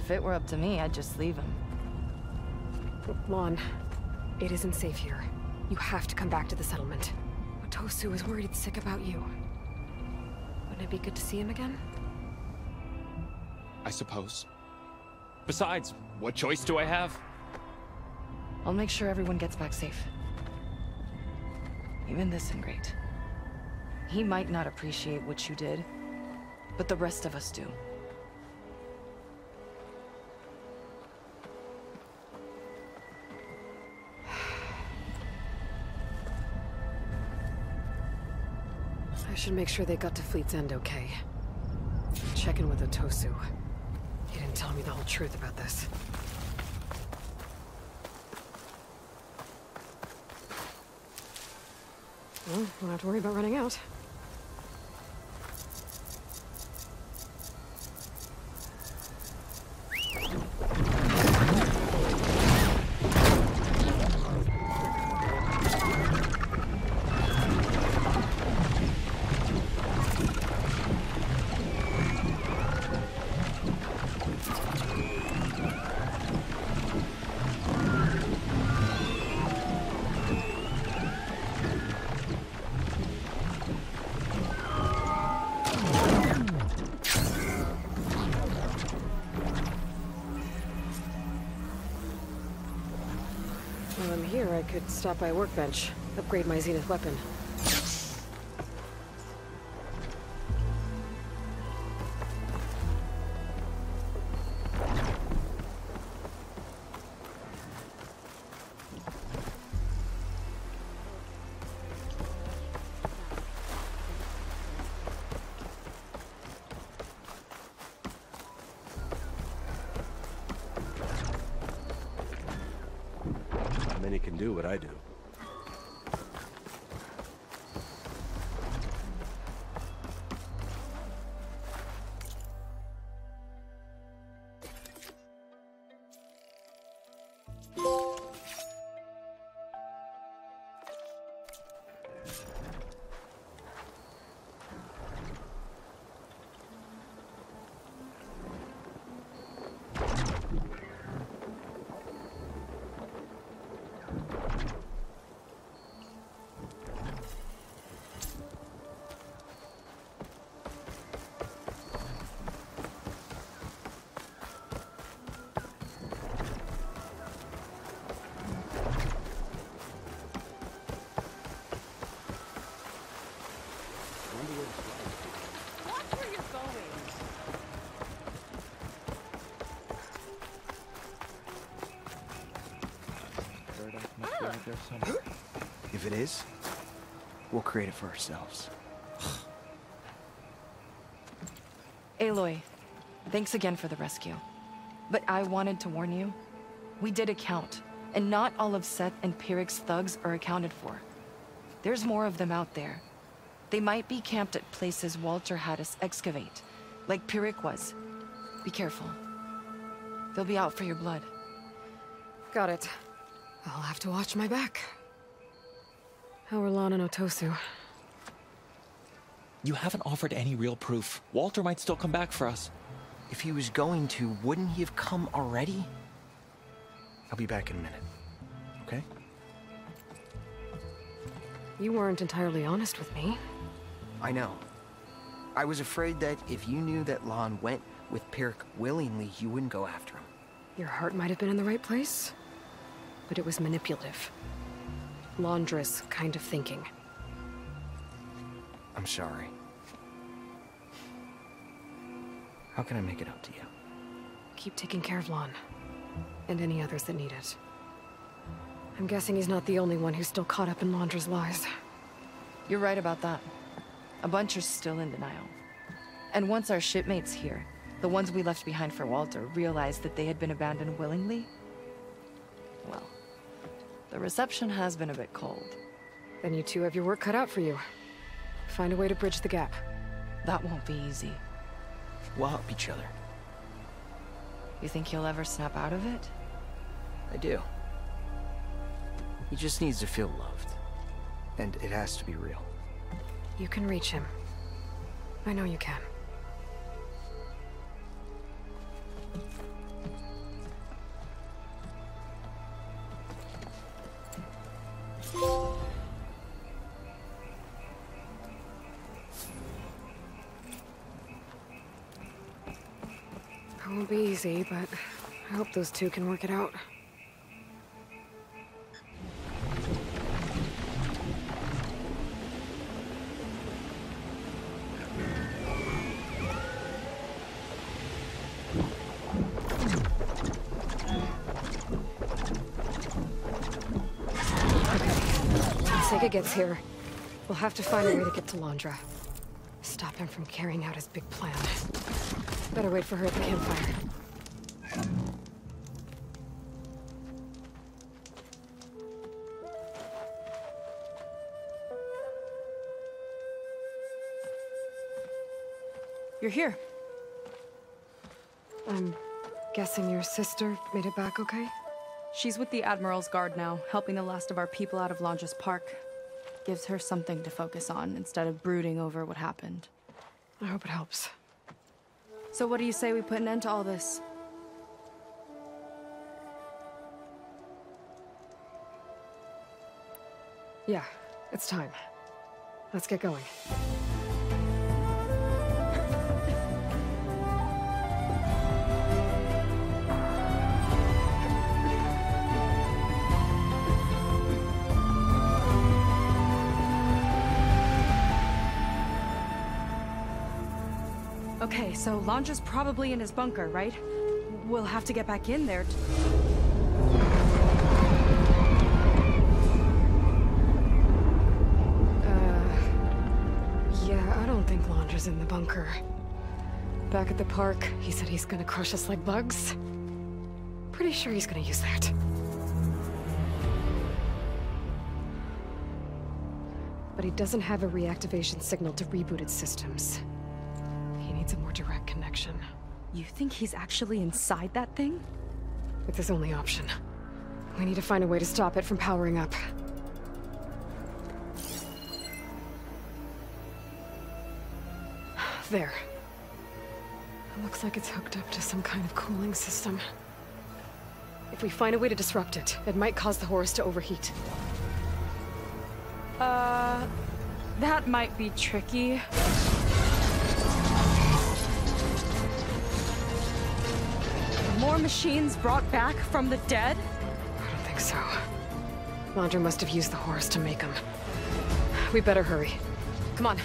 If it were up to me, I'd just leave him. Lon, it isn't safe here. You have to come back to the settlement. Otosu is worried sick about you. Wouldn't it be good to see him again? I suppose. Besides, what choice do I have? I'll make sure everyone gets back safe. Even this ingrate. He might not appreciate what you did, but the rest of us do. I should make sure they got to Fleet's End okay. Check in with Otosu. He didn't tell me the whole truth about this. Well, don't have to worry about running out. While I'm here, I could stop by a workbench, upgrade my Zenith weapon. Not many can do what I do. If it is, we'll create it for ourselves. Aloy, thanks again for the rescue. But I wanted to warn you. We did a count, and not all of Seth and Pyrrhic's thugs are accounted for. There's more of them out there. They might be camped at places Walter had us excavate, like Pyrrhic was. Be careful. They'll be out for your blood. Got it. I'll have to watch my back. How are Lon and Otosu? You haven't offered any real proof. Walter might still come back for us. If he was going to, wouldn't he have come already? I'll be back in a minute, okay? You weren't entirely honest with me. I know. I was afraid that if you knew that Lon went with Pyrrhic willingly, you wouldn't go after him. Your heart might have been in the right place, but it was manipulative. Laundress kind of thinking. I'm sorry. How can I make it up to you? Keep taking care of Lon. And any others that need it. I'm guessing he's not the only one who's still caught up in Laundra's lies. You're right about that. A bunch are still in denial. And once our shipmates here, the ones we left behind for Walter, realized that they had been abandoned willingly, well, the reception has been a bit cold. Then you two have your work cut out for you. Find a way to bridge the gap. That won't be easy. We'll help each other. You think he'll ever snap out of it? I do. He just needs to feel loved. And it has to be real. You can reach him. I know you can. It won't be easy, but I hope those two can work it out. Sega gets here, we'll have to find a way to get to Londra. Stop him from carrying out his big plan. Better wait for her at the campfire. You're here. I'm guessing your sister made it back okay? She's with the Admiral's Guard now, helping the last of our people out of Londra's Park. Gives her something to focus on instead of brooding over what happened. I hope it helps. So what do you say we put an end to all this? Yeah, it's time. Let's get going. Okay, so Landra's probably in his bunker, right? We'll have to get back in there. Yeah, I don't think Landra's in the bunker. Back at the park, he said he's gonna crush us like bugs. Pretty sure he's gonna use that. But he doesn't have a reactivation signal to reboot its systems. He needs a more direct connection. You think he's actually inside that thing? It's his only option. We need to find a way to stop it from powering up. There. It looks like it's hooked up to some kind of cooling system. If we find a way to disrupt it, it might cause the Horus to overheat. That might be tricky. More machines brought back from the dead? I don't think so. Landra must have used the Horus to make them. We better hurry. Come on.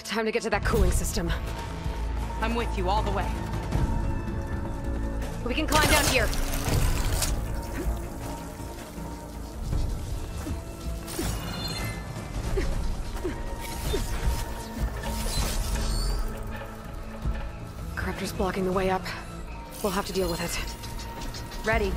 Time to get to that cooling system. I'm with you all the way. We can climb down here. Corruptor's blocking the way up. We'll have to deal with it. Ready.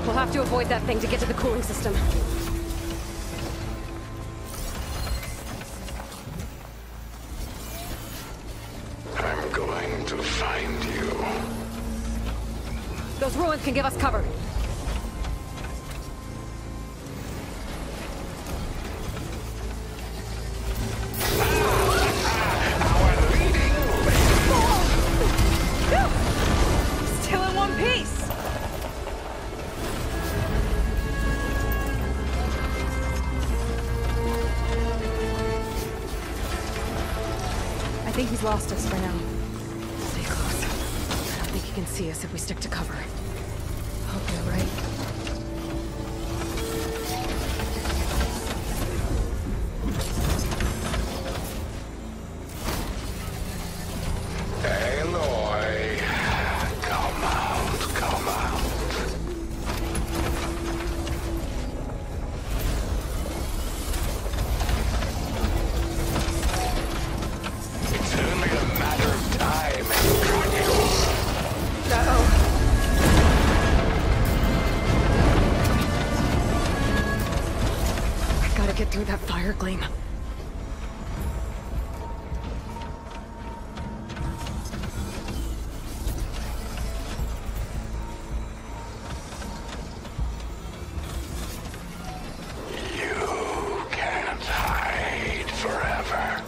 We'll have to avoid that thing to get to the cooling system. to find you. Those ruins can give us cover. Still in one piece. I think he's lost us for now. Stay close. I don't think he can see us if we stick to cover. Hope you're right. Aloy, come out, come out. It's only a matter of time, I gotta get through that fire gleam. You can't hide forever.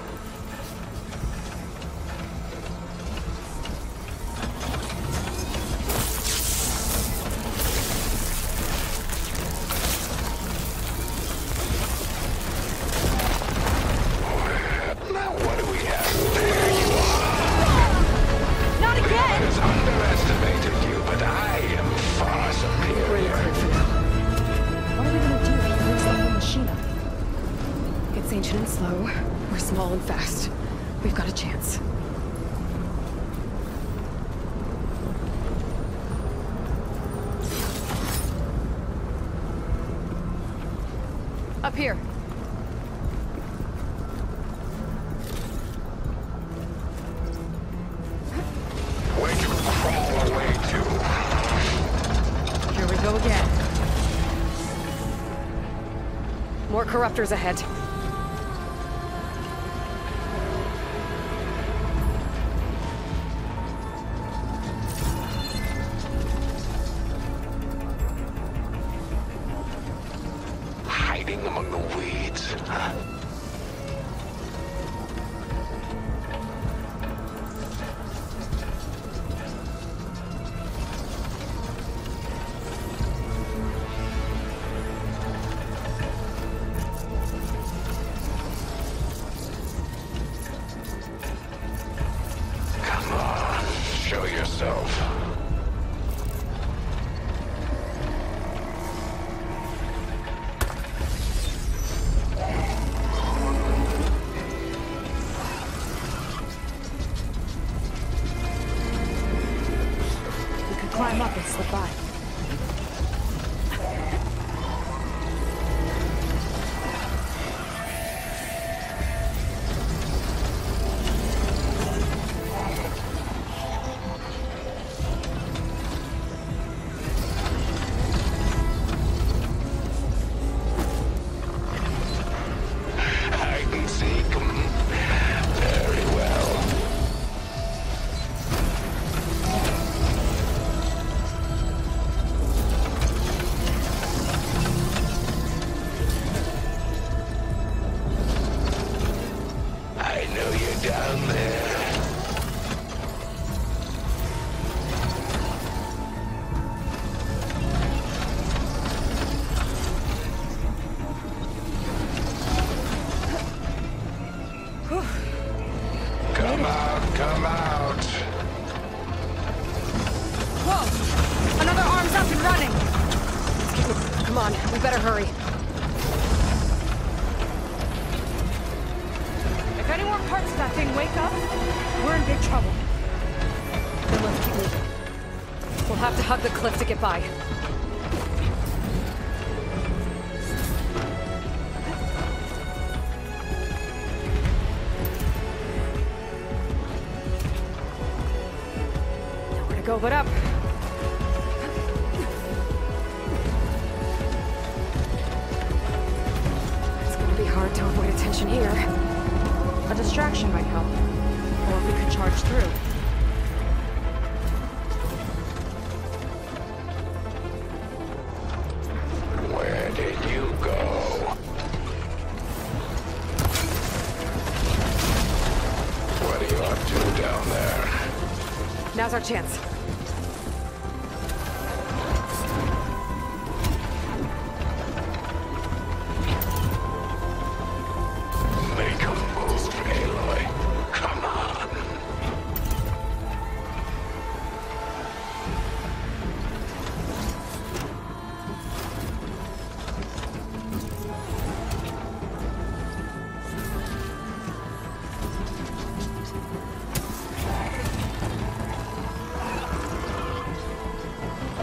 Now what do we have? There you are. Not again! Has underestimated you, but I am far superior. What are we gonna do if he moves the whole machine up? It's ancient and slow. We're small and fast. We've got a chance. Up here. Where'd you crawl away to? Here we go again. More corruptors ahead. Hiding among the weeds, huh? Come on, show yourself. We could climb up and slip by. I can see them very well. I know you're down there. Come out, come out. Whoa! Another arm's up and running! Come on, we better hurry. If any more parts of that thing wake up, we're in big trouble. Then let's keep moving. We'll have to hug the cliff to get by. Nowhere to go but up. It's gonna be hard to avoid attention here. A distraction might help. Or we could charge through. down there. Now's our chance. Make a move, Aloy. Come on.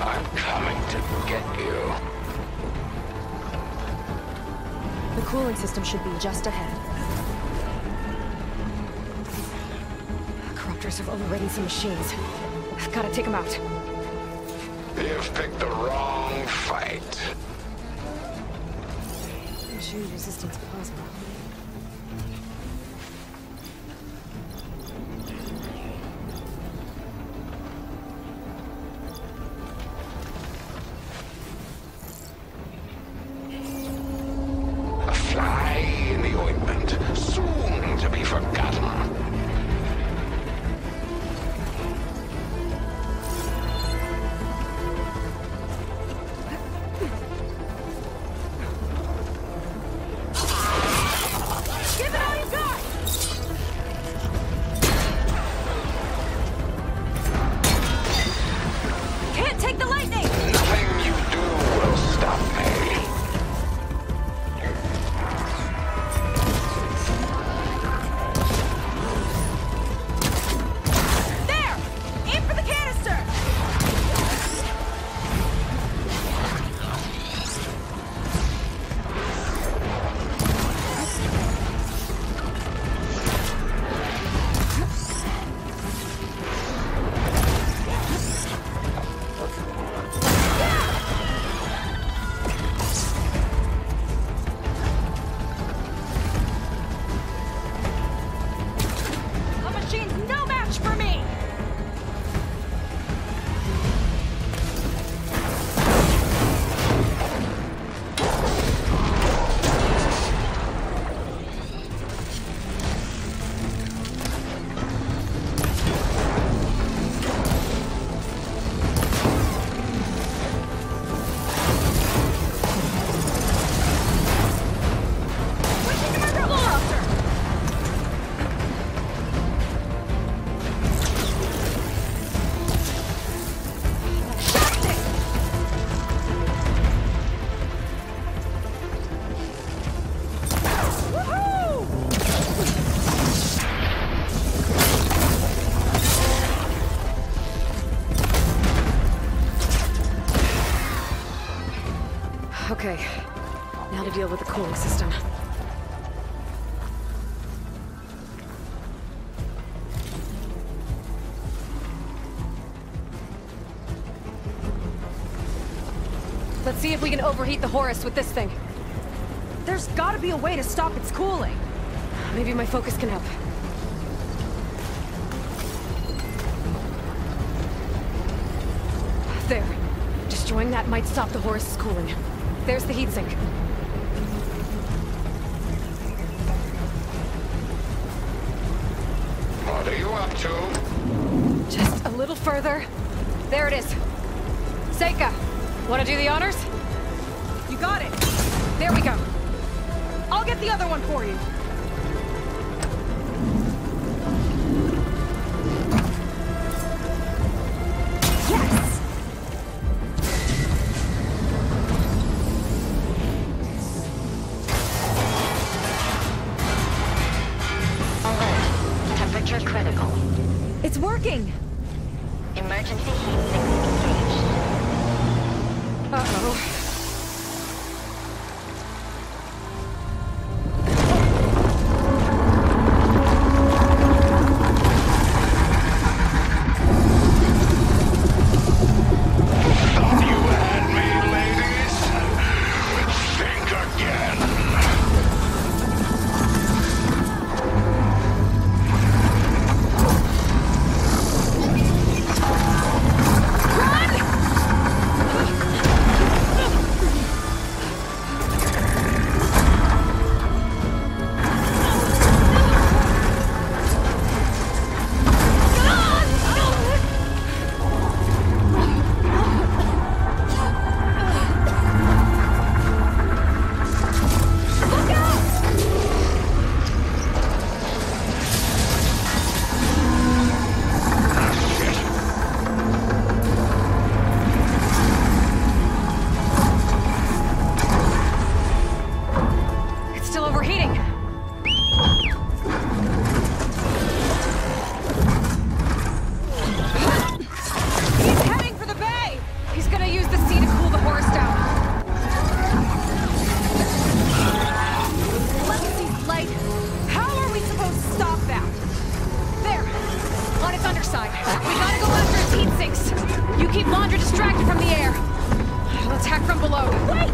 I'm coming to get you. The cooling system should be just ahead. Corruptors have overridden some machines. I've gotta take them out. You've picked the wrong fight. Machine resistance possible. A fly in the ointment, soon to be forgotten. Give it all you got! Can't take the lightning! Nothing you do will stop me. There! Aim for the canister! The machine's no match for me! Switching to my roller coaster! Okay, now to deal with the cooling system. Let's see if we can overheat the Horus with this thing. There's gotta be a way to stop its cooling. Maybe my focus can help. There. Destroying that might stop the Horus's cooling. There's the heatsink. What are you up to? Just a little further. There it is. Seika, wanna do the honors? You got it. There we go. I'll get the other one for you. Yes! Alert. Temperature critical. It's working! Emergency heat sinks engaged. Uh-oh. Thought you had me, ladies? Think again. Run! distracted from the air. I'll attack from below. Wait!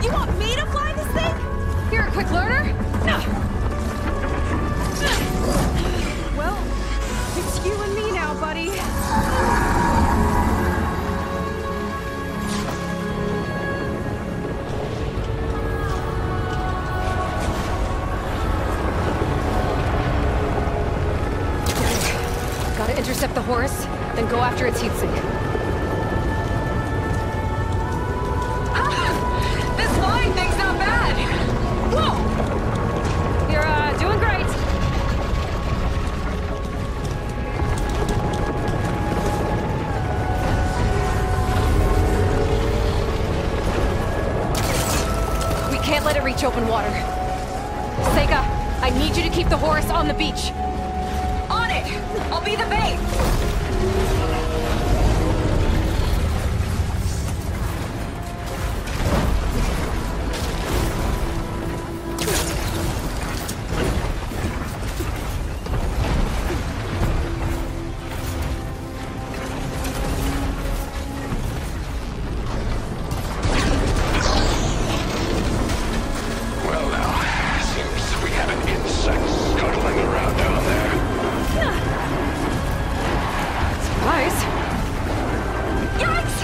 You want me to fly this thing? You're a quick learner? Well, it's you and me now, buddy. Gotta intercept the Horus, then go after its heatsink. This flying thing's not bad! Whoa! You're, doing great. We can't let it reach open water. Sega, I need you to keep the Horus on the beach. On it! I'll be the bait! Well now, seems we have an insect scuttling around down there. Nice. Yikes!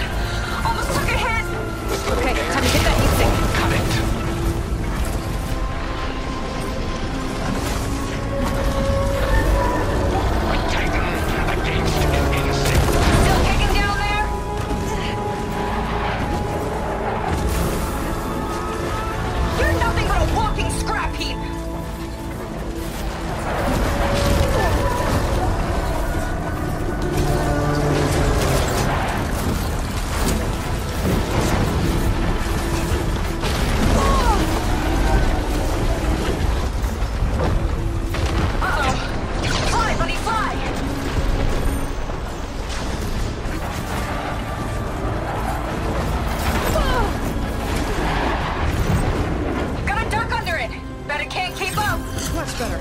Almost took a hit! Okay, time to get that heatsink. Cut it. A titan against an insect. Still kicking down there? You're nothing but a walking scrap heap! Fly, buddy, fly! Gotta duck under it! Bet it can't keep up! Much better.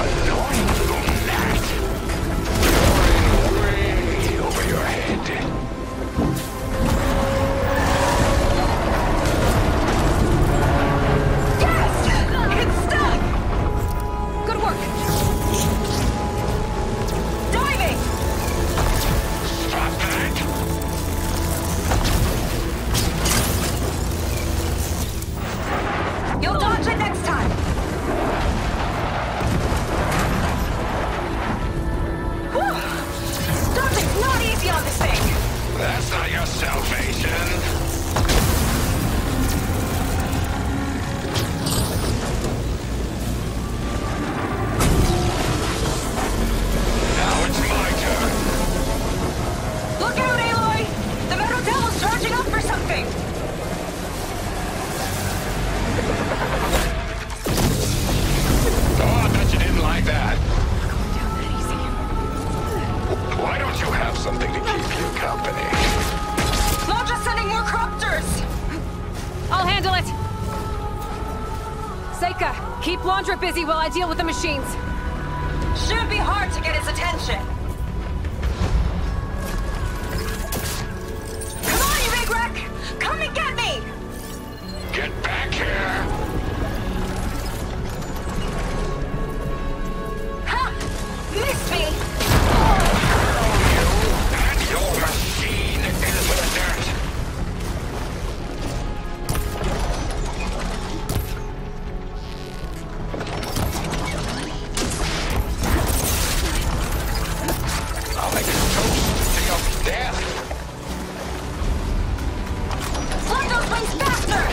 Annoying little gnat. Way over your head. Yes! It's stuck! Good work. Diving! Stop that! You'll dodge it next time! Whew! Dodging's not easy on this thing! That's not your salvation. Now it's my turn. Look out, Aloy! The Metal Devil's charging up for something! Oh, I bet you didn't like that. Why don't you have something to keep you company? Not just sending more cropters! I'll handle it. Seika, keep Laundra busy while I deal with the machines. Shouldn't be hard to get his attention. Come on, you big wreck! Come and get me! Get back here! Ha! Missed me! And your machine into the dirt! I'll make it toast to your death! Flood those wings faster!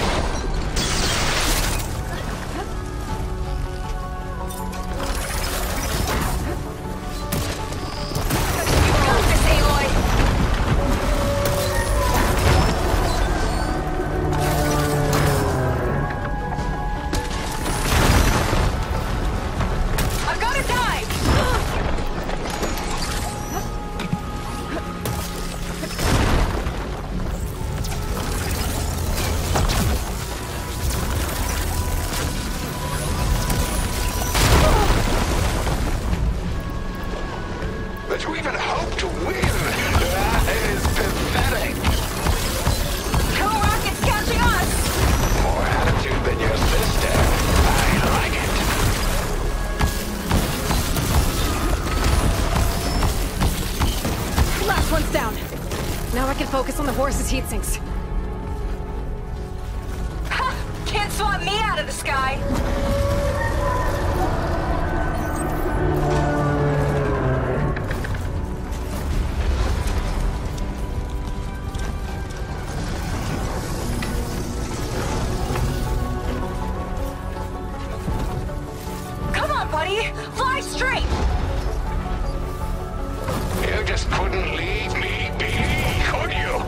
can focus on the horse's heat sinks. Ha! Can't swat me out of the sky! Come on, buddy! Fly straight! You just couldn't leave me be, could you?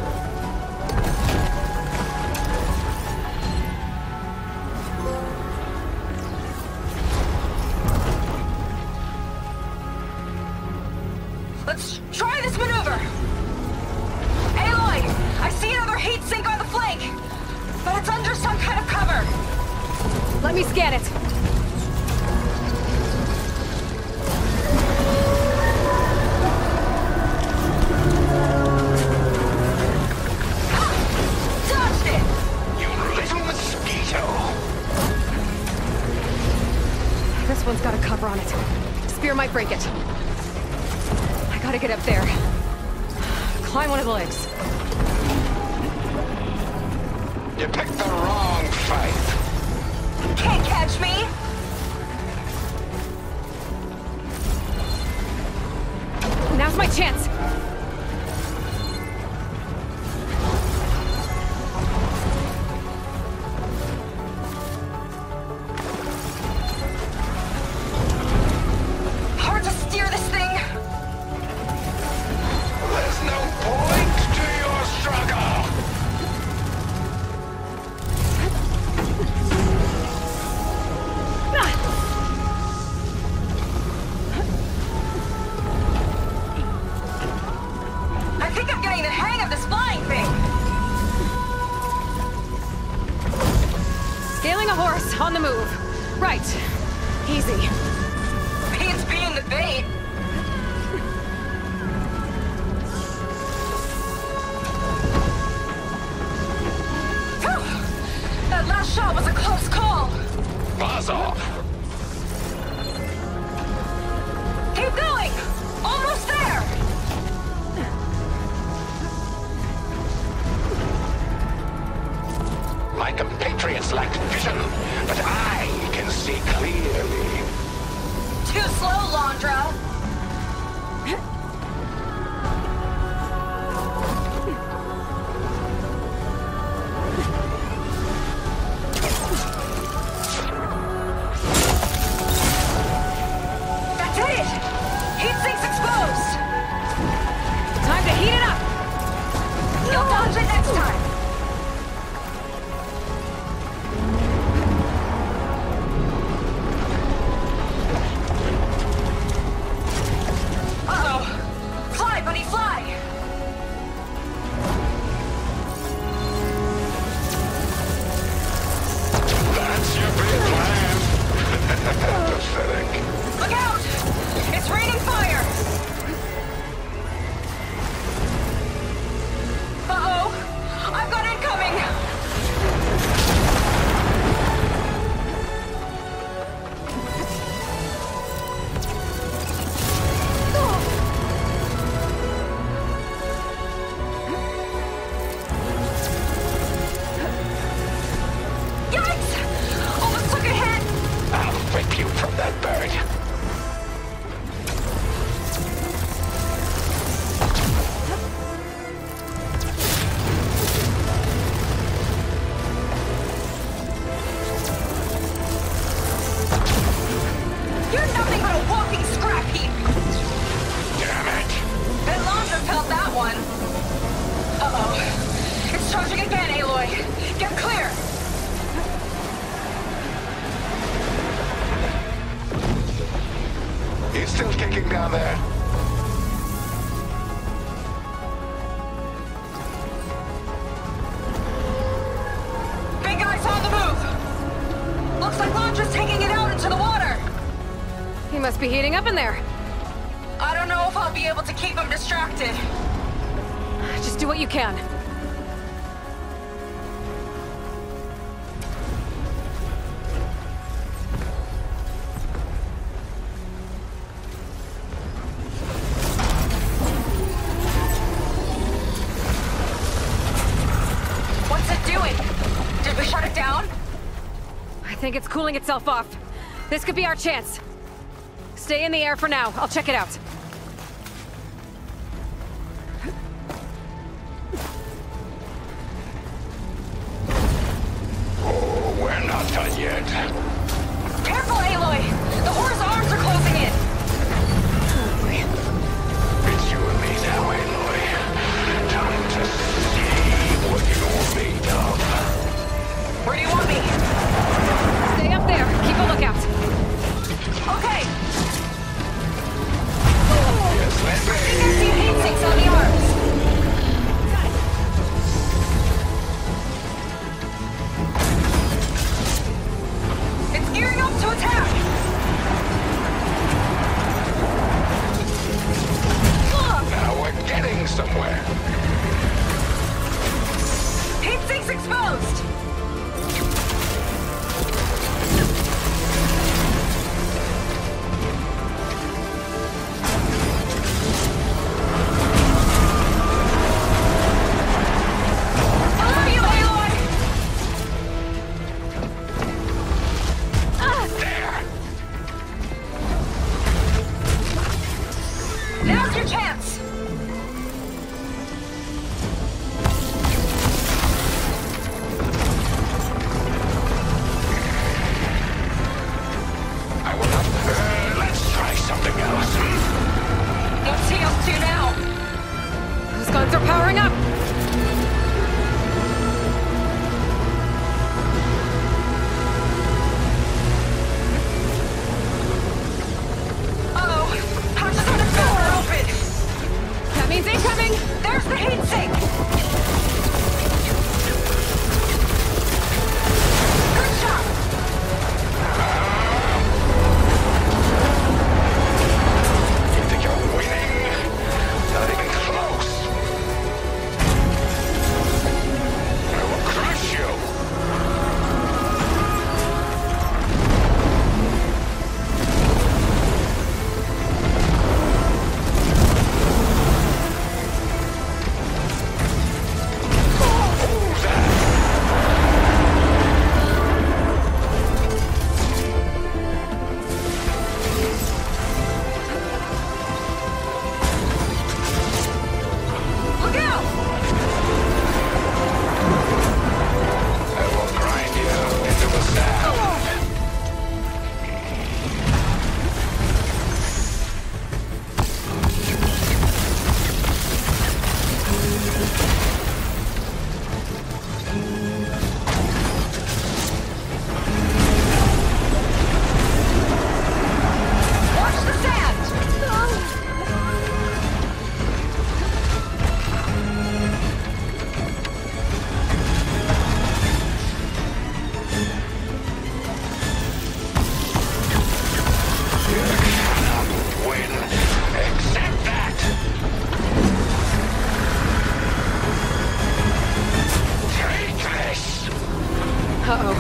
Let's try this maneuver! Aloy! I see another heat sink on the flank! But it's under some kind of cover! Let me scan it. Dodged it! You little mosquito! This one's got a cover on it. Spear might break it. I gotta get up there. Climb one of the legs. You picked the wrong fight. Can't catch me! Now's my chance. Hard to steer this thing! There's no point to your struggle. I think I'm getting the hang of this flying thing! Scaling a horse on the move. Right. Easy. Beats being the bait! Phew! That last shot was a close call! Buzz off. Keep going! Almost there! My compatriots lacked vision, but I can see clearly. Too slow, Londra! That's it! Heat sinks exposed! Time to heat it up! You'll dodge it next time! Uh-oh! Fly, buddy, fly! That's your big plan. Pathetic. Look out! It's raining fire! Uh-oh! I've got incoming! Yikes! Almost took a hit! I'll rip you from that bird. You're nothing but a walking scrap heap! Damn it. Bet Londra felt that one. Uh-oh. It's charging again, Aloy. Get clear! He's still kicking down there. Big guy's on the move! Looks like Londra's taking it out into the water! He must be heating up in there. I don't know if I'll be able to keep him distracted. Just do what you can. think it's cooling itself off. This could be our chance. Stay in the air for now. I'll check it out. Oh, we're not done yet. Careful, Aloy! The Horror's arms are closing in! It's you and me now, Aloy. Time to see what you're made of. Where do you want me? Stay up there. Keep a lookout. Okay. Yes, I think I see heat sinks on the arms. It's gearing up to attack. Now we're getting somewhere. Heat sinks exposed. Now's your chance! I will not. Let's try something else. Don't see us two now. Those guns are powering up! Uh-oh. Hatches on the floor are open. That means incoming! There's the heat sink. Good shot. You think you're winning? Not even close. I will crush you. Look out! I will grind you into a sand. Watch the sand! Win. Accept that. Take this. Uh-oh.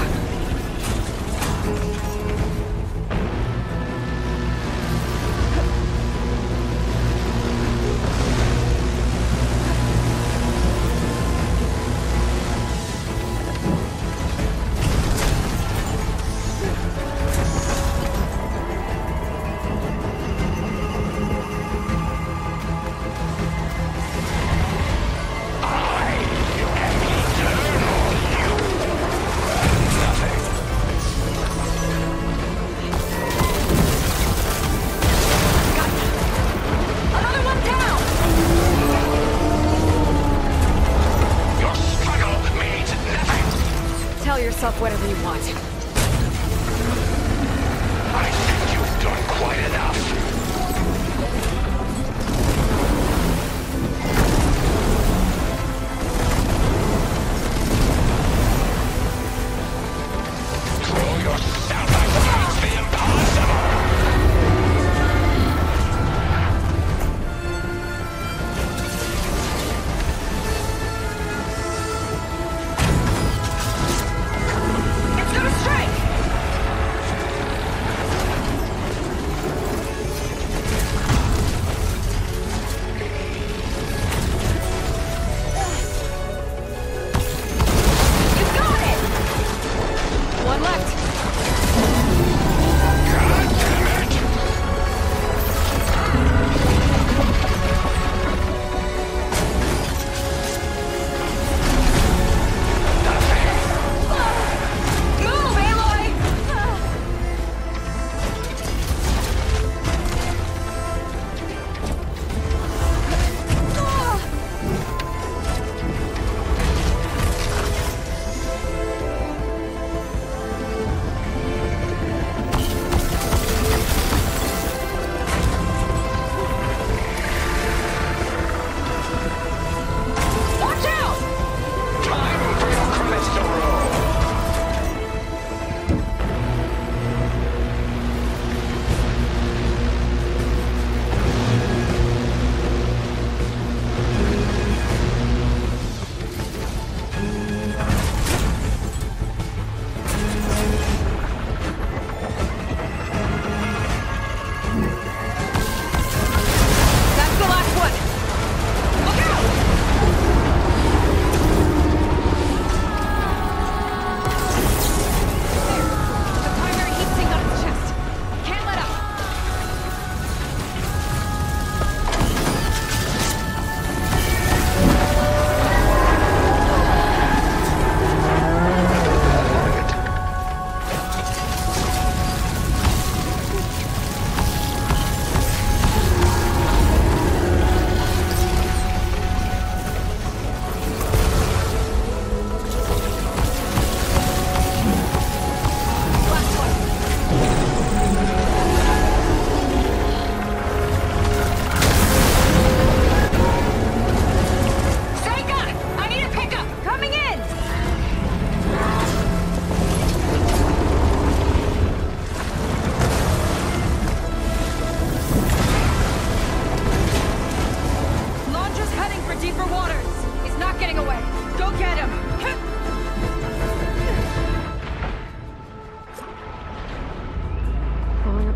Another one down! Your struggle means nothing. Tell yourself whatever you want. I think you've done quite enough. Throw yourself against the impossible. It's gonna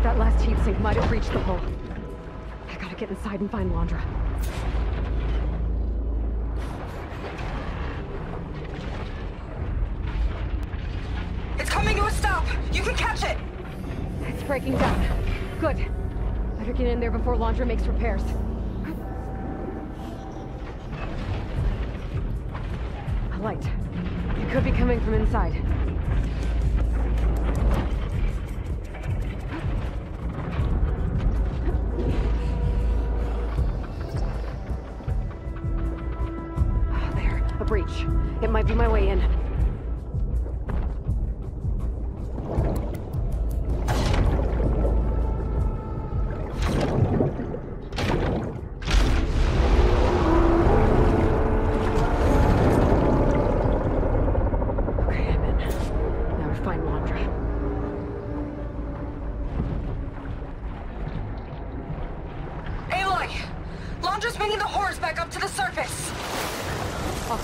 That last heat sink might have reached the hull. I gotta get inside and find Londra. It's coming to a stop! You can catch it! It's breaking down. Good. Better get in there before Londra makes repairs. A light. It could be coming from inside. There, a breach. It might be my way in.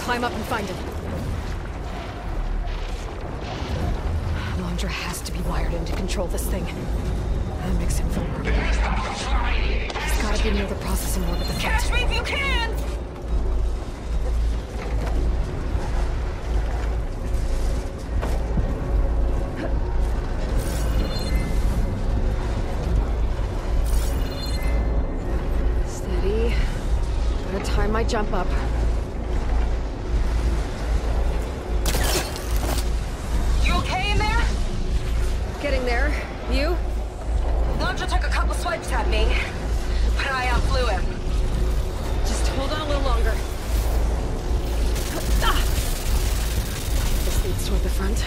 Climb up and find him. Londra has to be wired in to control this thing. That makes him vulnerable. He's gotta be near the processing orbit. Catch me if you can! Steady. Gotta time my jump up. Getting there. You? Londra took a couple swipes at me, but I outflew him. Just hold on a little longer. This leads toward the front.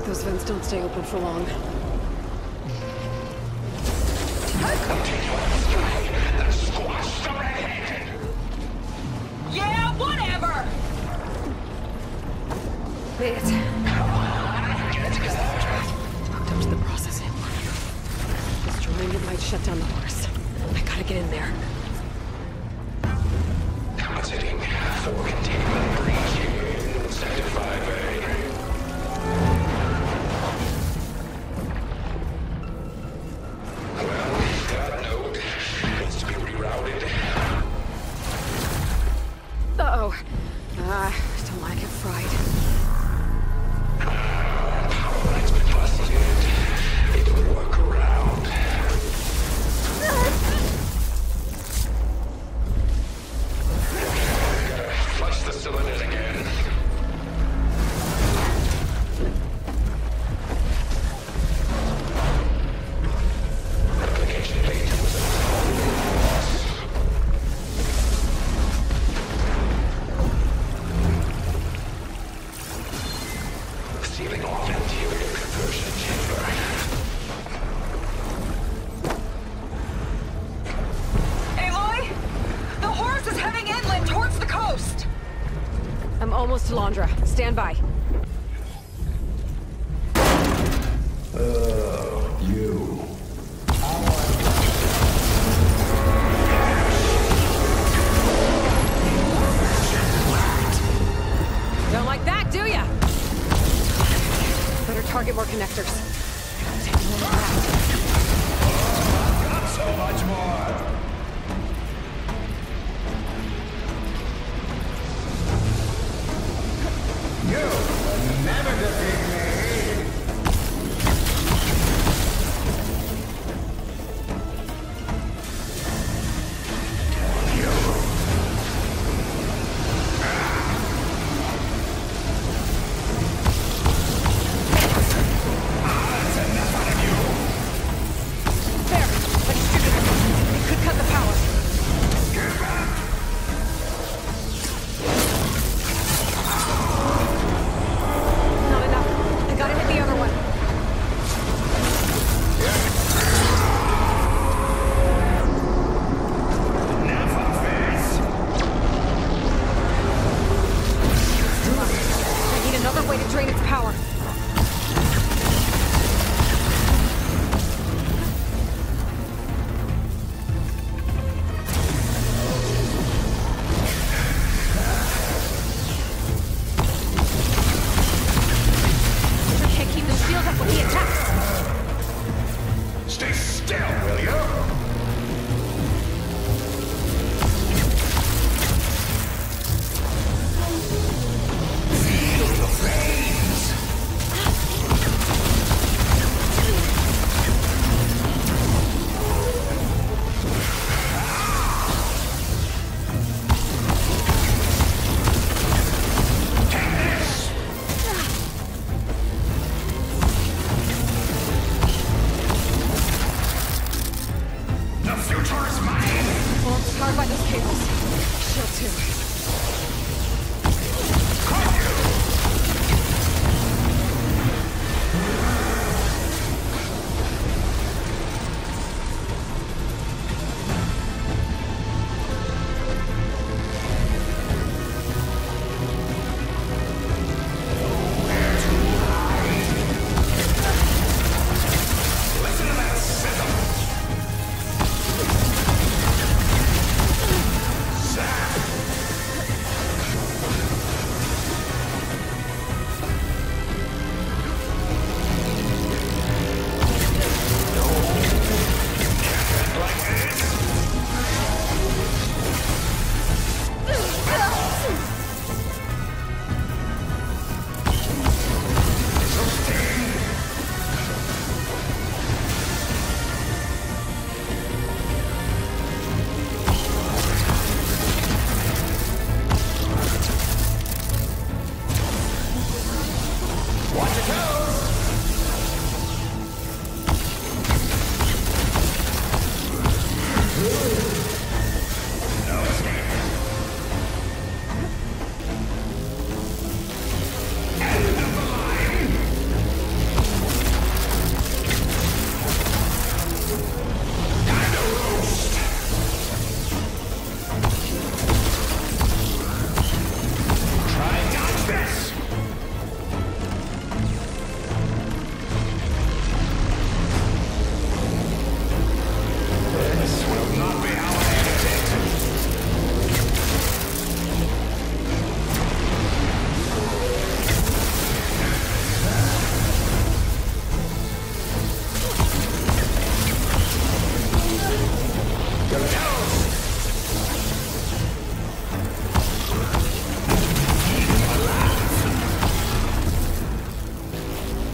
Those vents don't stay open for long. Yeah, whatever! Made it. Hooked up to the processing. Destroying it might shut down the horse. I gotta get in there. Compensating for containment breach. Sector 5A. Don't like it fried. Power line's been busted. It don't work around. Gotta flush the cylinders again. Application date was sealing off interior conversion chamber. Aloy! The horse is heading inland towards the coast! I'm almost to Londra. Stand by. You. Don't like that, do ya? Better target more connectors. Not so much more. You will never defeat me.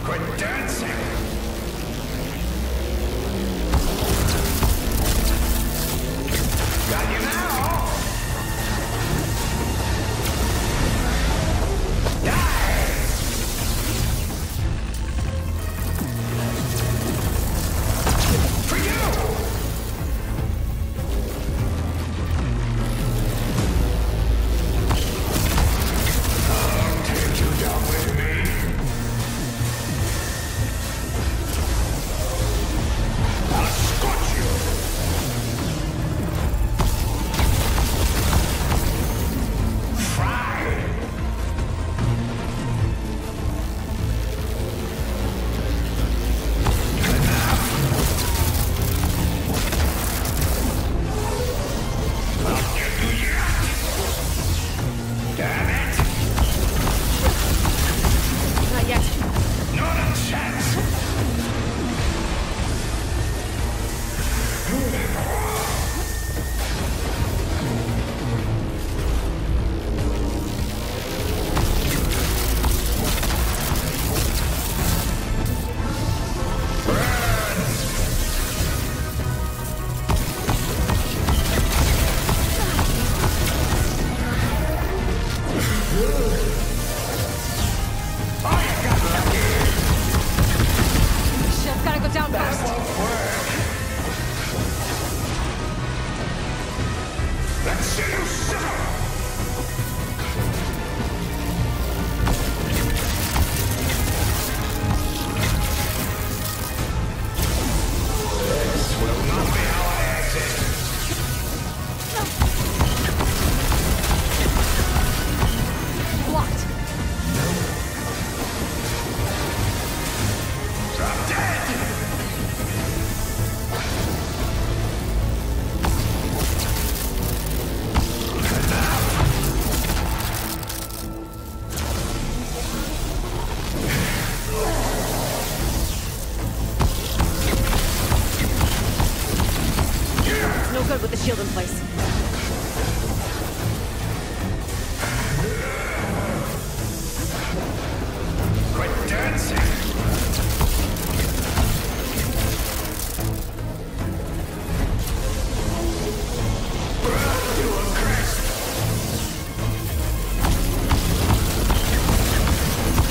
Quit dancing! Got you now! Die! For you! I'll take you down with me. I'll scorch you! Fry! Enough! I'll get you yet! Damn it! Not yet. Not a chance! Shit's gotta go down first. Let's see you sizzle! This will not be how I exit. Blocked. Drop dead! No good with the shield in place. Quit dancing! Burn to a crisp!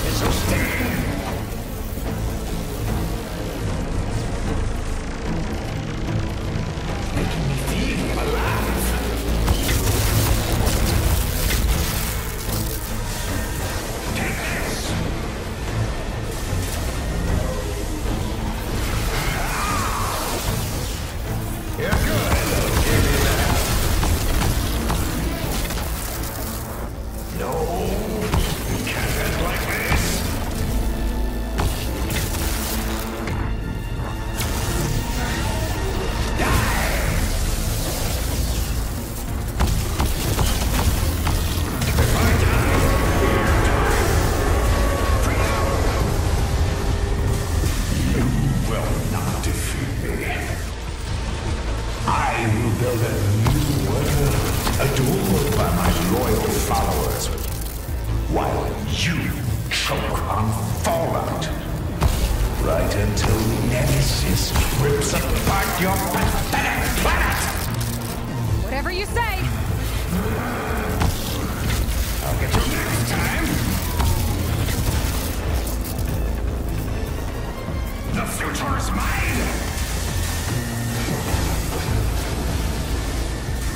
It's so stinging! Making me feel alive! Take this! You're good. Give me that. No, you can't end like this. Die! If I die, you die. For you. You will not defeat me. I will build a new world, adored by my loyal followers, while you choke on fallout. Right until Nemesis rips apart your pathetic planet! Whatever you say. I'll get you next time! The future is mine!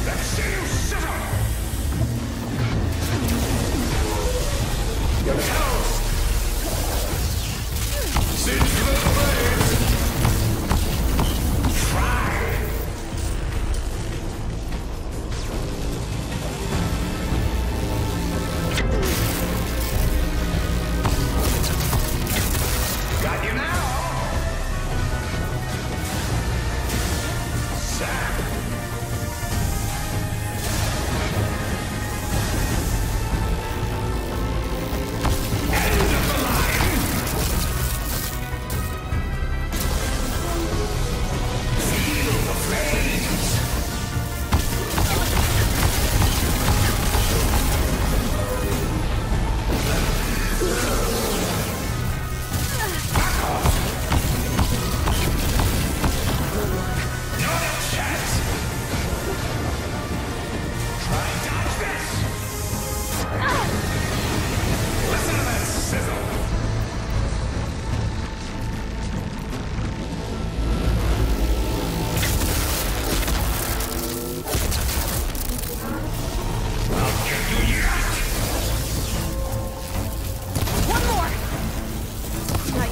Let's see you sizzle! You're toast! Since the blades! Fry! Got you now!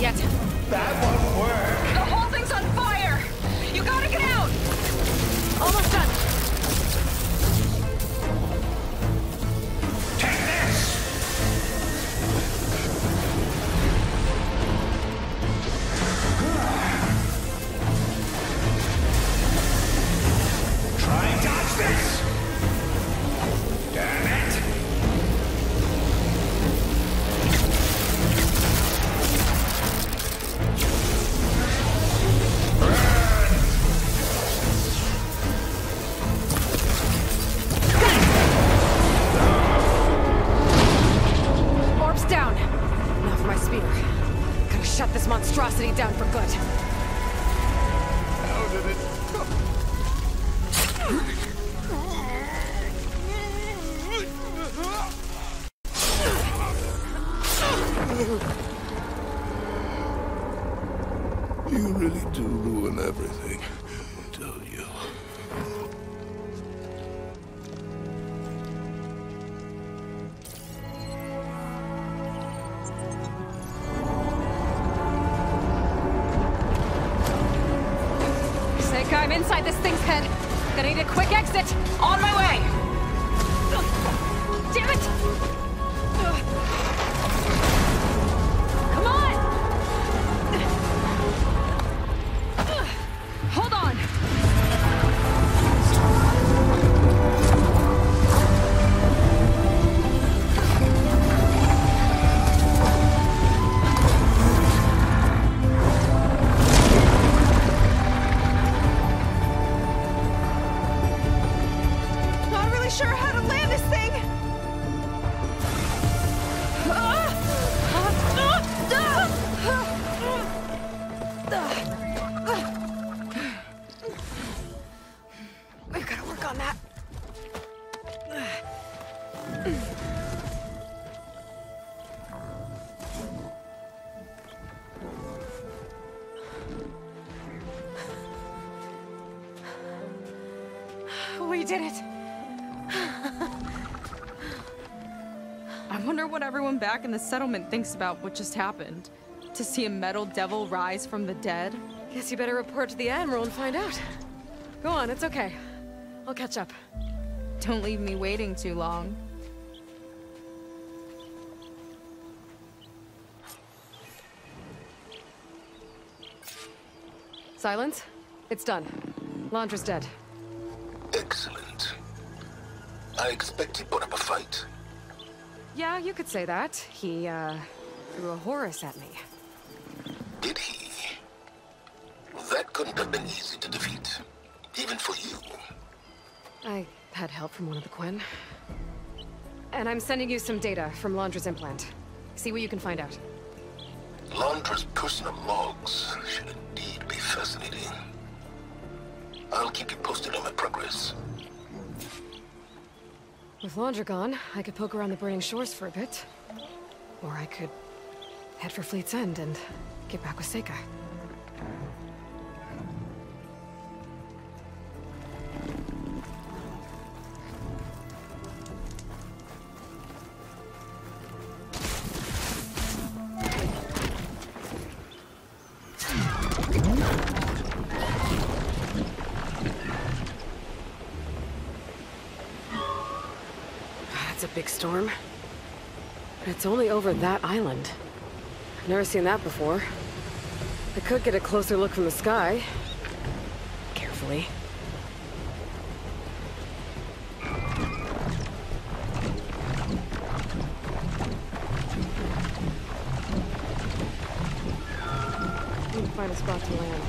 yet. That won't work. The whole thing's on fire! You gotta get out! Almost done. Take this! Try and dodge this! Damn it! Orb's down. Now for my spear. Gotta shut this monstrosity down for good. How did it come? You really do ruin everything, don't you? Seika, I'm inside this thing's head. Gonna need a quick exit. On my way. Damn it! Come on! Hold on. Not really sure how to land this thing. We've gotta work on that. We did it. I wonder what everyone back in the settlement thinks about what just happened. To see a metal devil rise from the dead? Guess you better report to the Admiral and find out. Go on, it's okay. I'll catch up. Don't leave me waiting too long. Silence? It's done. Landra's dead. Excellent. I expect he put up a fight. Yeah, you could say that. He, threw a Horus at me. Did he? That couldn't have been easy to defeat. Even for you. I had help from one of the Quinn. And I'm sending you some data from Landra's implant. See what you can find out. Landra's personal logs should indeed be fascinating. I'll keep you posted on my progress. With Landra gone, I could poke around the burning shores for a bit. Or I could head for Fleet's End and get back with Seika. That's a big storm. But it's only over that island. I've never seen that before. I could get a closer look from the sky. Carefully. Need to find a spot to land.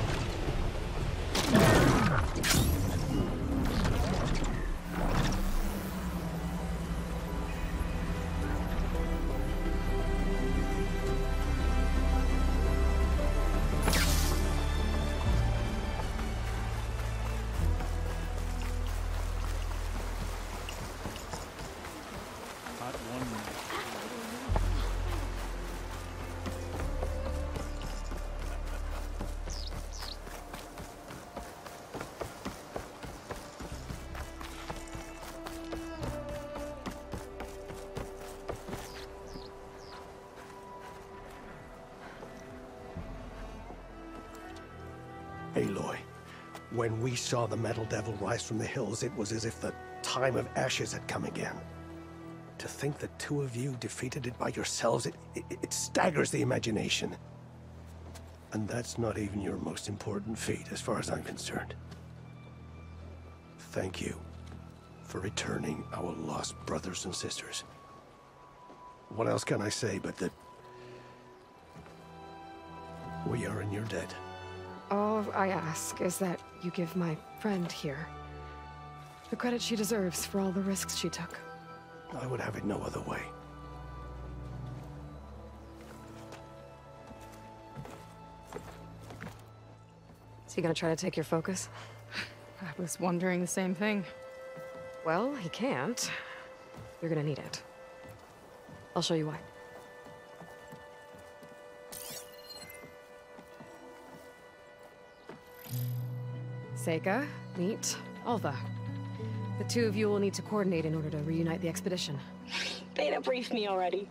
Aloy, when we saw the Metal Devil rise from the hills, it was as if the time of ashes had come again. To think the two of you defeated it by yourselves, it staggers the imagination. And that's not even your most important feat, as far as I'm concerned. Thank you for returning our lost brothers and sisters. What else can I say but that we are in your debt? All I ask is that you give my friend here the credit she deserves for all the risks she took. I would have it no other way. Is he gonna try to take your focus? I was wondering the same thing. Well, he can't. You're gonna need it. I'll show you why. Seika, meet Alva. The two of you will need to coordinate in order to reunite the expedition. Beta briefed me already.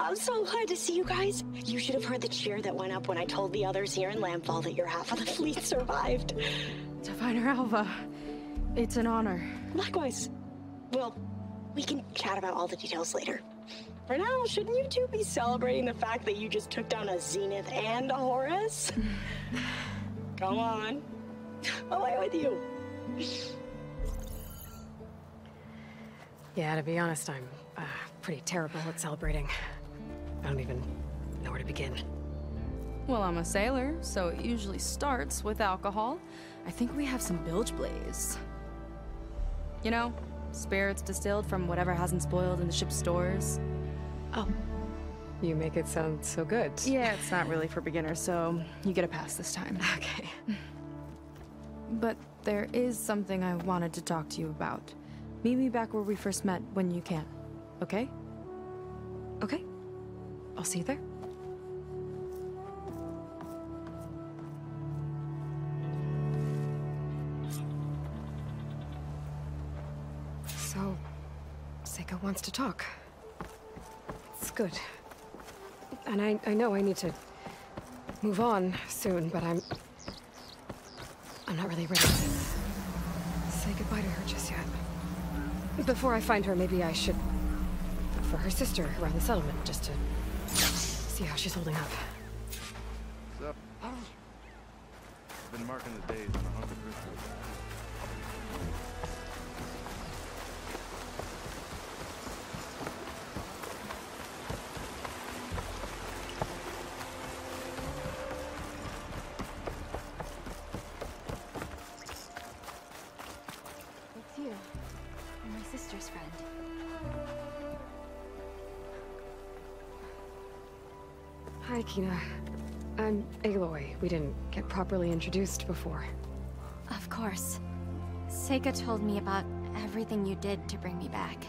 I'm so glad to see you guys. You should have heard the cheer that went up when I told the others here in Landfall that your half of the fleet survived. Diviner Alva, it's an honor. Likewise. Well, we can chat about all the details later. For now, shouldn't you two be celebrating the fact that you just took down a Zenith and a Horus? Come on. Away with you. Yeah, to be honest, I'm pretty terrible at celebrating. I don't even know where to begin. Well, I'm a sailor, so it usually starts with alcohol. I think we have some bilge blaze. You know, spirits distilled from whatever hasn't spoiled in the ship's stores. Oh. You make it sound so good. Yeah, it's not really for beginners, so you get a pass this time. Okay. But there is something I wanted to talk to you about. Meet me back where we first met when you can, okay? Okay. I'll see you there. So, Seika wants to talk. It's good. And I know I need to move on soon, but I'm not really ready to say goodbye to her just yet. Before I find her, maybe I should look for her sister around the settlement, just to see how she's holding up. What's up? Been marking the days on a hunk of driftwood. It's you. You're my sister's friend. Hi, Kina. I'm Aloy. We didn't get properly introduced before. Of course. Seika told me about everything you did to bring me back.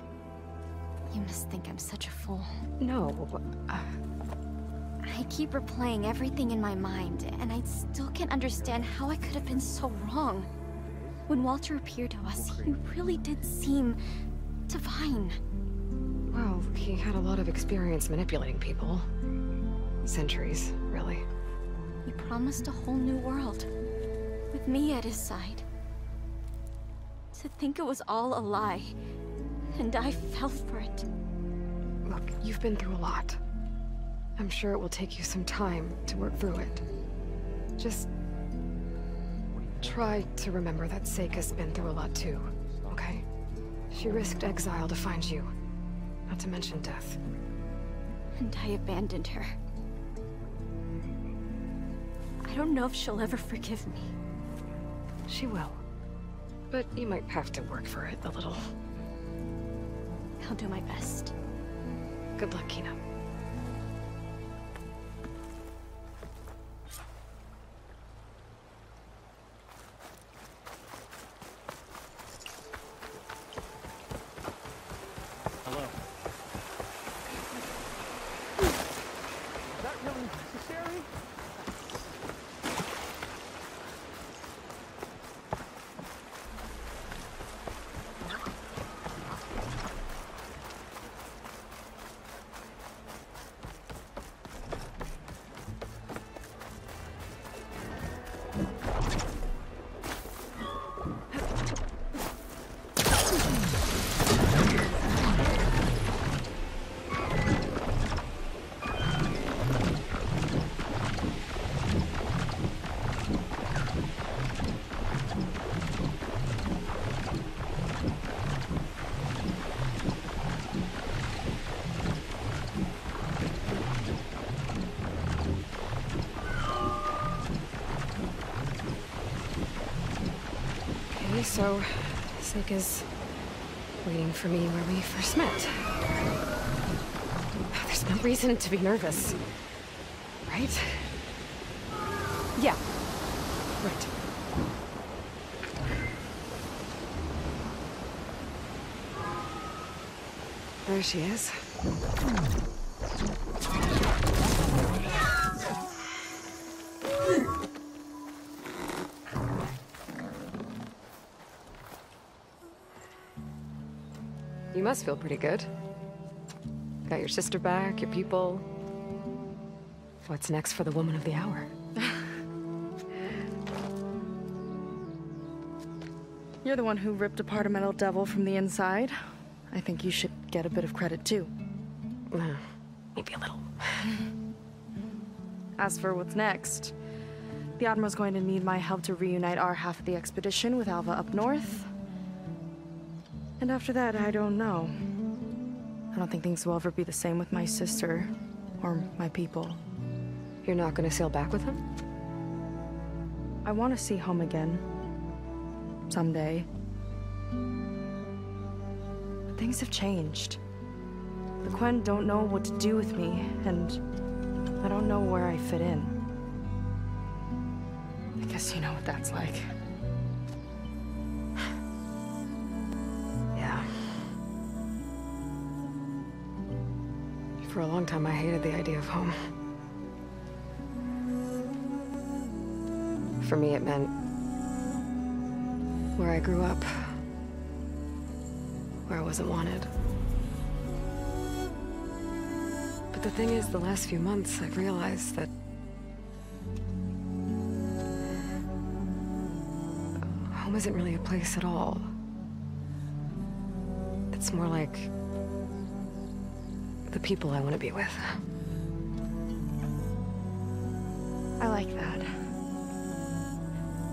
You must think I'm such a fool. No, I keep replaying everything in my mind, and I still can't understand how I could have been so wrong. When Walter appeared to us, he really did seem divine. Well, he had a lot of experience manipulating people. Centuries, really. He promised a whole new world, with me at his side. To think it was all a lie, and I fell for it. Look, you've been through a lot. I'm sure it will take you some time to work through it. Just try to remember that Seika's been through a lot too, okay? She risked exile to find you, not to mention death. And I abandoned her. I don't know if she'll ever forgive me. She will. But you might have to work for it a little. I'll do my best. Good luck, Kina. Hello. Is that really necessary? Okay, so Seika's waiting for me where we first met. There's no reason to be nervous, right? Yeah, right. There she is. You must feel pretty good. Got your sister back, your people. What's next for the woman of the hour? You're the one who ripped apart a metal devil from the inside. I think you should get a bit of credit too. Maybe a little. As for what's next, the Admiral's going to need my help to reunite our half of the expedition with Alva up north. And after that, I don't know. I don't think things will ever be the same with my sister or my people. You're not gonna sail back with him? I want to see home again. Someday. But things have changed. The Quen don't know what to do with me, and I don't know where I fit in. I guess you know what that's like. Yeah. For a long time, I hated the idea of home. For me, it meant where I grew up, where I wasn't wanted. But the thing is, the last few months, I've realized that home isn't really a place at all. It's more like the people I want to be with. I like that.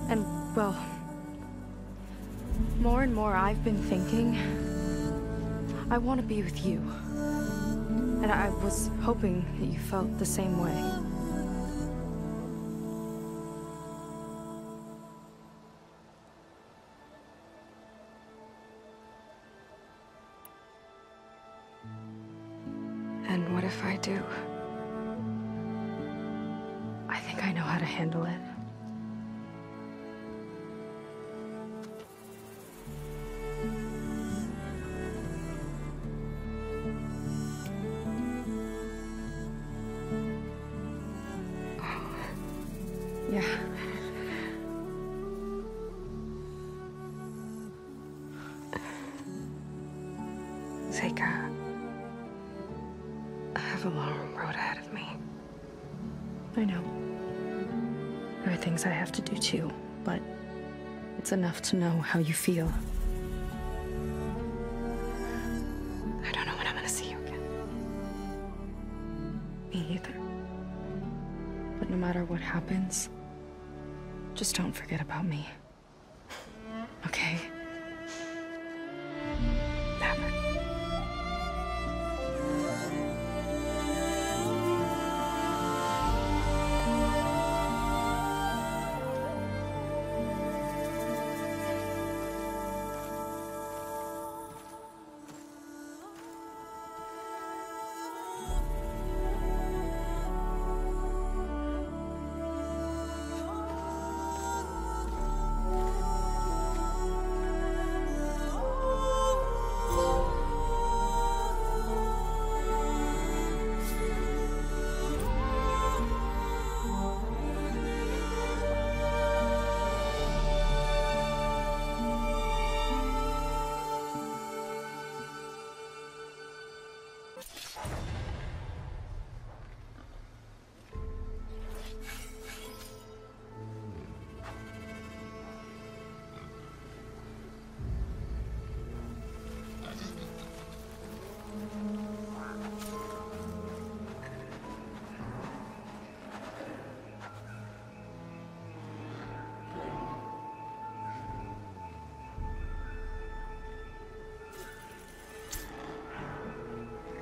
And, well, more and more I've been thinking, I want to be with you. And I was hoping that you felt the same way. And what if I do? I think I know how to handle it. Yeah. Seika, I have a long road ahead of me. I know. There are things I have to do too, but it's enough to know how you feel. I don't know when I'm gonna see you again. Me either. But no matter what happens, just don't forget about me. Okay? Never.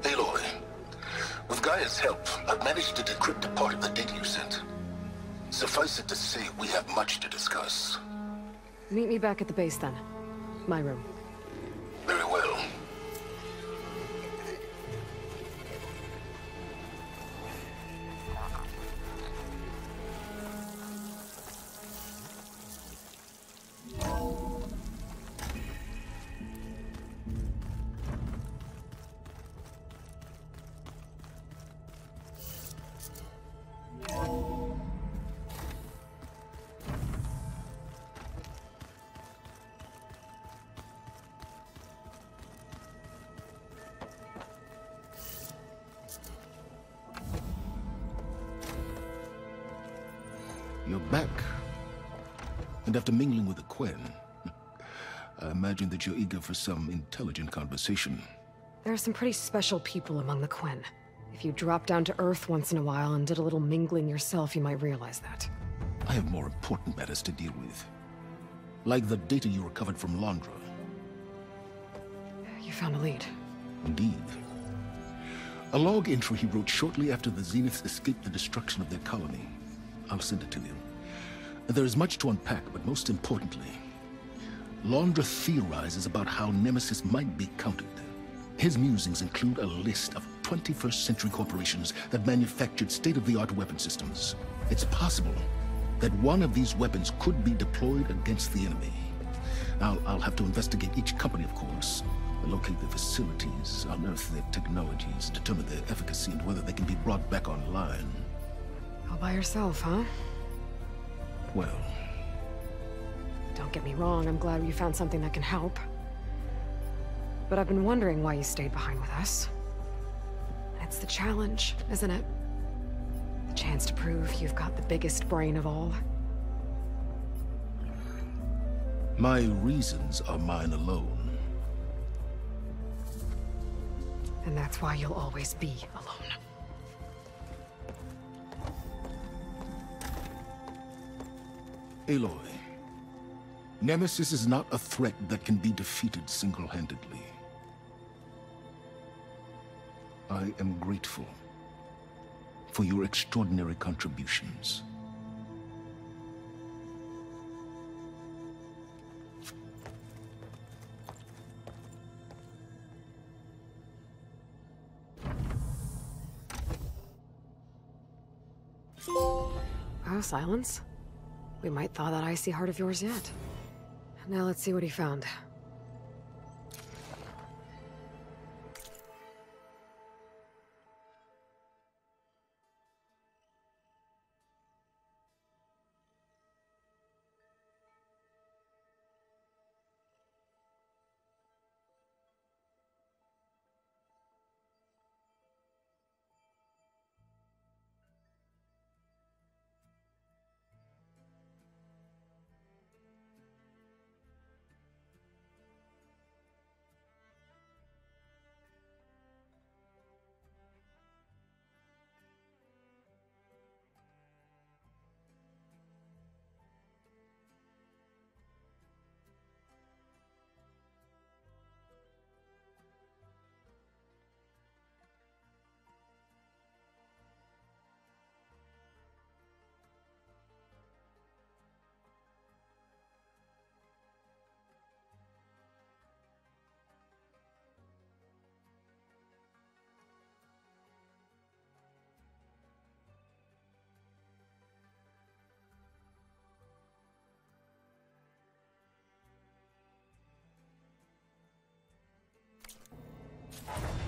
Aloy, with Gaia's help, I've managed to decrypt a part of the data you sent. Suffice it to say, we have much to discuss. Meet me back at the base then. My room. Very well. You're back. And after mingling with the Quen, I imagine that you're eager for some intelligent conversation. There are some pretty special people among the Quen. If you drop down to Earth once in a while and did a little mingling yourself, you might realize that. I have more important matters to deal with. Like the data you recovered from Londra. You found a lead. Indeed. A log entry he wrote shortly after the Zeniths escaped the destruction of their colony. I'll send it to you. There is much to unpack, but most importantly, Londra theorizes about how Nemesis might be countered. His musings include a list of 21st century corporations that manufactured state-of-the-art weapon systems. It's possible that one of these weapons could be deployed against the enemy. I'll have to investigate each company, of course, locate their facilities, unearth their technologies, determine their efficacy and whether they can be brought back online. All by yourself, huh? Well... Don't get me wrong, I'm glad you found something that can help. But I've been wondering why you stayed behind with us. It's the challenge, isn't it? The chance to prove you've got the biggest brain of all. My reasons are mine alone. And that's why you'll always be alone. Aloy, Nemesis is not a threat that can be defeated single-handedly. I am grateful for your extraordinary contributions. Oh, silence. We might thaw that icy heart of yours yet. Now let's see what he found.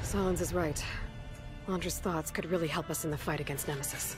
Silence is right. Londra's thoughts could really help us in the fight against Nemesis.